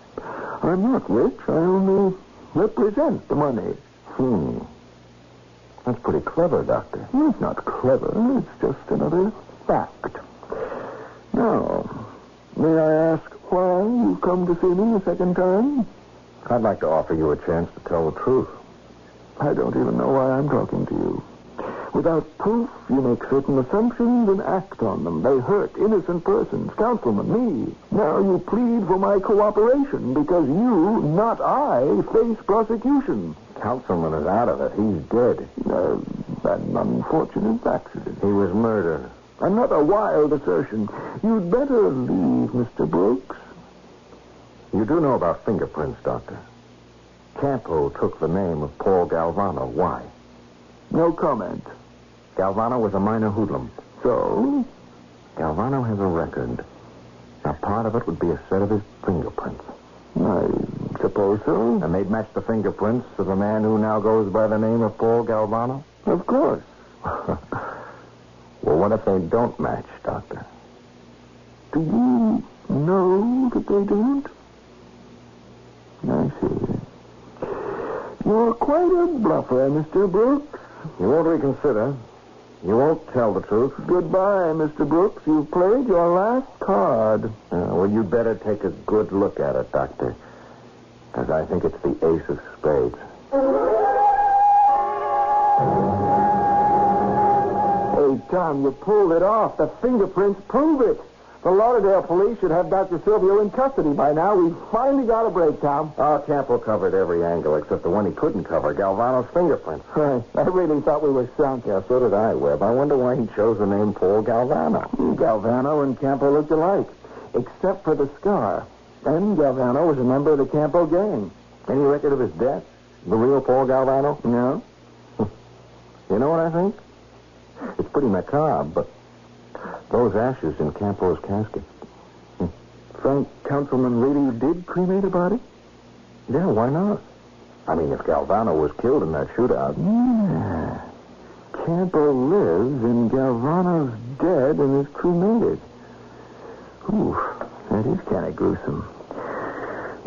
I'm not rich. I only represent the money. That's pretty clever, Doctor. It's not clever. It's just another fact. Now, may I ask why you've come to see me a second time? I'd like to offer you a chance to tell the truth. I don't even know why I'm talking to you. Without proof, you make certain assumptions and act on them. They hurt innocent persons, Councilman, me. Now you plead for my cooperation because you, not I, face prosecution. Councilman is out of it. He's dead. An unfortunate accident. He was murdered. Another wild assertion. You'd better leave, Mr. Brooks. You do know about fingerprints, Doctor. Campo took the name of Paul Galvano. Why? No comment. Galvano was a minor hoodlum. So? Galvano has a record. Now, part of it would be a set of his fingerprints. I suppose so. And they'd match the fingerprints of the man who now goes by the name of Paul Galvano? Of course. Well, what if they don't match, Doctor? Do you know that they don't? I see. You're quite a bluffer, Mr. Brooks. You won't reconsider. You won't tell the truth. Goodbye, Mr. Brooks. You've played your last card. Well, you better take a good look at it, Doctor. Because I think it's the ace of spades. Hey, Tom, you pulled it off. The fingerprints prove it. The Lauderdale police should have Dr. Silvio in custody by now. We've finally got a break, Tom. Campo covered every angle except the one he couldn't cover, Galvano's fingerprints. Right. I really thought we were sunk. Yeah, so did I, Webb. I wonder why he chose the name Paul Galvano. Galvano and Campo looked alike, except for the scar. And Galvano was a member of the Campo gang. Any record of his death? The real Paul Galvano? No. You know what I think? It's pretty macabre, but those ashes in Campo's casket. Frank Councilman really did cremate a body? Yeah, why not? I mean, if Galvano was killed in that shootout. Yeah. Campo lives and Galvano's dead and is cremated. Ooh, that is kind of gruesome.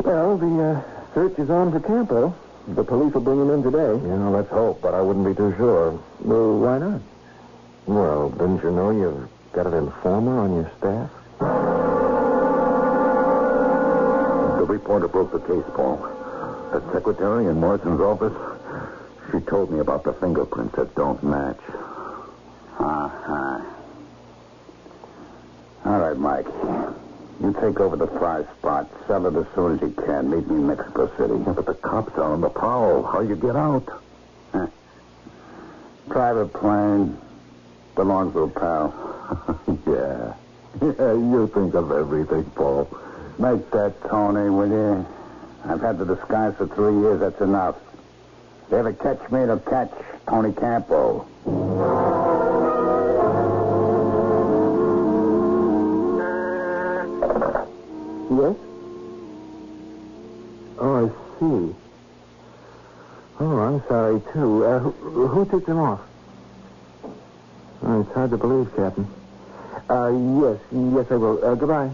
Well, the search is on for Campo. The police will bring him in today. Yeah, let's hope, but I wouldn't be too sure. Well, why not? Well, didn't you know you've got an informer on your staff? The reporter broke the case, Paul. The secretary in Morrison's office, she told me about the fingerprints that don't match. Uh-huh. All right, Mike. You take over the 5 spot. Sell it as soon as you can. Meet me in Mexico City. Yeah, but the cops are on the prowl. How you get out? Private plane. Belongs to a pal. Yeah, you think of everything, Paul. Make that, Tony, will you? I've had the disguise for 3 years. That's enough. If they ever catch me, they'll catch Tony Campo. Yes? Oh, I see. Oh, I'm sorry, too. Who took them off? Oh, it's hard to believe, Captain. Yes, I will. Goodbye.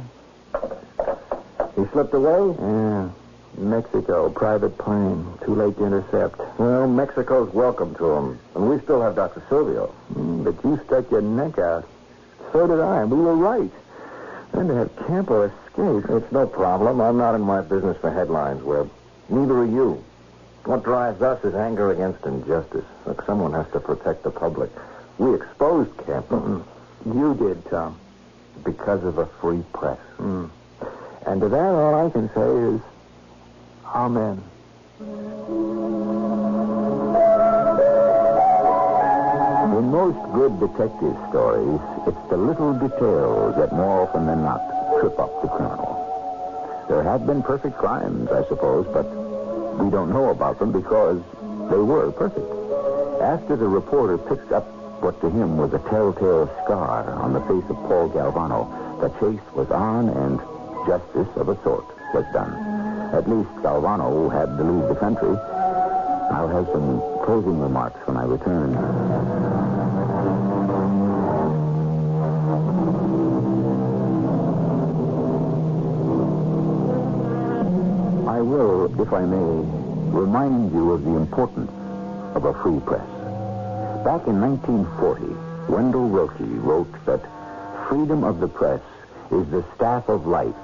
He slipped away? Yeah. Mexico, private plane. Too late to intercept. Well, Mexico's welcome to him. And we still have Dr. Silvio. But you stuck your neck out. So did I. We were right. And to have Campo escape. It's no problem. I'm not in my business for headlines, Webb. Neither are you. What drives us is anger against injustice. Look, someone has to protect the public. We exposed Campo. You did, Tom. Because of a free press. And to that, all I can say is, amen. In most good detective stories, it's the little details that more often than not trip up the criminal. There have been perfect crimes, I suppose, but we don't know about them because they were perfect. After the reporter picked up what to him was a telltale scar on the face of Paul Galvano, the chase was on and justice of a sort was done. At least Galvano had to leave the country. I'll have some closing remarks when I return. I will, if I may, remind you of the importance of a free press. Back in 1940, Wendell Willkie wrote that freedom of the press is the staff of life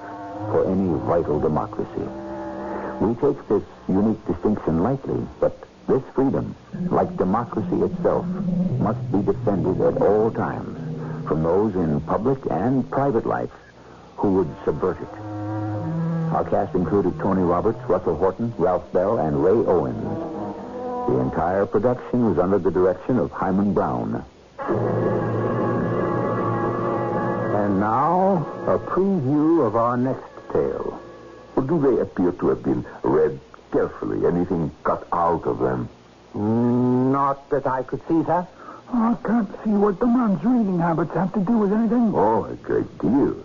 for any vital democracy. We take this unique distinction lightly, but this freedom, like democracy itself, must be defended at all times from those in public and private life who would subvert it. Our cast included Tony Roberts, Russell Horton, Ralph Bell, and Ray Owens. The entire production was under the direction of Hyman Brown. And now, a preview of our next tale. Do they appear to have been read carefully? Anything cut out of them? Not that I could see, sir. I can't see what the man's reading habits have to do with anything. Oh, a great deal.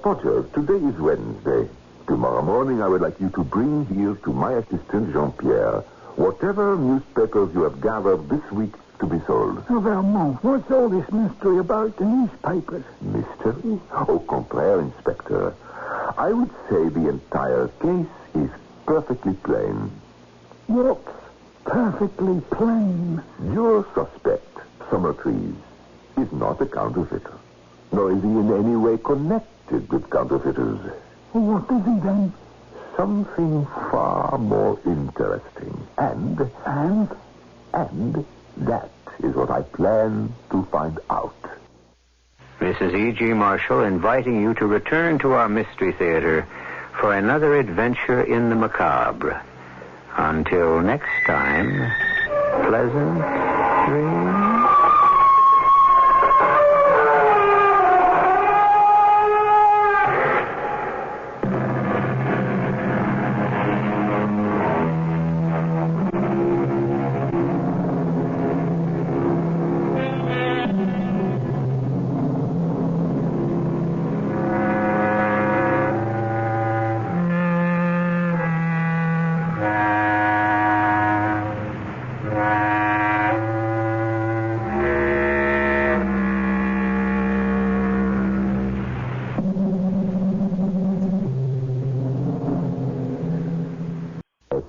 Potter, today is Wednesday. Tomorrow morning, I would like you to bring here to my assistant, Jean-Pierre, whatever newspapers you have gathered this week to be sold. Oh, Vermont, what's all this mystery about the newspapers? Mystery? Au contraire, Inspector. I would say the entire case is perfectly plain. What's perfectly plain? Your suspect, Summertrees, is not a counterfeiter. Nor is he in any way connected with counterfeiters. What is he then? Something far more interesting. And that is what I plan to find out. This is E.G. Marshall inviting you to return to our Mystery Theater for another adventure in the macabre. Until next time, pleasant dreams.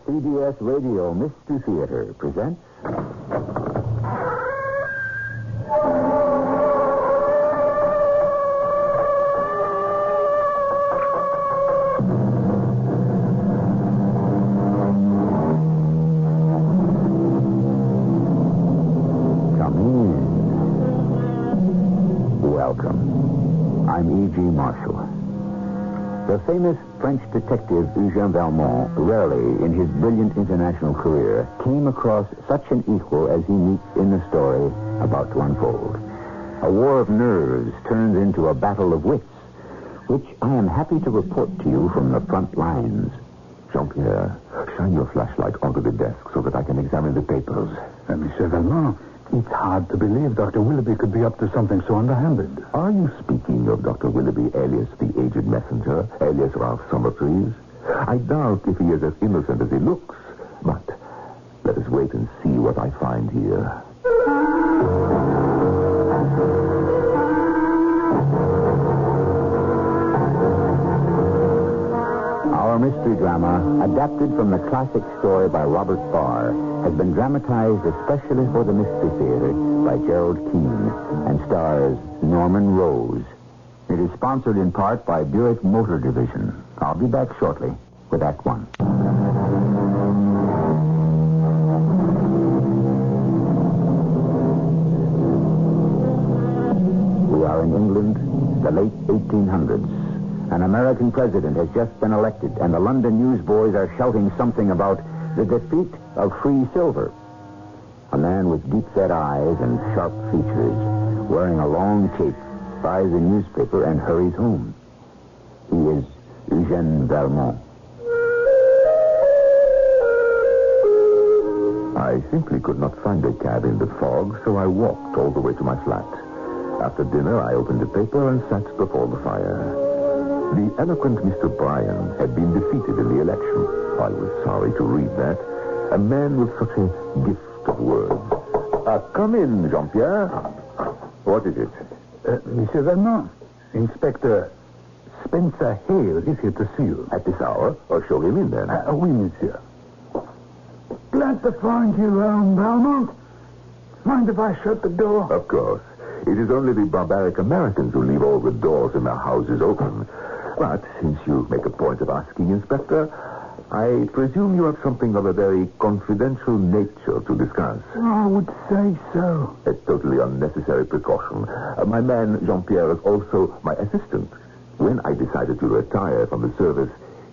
CBS Radio Mystery Theater presents... Come in. Welcome. I'm E.G. Marshall. The famous French detective Eugène Valmont rarely, in his brilliant international career, came across such an equal as he meets in the story about to unfold. A war of nerves turns into a battle of wits, which I am happy to report to you from the front lines. Jean-Pierre, shine your flashlight onto the desk so that I can examine the papers. Monsieur Valmont, it's hard to believe Dr. Willoughby could be up to something so underhanded. Are you speaking of Dr. Willoughby, alias the aged messenger, alias Ralph Summertrees? I doubt if he is as innocent as he looks, but let us wait and see what I find here. Our mystery drama, adapted from the classic story by Robert Barr, has been dramatized especially for the Mystery Theater by Gerald Keane and stars Norman Rose. It is sponsored in part by Buick Motor Division. I'll be back shortly with Act One. We are in England, the late 1800s. An American president has just been elected, and the London newsboys are shouting something about the defeat of free silver. A man with deep-set eyes and sharp features, wearing a long cape, buys a newspaper and hurries home. He is Eugène Valmont. I simply could not find a cab in the fog, so I walked all the way to my flat. After dinner, I opened the paper and sat before the fire. The eloquent Mr. Bryan had been defeated in the election. I was sorry to read that. A man with such a gift of words. Come in, Jean-Pierre. What is it? Monsieur Valmont, Inspector Spencer Hale is here to see you. At this hour? Or show him in, then. Oui, monsieur. Glad to find you, Valmont. Mind if I shut the door? Of course. It is only the barbaric Americans who leave all the doors in their houses open. But since you make a point of asking, Inspector, I presume you have something of a very confidential nature to discuss. I would say so. A totally unnecessary precaution. My man, Jean-Pierre, is also my assistant. When I decided to retire from the service,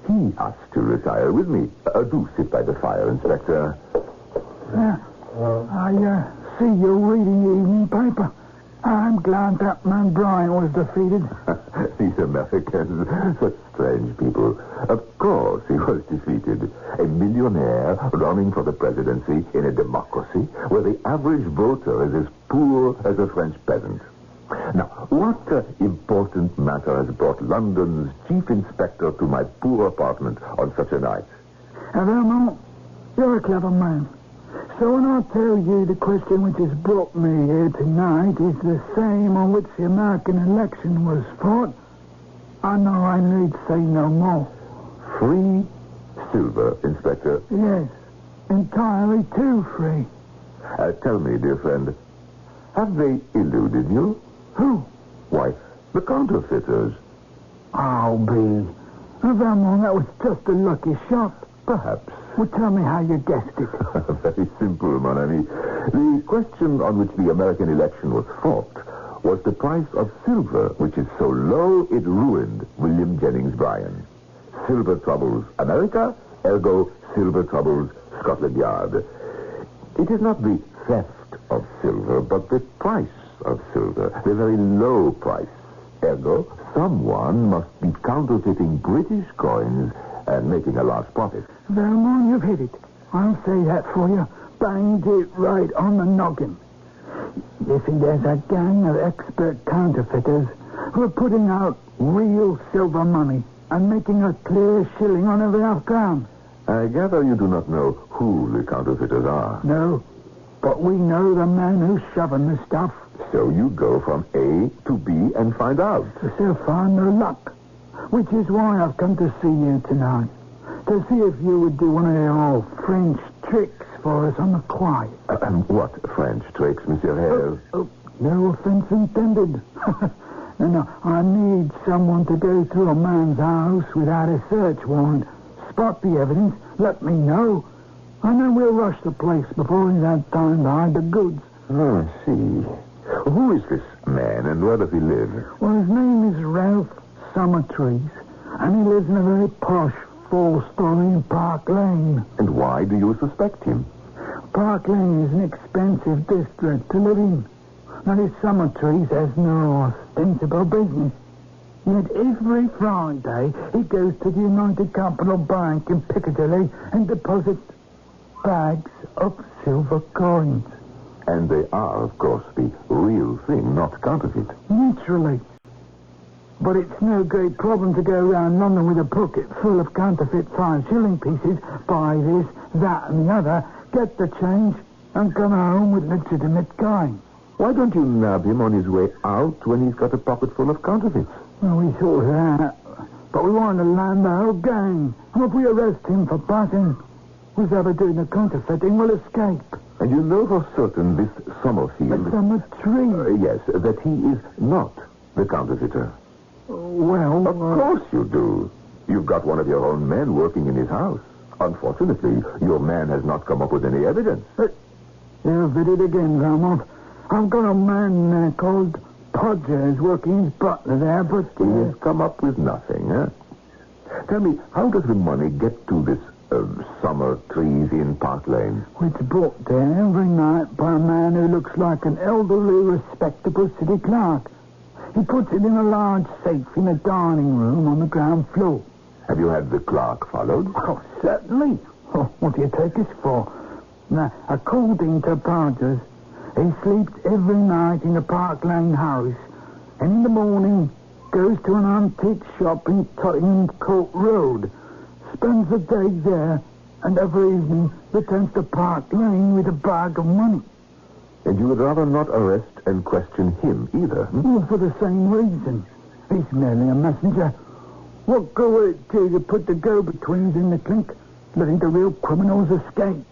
he asked to retire with me. Do sit by the fire, Inspector. I see you're reading the evening paper. I'm glad that man Bryan was defeated. These Americans, such strange people. Of course he was defeated. A millionaire running for the presidency in a democracy where the average voter is as poor as a French peasant. Now, what important matter has brought London's chief inspector to my poor apartment on such a night? Valmont, you're a clever man. So when I tell you the question which has brought me here tonight is the same on which the American election was fought, I know I need say no more. Free silver, Inspector? Yes, entirely too free. Tell me, dear friend, have they eluded you? Who? Why, the counterfeiters. I'll be. Valmont, that was just a lucky shot. Perhaps. Well, tell me how you guessed it. Very simple, mon ami. The question on which the American election was fought was the price of silver, which is so low it ruined William Jennings Bryan. Silver troubles America, ergo silver troubles Scotland Yard. It is not the theft of silver, but the price of silver, the very low price. Ergo, someone must be counterfeiting British coins and making a large profit. Valmont, you've hit it. I'll say that for you. Banged it right on the noggin. You see, there's a gang of expert counterfeiters who are putting out real silver money and making a clear shilling on every half crown. I gather you do not know who the counterfeiters are. No, but we know the man who's shoving the stuff. So you go from A to B and find out. So far, no luck. Which is why I've come to see you tonight. To see if you would do one of your old French tricks for us on the quiet. What French tricks, Monsieur Hale? No offense intended. No, I need someone to go through a man's house without a search warrant. Spot the evidence, let me know, and then we'll rush the place before he's had time to hide the goods. Oh, I see. Who is this man and where does he live? Well, his name is Ralph Summertrees, And he lives in a very posh 4-story in Park Lane. And why do you suspect him? Park Lane is an expensive district to live in. Now, his summer trees has no ostensible business. Yet every Friday he goes to the United Capital Bank in Piccadilly and deposits bags of silver coins. And they are, of course, the real thing, not counterfeit. Naturally. But it's no great problem to go around London with a pocket full of counterfeit 5-shilling pieces, buy this, that, and the other, get the change, and come home with legitimate coin. Why don't you nab him on his way out when he's got a pocket full of counterfeits? Well, we thought of that. But we want to land the whole gang. And if we arrest him for buzzing, whoever doing the counterfeiting will escape. And you know for certain this Summerfield... But Summertree... yes, that he is not the counterfeiter. Well... Of course you do. You've got one of your own men working in his house. Unfortunately, your man has not come up with any evidence. You've hit it again, Valmont. I've got a man there called Podgers working his butler there, but... He has come up with nothing, eh? Tell me, how does the money get to this summer trees in Park Lane? It's brought there every night by a man who looks like an elderly, respectable city clerk. He puts it in a large safe in a dining room on the ground floor. Have you had the clerk followed? Oh, certainly. Oh, what do you take us for? Now, according to Podgers, he sleeps every night in the Park Lane house, and in the morning goes to an antique shop in Tottenham Court Road, spends the day there, and every evening returns to Park Lane with a bag of money. And you would rather not arrest and question him either? Well, for the same reason. He's merely a messenger. What good would it do to put the go-betweens in the clink, letting the real criminals escape?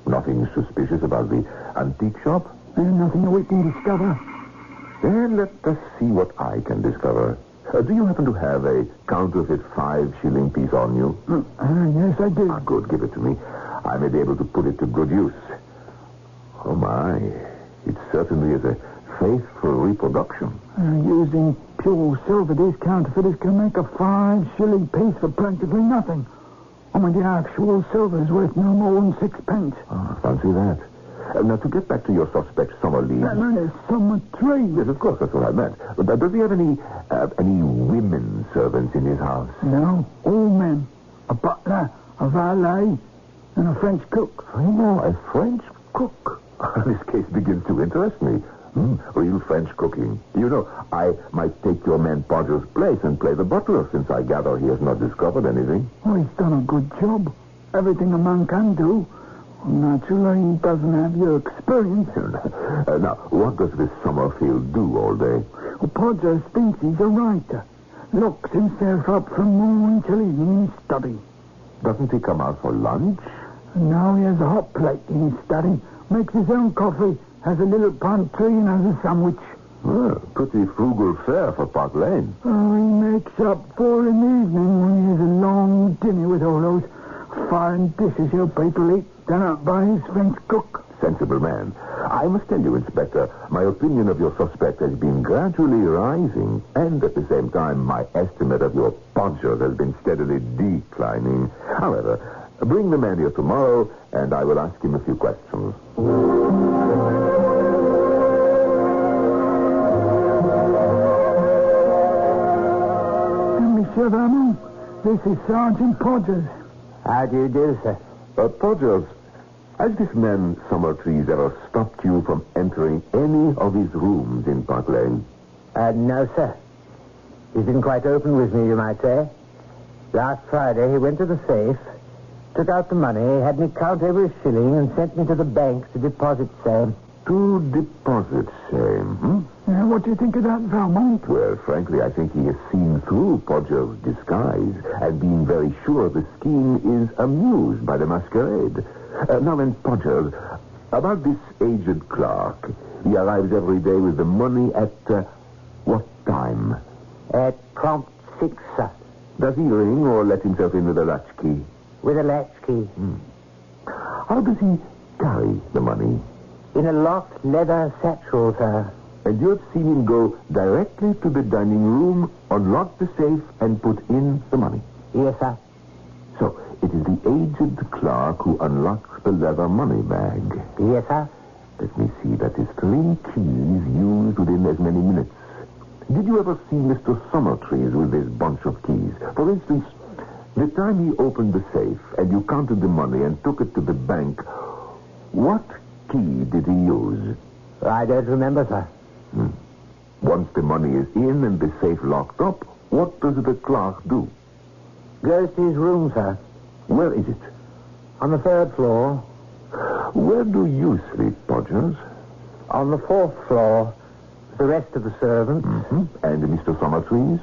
Nothing suspicious about the antique shop? Nothing that we can discover. Then let us see what I can discover. Do you happen to have a counterfeit 5-shilling piece on you? Yes, I do. Good, give it to me. I may be able to put it to good use. Oh, my. It certainly is a faithful reproduction. Using pure silver, these counterfeiters can make a 5-shilling piece for practically nothing. I mean, the actual silver is worth no more than 6 pence. Fancy that. Now, to get back to your suspect, Summerlee... That man is Summertree. Yes, of course, that's what I meant. But does he have any women servants in his house? No, all men. A butler, a valet, and a French cook. Oh, a French cook? This case begins to interest me. Real French cooking. You know, I might take your man Podger's place and play the butler, since I gather he has not discovered anything. Oh, he's done a good job. Everything a man can do. Naturally, he doesn't have your experience. Now, what does this Summerfield do all day? Well, Podger thinks he's a writer. Locks himself up from morning till evening in his study. Doesn't he come out for lunch? And now he has a hot plate in his study, makes his own coffee, has a little pantry, and has a sandwich. Well, pretty frugal fare for Park Lane. Oh, he makes up for in the evening when he has a long dinner with all those foreign dishes your people eat, done up by his French cook. Sensible man. I must tell you, Inspector, my opinion of your suspect has been gradually rising, and at the same time, my estimate of your Podger has been steadily declining. However, bring the man here tomorrow, and I will ask him a few questions. Monsieur Valmont, this is Sergeant Podgers. How do you do, sir? Podgers, has this man Summertrees ever stopped you from entering any of his rooms in Park Lane? No, sir. He's been quite open with me, you might say. Last Friday, he went to the safe, took out the money, had me count every shilling, and sent me to the bank to deposit same. To deposit same, Yeah, what do you think of that, Valmont? Well, frankly, I think he has seen through Podger's disguise and been very sure the scheme is amused by the masquerade. Now then, Podger, about this aged clerk. He arrives every day with the money at what time? At prompt 6, sir. Does he ring or let himself in with a latchkey? With a latchkey. How does he carry the money? In a locked leather satchel, sir. And you have seen him go directly to the dining room, unlock the safe, and put in the money. Yes, sir. So, it is the aged clerk who unlocks the leather money bag. Yes, sir. Let me see. That is 3 keys used within as many minutes. Did you ever see Mr. Summertrees with this bunch of keys? For instance, the time he opened the safe and you counted the money and took it to the bank, what key did he use? I don't remember, sir. Once the money is in and the safe locked up, what does the clerk do? Goes to his room, sir. Where is it? On the 3rd floor. Where do you sleep, Podgers? On the 4th floor. The rest of the servants. And Mr. Summertrees?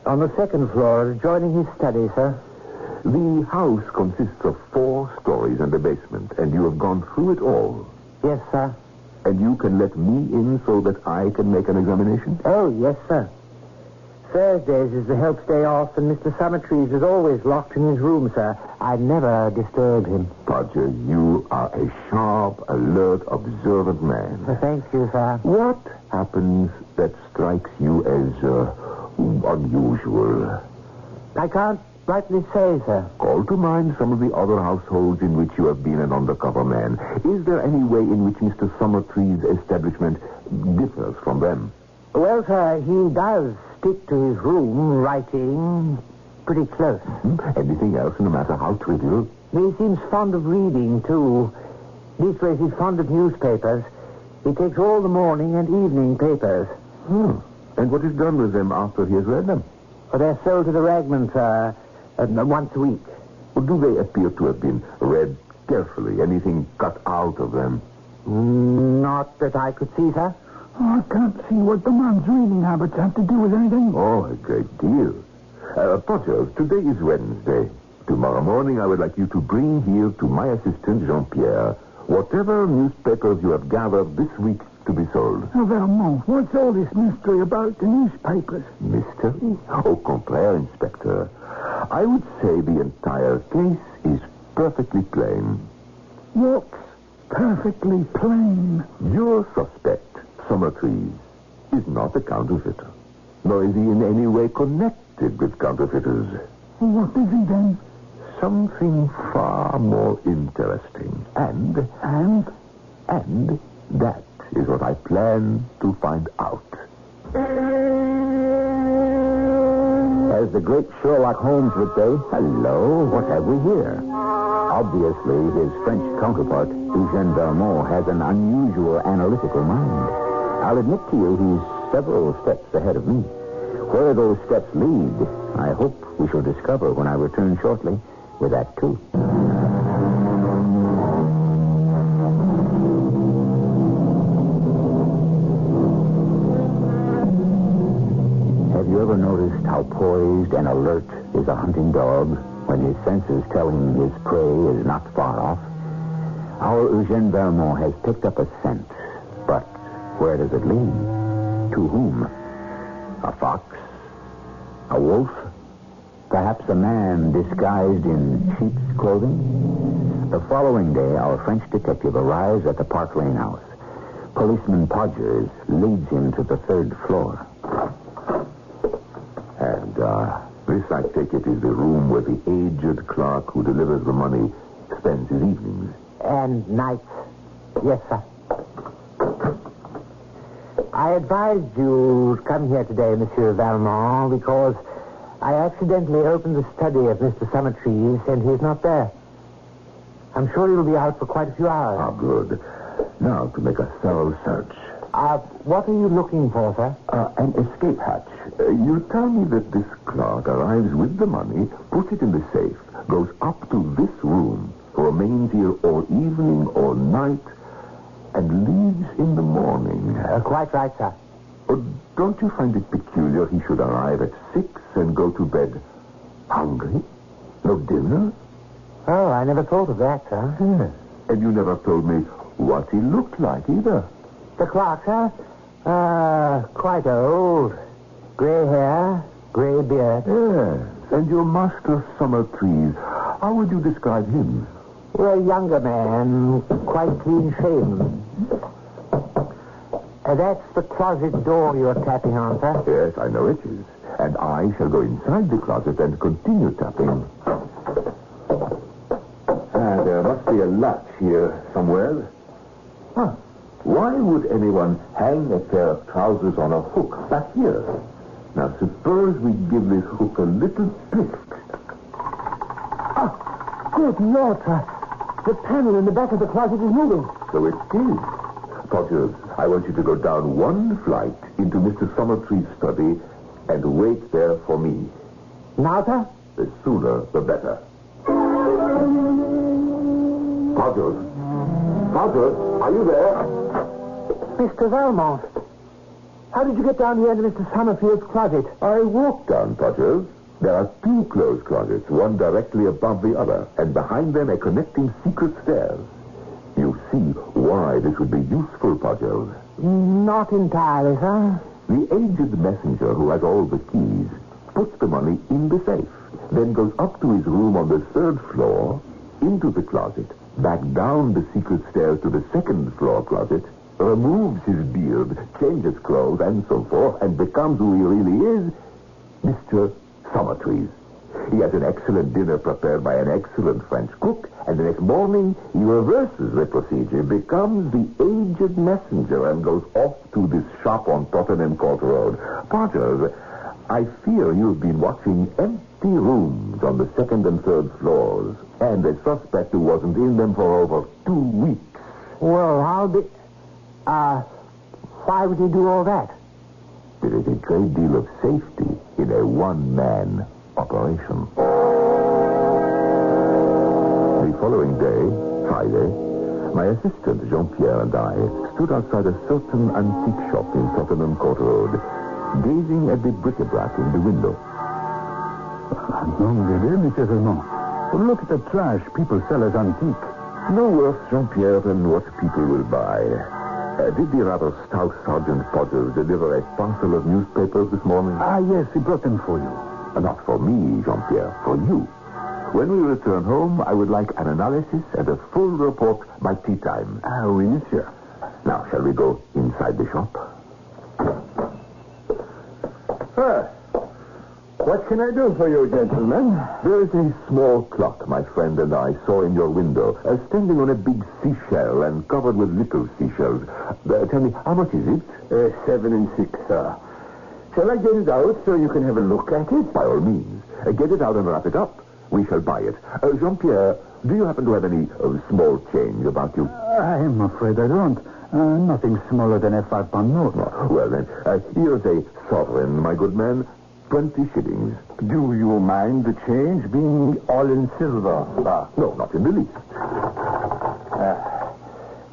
On the 2nd floor, adjoining his study, sir. The house consists of 4 stories and a basement, and you have gone through it all. Yes, sir. And you can let me in so that I can make an examination? Oh, yes, sir. Thursdays is the help's day off, and Mr. Summertrees is always locked in his room, sir. I never disturb him. Podger, you are a sharp, alert, observant man. Thank you, sir. What happens that strikes you as unusual? I can't rightly say, sir. Call to mind some of the other households in which you have been an undercover man. Is there any way in which Mr. Summertrees' establishment differs from them? Well, sir, he does stick to his room, writing pretty close. Anything else, no matter how trivial? He seems fond of reading, too. These ways, he's fond of newspapers. He takes all the morning and evening papers. And what is done with them after he has read them? Well, they're sold to the ragman, sir, once a week. Well, do they appear to have been read carefully? Anything cut out of them? Not that I could see, sir. I can't see what the man's reading habits have to do with anything. Oh, a great deal. Potter, today is Wednesday. Tomorrow morning, I would like you to bring here to my assistant, Jean-Pierre, whatever newspapers you have gathered this week to be sold. Vermont, what's all this mystery about the newspapers? Mystery? Au contraire, Inspector. I would say the entire case is perfectly plain. What's perfectly plain? Your suspect, Summertrees, is not a counterfeiter, nor is he in any way connected with counterfeiters. What is he then? Something far more interesting. And that is what I plan to find out. As the great Sherlock Holmes would say, hello, what have we here? Obviously, his French counterpart, Eugène Valmont, has an unusual analytical mind. I'll admit to you he's several steps ahead of me. Where those steps lead, I hope we shall discover when I return shortly with Act 2. Have you ever noticed how poised and alert is a hunting dog when his senses tell him his prey is not far off? Our Eugène Valmont has picked up a scent, but where does it lead? To whom? A fox? A wolf? Perhaps a man disguised in sheep's clothing? The following day, our French detective arrives at the Park Lane house. Policeman Podgers leads him to the 3rd floor. And, this, I take it, is the room where the aged clerk who delivers the money spends his evenings. And nights. Yes, sir. I advised you to come here today, Monsieur Valmont, because I accidentally opened the study of Mr. Summertrees, and he's not there. I'm sure he'll be out for quite a few hours. Ah, good. Now, to make a thorough search. What are you looking for, sir? An escape hatch. You tell me that this clerk arrives with the money, puts it in the safe, goes up to this room, remains here all evening or night, and leaves in the morning. Quite right, sir. But don't you find it peculiar he should arrive at 6 and go to bed hungry? No dinner? Oh, I never thought of that, sir. Yes. And you never told me what he looked like either. The clerk, sir? Quite old. Gray hair, gray beard. Yes. And your master Summertrees, how would you describe him? Well, a younger man, quite clean-shaven. That's the closet door you're tapping on, sir. Yes, I know it is. And I shall go inside the closet and continue tapping. There must be a latch here somewhere. Huh. Why would anyone hang a pair of trousers on a hook back here? Now, suppose we give this hook a little twist. Good Lord, sir. The panel in the back of the closet is moving. So it is. Potters, I want you to go down one flight into Mr. Summertree's study and wait there for me. Now, sir? The sooner, the better. Potters? Potters, are you there? Mr. Valmont, how did you get down here into Mr. Summerfield's closet? I walked down, Potters. There are two closed closets, one directly above the other, and behind them a connecting secret stairs. You see why this would be useful, Potters. Not entirely, sir. The aged messenger who has all the keys puts the money in the safe, then goes up to his room on the 3rd floor, into the closet, back down the secret stairs to the 2nd floor closet, removes his beard, changes clothes, and so forth, and becomes who he really is, Mr. Summertrees. He has an excellent dinner prepared by an excellent French cook, and the next morning he reverses the procedure, becomes the aged messenger, and goes off to this shop on Tottenham Court Road. Potters, I fear you've been watching empty rooms on the 2nd and 3rd floors, and a suspect who wasn't in them for over 2 weeks. Well, why would he do all that? There is a great deal of safety in a one-man operation. The following day, Friday, my assistant Jean-Pierre and I stood outside a certain antique shop in Tottenham Court Road, gazing at the bric-a-brac in the window. Monsieur Raymond. Look at the trash people sell as antique. No worse, Jean-Pierre, than what people will buy. Did the rather stout Sergeant Potters deliver a parcel of newspapers this morning? Yes, he brought them for you. Not for me, Jean-Pierre, for you. When we return home, I would like an analysis and a full report by tea time. Oui, monsieur. Now, shall we go inside the shop? What can I do for you, gentlemen? There is a small clock my friend and I saw in your window, standing on a big seashell and covered with little seashells. Tell me, how much is it? 7 and 6, sir. Shall I get it out so you can have a look at it? By all means. Get it out and wrap it up. We shall buy it. Jean-Pierre, do you happen to have any small change about you? I'm afraid I don't. Nothing smaller than a 5-pound note. Well, then, here's a sovereign, my good man. 20 shillings. Do you mind the change being all in silver, sir? No, not in the least.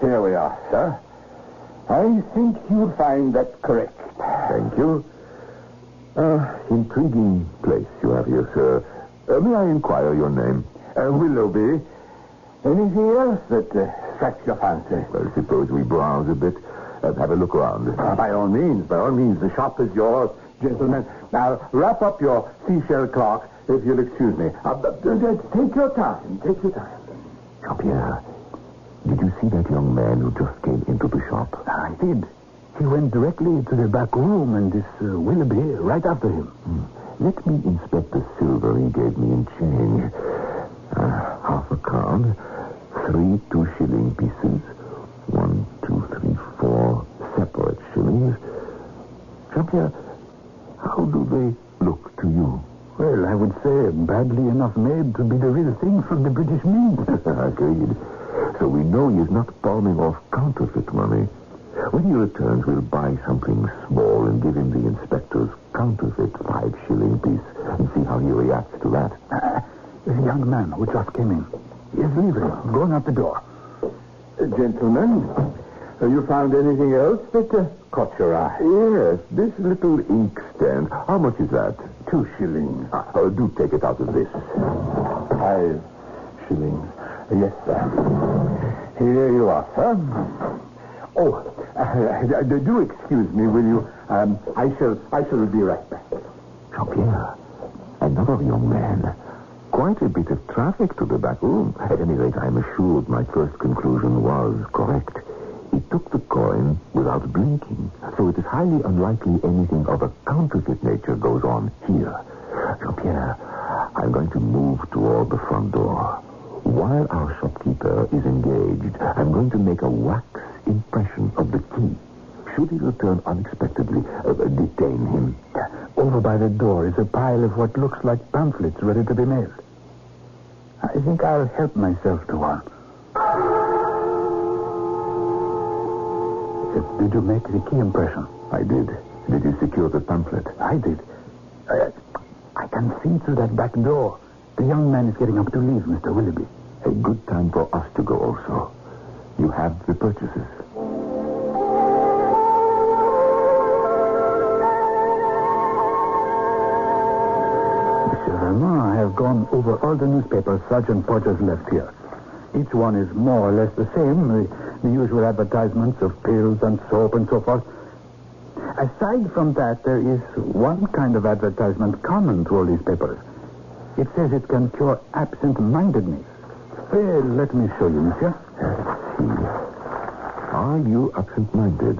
Here we are, sir. I think you'll find that correct. Thank you. Intriguing place you have here, sir. May I inquire your name? Willoughby. Anything else that strikes your fancy? Well, suppose we browse a bit. Have a look around. By all means. The shop is yours, gentlemen. Now, wrap up your seashell clock, if you'll excuse me. Take your time. Take your time. Jean-Pierre, did you see that young man who just came into the shop? I did. He went directly to the back room, and this Willoughby right after him. Let me inspect the silver he gave me in change. Half a crown, 3 2-shilling pieces, 1, 2, 3, 4 separate shillings. Jean-Pierre, how do they look to you? Well, I would say badly enough made to be the real thing from the British Mint. Agreed. So we know he is not palming off counterfeit money. When he returns, we'll buy something small and give him the inspector's counterfeit 5-shilling piece and see how he reacts to that. The young man who just came in. He is leaving, going out the door. Gentlemen, have you found anything else that caught your eye? Yes, this little inkstand. How much is that? 2 shillings. Do take it out of this. 5 shillings. Yes, sir. Here you are, sir. Oh, do excuse me, will you? I shall be right back. Jean-Pierre, another young man. Quite a bit of traffic to the back room. At any rate, I'm assured my first conclusion was correct. He took the coin without blinking, so it is highly unlikely anything of a counterfeit nature goes on here. Jean-Pierre, I'm going to move toward the front door. While our shopkeeper is engaged, I'm going to make a wax impression of the key. Should he return unexpectedly, detain him. Over by the door is a pile of what looks like pamphlets ready to be mailed. I think I'll help myself to one. Did you make the key impression? I did. Did you secure the pamphlet? I did. I can see through that back door. The young man is getting up to leave, Mr. Willoughby. A good time for us to go also. You have the purchases. Monsieur Valmont, I have gone over all the newspapers Sergeant Porter's left here. Each one is more or less the same. The usual advertisements of pills and soap and so forth. Aside from that, there is one kind of advertisement common to all these papers. It says it can cure absent-mindedness. Well, let me show you, monsieur. Let's see. Are you absent-minded?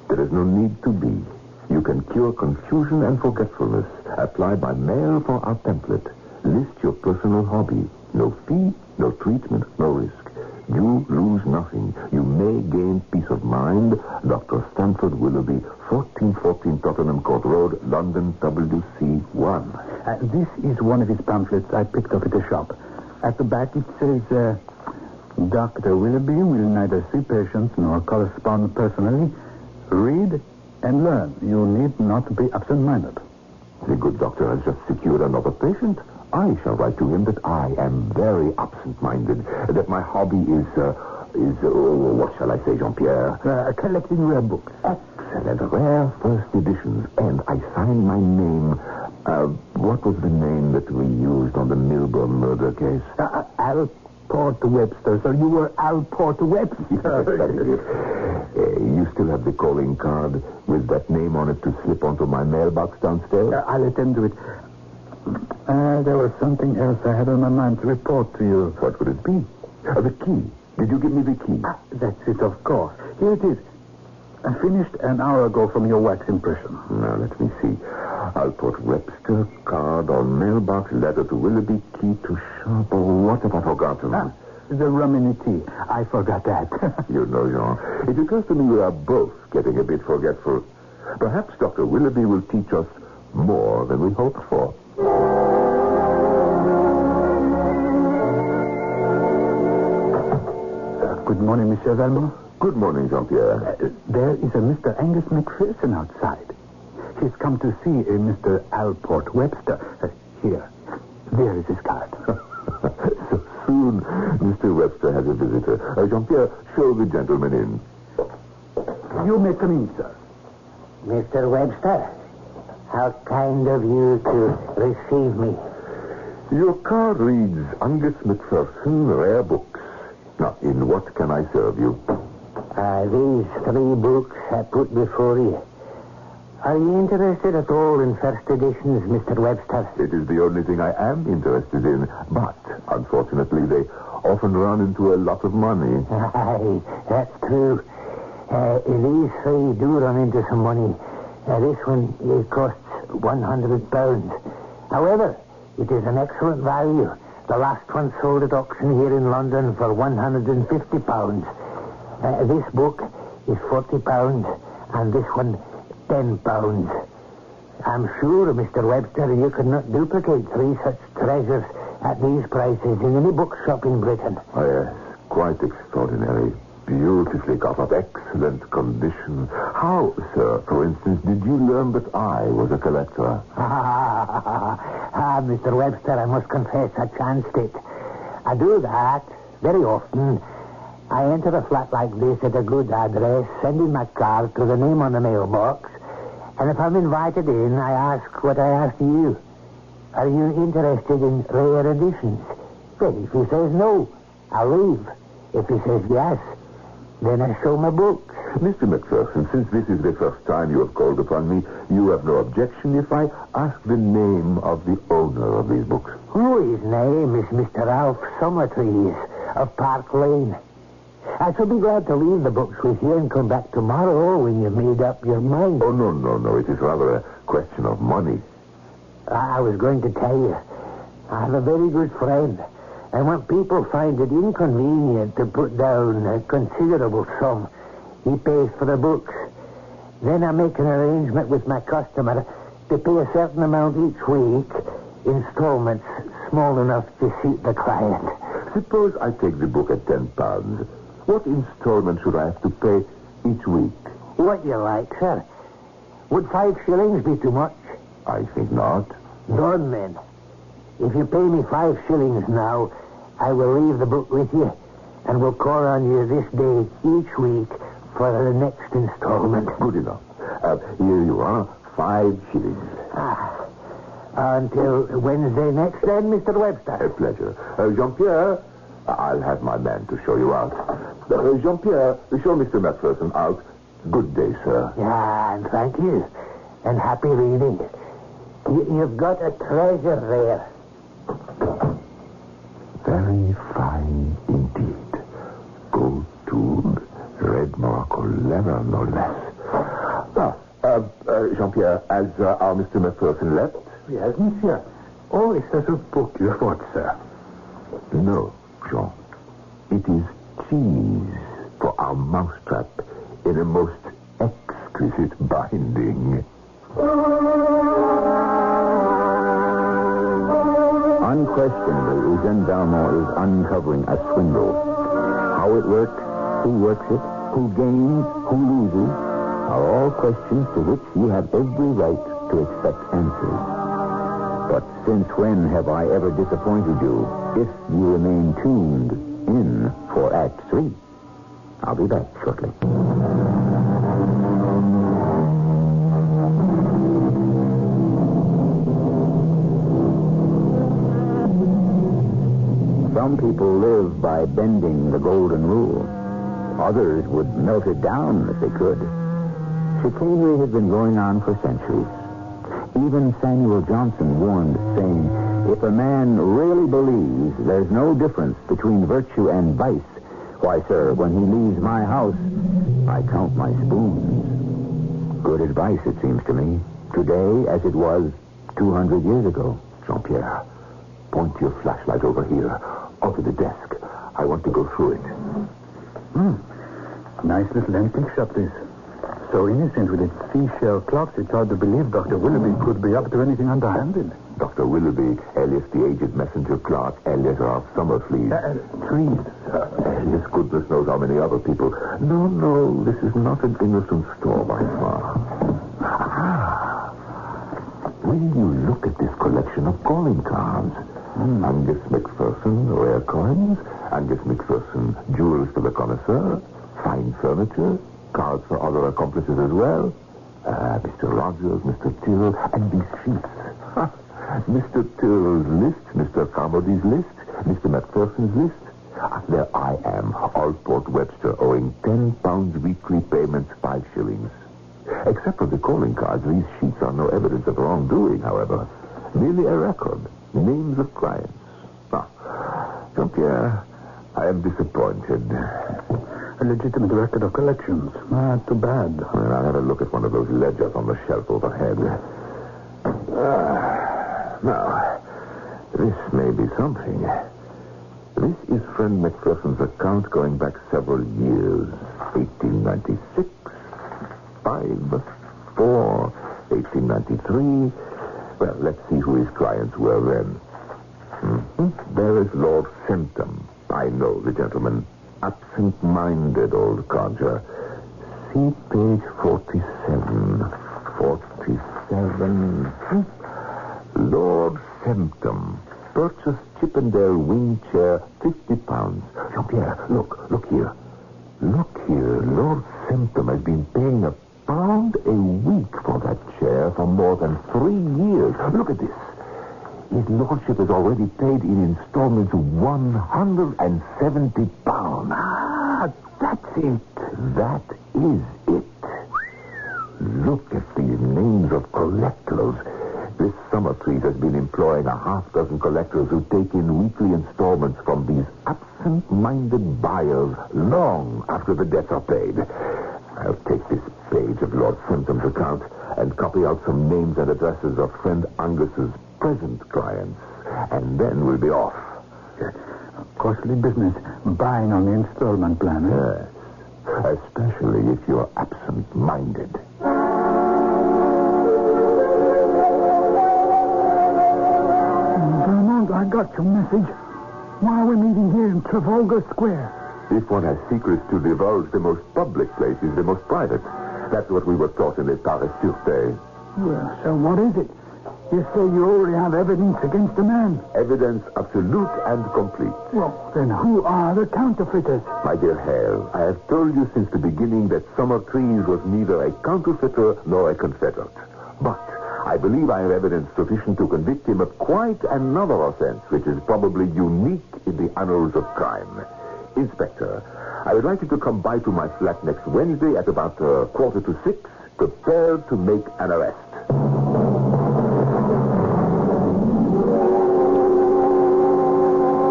There is no need to be. You can cure confusion and forgetfulness. Apply by mail for our template. List your personal hobby. No fee, no treatment, no risk. You lose nothing. You may gain peace of mind. Dr. Stanford Willoughby, 1414 Tottenham Court Road, London, WC1. This is one of his pamphlets I picked up at the shop. At the back it says, Dr. Willoughby will neither see patients nor correspond personally. Read and learn. You need not be absent-minded. The good doctor has just secured another patient. I shall write to him that I am very absent-minded, that my hobby is what shall I say, Jean-Pierre? Collecting rare books. Excellent, rare first editions, and I sign my name. What was the name that we used on the Milburn murder case? Alport Webster, sir. You were Alport Webster. You still have the calling card with that name on it to slip onto my mailbox downstairs? I'll attend to it. There was something else I had on my mind to report to you. What would it be? The key. Did you give me the key? That's it, of course. Here it is. I finished an hour ago from your wax impression. Now, let me see. I'll put Webster, card on mailbox, letter to Willoughby, key to shop. Oh, what have I forgotten? The rum in the tea. I forgot that. You know, Jean, it occurs to me we are both getting a bit forgetful. Perhaps Dr. Willoughby will teach us more than we hoped for. Good morning, Monsieur Valmont. Good morning, Jean-Pierre. There is a Mr. Angus McPherson outside. He's come to see a Mr. Alport Webster. Here. There is his card. So soon, Mr. Webster has a visitor. Jean-Pierre, show the gentleman in. You may come in, sir. Mr. Webster, how kind of you to receive me. Your card reads Angus McPherson, Rare Books. Now, in what can I serve you? These 3 books I put before you. Are you interested at all in first editions, Mr. Webster? It is the only thing I am interested in, but, unfortunately, they often run into a lot of money. Aye, that's true. These 3 do run into some money. This one, it costs £100. However, it is an excellent value. The last one sold at auction here in London for £150. This book is £40, and this one £10. I'm sure, Mr. Webster, you could not duplicate 3 such treasures at these prices in any bookshop in Britain. Oh, yes, quite extraordinary. Beautifully got up, excellent condition. How, sir, for instance, did you learn that I was a collector? Mr. Webster, I must confess I chanced it. I do that very often. I enter a flat like this at a good address, send in my card to the name on the mailbox, and if I'm invited in, I ask what I asked you. Are you interested in rare editions? Well, if he says no, I'll leave. If he says yes, then I show my books. Mr. McPherson, since this is the first time you have called upon me, you have no objection if I ask the name of the owner of these books? Oh, his name is Mr. Ralph Summertrees of Park Lane. I shall be glad to leave the books with you and come back tomorrow when you've made up your mind. Oh, no. It is rather a question of money. I was going to tell you, I have a very good friend. And when people find it inconvenient to put down a considerable sum, he pays for the books. Then I make an arrangement with my customer to pay a certain amount each week, installments small enough to suit the client. Suppose I take the book at £10. What installment should I have to pay each week? What you like, sir. Would 5 shillings be too much? I think not. Done, then. If you pay me 5 shillings now, I will leave the book with you, and will call on you this day each week for the next installment. Good enough. Here you are, 5 shillings. Until Wednesday next, then, Mr. Webster. A pleasure. Jean-Pierre, I'll have my man to show you out. Jean-Pierre, show Mr. Macpherson out. Good day, sir. Yeah, and thank you. And happy reading. You've got a treasure there. Very fine indeed. Gold tube, red Morocco leather, no less. Jean-Pierre, has our Mr. Macpherson left? Yes, monsieur. Oh, is that a book you bought, sir? No, Jean. It is cheese for our mousetrap in a most exquisite binding. Unquestionably, Eugene Valmont is uncovering a swindle. How it works, who works it, who gains, who loses, are all questions to which you have every right to expect answers. But since when have I ever disappointed you if you remain tuned in for Act 3? I'll be back shortly. Some people live by bending the golden rule. Others would melt it down if they could. Chicanery has been going on for centuries. Even Samuel Johnson warned, saying, if a man really believes there's no difference between virtue and vice, why, sir, when he leaves my house, I count my spoons. Good advice, it seems to me, today as it was 200 years ago. Jean-Pierre, point your flashlight over here, onto the desk. I want to go through it. Nice little antique shop, this. So innocent with its seashell clocks, it's hard to believe Dr. Willoughby could be up to anything underhanded. Dr. Willoughby, alias the aged messenger clerk, alias Ralph Summerfleet. Please, sir. Alias goodness knows how many other people. No, this is not an innocent store by far. Will you look at this collection of calling cards? Angus McPherson, rare coins. Angus McPherson, jewels for the connoisseur. Fine furniture. Cards for other accomplices as well. Mr. Rogers, Mr. Tyrrell, and these sheets. Mr. Tyrrell's list, Mr. Carmody's list, Mr. Macpherson's list. There I am, Allport Webster, owing £10 weekly payments, 5 shillings. Except for the calling cards, these sheets are no evidence of wrongdoing, however. Merely a record. Names of clients. Jean-Pierre, I am disappointed. A legitimate record of collections. Too bad. Well, I'll have a look at one of those ledgers on the shelf overhead. Now, this may be something. This is friend McPherson's account going back several years. 1896, 5, 4, 1893. Well, let's see who his clients were then. There is Lord Symptom. I know the gentleman. Absent-minded old codger. See page 47. 47. Lord Symptom. Purchased Chippendale wing chair, £50. Jean-Pierre, look here. Look here. Lord Symptom has been paying £1 a week for that chair for more than 3 years. Look at this. His lordship has already paid in installments £170. That's it. That is it. Look at these names of collectors. This Summertrees has been employing a half-dozen collectors who take in weekly installments from these absent-minded buyers long after the debts are paid. I'll take this page of Lord Symptom's account and copy out some names and addresses of friend Angus's present clients, and then we'll be off. Costly business, buying on the installment plan. Yes, especially if you're absent-minded. Vermont, I got your message. Why are we meeting here in Trafalgar Square? If one has secrets to divulge, the most public place is the most private. That's what we were taught in the Paris Sûreté. Well, so what is it? You say you already have evidence against the man. Evidence absolute and complete. Well, then who are the counterfeiters? My dear Hale, I have told you since the beginning that Summertrees was neither a counterfeiter nor a confederate. But I believe I have evidence sufficient to convict him of quite another offense, which is probably unique in the annals of crime. Inspector, I would like you to come by to my flat next Wednesday at about 5:45, prepared to make an arrest.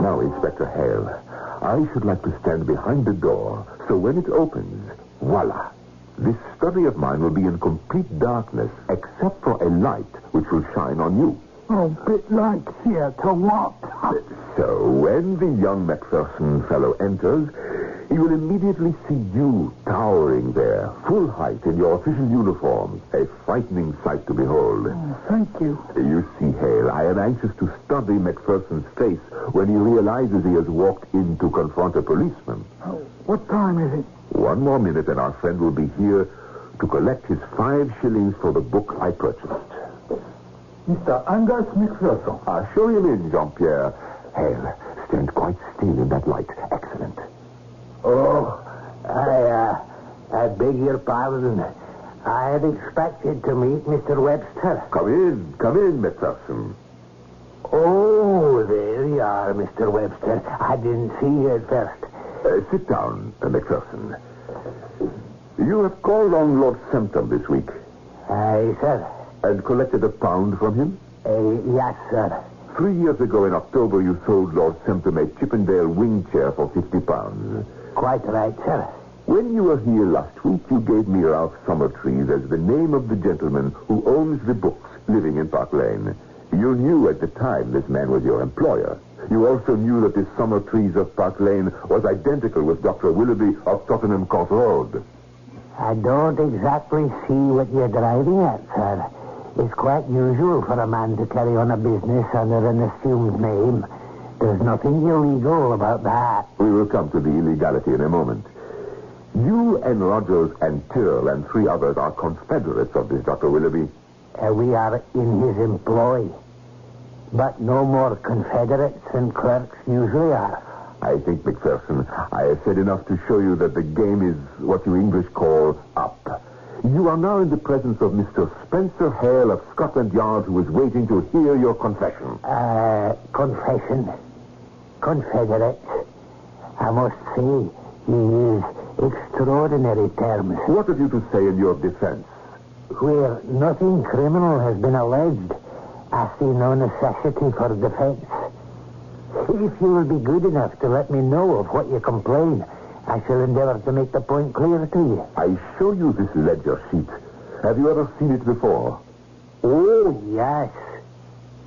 Now, Inspector Hale, I should like to stand behind the door, so when it opens, voila, this study of mine will be in complete darkness, except for a light which will shine on you. Oh, bit like theater, what? So, when the young Macpherson fellow enters, he will immediately see you towering there, full height in your official uniform. A frightening sight to behold. Oh, thank you. You see, Hale, I am anxious to study Macpherson's face when he realizes he has walked in to confront a policeman. Oh, what time is it? 1 more minute and our friend will be here to collect his 5 shillings for the book I purchased. Mr. Angus Macpherson. Show him in, Jean-Pierre. Hale, stand quite still in that light. Excellent. Oh, I beg your pardon. I had expected to meet Mr. Webster. Come in, Macpherson. Oh, there you are, Mr. Webster. I didn't see you at first. Sit down, Macpherson. You have called on Lord Semptom this week. Aye, sir. And collected £1 from him? Yes, sir. 3 years ago in October, you sold Lord Semptom a Chippendale wing chair for £50. Quite right, sir. When you were here last week, you gave me Ralph Summertrees as the name of the gentleman who owns the books living in Park Lane. You knew at the time this man was your employer. You also knew that this Summertrees of Park Lane was identical with Dr. Willoughby of Tottenham Court Road. I don't exactly see what you're driving at, sir. It's quite usual for a man to carry on a business under an assumed name. There's nothing illegal about that. We will come to the illegality in a moment. You and Rogers and Tyrrell and 3 others are confederates of this Dr. Willoughby. We are in his employ. But no more confederates than clerks usually are. I think, Macpherson, I have said enough to show you that the game is what you English call up. You are now in the presence of Mr. Spencer Hale of Scotland Yard, who is waiting to hear your confession. Confession. Confederate. I must say, he used extraordinary terms. What have you to say in your defense? Where nothing criminal has been alleged, I see no necessity for defense. If you will be good enough to let me know of what you complain, I shall endeavor to make the point clear to you. I show you this ledger sheet. Have you ever seen it before? Oh, yes.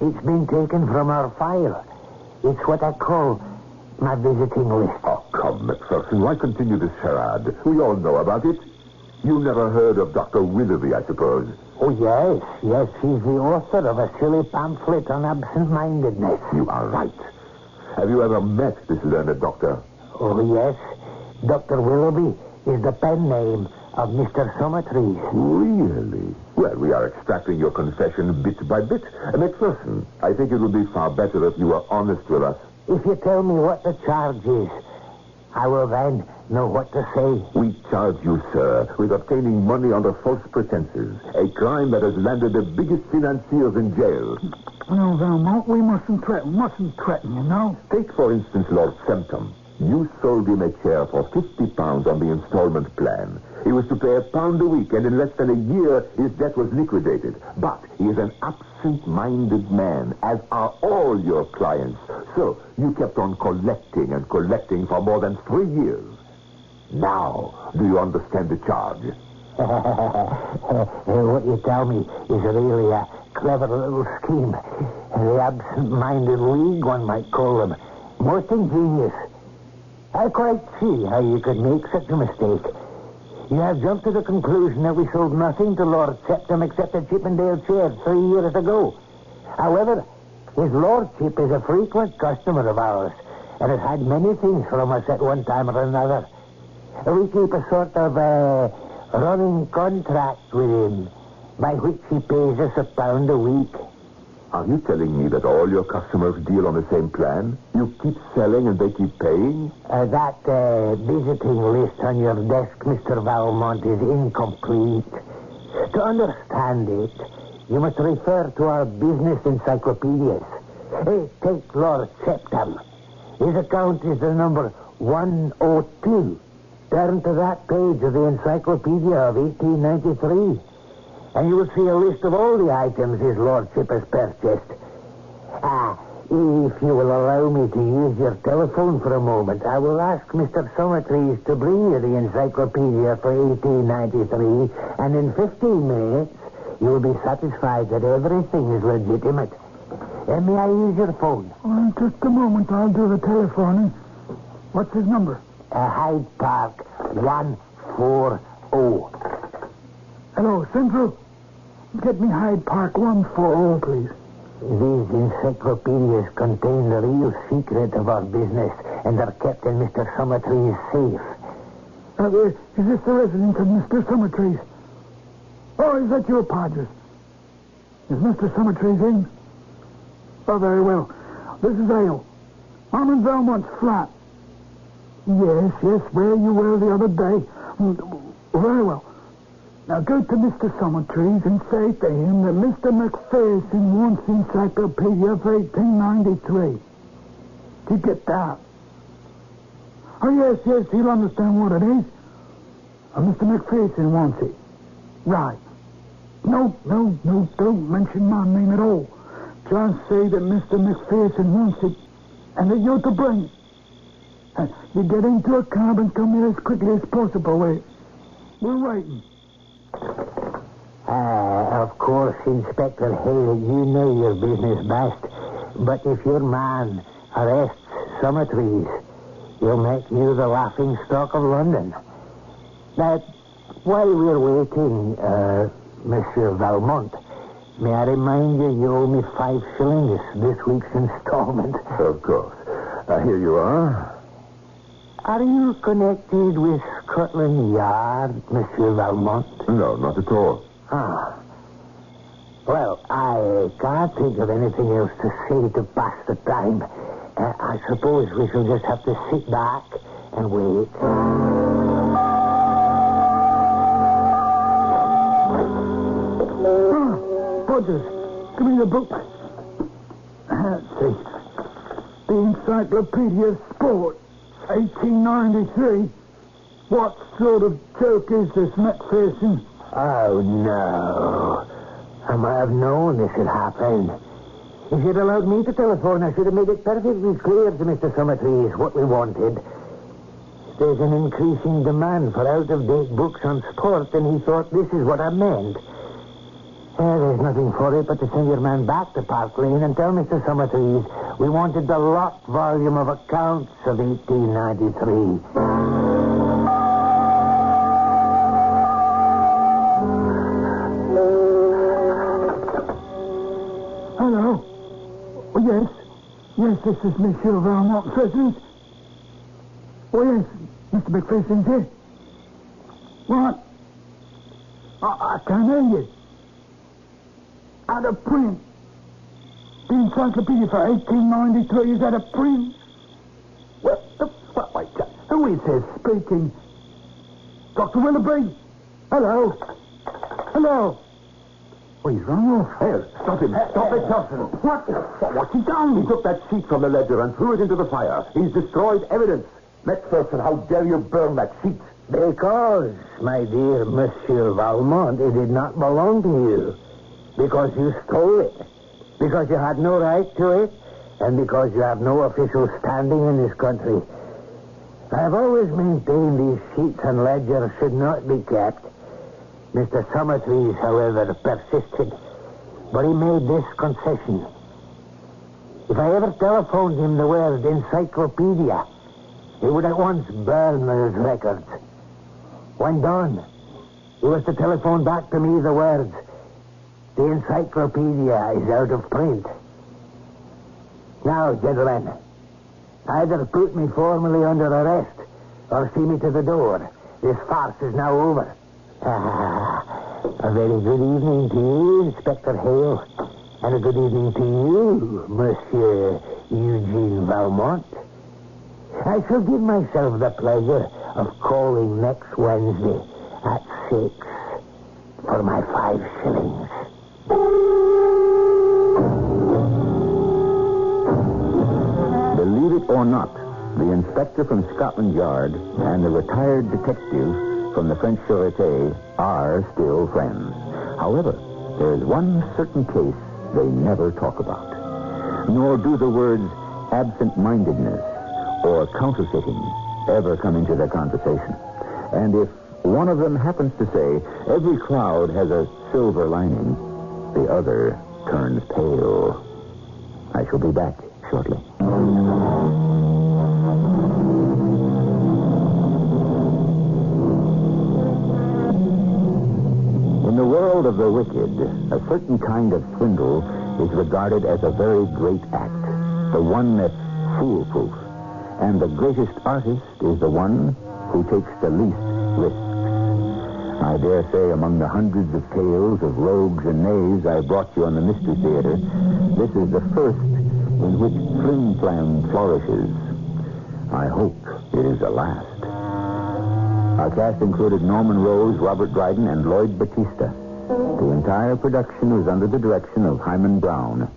It's been taken from our file. It's what I call my visiting list. Oh, come, Macpherson. Why continue this charade? We all know about it. You never heard of Dr. Willoughby, I suppose. Oh, yes. Yes, she's the author of a silly pamphlet on absent-mindedness. You are right. Have you ever met this learned doctor? Oh, yes. Dr. Willoughby is the pen name of Mr. Summertrees. Really? Well, we are extracting your confession bit by bit. Macpherson, I think it would be far better if you were honest with us. If you tell me what the charge is, I will then know what to say. We charge you, sir, with obtaining money under false pretenses, a crime that has landed the biggest financiers in jail. No, Valmont, we mustn't threaten, you know. Take, for instance, Lord Semptom. You sold him a chair for £50 on the installment plan. He was to pay £1 a week, and in less than a year, his debt was liquidated. But he is an absent-minded man, as are all your clients. So you kept on collecting and collecting for more than 3 years. Now, do you understand the charge? What you tell me is really a clever little scheme. The absent-minded league, one might call them. Most ingenious. I quite see how you could make such a mistake. You have jumped to the conclusion that we sold nothing to Lord Septim except a Chippendale chair 3 years ago. However, his lordship is a frequent customer of ours and has had many things from us at one time or another. We keep a sort of running contract with him by which he pays us £1 a week. Are you telling me that all your customers deal on the same plan? You keep selling and they keep paying? That visiting list on your desk, Mr. Valmont, is incomplete. To understand it, you must refer to our business encyclopedias. Take Lord Septim. His account is the number 102. Turn to that page of the encyclopedia of 1893. And you will see a list of all the items his lordship has purchased. If you will allow me to use your telephone for a moment, I will ask Mr. Summertrees to bring you the encyclopedia for 1893, and in 15 minutes, you will be satisfied that everything is legitimate. May I use your phone? Just a moment, I'll do the telephoning. What's his number? Hyde Park 140. Hello, Central. Get me Hyde Park 140, please. These encyclopedias contain the real secret of our business and are kept in Mr. Summertrees' safe. Is this the residence of Mr. Summertrees? Oh, is that your Podgers? Is Mr. Summertrees in? Oh, very well. This is Ale. I'm in Valmont's flat. Yes, where you were the other day. Very well. Now go to Mr. Summertrees and say to him that Mr. McPherson wants the encyclopedia for 1893. Did you get that? Oh, yes, he'll understand what it is. Mr. McPherson wants it. Right. No, don't mention my name at all. Just say that Mr. McPherson wants it and that you're to bring it. You get into a cab and come here as quickly as possible. We're waiting. Of course, Inspector Hale, you know your business best. But if your man arrests Summertrees, he'll make you the laughing stock of London. Now, while we're waiting, Monsieur Valmont, may I remind you owe me 5 shillings this week's installment. Of course. Here you are. Are you connected with Scotland Yard, Monsieur Valmont? No, not at all. Well, I can't think of anything else to say to pass the time. I suppose we shall just have to sit back and wait. Podgers, give me the book. Let's see. The Encyclopedia of Sport, 1893. What sort of joke is this, McPherson? Oh, no. I might have known this had happened. If you'd allowed me to telephone, I should have made it perfectly clear to Mr. Summertrees what we wanted. There's an increasing demand for out-of-date books on sport, and he thought this is what I meant. There's nothing for it but to send your man back to Park Lane and tell Mr. Summertrees we wanted the lot volume of accounts of 1893. Hello? Oh, yes. Yes, this is Monsieur Valmont present. Oh, yes, Mr. McPherson's here. What? I can't hear you. Out of print. The encyclopedia for 1893 is out of print. What? Wait, who is this speaking? Dr. Willoughby? Hello? Hello? Oh, he's run off. Hey, stop him. Stop it, Johnson. What's he done? He took that sheet from the ledger and threw it into the fire. He's destroyed evidence. McPherson, how dare you burn that sheet? Because, my dear Monsieur Valmont, it did not belong to you. Because you stole it. Because you had no right to it. And because you have no official standing in this country. I have always maintained these sheets and ledgers should not be kept. Mr. Summertrees, however, persisted. But he made this concession. If I ever telephoned him the word encyclopedia, he would at once burn those records. When done, he was to telephone back to me the words, "The encyclopedia is out of print." Now, gentlemen, either put me formally under arrest or see me to the door. This farce is now over. A very good evening to you, Inspector Hale. And a good evening to you, Monsieur Eugene Valmont. I shall give myself the pleasure of calling next Wednesday at 6 for my 5 shillings. Believe it or not, the inspector from Scotland Yard and the retired detective from the French Sûreté are still friends. However, there is one certain case they never talk about. Nor do the words absent-mindedness or counterfeiting ever come into their conversation. And if one of them happens to say, every cloud has a silver lining, the other turns pale. I shall be back shortly. In the world of the wicked, a certain kind of swindle is regarded as a very great act, the one that's foolproof. And the greatest artist is the one who takes the least risks. I dare say among the hundreds of tales of rogues and knaves I brought you on the Mystery Theater, this is the first in which flim-flam flourishes. I hope it is the last. Our cast included Norman Rose, Robert Dryden, and Lloyd Batista. The entire production was under the direction of Hyman Brown.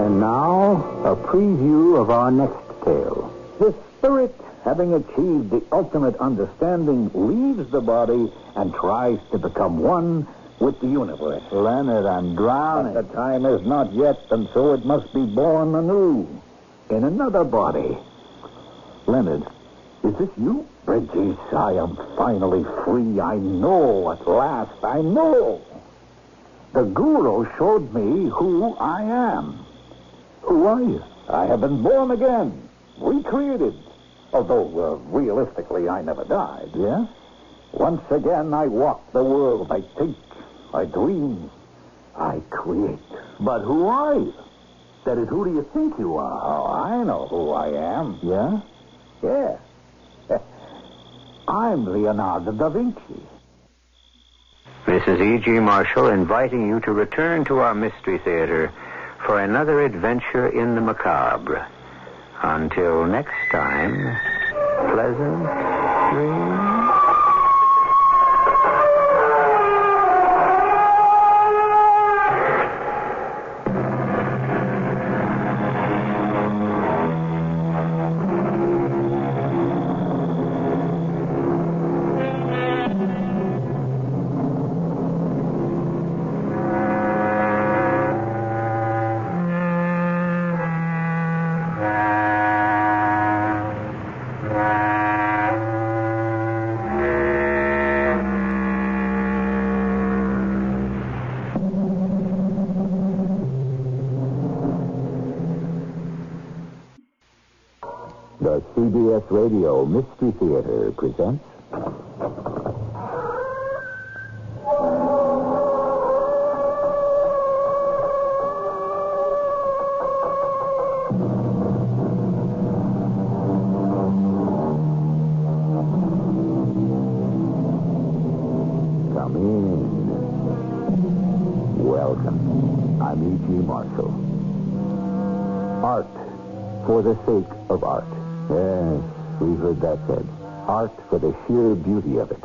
And now, a preview of our next tale. The spirit, having achieved the ultimate understanding, leaves the body and tries to become one with the universe. Leonard, I'm drowning. But the time is not yet, and so it must be born anew in another body. Leonard, is this you? Bridges, I am finally free. I know at last. I know. The guru showed me who I am. Who are you? I have been born again, recreated. Although, realistically, I never died. Yeah? Once again, I walk the world. I think, I dream, I create. But who are you? That is, who do you think you are? Oh, I know who I am. Yeah? Yeah. I'm Leonardo da Vinci. This is E.G. Marshall inviting you to return to our Mystery Theater for another adventure in the macabre. Until next time, pleasant dreams. The CBS Radio Mystery Theater presents... Come in. Welcome. I'm E.G. Marshall. Art for the sake of art. Yes, we've heard that said. Art for the sheer beauty of it,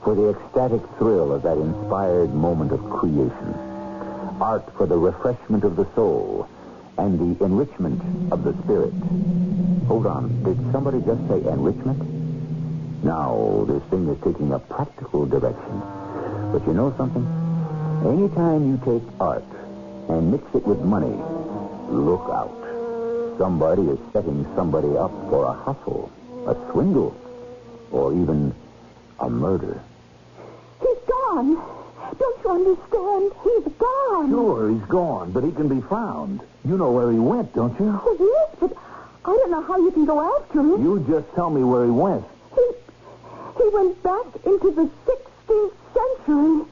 for the ecstatic thrill of that inspired moment of creation. Art for the refreshment of the soul, and the enrichment of the spirit. Hold on. Did somebody just say enrichment? Now, this thing is taking a practical direction. But you know something? Anytime you take art and mix it with money, look out. Somebody is setting somebody up for a hustle, a swindle, or even a murder. He's gone. Don't you understand? He's gone. Sure, he's gone, but he can be found. You know where he went, don't you? Oh, yes, but I don't know how you can go after him. You just tell me where he went. He went back into the 16th century.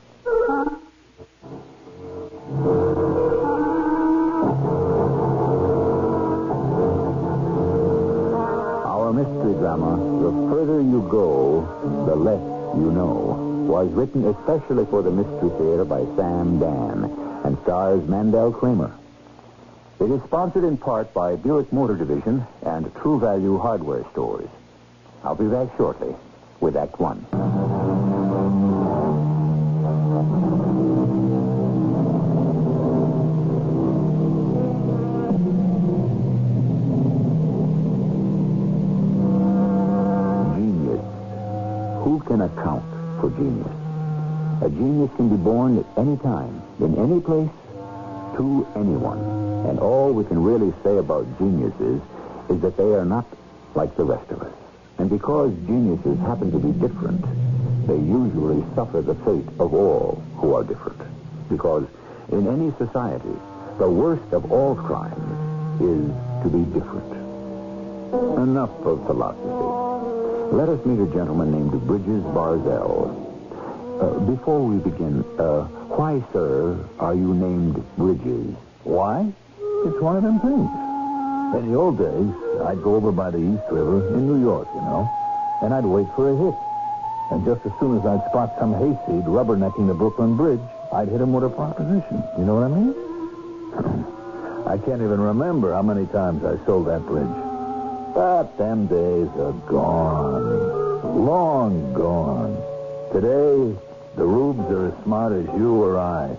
Our mystery drama, The Further You Go, The Less You Know, was written especially for the Mystery Theater by Sam Dan and stars Mandel Kramer. It is sponsored in part by Buick Motor Division and True Value Hardware Stores. I'll be back shortly with Act One. Genius. Who can account for genius? A genius can be born at any time, in any place, to anyone. And all we can really say about geniuses is that they are not like the rest of us. And because geniuses happen to be different, they usually suffer the fate of all who are different. Because in any society, the worst of all crimes is to be different. Enough of philosophy. Let us meet a gentleman named Bridges Barzell. Before we begin, why, sir, are you named Bridges? Why? It's one of them things. In the old days, I'd go over by the East River in New York, you know, and I'd wait for a hit. And just as soon as I'd spot some hayseed rubbernecking the Brooklyn Bridge, I'd hit him with a proposition. You know what I mean? I can't even remember how many times I sold that bridge. But them days are gone. Long gone. Today, the rubes are as smart as you or I.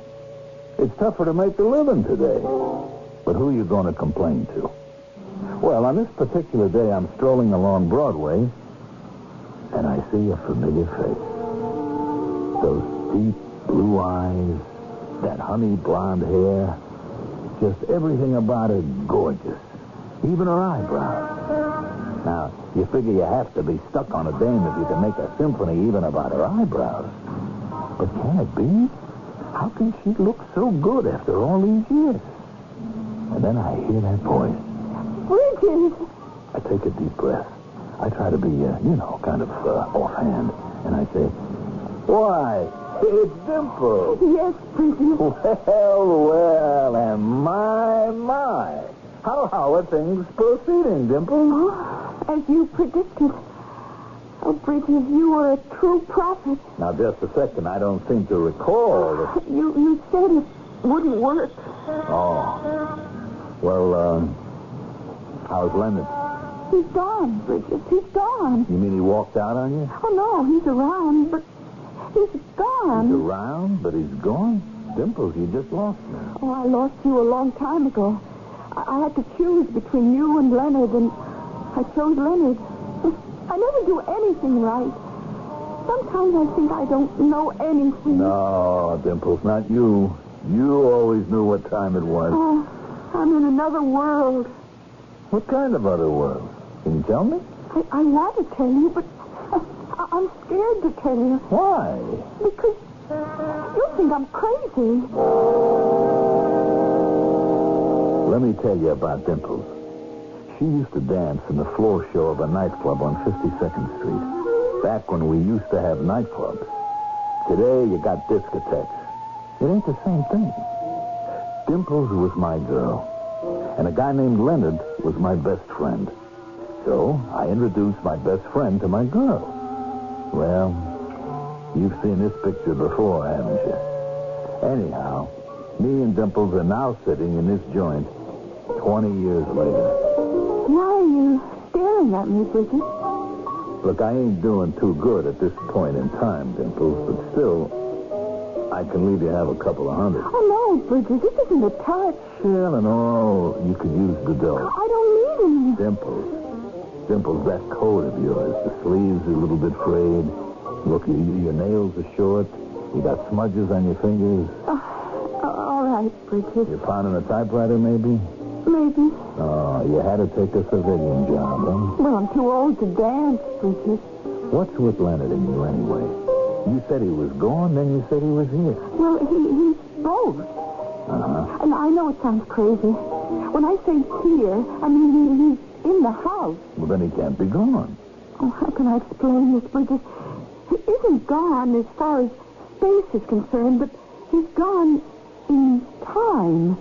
It's tougher to make a living today. But who are you going to complain to? Well, on this particular day, I'm strolling along Broadway, and I see a familiar face. Those deep blue eyes, that honey blonde hair, just everything about her gorgeous. Even her eyebrows. Now, you figure you have to be stuck on a dame if you can make a symphony even about her eyebrows. But can it be? How can she look so good after all these years? And then I hear that voice. Bridges! I take a deep breath. I try to be, kind of offhand. And I say, why, it's Dimple. Yes, Bridges. Well, and my. How are things proceeding, Dimple? Oh, as you predicted. Oh, Bridges, you were a true prophet. Now, just a second. I don't seem to recall that... You said it wouldn't work. Oh. Well, how's Leonard? He's gone, Bridges. He's gone. You mean he walked out on you? Oh, no, he's around, but he's gone. He's around, but he's gone? Dimples, you just lost me. Oh, I lost you a long time ago. I had to choose between you and Leonard, and I chose Leonard. I never do anything right. Sometimes I think I don't know anything. No, Dimples, not you. You always knew what time it was. Oh, I'm in another world. What kind of other world? Can you tell me? I want to tell you, but I'm scared to tell you. Why? Because you'll think I'm crazy. Let me tell you about Dimples. She used to dance in the floor show of a nightclub on 52nd Street. Back when we used to have nightclubs. Today, you got discotheques. It ain't the same thing. Dimples was my girl. And a guy named Leonard was my best friend. So, I introduced my best friend to my girl. Well, you've seen this picture before, haven't you? Anyhow, me and Dimples are now sitting in this joint 20 years later. Why are you staring at me, Bridget? Look, I ain't doing too good at this point in time, Dimples, but still, I can leave you have a couple of $100. Oh, no, Bridges, this isn't a touch. Yeah, no, you could use the dough. I don't need any. Dimples, that coat of yours. The sleeves are a little bit frayed. Look, your nails are short. You got smudges on your fingers. All right, Bridges. You found in a typewriter, maybe? Maybe. Oh, you had to take a civilian job, huh? Well, I'm too old to dance, Bridges. What's with Leonard and you, anyway? You said he was gone, then you said he was here. Well, he's both. Uh-huh. And I know it sounds crazy. When I say here, I mean he's in the house. Well, then he can't be gone. Oh, how can I explain this, Bridges? He isn't gone as far as space is concerned, but he's gone in time.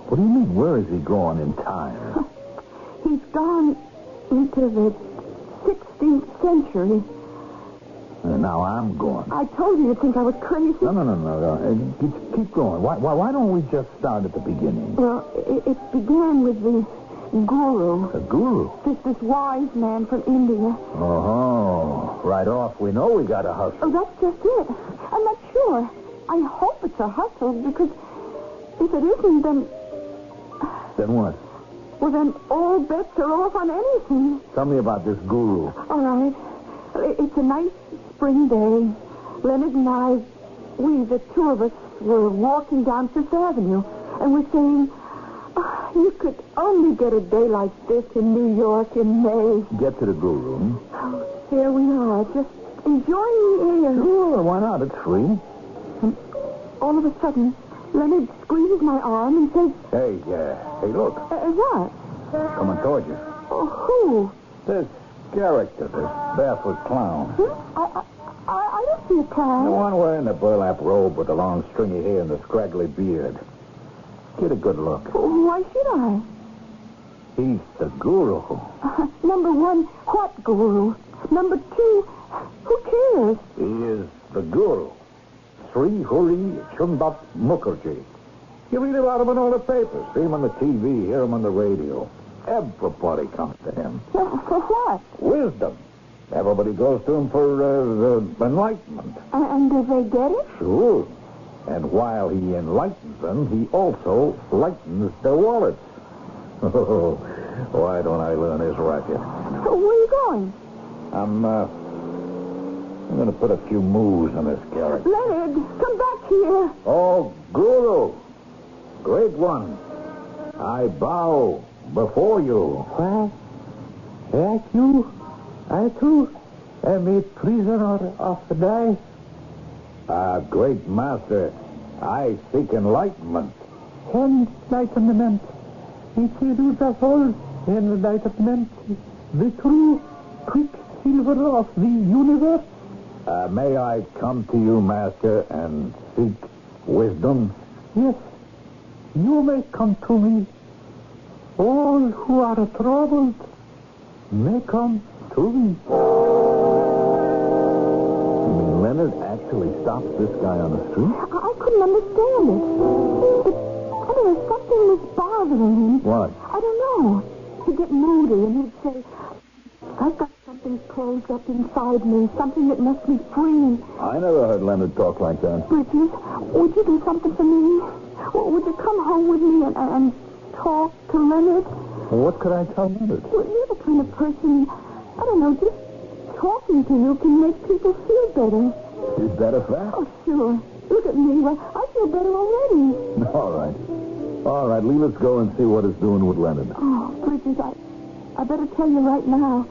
What do you mean, where is he gone in time? He's gone into the 16th century. Now I'm gone. I told you you'd think I was crazy. No. Keep going. Why don't we just start at the beginning? Well, it began with the guru. The guru? This wise man from India. Oh, right off. We know we got to hustle. Oh, that's just it. I'm not sure. I hope it's a hustle, because if it isn't, then... Then what? Well, then all bets are off on anything. Tell me about this guru. All right. It's a nice spring day. Leonard and I, the two of us, were walking down Fifth Avenue, and we're saying, you could only get a day like this in New York in May. Get to the guru. Oh, there we are, just enjoying the air. Sure, why not? It's free. And all of a sudden, Leonard squeezes my arm and says... Hey, look. What? Coming towards you. Who? This character, this barefoot clown. I don't see a clown. The one wearing the burlap robe with the long stringy hair and the scraggly beard. Get a good look. Why should I? He's the guru. Number one, what guru? Number two, who cares? He is the guru. Sri Huri Chundat Mukherjee. You read about him in all the papers. See him on the TV, hear him on the radio. Everybody comes to him. For what? Wisdom. Everybody goes to him for enlightenment. And do they get it? Sure. And while he enlightens them, he also lightens their wallets. Oh, why don't I learn his racket? Where are you going? I'm going to put a few moves on this character. Leonard, come back here. Oh, Guru. Great one. I bow before you. Why, I too am a prisoner of the day. Great master, I seek enlightenment. Enlightenment. It is the whole enlightenment. The true quicksilver of the universe. May I come to you, master, and seek wisdom? Yes, you may come to me. All who are troubled may come to me. You mean Leonard actually stopped this guy on the street? I couldn't understand it. I don't know, something was bothering him. What? I don't know. He'd get moody and he'd say, I've got something closed up inside me, something that must be free. I never heard Leonard talk like that. Bridges, would you do something for me? Would you come home with me and talk to Leonard? Well, what could I tell Leonard? Well, you're the kind of person, I don't know, just talking to you can make people feel better. Is that a fact? Oh, sure. Look at me. Well, I feel better already. All right, leave us go and see what it's doing with Leonard. Oh, Bridges, I better tell you right now.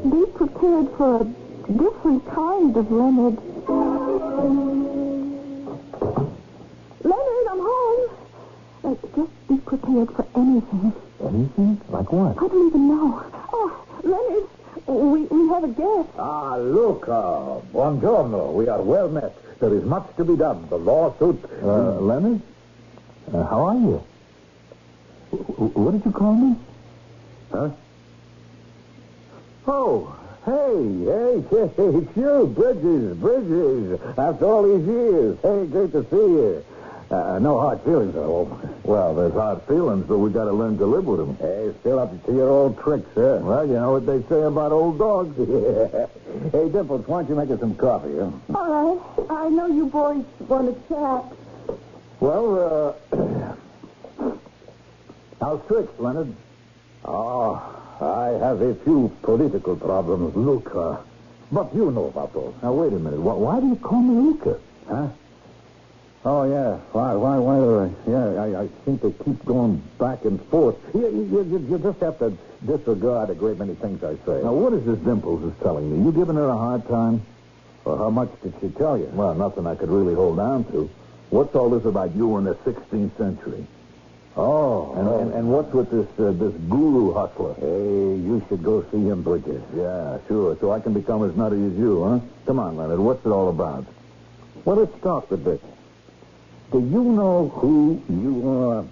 Be prepared for a different kind of Leonard. Leonard, I'm home. Just be prepared for anything. Anything? Like what? I don't even know. Oh, Leonard, we have a guest. Luca. Buongiorno. We are well met. There is much to be done. The lawsuit... Leonard? How are you? What did you call me? Huh? Oh, hey, it's you, Bridges. After all these years. Hey, great to see you. No hard feelings, I hope. Well, there's hard feelings, but we got to learn to live with them. Hey, still up to your old tricks, huh? Well, you know what they say about old dogs. Yeah. Hey, Dimples, why don't you make us some coffee, huh? All right. I know you boys want to chat. Well, how's tricks, Leonard? Oh, I have a few political problems, Luca. But you know about those. Now, wait a minute. Why do you call me Luca? Huh? Oh, yeah. Why do I? Yeah, I think they keep going back and forth. You just have to disregard a great many things I say. Now, what is this Dimples is telling me? You giving her a hard time? Well, how much did she tell you? Well, nothing I could really hold on to. What's all this about you in the 16th century? Oh. And what's with this guru hustler? Hey, you should go see him, Bridges. Yeah, sure. So I can become as nutty as you, huh? Come on, Leonard. What's it all about? Well, let's start with this. Do you know who you are?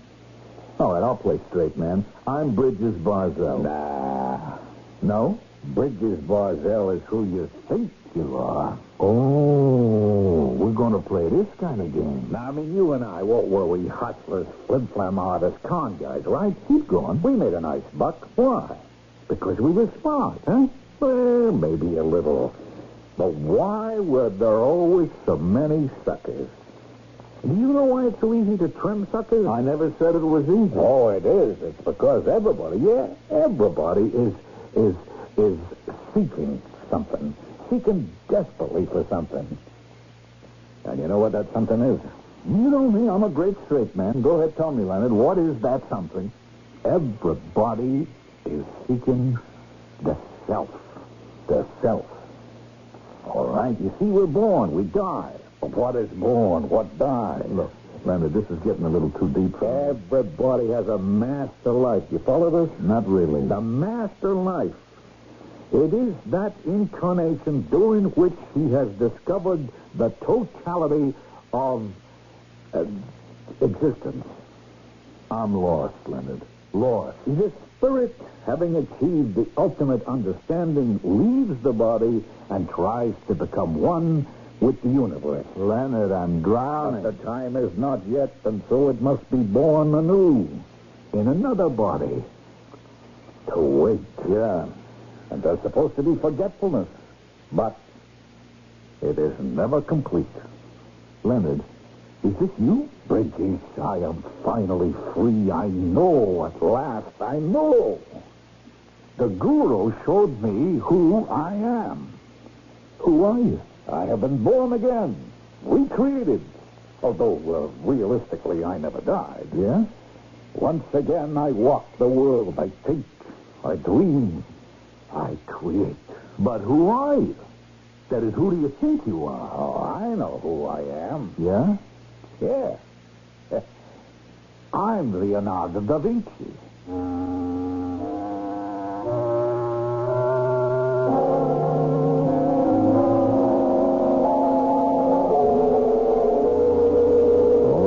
All right, I'll play straight, man. I'm Bridges Barzell. Nah. No? Bridges Barzell is who you think you are. Oh, we're going to play this kind of game. Now, I mean, you and I, what were we? Hustlers, flim-flam artists, con guys, right? Keep going. We made a nice buck. Why? Because we were smart, huh? Well, maybe a little. But why were there always so many suckers? Do you know why it's so easy to trim suckers? I never said it was easy. Oh, it is. It's because everybody is seeking something. Seeking desperately for something. And you know what that something is? You know me. I'm a great straight man. Go ahead, tell me, Leonard. What is that something? Everybody is seeking the self. The self. All right, you see, we're born. We die. But what is born? What dies? Look, Leonard, this is getting a little too deep for me. Everybody has a master life. You follow this? Not really. The master life. It is that incarnation during which he has discovered the totality of existence. I'm lost, Leonard. Lost. The spirit, having achieved the ultimate understanding, leaves the body and tries to become one with the universe. Leonard, I'm drowning. But the time is not yet, and so it must be born anew in another body. To wait. Yeah. And there's supposed to be forgetfulness. But it is never complete. Leonard, is this you? Bridges, I am finally free. I know at last. I know. The guru showed me who I am. Who are you? I have been born again. Recreated. Although, realistically, I never died. Yeah? Once again, I walk the world. I think. I dream. I create. But who are you? That is, who do you think you are? Oh, I know who I am. Yeah? Yeah. I'm Leonardo da Vinci. All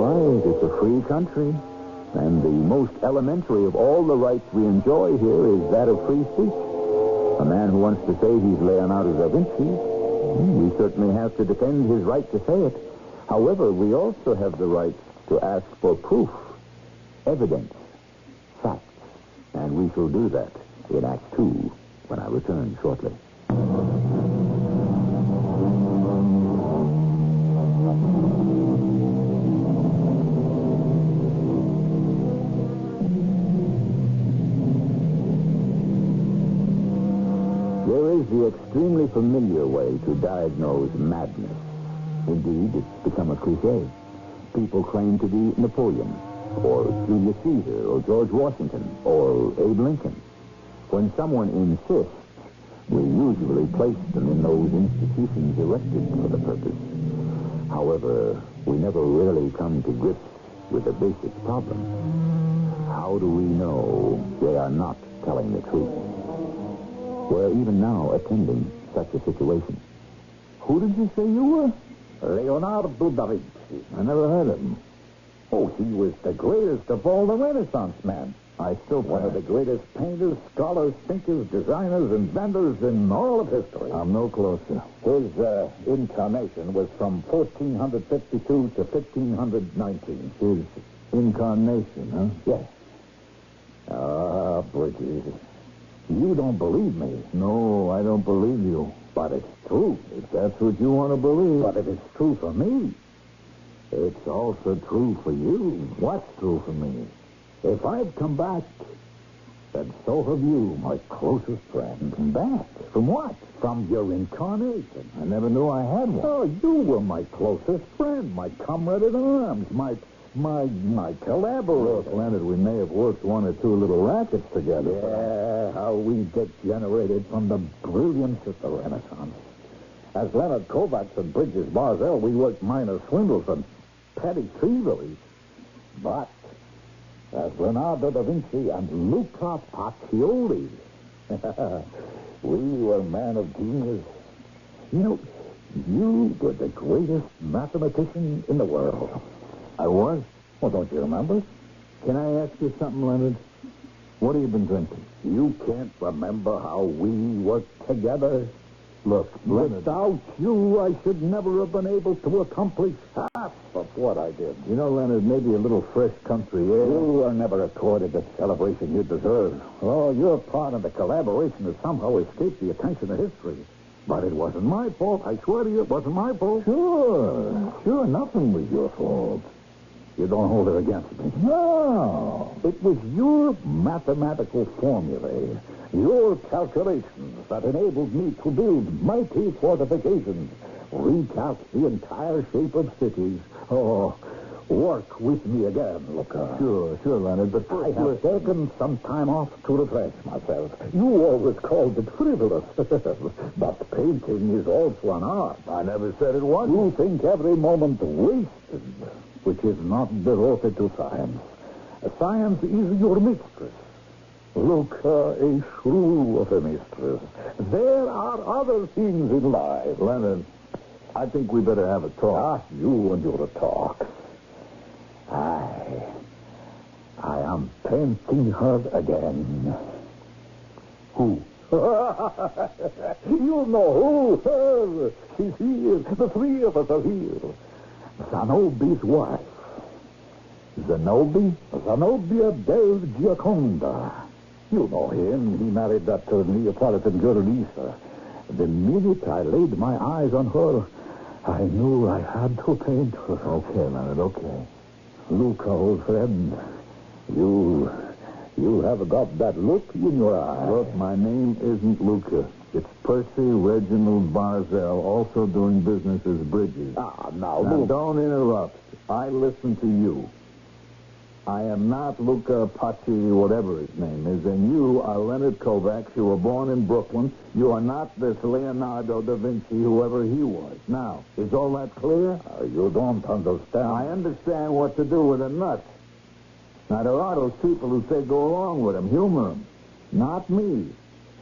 right, it's a free country. And the most elementary of all the rights we enjoy here is that of free speech. A man who wants to say he's Leonardo da Vinci, we certainly have to defend his right to say it. However, we also have the right to ask for proof, evidence, facts. And we shall do that in Act 2 when I return shortly. There is the extremely familiar way to diagnose madness. Indeed, it's become a cliche. People claim to be Napoleon, or Julius Caesar, or George Washington, or Abe Lincoln. When someone insists, we usually place them in those institutions erected for the purpose. However, we never really come to grips with the basic problem. How do we know they are not telling the truth? We're even now attending such a situation. Who did you say you were? Leonardo da Vinci. I never heard of him. Oh, he was the greatest of all the Renaissance men. I still One of the greatest painters, scholars, thinkers, designers, inventors in all of history. I'm no closer. His incarnation was from 1452 to 1519. His incarnation, huh? Yes. Ah, Bridges, you don't believe me. No, I don't believe you. But it's true. If that's what you want to believe. But if it's true for me, it's also true for you. What's true for me? If I've come back, then so have you, my closest friend. Come back? From what? From your incarnation. I never knew I had one. Oh, you were my closest friend, my comrade in arms, my collaborator. Look, Leonard, we may have worked one or two little rackets together. Yeah, how we degenerated from the brilliance of the Renaissance. As Leonard Kovacs and Bridges Barzell, we worked minor swindles and petty thieveries. But as Leonardo da Vinci and Luca Pacioli, we were men of genius. You know, you were the greatest mathematician in the world. I was? Well, don't you remember? Can I ask you something, Leonard? What have you been drinking? You can't remember how we worked together? Look, Leonard. Without you, I should never have been able to accomplish half of what I did. You know, Leonard, maybe a little fresh country air. You are never accorded the celebration you deserve. Oh, your part in the collaboration has somehow escaped the attention of history. But it wasn't my fault. I swear to you, it wasn't my fault. Sure, nothing was your fault. You don't hold it against me. No. It was your mathematical formulae, your calculations that enabled me to build mighty fortifications, recast the entire shape of cities. Oh, work with me again, Luca. Sure, Leonard, but I have taken some time off to refresh myself. You always called it frivolous. But painting is also an art. I never said it wasn't. You think every moment wasted, which is not devoted to science. Science is your mistress. Luca, a shrew of a mistress. There are other things in life. Leonard, I think we better have a talk. You and your talk. I am painting her again. Who? You know who? Her. She's here. The three of us are here. Zanobi's wife. Zanobi? Zenobia del Gioconda. You know him. He married that Neapolitan girl, Lisa. The minute I laid my eyes on her, I knew I had to paint her. Okay, Leonard, okay. Luca, old friend, you have got that look in your eye. Look, my name isn't Luca. It's Percy Reginald Barzell, also doing business as Bridges. Now, don't interrupt. I listen to you. I am not Luca Paci, whatever his name is, and you are Leonard Kovacs. You were born in Brooklyn. You are not this Leonardo da Vinci, whoever he was. Now, is all that clear? You don't understand. I understand what to do with a nut. Now, there are those people who say go along with him, humor him. Not me.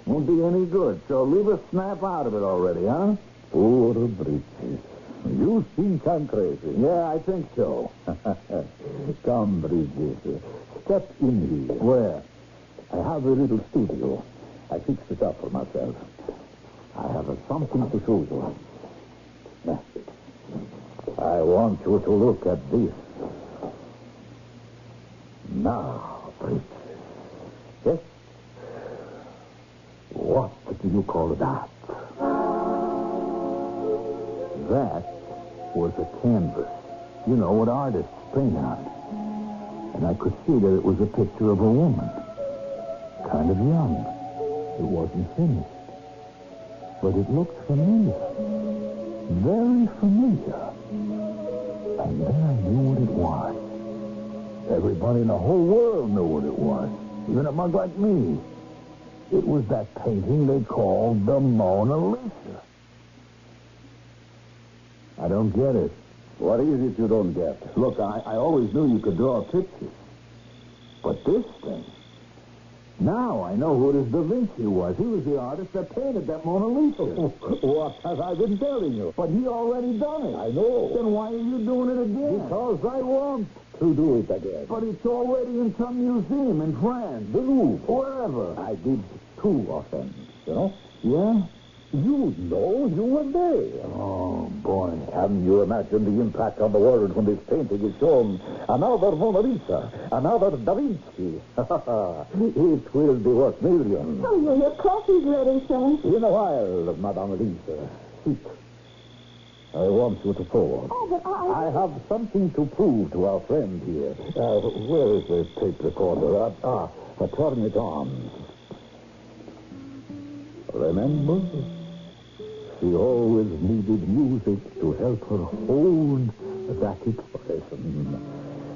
Won't be any good, so leave a snap out of it already, huh? Poor Bridges. You think I'm crazy. Yeah, I think so. Come, Bridges. Step in here. Where? I have a little studio. I fixed it up for myself. I have something to show you. I want you to look at this. Now, Bridges. Yes? What do you call that? That was a canvas. You know what artists paint on. And I could see that it was a picture of a woman. Kind of young. It wasn't finished. But it looked familiar. Very familiar. And then I knew what it was. Everybody in the whole world knew what it was. Even a mug like me. It was that painting they called the Mona Lisa. I don't get it. What is it you don't get? Look, I always knew you could draw pictures. But this thing, Now I know who this Da Vinci was. He was the artist that painted that Mona Lisa. What have I been telling you? But he already done it. I know. Then why are you doing it again? Because I want to do it again. But it's already in some museum in France, the Louvre, wherever. I did 2 of them, you know? Yeah? You know you were there. Oh, boy. Can you imagine the impact on the world when this painting is shown? Another Mona Lisa, another Da Vinci. It will be worth millions. Oh, your coffee's ready, sir. In a while, Madame Lisa. Sit. I want you to forward. Oh, but I have something to prove to our friend here. Where is the tape recorder? Turn it on. Remember? She always needed music to help her hold that expression.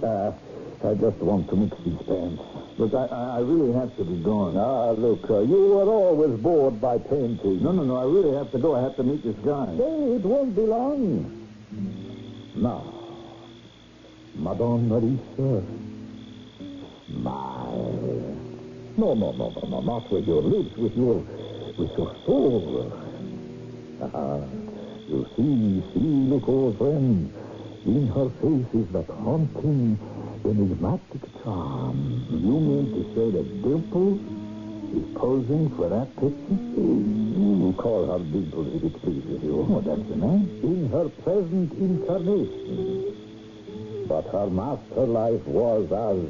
I just want to mix these pants. Look, I really have to be going. Look, you were always bored by painting. No, I really have to go. I have to meet this guy. Hey, it won't be long. Now, Madame Lisa, smile. No, not with your lips, with your soul. You see, look, old friend. In her face is that haunting, enigmatic charm. You mean to say that Dimples is posing for that picture? You call her Dimples if it pleases you. Oh, that's the name. In her present incarnation. But her master life was as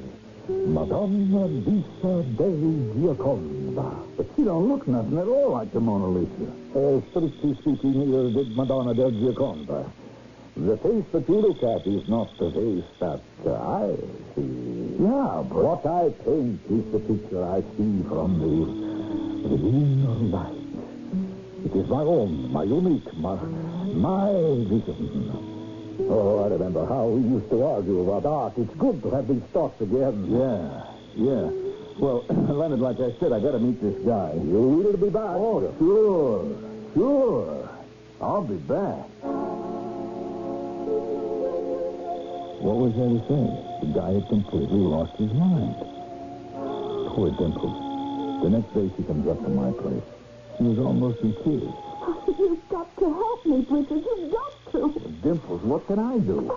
Madonna Lisa del Gioconda. But she don't look nothing at all like the Mona Lisa. Strictly speaking, neither did Madonna del Gioconda. The face that you look at is not the face that I see. Yeah, but what I paint is the picture I see from the inner light. It is my own, my unique, my vision. Oh, I remember how we used to argue about art. It's good to have these thoughts again. Yeah. Well, Leonard, like I said, I got to meet this guy. You will be back. Oh, sure. I'll be back. What was there to say? The guy had completely lost his mind. Poor Dimples. The next day she comes up to my place. She was almost in tears. You've got to help me, Bridget. You've got to. Dimples, what can I do?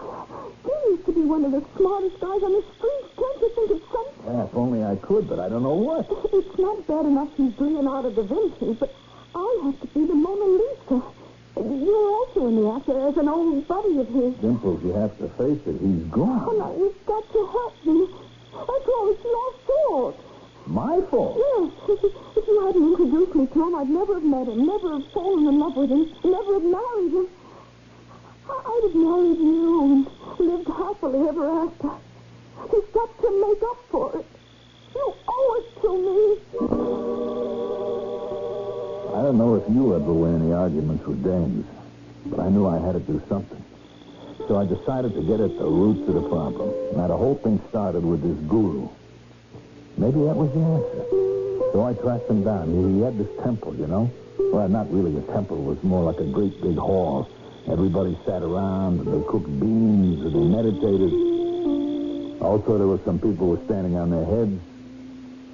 You used to be one of the smartest guys on the street. Can't you think of something? Yeah, if only I could, but I don't know what. It's not bad enough he's Leonardo da Vinci, but I have to be the Mona Lisa. You're also in the actor as an old buddy of his. Dimples, you have to face it. He's gone. Oh, no, you've got to help me. After all, it's your fault. My fault? Yes. If you hadn't introduced me to him, I'd never have met him, never have fallen in love with him, never have married him. I'd have married you and lived happily ever after. You've got to make up for it. You owe it to me. I don't know if you ever win any arguments with dames, but I knew I had to do something. So I decided to get at the roots of the problem. Now, the whole thing started with this guru. Maybe that was the answer. So I tracked him down. He had this temple, you know? Well, not really a temple. It was more like a great big hall. Everybody sat around, and they cooked beans, and they meditated. Also, there were some people who were standing on their heads.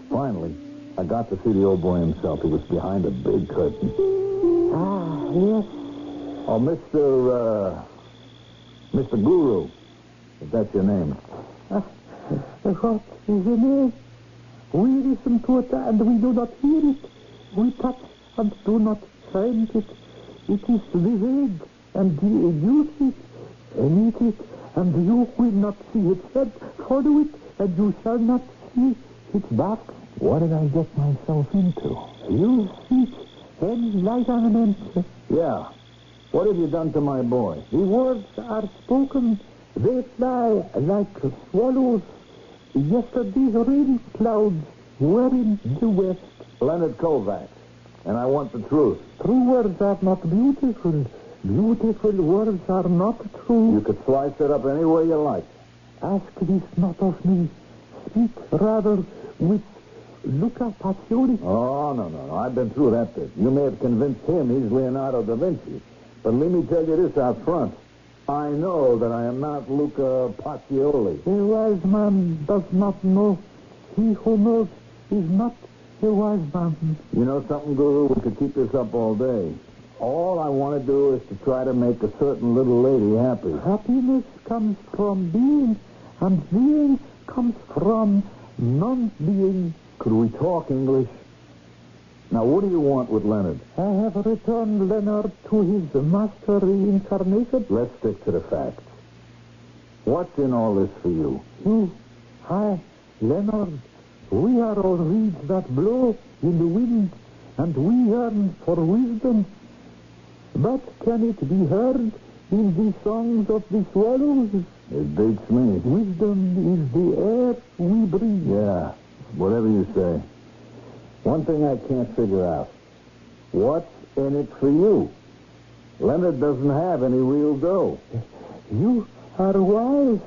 Finally, I got to see the old boy himself. He was behind a big curtain. Yes. Oh, Mr. Guru, if that's your name. What is the name? We listen to it and we do not hear it. We touch and do not find it. It is the vague and the elusive. And eat it, and you will not see its head. Follow it, and you shall not see its back. What did I get myself into? You seek enlightenment. Yeah. What have you done to my boy? The words are spoken. They fly like swallows. Yesterday's rain clouds were in the west. Leonard Kovacs. And I want the truth. True words are not beautiful. Beautiful words are not true. You could slice it up any way you like. Ask this not of me. Speak rather with Luca Pacioli. Oh, no. I've been through that bit. You may have convinced him he's Leonardo da Vinci. But let me tell you this out front. I know that I am not Luca Pacioli. A wise man does not know. He who knows is not a wise man. You know something, Guru? We could keep this up all day. All I want to do is to try to make a certain little lady happy. Happiness comes from being, and being comes from non-being. Could we talk English? Now, what do you want with Leonard? I have returned Leonard to his master reincarnation. Let's stick to the facts. What's in all this for you? You, I, Leonard, we are all reeds that blow in the wind, and we yearn for wisdom. But can it be heard in the songs of the swallows? It beats me. Wisdom is the air we breathe. Yeah, whatever you say. One thing I can't figure out. What's in it for you? Leonard doesn't have any real dough. You are wise,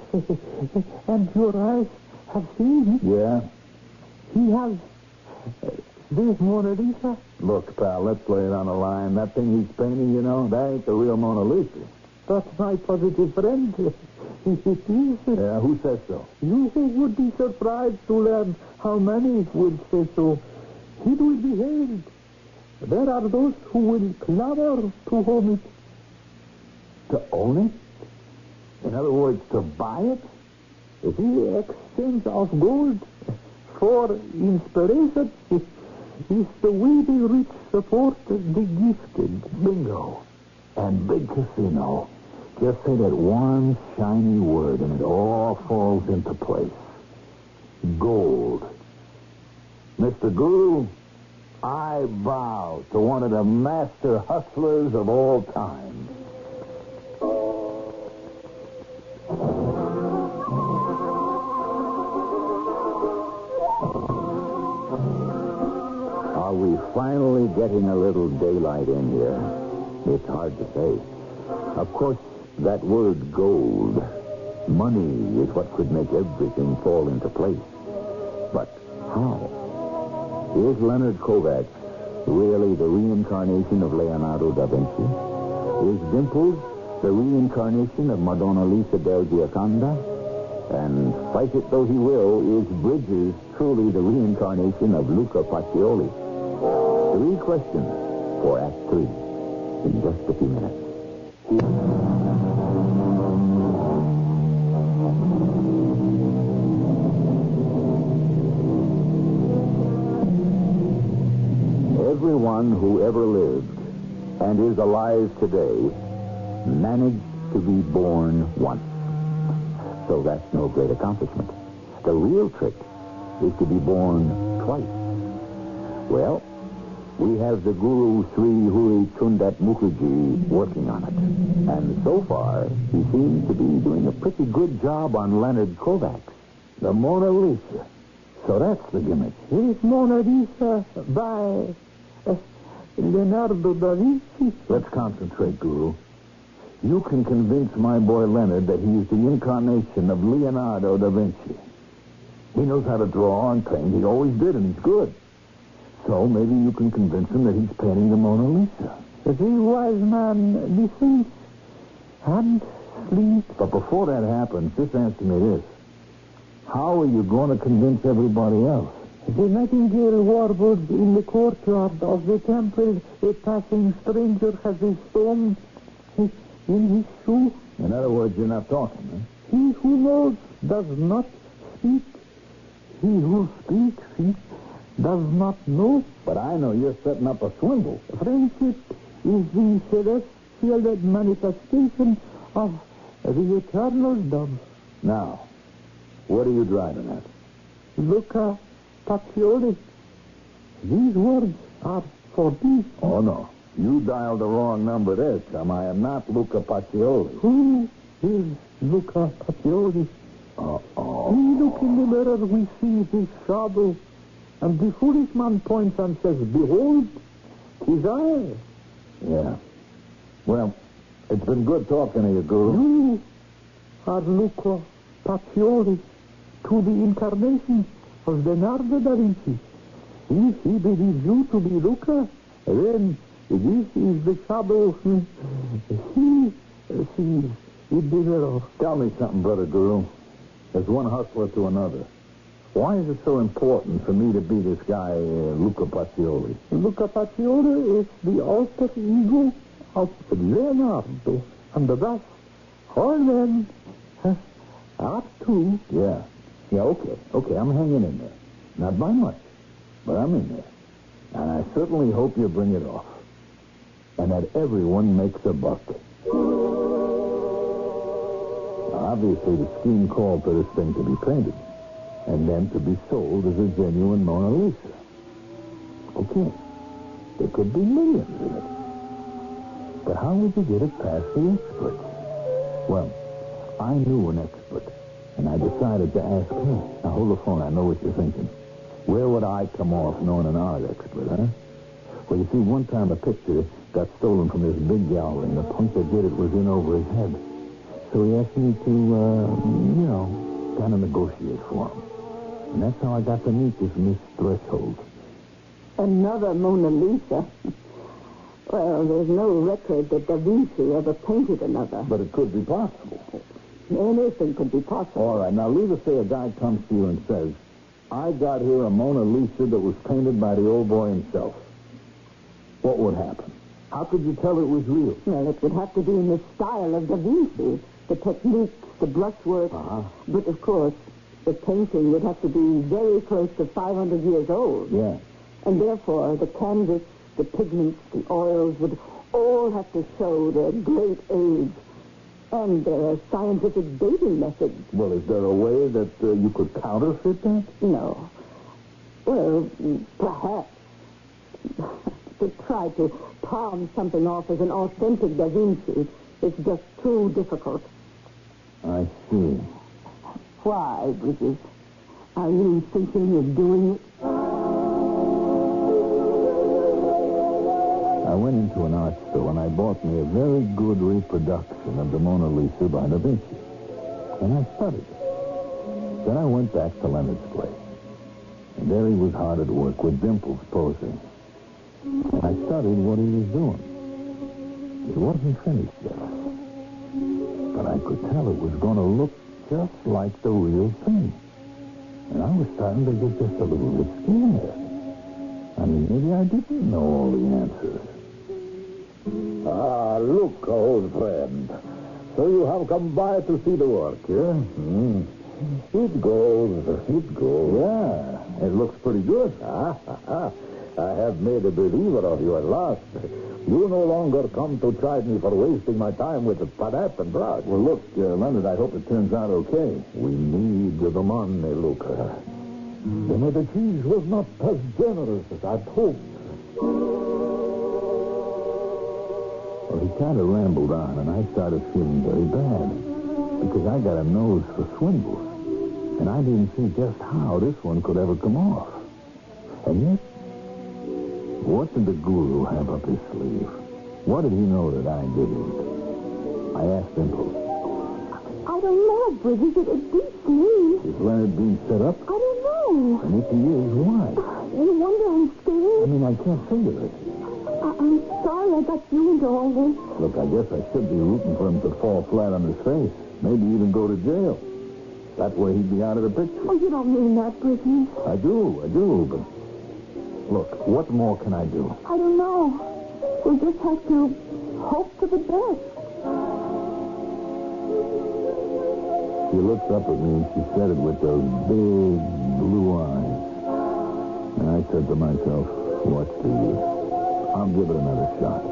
and your eyes have seen. Yeah? He has this Mona Lisa. Look, pal, let's lay it on the line. That thing he's painting, you know, that ain't the real Mona Lisa. That's my positive friend. It is. Yeah, who says so? You would be surprised to learn how many would say so. It will be hailed. There are those who will clamor to own it. To own it? In other words, to buy it? The exchange of gold for inspiration is the way the rich support the gifted. Bingo. And big casino. Just say that one shiny word and it all falls into place. Gold. Mr. Guru, I bow to one of the master hustlers of all time. Are we finally getting a little daylight in here? It's hard to say. Of course, that word gold, money, is what could make everything fall into place. But how? Is Leonard Kovacs really the reincarnation of Leonardo da Vinci? Is Dimples the reincarnation of Madonna Lisa del Gioconda? And fight it though he will, is Bridges truly the reincarnation of Luca Pacioli? 3 questions for Act 3 in just a few minutes. Everyone who ever lived and is alive today managed to be born once. So that's no great accomplishment. The real trick is to be born twice. Well, we have the Guru Sri Huri Chundat Mukherjee working on it. And so far, he seems to be doing a pretty good job on Leonard Kovacs. The Mona Lisa. So that's the gimmick. Is Mona Lisa by Leonardo da Vinci? Let's concentrate, Guru. You can convince my boy Leonard that he is the incarnation of Leonardo da Vinci. He knows how to draw and paint. He always did, and he's good. So maybe you can convince him that he's painting the Mona Lisa. The wise man listens and sleeps. But before that happens, just answer me this. How are you going to convince everybody else? The nightingale warbled in the courtyard of the temple. A passing stranger has a stone in his shoe. In other words, you're not talking, huh? He who knows does not speak. He who speaks does not know. But I know you're setting up a swindle. Friendship is the celestial manifestation of the eternal dove. Now, what are you driving at? Luca Pacioli. These words are for thee. Oh, no. You dialed the wrong number there, chum. I am not Luca Pacioli. Who is Luca Pacioli? We look in the mirror, we see his shadow, and the foolish man points and says, behold, 'tis I. Yeah. Well, it's been good talking to you, Guru. You are Luca Pacioli, to the incarnation of Leonardo da Vinci. If he believes you to be Luca, then this is the shadow he sees in the mirror. Tell me something, Brother Guru. There's one hustler to another. Why is it so important for me to be this guy, Luca Pacioli? Luca Pacioli is the alter ego of Leonardo, and thus all men are two. Yeah, okay, I'm hanging in there. Not by much, but I'm in there. And I certainly hope you bring it off. And that everyone makes a buck. Obviously, the scheme called for this thing to be painted, and then to be sold as a genuine Mona Lisa. Okay, there could be millions in it. But how would you get it past the experts? Well, I knew an expert, and I decided to ask her. Now, hold the phone. I know what you're thinking. Where would I come off knowing an art expert, huh? Well, you see, one time a picture got stolen from this big gallery, and the punk that did it was in over his head. So he asked me to, kind of negotiate for him. And that's how I got to meet this Miss Threshold. Another Mona Lisa? Well, there's no record that Da Vinci ever painted another. But it could be possible. Anything could be possible. All right, now leave us say a guy comes to you and says, I got here a Mona Lisa that was painted by the old boy himself. What would happen? How could you tell it was real? Well, it would have to be in the style of Da Vinci. The techniques, the brushwork. Uh-huh. But, of course, the painting would have to be very close to 500 years old. Yeah. And therefore, the canvas, the pigments, the oils would all have to show their great age. And there are scientific dating methods. Well, is there a way that you could counterfeit that? No. Well, perhaps. To try to palm something off as an authentic Da Vinci is just too difficult. I see. Why, Bridget? Are you thinking of doing it? I went into an art store and I bought me a very good reproduction of the Mona Lisa by Da Vinci. And I studied it. Then I went back to Leonard's place. And there he was hard at work with dimples posing. I studied what he was doing. It wasn't finished yet. But I could tell it was going to look just like the real thing. And I was starting to get just a little bit scared. I mean, maybe I didn't know all the answers. Ah, look, old friend. So you have come by to see the work, yeah? It goes. Yeah, it looks pretty good. I have made a believer of you at last. You no longer come to chide me for wasting my time with the palette and brush. Well, look, Leonard, I hope it turns out okay. We need the money, Luca. The Medicis was not as generous as I'd hoped. Well, he kind of rambled on, and I started feeling very bad. Because I got a nose for swindles. And I didn't see just how this one could ever come off. And yet, what did the guru have up his sleeve? What did he know that I didn't? I asked Dimples. I don't know, Bridget. It beats me. Is Leonard being set up? I don't know. And if he is, why? No wonder I'm scared. I mean, I can't figure it. I'm sorry I got you into all this. Look, I guess I should be rooting for him to fall flat on his face. Maybe even go to jail. That way he'd be out of the picture. Oh, you don't mean that, Bridget. I do, but... Look, what more can I do? I don't know. We just have to hope for the best. She looked up at me and she said it with those big blue eyes. And I said to myself, what's the use? I'll give it another shot.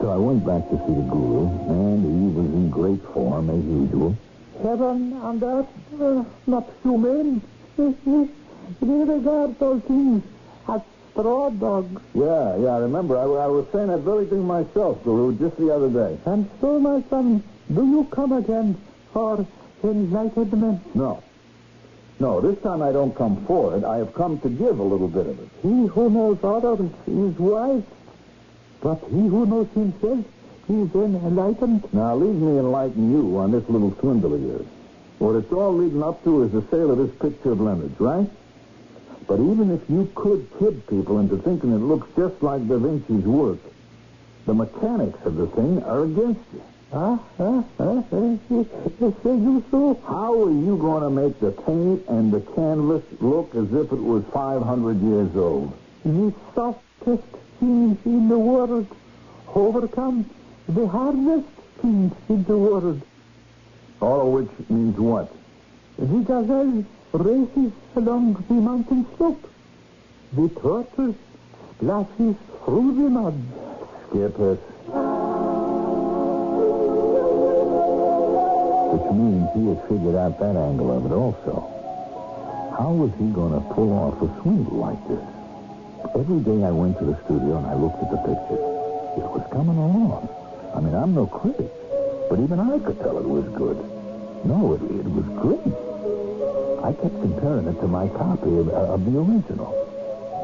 So I went back to see the guru, and he was in great form as usual. Heaven and earth, not human. We regard those things as straw dogs. Yeah, I remember. I was saying that very thing myself, Guru, just the other day. And so, my son, do you come again for enlightenment? No, this time I don't come for it. I have come to give a little bit of it. He who knows others is wise, but he who knows himself is enlightened. Now, leave me enlighten you on this little swindle of yours. What it's all leading up to is the sale of this picture of Leonard's, right? But even if you could kid people into thinking it looks just like Da Vinci's work, the mechanics of the thing are against you. You so? How are you going to make the paint and the canvas look as if it was 500 years old? The softest things in the world overcome the hardest things in the world. All of which means what? The gazelle races along the mountain slope. The tortoise splashes through the mud. Skip it. Which means he had figured out that angle of it also. How was he going to pull off a swindle like this? Every day I went to the studio and I looked at the pictures. It was coming along. I mean, I'm no critic, but even I could tell it was good. No, it was great. I kept comparing it to my copy of the original.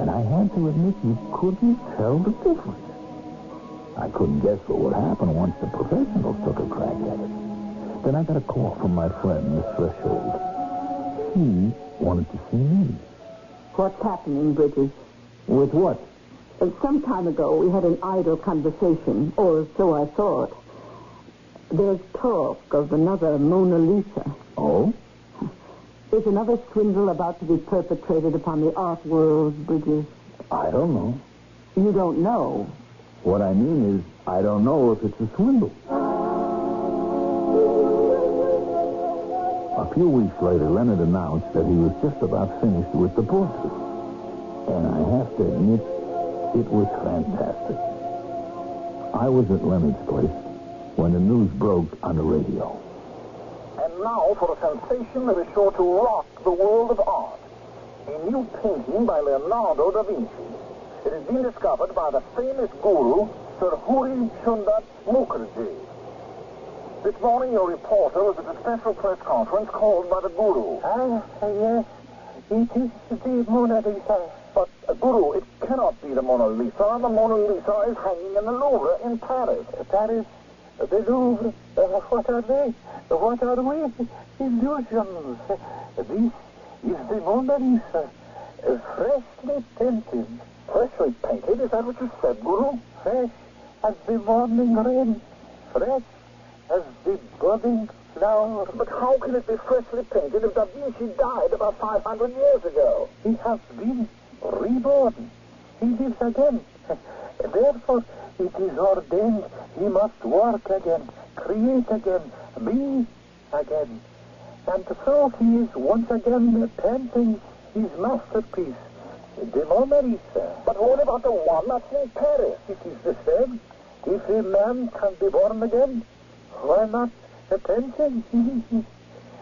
And I had to admit you couldn't tell the difference. I couldn't guess what would happen once the professionals took a crack at it. Then I got a call from my friend, Miss Threshold. She wanted to see me. What's happening, Bridges? With what? Some time ago, we had an idle conversation, or so I thought. There's talk of another Mona Lisa. Oh? Is another swindle about to be perpetrated upon the art world, Bridges? I don't know. You don't know? What I mean is, I don't know if it's a swindle. A few weeks later, Leonard announced that he was just about finished with the portrait. And I have to admit, it was fantastic. I was at Leonard's place when the news broke on the radio. And now for a sensation that is sure to rock the world of art. A new painting by Leonardo da Vinci. It has been discovered by the famous guru, Sir Huri Sundar Mukherjee. This morning, your reporter was at a special press conference called by the guru. Yes. It is the Mona Lisa. But, Guru, it cannot be the Mona Lisa. The Mona Lisa is hanging in the Louvre in Paris. Paris? The Louvre? What are they? What are we? Illusions. This is the Mona Lisa. Freshly painted. Freshly painted? Is that what you said, Guru? Fresh as the morning rain. Fresh as the budding flower. But how can it be freshly painted if Da Vinci died about 500 years ago? He has been reborn. He lives again. Therefore, it is ordained he must work again, create again, be again. And so he is once again painting his masterpiece, the Mona Lisa. But what about the one that's in Paris? It is the same. If a man can be born again, why not a painting?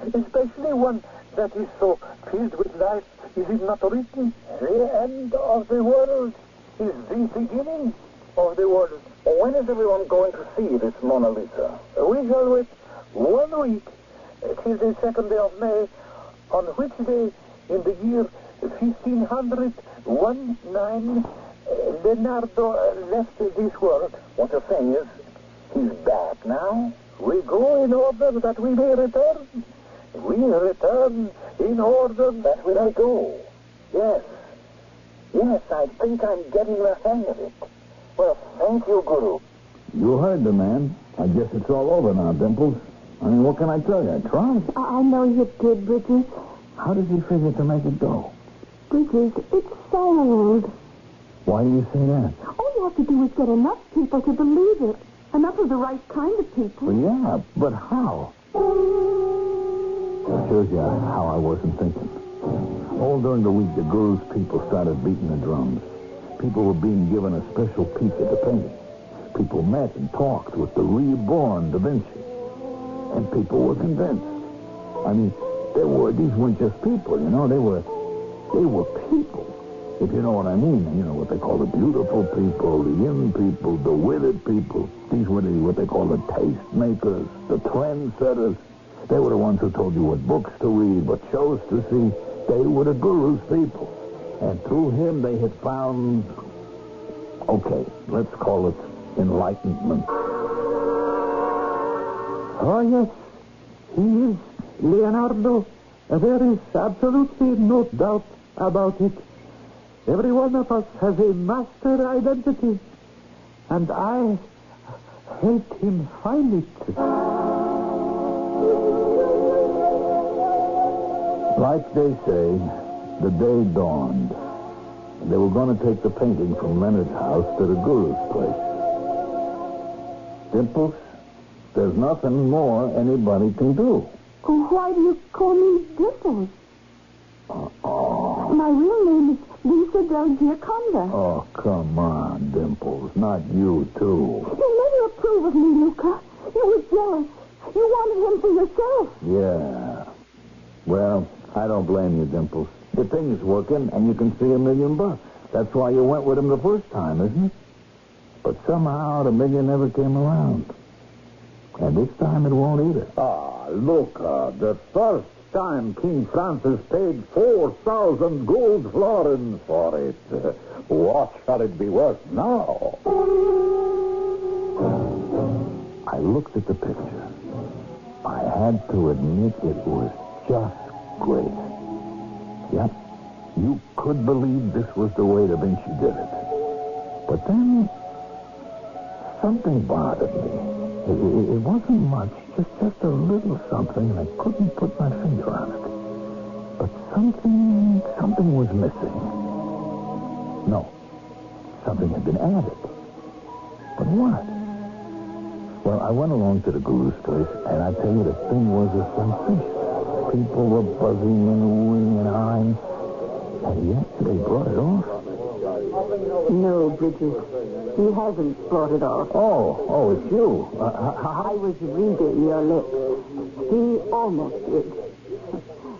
Especially one that is so filled with life. Is it not written? The end of the world is the beginning of the world. When is everyone going to see this Mona Lisa? We shall wait 1 week till the 2nd day of May, on which day in the year 1519 Leonardo left this world. What you're saying is, he's back now? We go in order that we may return. We return in order that we may go. Yes. Yes, I think I'm getting the hang of it. Well, thank you, Guru. You heard the man. I guess it's all over now, Dimples. I mean, what can I tell you? I tried. I know you did, Bridges. How does he figure to make it go? Bridges, it's sold. Why do you say that? All you have to do is get enough people to believe it. Enough of the right kind of people. Well, yeah, but how? That shows you how I wasn't thinking. All during the week, the Guru's people started beating the drums. People were being given a special peek at the painting. People met and talked with the reborn Da Vinci. And people were convinced. I mean, these weren't just people, you know. They were people. If you know what I mean. You know, what they call the beautiful people, the in people, the witted people. These were what they call the taste makers, the trendsetters. They were the ones who told you what books to read, what shows to see. They were the Guru's people. And through him, they had found, okay, let's call it enlightenment. Oh, yes. He is Leonardo. There is absolutely no doubt about it. Every one of us has a master identity. And I hate him find it. Like they say, the day dawned. They were going to take the painting from Leonard's house to the guru's place. Dimples, there's nothing more anybody can do. Why do you call me Dimples? My real name is Lisa Del Giaconda. Oh, come on, Dimples. Not you, too. You never approved of me, Luca. You were jealous. You wanted him for yourself. Yeah. Well, I don't blame you, Dimples. The thing's working, and you can see $1 million. That's why you went with him the first time, isn't it? But somehow the $1 million never came around. And this time it won't either. Ah, look, the first time King Francis paid 4,000 gold florins for it. What shall it be worth now? I looked at the picture. I had to admit it was just great. Yep, you could believe this was the way Da Vinci did it. But then, something bothered me. It wasn't much, just a little something, and I couldn't put my finger on it. But something was missing. No, something had been added. But what? Well, I went along to the guru's place, and I tell you, the thing was a sensation. People were buzzing and oohing and eyeing, and yet they brought it off. No, Bridget. He hasn't brought it off. Oh, it's you. I was reading your lips. He almost did.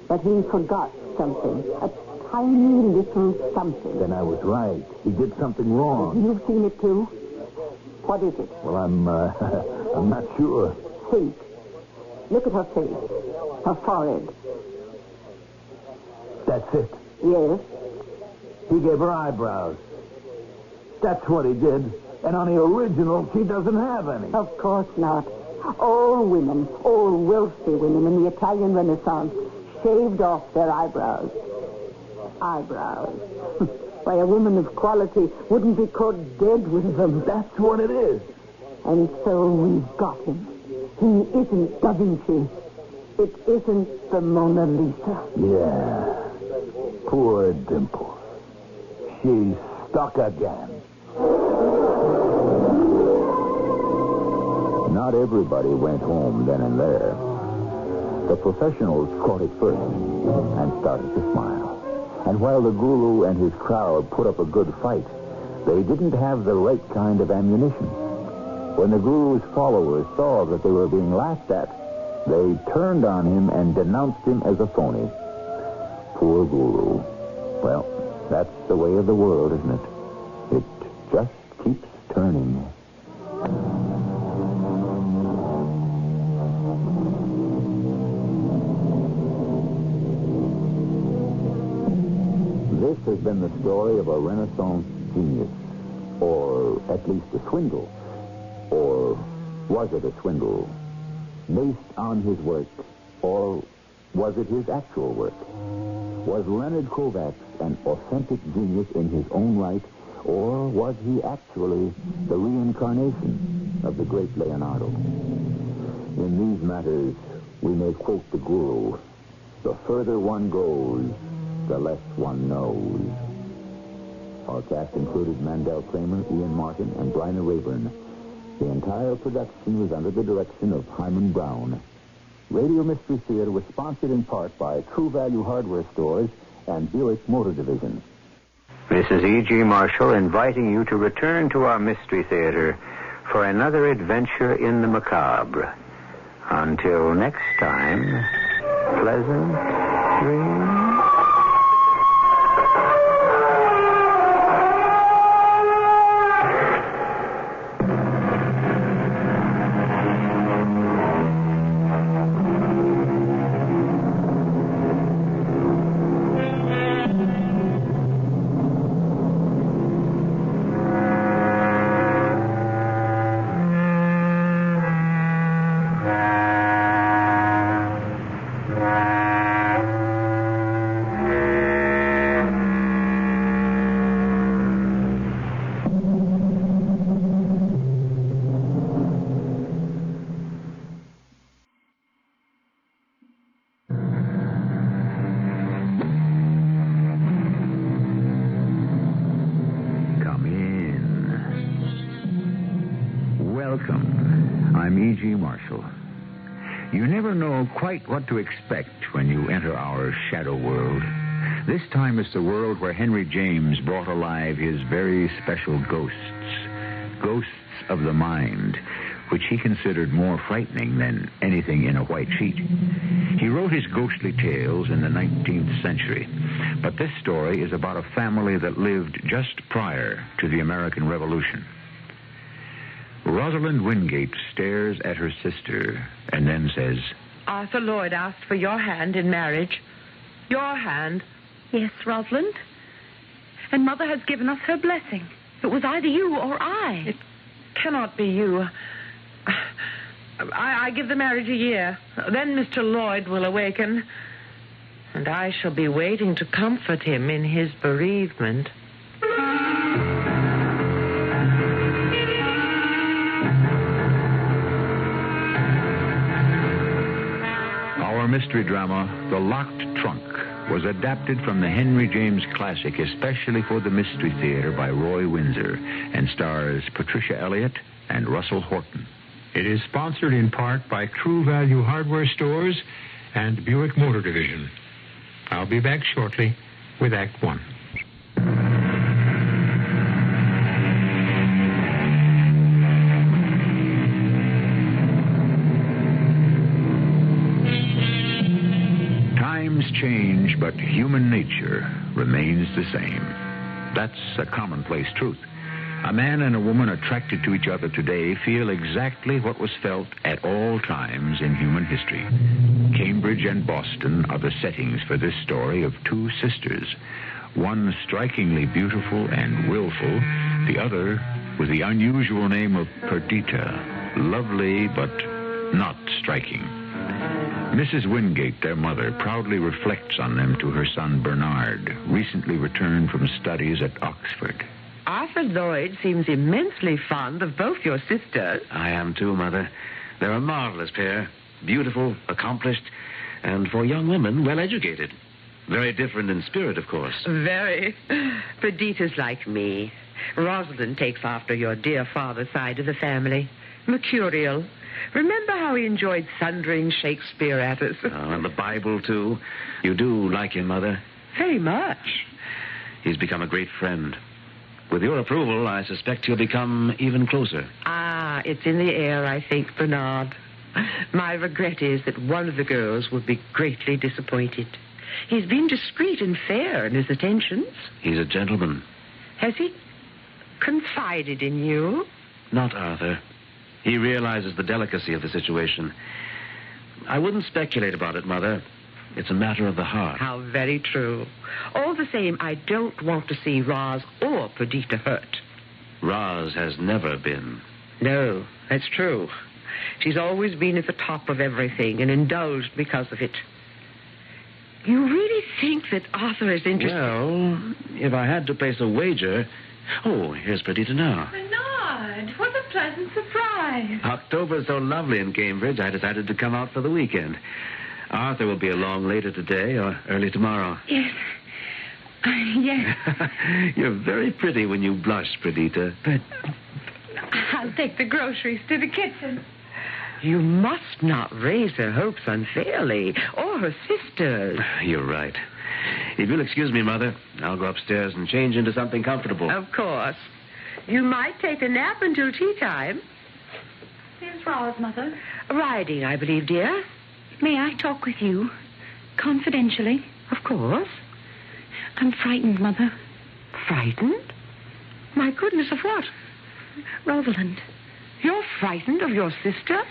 But he forgot something. A tiny little something. Then I was right. He did something wrong. You've seen it too? What is it? Well, I'm not sure. Think. Look at her face. Her forehead. That's it. Yes. He gave her eyebrows. That's what he did. And on the original, she doesn't have any. Of course not. All women, all wealthy women in the Italian Renaissance shaved off their eyebrows. Eyebrows. Why, a woman of quality wouldn't be caught dead with them. That's what it is. And so we've got him. He isn't Da Vinci. It isn't the Mona Lisa. Yeah. Poor Dimple. She's stuck again. Not everybody went home then and there. The professionals caught it first and started to smile. And while the guru and his crowd put up a good fight, they didn't have the right kind of ammunition. When the guru's followers saw that they were being laughed at, they turned on him and denounced him as a phony. Poor guru. Well, that's the way of the world, isn't it? It just keeps turning. This has been the story of a Renaissance genius, or at least a swindle. Or was it a swindle? Based on his work, or was it his actual work? Was Leonard Kovacs an authentic genius in his own right, or was he actually the reincarnation of the great Leonardo? In these matters, we may quote the guru, the further one goes, the less one knows. Our cast included Mandel Kramer, Ian Martin, and Bryna Rayburn. The entire production was under the direction of Hyman Brown. Radio Mystery Theater was sponsored in part by True Value Hardware Stores and Buick Motor Division. This is E.G. Marshall inviting you to return to our Mystery Theater for another adventure in the macabre. Until next time, pleasant dreams. I'm E.G. Marshall. You never know quite what to expect when you enter our shadow world. This time it's the world where Henry James brought alive his very special ghosts. Ghosts of the mind, which he considered more frightening than anything in a white sheet. He wrote his ghostly tales in the 19th century, but this story is about a family that lived just prior to the American Revolution. Rosalind Wingate stares at her sister and then says, Arthur Lloyd asked for your hand in marriage. Your hand. Yes, Rosalind. And Mother has given us her blessing. It was either you or I. It cannot be you. I give the marriage a year. Then Mr. Lloyd will awaken, and I shall be waiting to comfort him in his bereavement. Our mystery drama, The Locked Trunk, was adapted from the Henry James classic especially for the Mystery Theater by Roy Windsor and stars Patricia Elliott and Russell Horton. It is sponsored in part by True Value Hardware Stores and Buick Motor Division. I'll be back shortly with Act One. Times change, but human nature remains the same. That's a commonplace truth. A man and a woman attracted to each other today feel exactly what was felt at all times in human history. Cambridge and Boston are the settings for this story of two sisters, one strikingly beautiful and willful, the other with the unusual name of Perdita, lovely but not striking. Mrs. Wingate, their mother, proudly reflects on them to her son Bernard, recently returned from studies at Oxford. Arthur Lloyd seems immensely fond of both your sisters. I am too, Mother. They're a marvelous pair. Beautiful, accomplished, and for young women, well educated. Very different in spirit, of course. Very. Perdita's like me. Rosalind takes after your dear father's side of the family. Mercurial. Remember how he enjoyed thundering Shakespeare at us? Oh, and the Bible, too. You do like him, Mother? Very much. He's become a great friend. With your approval, I suspect he'll become even closer. Ah, it's in the air, I think, Bernard. My regret is that one of the girls would be greatly disappointed. He's been discreet and fair in his attentions. He's a gentleman. Has he confided in you? Not Arthur. He realizes the delicacy of the situation. I wouldn't speculate about it, Mother. It's a matter of the heart. How very true. All the same, I don't want to see Roz or Perdita hurt. Roz has never been. No, that's true. She's always been at the top of everything and indulged because of it. You really think that Arthur is interested? Well, if I had to place a wager... Oh, here's Perdita now. Bernard, what a pleasant surprise. October's so lovely in Cambridge, I decided to come out for the weekend. Arthur will be along later today or early tomorrow. Yes. Yes. You're very pretty when you blush, Perdita. But I'll take the groceries to the kitchen. You must not raise her hopes unfairly, or her sisters. You're right. If you'll excuse me, Mother, I'll go upstairs and change into something comfortable. Of course. You might take a nap until tea time. Here's Roz, Mother. Riding, I believe, dear. May I talk with you? Confidentially? Of course. I'm frightened, Mother. Frightened? My goodness, of what? Rosalind. You're frightened of your sister?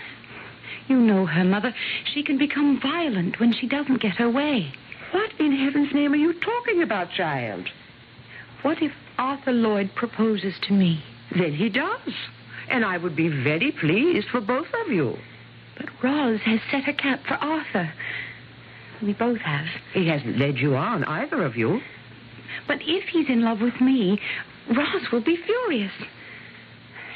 You know her, Mother. She can become violent when she doesn't get her way. What in heaven's name are you talking about, child? What if Arthur Lloyd proposes to me? Then he does. And I would be very pleased for both of you. But Roz has set a cap for Arthur. We both have. He hasn't led you on, either of you. But if he's in love with me, Roz will be furious.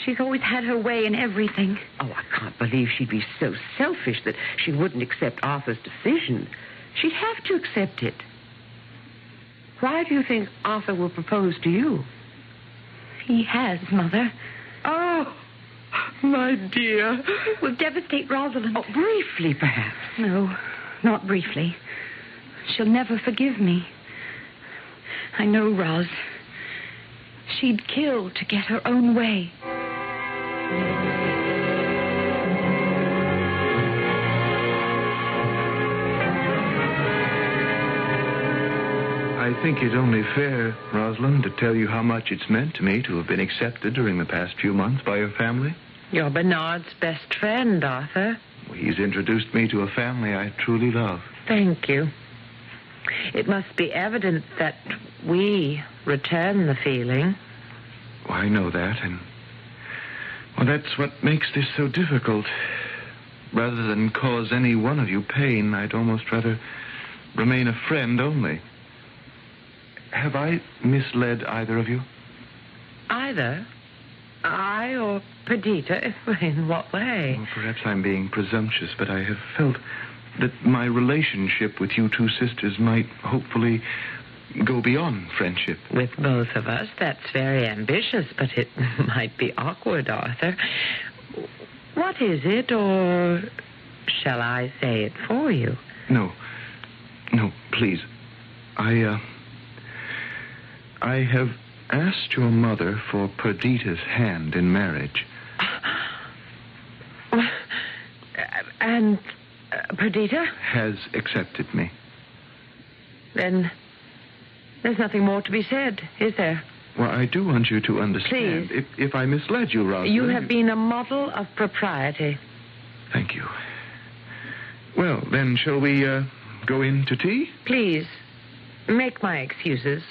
She's always had her way in everything. Oh, I can't believe she'd be so selfish that she wouldn't accept Arthur's decision. She'd have to accept it. Why do you think Arthur will propose to you? He has, Mother. Oh, My dear. Will devastate Rosalind. Oh, briefly, perhaps. No, not briefly. She'll never forgive me. I know, Roz. She'd kill to get her own way. I think it's only fair, Rosalind, to tell you how much it's meant to me to have been accepted during the past few months by your family. You're Bernard's best friend, Arthur. He's introduced me to a family I truly love. Thank you. It must be evident that we return the feeling. Well, I know that, and well, that's what makes this so difficult. Rather than cause any one of you pain, I'd almost rather remain a friend only. Have I misled either of you? Either? I or Perdita? In what way? Well, perhaps I'm being presumptuous, but I have felt that my relationship with you two sisters might hopefully go beyond friendship. With both of us, that's very ambitious, but it might be awkward, Arthur. What is it, or shall I say it for you? No, please. I have asked your mother for Perdita's hand in marriage. And Perdita? Has accepted me. Then there's nothing more to be said, is there? Well, I do want you to understand. Please. If I misled you, Rosalind... You have been a model of propriety. Thank you. Well, then, shall we go in to tea? Please, make my excuses.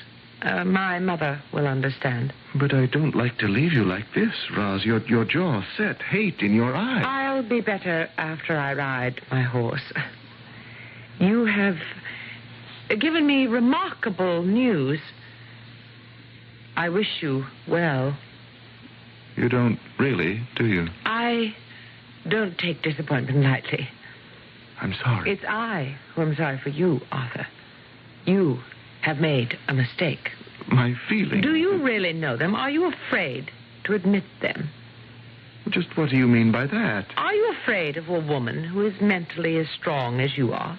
My mother will understand. But I don't like to leave you like this, Roz. Your jaw set, hate in your eye. I'll be better after I ride my horse. You have given me remarkable news. I wish you well. You don't really, do you? I don't take disappointment lightly. I'm sorry. It's I who am sorry for you, Arthur. You have made a mistake. My feelings... Do you really know them? Are you afraid to admit them? Just what do you mean by that? Are you afraid of a woman who is mentally as strong as you are?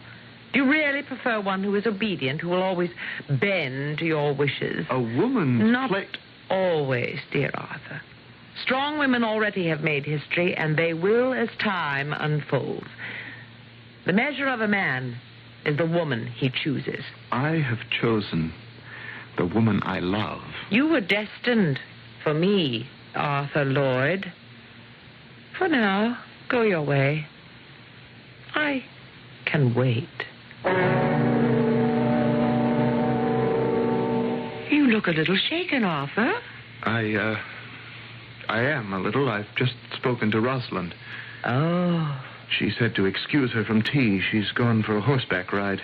Do you really prefer one who is obedient, who will always bend to your wishes? A woman... Not always, dear Arthur. Strong women already have made history, and they will as time unfolds. The measure of a man is the woman he chooses. I have chosen the woman I love. You were destined for me, Arthur Lloyd. For now, go your way. I can wait. You look a little shaken, Arthur. I am a little. I've just spoken to Rosalind. Oh. She said to excuse her from tea. She's gone for a horseback ride.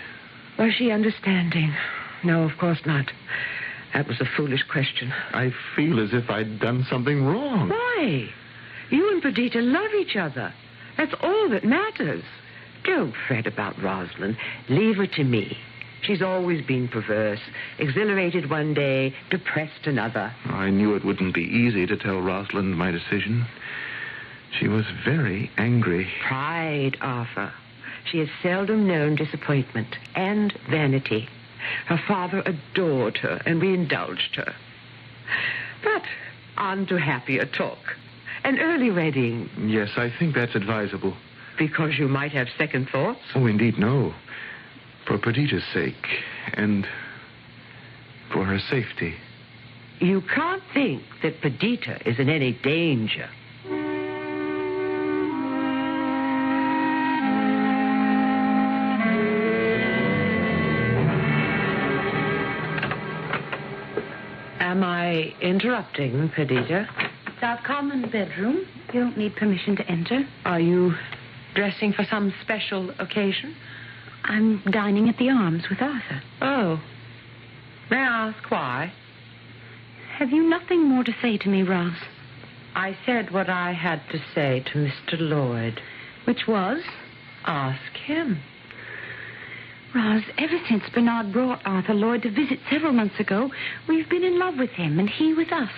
Was she understanding? No, of course not. That was a foolish question. I feel as if I'd done something wrong. Why? You and Perdita love each other. That's all that matters. Don't fret about Rosalind. Leave her to me. She's always been perverse. Exhilarated one day, depressed another. I knew it wouldn't be easy to tell Rosalind my decision. She was very angry. Pride, Arthur. She has seldom known disappointment and vanity. Her father adored her, and we indulged her. But on to happier talk. An early wedding. Yes, I think that's advisable. Because you might have second thoughts? Oh, indeed, no. For Perdita's sake, and for her safety. You can't think that Perdita is in any danger. Am I interrupting, Perdita? It's our common bedroom. You don't need permission to enter. Are you dressing for some special occasion? I'm dining at the Arms with Arthur. Oh. May I ask why? Have you nothing more to say to me, Roz? I said what I had to say to Mr. Lloyd. Which was? Ask him. Roz, ever since Bernard brought Arthur Lloyd to visit several months ago, we've been in love with him and he with us.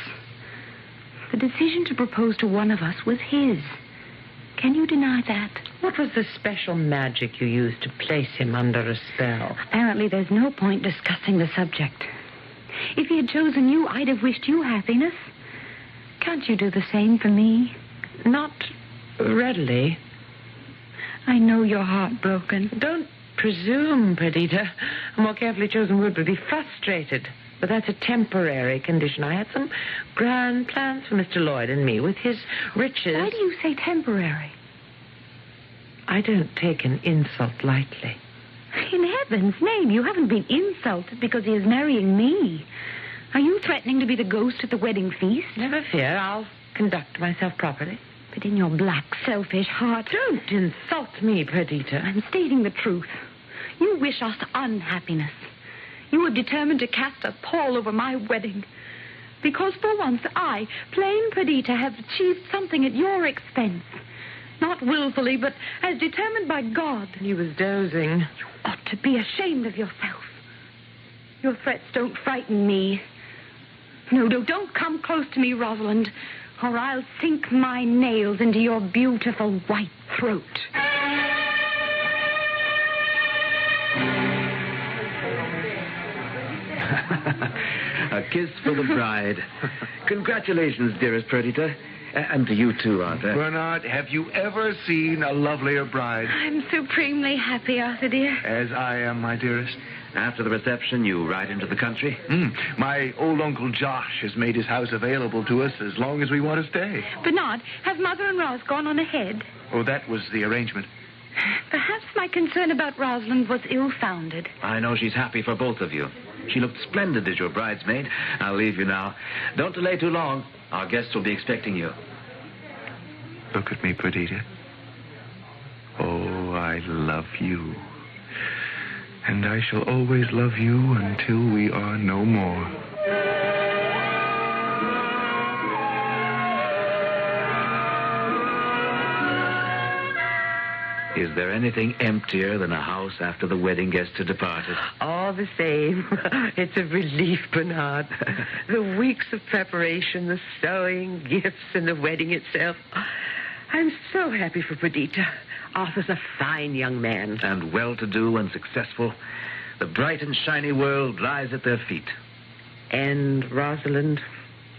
The decision to propose to one of us was his. Can you deny that? What was the special magic you used to place him under a spell? Apparently there's no point discussing the subject. If he had chosen you, I'd have wished you happiness. Can't you do the same for me? Not readily. I know you're heartbroken. Don't presume, Perdita. A more carefully chosen word would be frustrated. But that's a temporary condition. I had some grand plans for Mr. Lloyd and me with his riches. Why do you say temporary? I don't take an insult lightly. In heaven's name, you haven't been insulted because he is marrying me. Are you threatening to be the ghost at the wedding feast? Never fear, I'll conduct myself properly. But in your black, selfish heart... Don't insult me, Perdita. I'm stating the truth. You wish us unhappiness. You are determined to cast a pall over my wedding. Because for once I, plain Perdita, have achieved something at your expense. Not willfully, but as determined by God. He was dozing. You ought to be ashamed of yourself. Your threats don't frighten me. No, don't come close to me, Rosalind, or I'll sink my nails into your beautiful white throat. A kiss for the bride. Congratulations, dearest Perdita. And to you, too, Arthur. Bernard, have you ever seen a lovelier bride? I'm supremely happy, Arthur, dear. As I am, my dearest. After the reception, you ride into the country? My old Uncle Josh has made his house available to us as long as we want to stay. Bernard, have Mother and Roz gone on ahead? Oh, that was the arrangement. Perhaps my concern about Rosalind was ill-founded. I know she's happy for both of you. She looked splendid as your bridesmaid. I'll leave you now. Don't delay too long. Our guests will be expecting you. Look at me, Perdita. Oh, I love you. And I shall always love you until we are no more. Is there anything emptier than a house after the wedding guests have departed? All the same. It's a relief, Bernard. The weeks of preparation, the sewing, gifts, and the wedding itself. I'm so happy for Perdita. Arthur's a fine young man. And well-to-do and successful. The bright and shiny world lies at their feet. And Rosalind?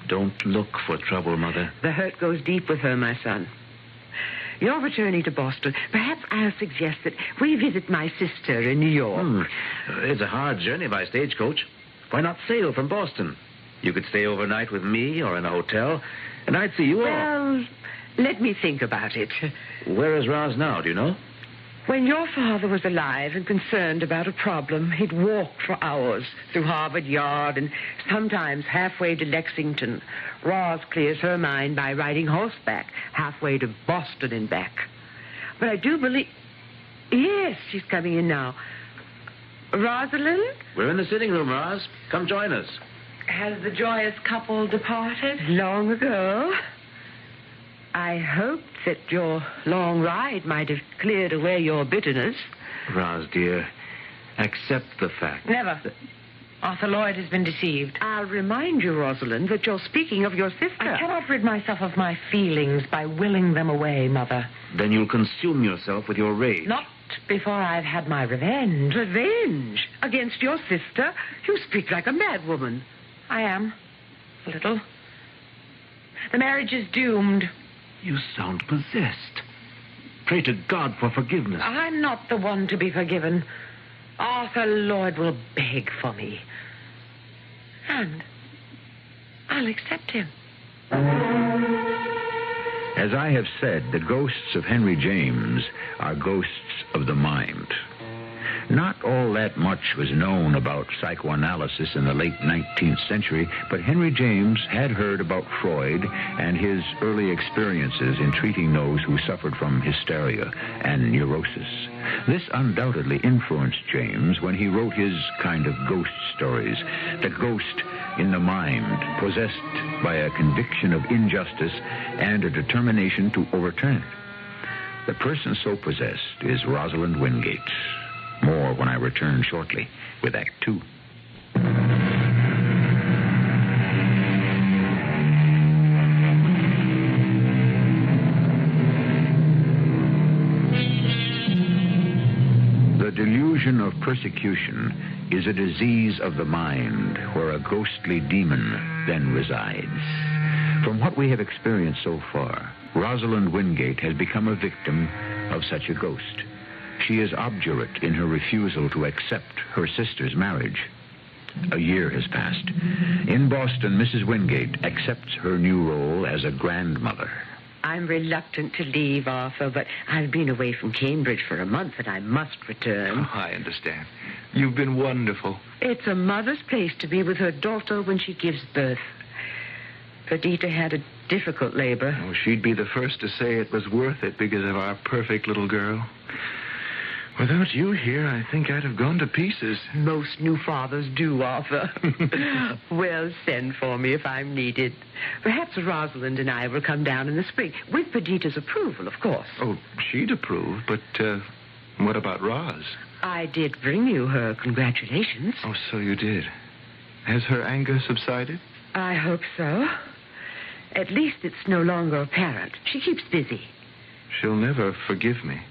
Don't look for trouble, Mother. The hurt goes deep with her, my son. Your returning to Boston, perhaps I'll suggest that we visit my sister in New York. It's a hard journey by stagecoach. Why not sail from Boston? You could stay overnight with me or in a hotel, and I'd see you all. Well, let me think about it. Where is Roz now, do you know? When your father was alive and concerned about a problem, he'd walk for hours through Harvard Yard and sometimes halfway to Lexington. Roz clears her mind by riding horseback halfway to Boston and back. But I do believe... Yes, she's coming in now. Rosalind? We're in the sitting room, Roz. Come join us. Has the joyous couple departed? Long ago. I hoped that your long ride might have cleared away your bitterness. Roz, dear, accept the fact. Never. Arthur Lloyd has been deceived. I'll remind you, Rosalind, that you're speaking of your sister. I cannot rid myself of my feelings by willing them away, Mother. Then you'll consume yourself with your rage. Not before I've had my revenge. Revenge? Against your sister? You speak like a madwoman. I am. A little. The marriage is doomed. You sound possessed. Pray to God for forgiveness. I'm not the one to be forgiven. Arthur Lloyd will beg for me. And I'll accept him. As I have said, the ghosts of Henry James are ghosts of the mind. Not all that much was known about psychoanalysis in the late 19th century, but Henry James had heard about Freud and his early experiences in treating those who suffered from hysteria and neurosis. This undoubtedly influenced James when he wrote his kind of ghost stories, the ghost in the mind, possessed by a conviction of injustice and a determination to overturn it. The person so possessed is Rosalind Wingate. More when I return shortly with Act 2. persecution is a disease of the mind where a ghostly demon then resides. From what we have experienced so far, Rosalind Wingate has become a victim of such a ghost. She is obdurate in her refusal to accept her sister's marriage. A year has passed. In Boston, Mrs. Wingate accepts her new role as a grandmother. I'm reluctant to leave, Arthur, but I've been away from Cambridge for a month and I must return. Oh, I understand. You've been wonderful. It's a mother's place to be with her daughter when she gives birth. Perdita had a difficult labor. Oh, she'd be the first to say it was worth it because of our perfect little girl. Without you here, I think I'd have gone to pieces. Most new fathers do, Arthur. Well, send for me if I'm needed. Perhaps Rosalind and I will come down in the spring, with Perdita's approval, of course. Oh, she'd approve, but what about Roz? I did bring you her congratulations. Oh, so you did. Has her anger subsided? I hope so. At least it's no longer apparent. She keeps busy. She'll never forgive me.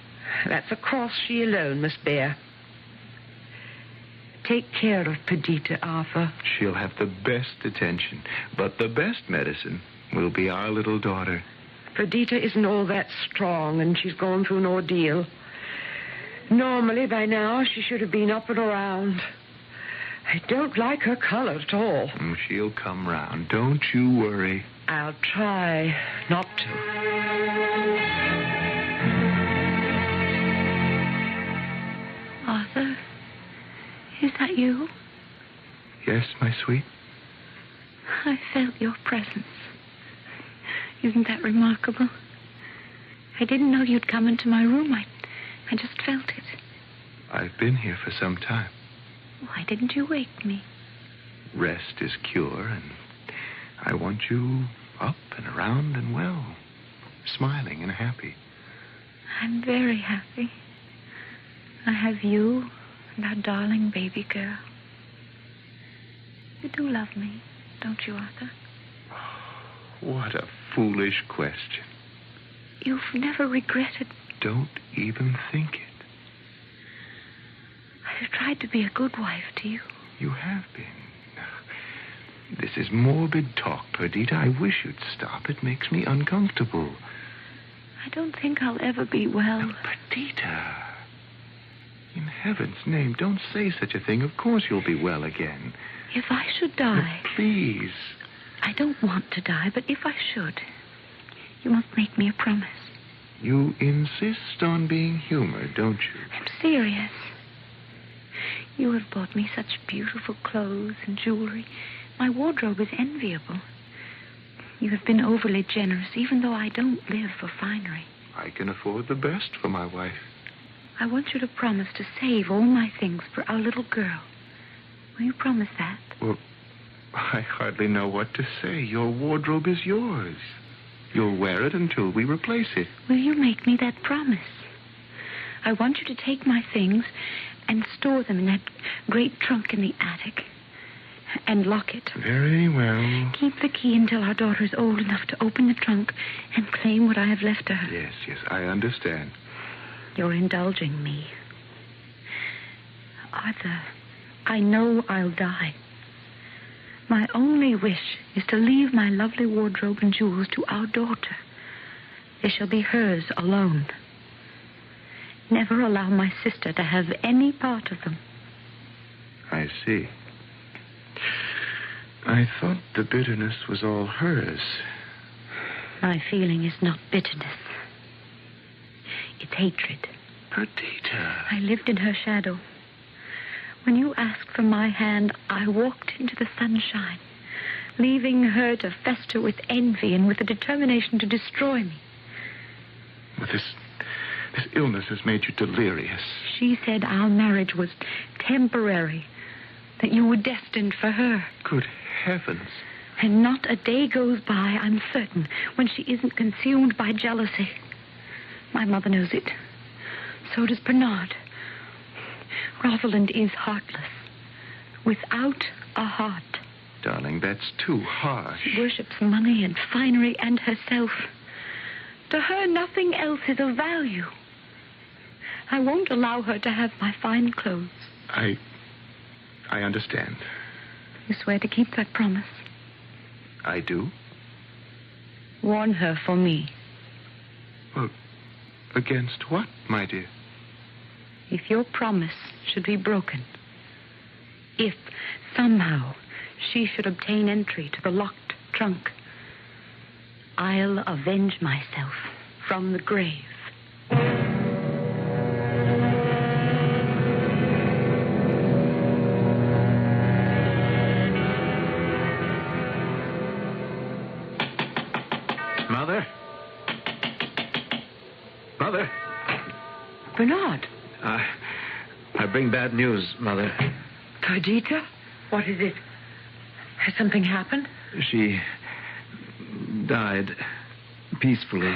That's a cross she alone must bear. Take care of Perdita, Arthur. She'll have the best attention, but the best medicine will be our little daughter. Perdita isn't all that strong, and she's gone through an ordeal. Normally, by now, she should have been up and around. I don't like her color at all. She'll come round. Don't you worry. I'll try not to. Arthur, is that you? Yes, my sweet? I felt your presence. Isn't that remarkable? I didn't know you'd come into my room. I just felt it. I've been here for some time. Why didn't you wake me? Rest is cure, and I want you up and around and well, smiling and happy. I'm very happy. I have you and our darling baby girl. You do love me, don't you, Arthur? What a foolish question. You've never regretted... Don't even think it. I've tried to be a good wife to you. You have been. This is morbid talk, Perdita. I wish you'd stop. It makes me uncomfortable. I don't think I'll ever be well. No, Perdita. In heaven's name, don't say such a thing. Of course you'll be well again. If I should die... No, please. I don't want to die, but if I should, you must make me a promise. You insist on being humored, don't you? I'm serious. You have bought me such beautiful clothes and jewelry. My wardrobe is enviable. You have been overly generous, even though I don't live for finery. I can afford the best for my wife. I want you to promise to save all my things for our little girl. Will you promise that? Well, I hardly know what to say. Your wardrobe is yours. You'll wear it until we replace it. Will you make me that promise? I want you to take my things and store them in that great trunk in the attic. And lock it. Very well. Keep the key until our daughter is old enough to open the trunk and claim what I have left to her. Yes, I understand. You're indulging me. Arthur, I know I'll die. My only wish is to leave my lovely wardrobe and jewels to our daughter. They shall be hers alone. Never allow my sister to have any part of them. I see. I thought the bitterness was all hers. My feeling is not bitterness. It's hatred. Perdita. I lived in her shadow. When you asked for my hand, I walked into the sunshine, leaving her to fester with envy and with a determination to destroy me. This illness has made you delirious. She said our marriage was temporary, that you were destined for her. Good heavens. And not a day goes by, I'm certain, when she isn't consumed by jealousy. My mother knows it. So does Bernard. Rosalind is heartless. Without a heart. Darling, that's too harsh. She worships money and finery and herself. To her, nothing else is of value. I won't allow her to have my fine clothes, I understand. You swear to keep that promise. I do. Warn her for me. Well, against what, my dear? If your promise should be broken, if somehow she should obtain entry to the locked trunk, I'll avenge myself from the grave. Mother? Mother? Bernard. I bring bad news, Mother. Perdita? What is it? Has something happened? She died peacefully.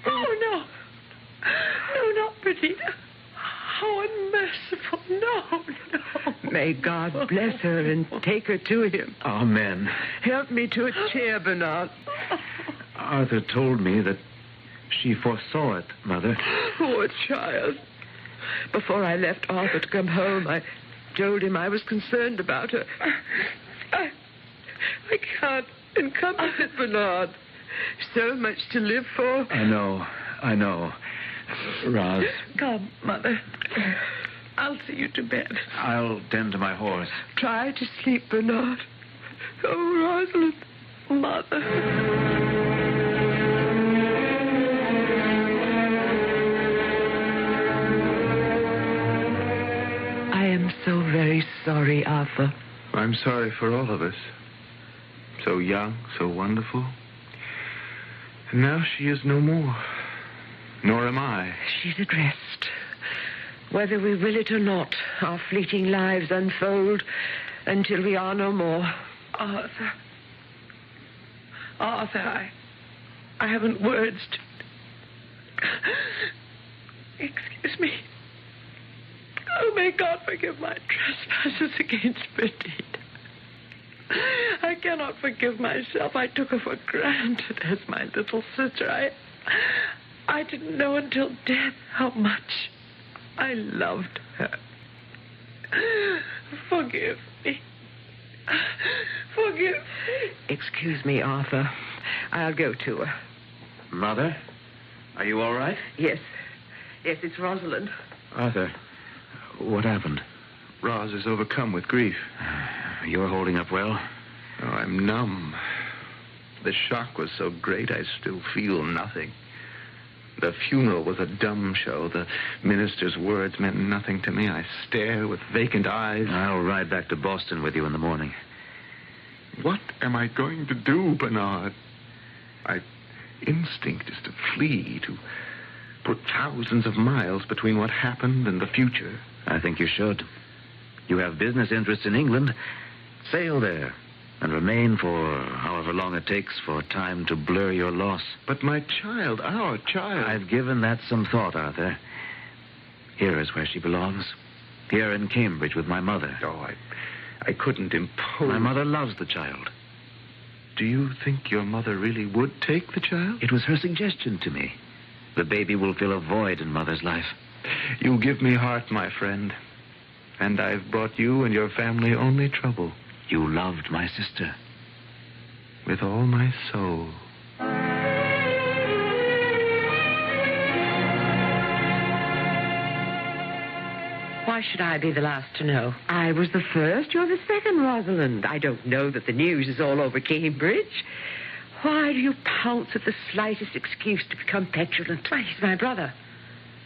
Oh, no. No, not Perdita. How unmerciful. No. May God bless her and take her to him. Amen. Help me to a chair, Bernard. Arthur told me that she foresaw it, Mother. Poor child. Before I left Arthur to come home, I told him I was concerned about her. I can't encompass it, Bernard. So much to live for. I know. Roz. Come, Mother. I'll see you to bed. I'll tend to my horse. Try to sleep, Bernard. Oh, Rosalind. Mother. I am so very sorry, Arthur. I'm sorry for all of us. So young, so wonderful. And now she is no more. Nor am I. She's at rest. Whether we will it or not, our fleeting lives unfold until we are no more. Arthur, I haven't words to... Excuse me. Oh, may God forgive my trespasses against Perdita. I cannot forgive myself. I took her for granted as my little sister. I didn't know until death how much I loved her. Forgive me. Forgive me. Excuse me, Arthur. I'll go to her. Mother? Are you all right? Yes, it's Rosalind. Arthur, what happened? Roz is overcome with grief. You're holding up well? Oh, I'm numb. The shock was so great I still feel nothing. The funeral was a dumb show. The minister's words meant nothing to me. I stare with vacant eyes. I'll ride back to Boston with you in the morning. What am I going to do, Bernard? My instinct is to flee, to put thousands of miles between what happened and the future. I think you should. You have business interests in England. Sail there and remain for however long it takes for time to blur your loss. But my child, our child... I've given that some thought, Arthur. Here is where she belongs. Here in Cambridge with my mother. Oh, I couldn't impose... My mother loves the child. Do you think your mother really would take the child? It was her suggestion to me. The baby will fill a void in Mother's life. You give me heart, my friend. And I've brought you and your family only trouble. You loved my sister. With all my soul. Why should I be the last to know? I was the first. You're the second, Rosalind. I don't know that the news is all over Cambridge. Why do you pounce at the slightest excuse to become petulant? Why, he's my brother.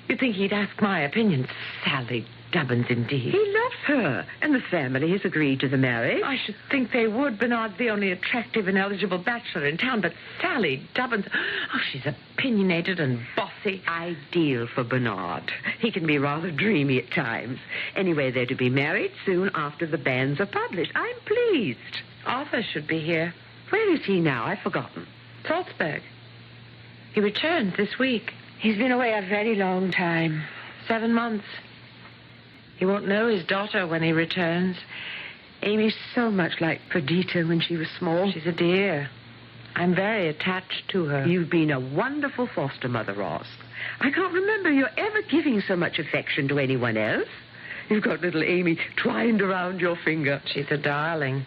You'd think he'd ask my opinion. Sally Dubbins, indeed. He loves her, and the family has agreed to the marriage. I should think they would. Bernard's the only attractive and eligible bachelor in town, but Sally Dubbins... Oh, she's opinionated and bossy. Ideal for Bernard. He can be rather dreamy at times. Anyway, they're to be married soon after the banns are published. I'm pleased. Arthur should be here. Where is he now? I've forgotten. Salzburg. He returns this week. He's been away a very long time. 7 months. He won't know his daughter when he returns. Amy's so much like Perdita when she was small. She's a dear. I'm very attached to her. You've been a wonderful foster mother, Ross. I can't remember you ever giving so much affection to anyone else. You've got little Amy twined around your finger. She's a darling.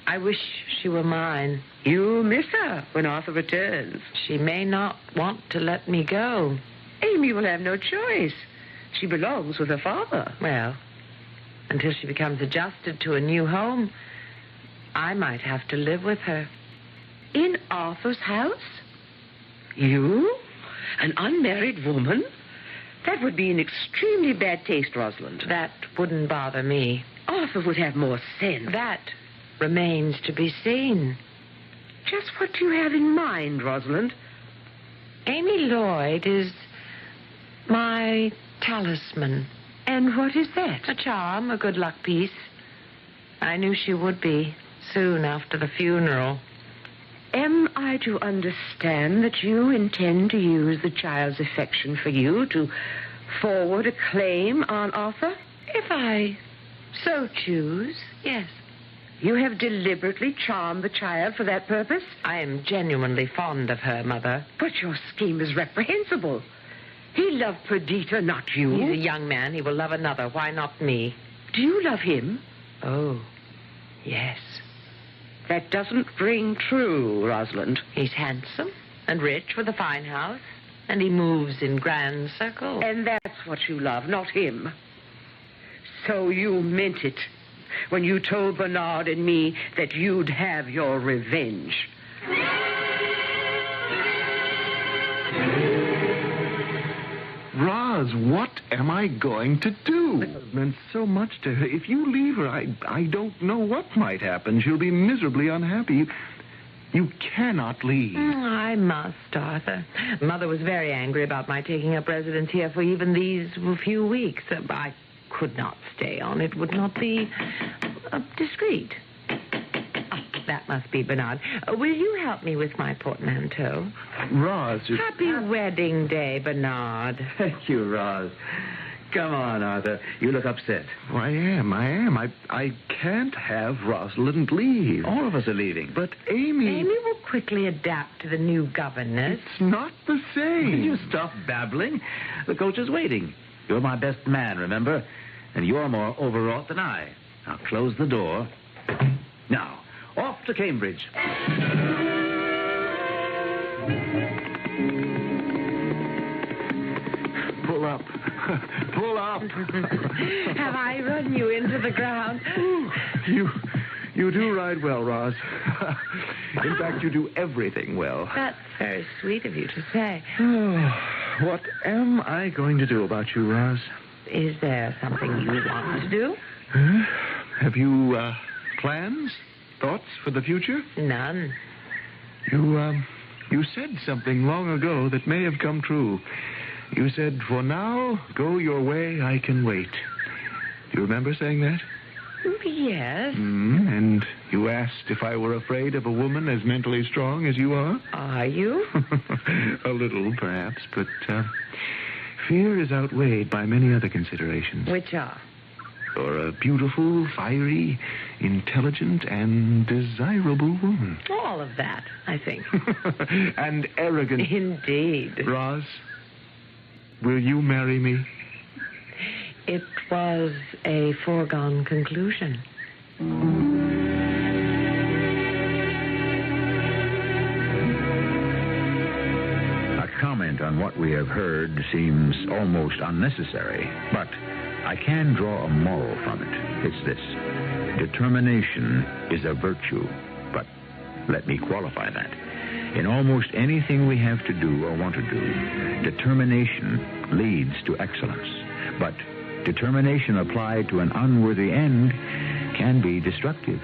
I wish she were mine. You'll miss her when Arthur returns. She may not want to let me go. Amy will have no choice. She belongs with her father. Well, until she becomes adjusted to a new home, I might have to live with her. In Arthur's house? You? An unmarried woman? That would be in extremely bad taste, Rosalind. That wouldn't bother me. Arthur would have more sense. That remains to be seen. Just what do you have in mind, Rosalind? Amy Lloyd is my talisman. And what is that? A charm, a good luck piece. I knew she would be soon after the funeral. Am I to understand that you intend to use the child's affection for you to forward a claim on Arthur? If I so choose, yes. You have deliberately charmed the child for that purpose? I am genuinely fond of her, Mother. But your scheme is reprehensible. He loved Perdita, not you. He's a young man. He will love another. Why not me? Do you love him? Oh, yes. That doesn't ring true, Rosalind. He's handsome and rich with a fine house, and he moves in grand circles. And that's what you love, not him. So you meant it when you told Bernard and me that you'd have your revenge. Roz, what am I going to do? It meant so much to her. If you leave her, I don't know what might happen. She'll be miserably unhappy. You cannot leave. I must, Arthur. Mother was very angry about my taking up residence here for even these few weeks. I could not stay on. It would not be discreet. That must be Bernard. Will you help me with my portmanteau? Roz, Happy wedding day, Bernard. Thank you, Roz. Come on, Arthur. You look upset. Oh, I am. I can't have Rosalind leave. All of us are leaving. But Amy... Amy will quickly adapt to the new governess. It's not the same. Will you stop babbling? The coach is waiting. You're my best man, remember? And you're more overwrought than I. Now, close the door. Now, off to Cambridge. Pull up. Pull up. Have I run you into the ground? You do ride well, Roz. In fact, you do everything well. That's very sweet of you to say. What am I going to do about you, Roz? Is there something you want to do? Have you plans? Thoughts for the future? None. You said something long ago that may have come true. You said, for now, go your way, I can wait. Do you remember saying that? Yes. And you asked if I were afraid of a woman as mentally strong as you are? Are you? A little, perhaps, but fear is outweighed by many other considerations. Which are? You're a beautiful, fiery, intelligent, and desirable woman. All of that, I think. And arrogant. Indeed. Roz, will you marry me? It was a foregone conclusion. A comment on what we have heard seems almost unnecessary, but I can draw a moral from it. It's this. Determination is a virtue, but let me qualify that. In almost anything we have to do or want to do, determination leads to excellence. But determination applied to an unworthy end can be destructive.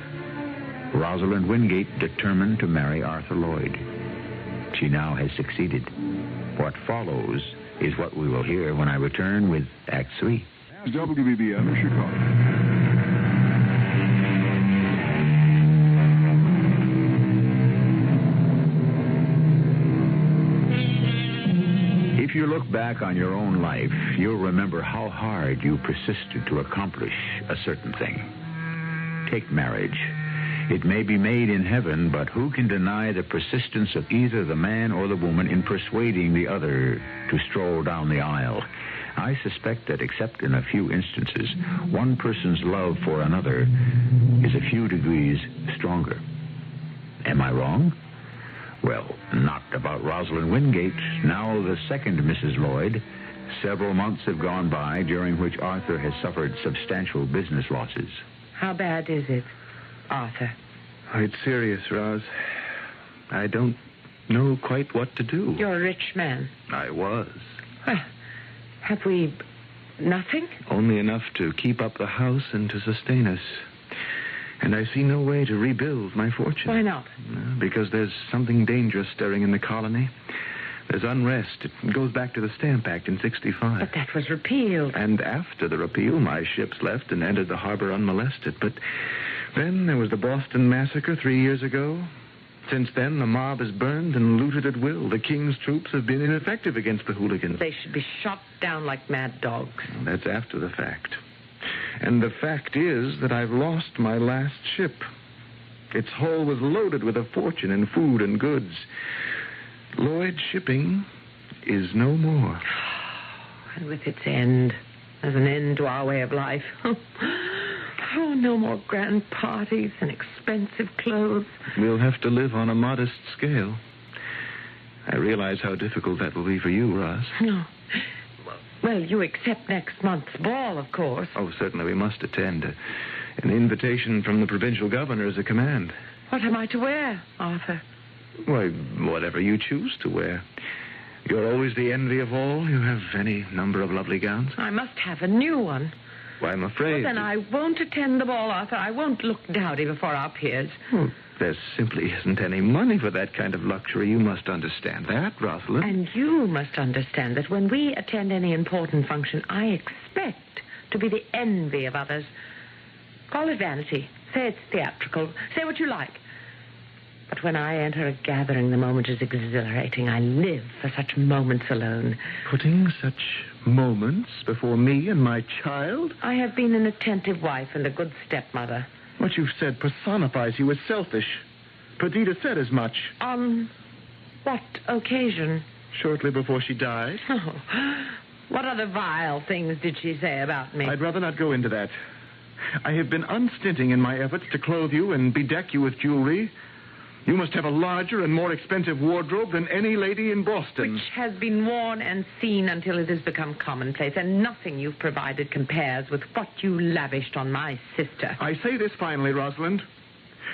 Rosalind Wingate determined to marry Arthur Lloyd. She now has succeeded. What follows is what we will hear when I return with Act 3. WBBM Chicago. If you look back on your own life, you'll remember how hard you persisted to accomplish a certain thing. Take marriage. It may be made in heaven, but who can deny the persistence of either the man or the woman in persuading the other to stroll down the aisle? I suspect that, except in a few instances, one person's love for another is a few degrees stronger. Am I wrong? Well, not about Rosalind Wingate, now the second Mrs. Lloyd. Several months have gone by, during which Arthur has suffered substantial business losses. How bad is it, Arthur? Oh, it's serious, Roz. I don't know quite what to do. You're a rich man. I was. Well, have we nothing? Only enough to keep up the house and to sustain us. And I see no way to rebuild my fortune. Why not? Because there's something dangerous stirring in the colony. There's unrest. It goes back to the Stamp Act in 65. But that was repealed. And after the repeal, my ships left and entered the harbor unmolested. But then there was the Boston Massacre 3 years ago. Since then, the mob has burned and looted at will. The king's troops have been ineffective against the hooligans. They should be shot down like mad dogs. That's after the fact. And the fact is that I've lost my last ship. Its hull was loaded with a fortune in food and goods. Lloyd Shipping is no more. And with its end, there's an end to our way of life. Oh, no more grand parties and expensive clothes. We'll have to live on a modest scale. I realize how difficult that will be for you, Roz. No. Well, you accept next month's ball, of course. Oh, certainly we must attend. An invitation from the provincial governor is a command. What am I to wear, Arthur? Why, whatever you choose to wear. You're always the envy of all. You have any number of lovely gowns. I must have a new one. Why, I'm afraid... Well, then I won't attend the ball, Arthur. I won't look dowdy before our peers. There simply isn't any money for that kind of luxury. You must understand that, Rosalind. And you must understand that when we attend any important function, I expect to be the envy of others. Call it vanity. Say it's theatrical. Say what you like. But when I enter a gathering, the moment is exhilarating. I live for such moments alone. Putting such moments before me and my child? I have been an attentive wife and a good stepmother. What you've said personifies you as selfish. Perdita said as much. On what occasion? Shortly before she died. Oh, what other vile things did she say about me? I'd rather not go into that. I have been unstinting in my efforts to clothe you and bedeck you with jewelry. You must have a larger and more expensive wardrobe than any lady in Boston. Which has been worn and seen until it has become commonplace, and nothing you've provided compares with what you lavished on my sister. I say this finally, Rosalind.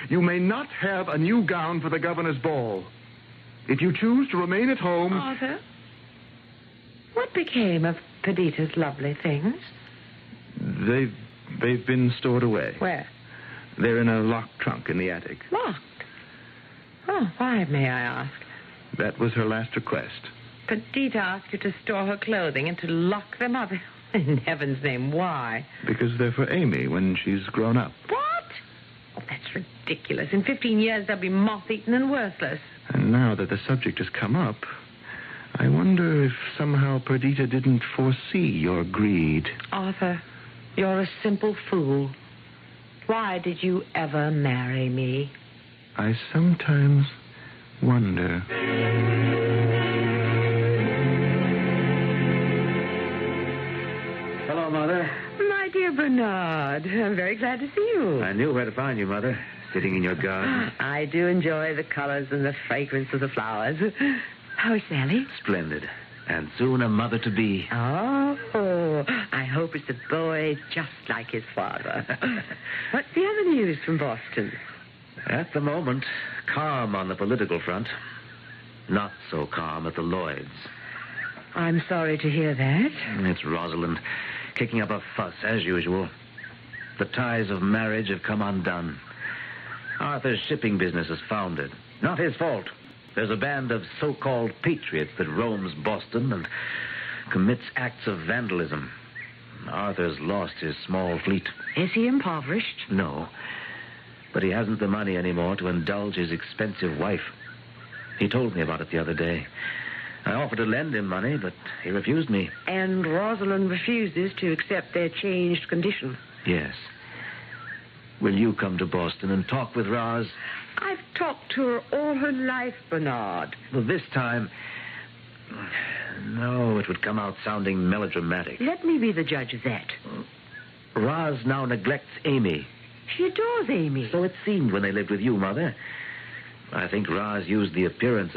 You may not have a new gown for the governor's ball. If you choose to remain at home... Arthur, what became of Perdita's lovely things? They've been stored away. Where? They're in a locked trunk in the attic. Locked? Oh, why, may I ask? That was her last request. Perdita asked you to store her clothing and to lock them up. In heaven's name, why? Because they're for Amy when she's grown up. What? Oh, that's ridiculous. In 15 years, they'll be moth-eaten and worthless. And now that the subject has come up, I wonder if somehow Perdita didn't foresee your greed. Arthur, you're a simple fool. Why did you ever marry me? I sometimes wonder. Hello, Mother. My dear Bernard, I'm very glad to see you. I knew where to find you, Mother. Sitting in your garden. I do enjoy the colors and the fragrance of the flowers. How is Sally? Splendid. And soon a mother-to-be. Oh, I hope it's a boy just like his father. What's the other news from Boston? At the moment, calm on the political front. Not so calm at the Lloyds. I'm sorry to hear that. It's Rosalind, kicking up a fuss, as usual. The ties of marriage have come undone. Arthur's shipping business is founded. Not his fault. There's a band of so-called patriots that roams Boston and commits acts of vandalism. Arthur's lost his small fleet. Is he impoverished? No. But he hasn't the money anymore to indulge his expensive wife. He told me about it the other day. I offered to lend him money, but he refused me. And Rosalind refuses to accept their changed condition. Yes. Will you come to Boston and talk with Roz? I've talked to her all her life, Bernard. Well, this time No, it would come out sounding melodramatic. Let me be the judge of that. Roz now neglects Amy. She adores Amy. So it seemed when they lived with you, Mother. I think Roz used the appearance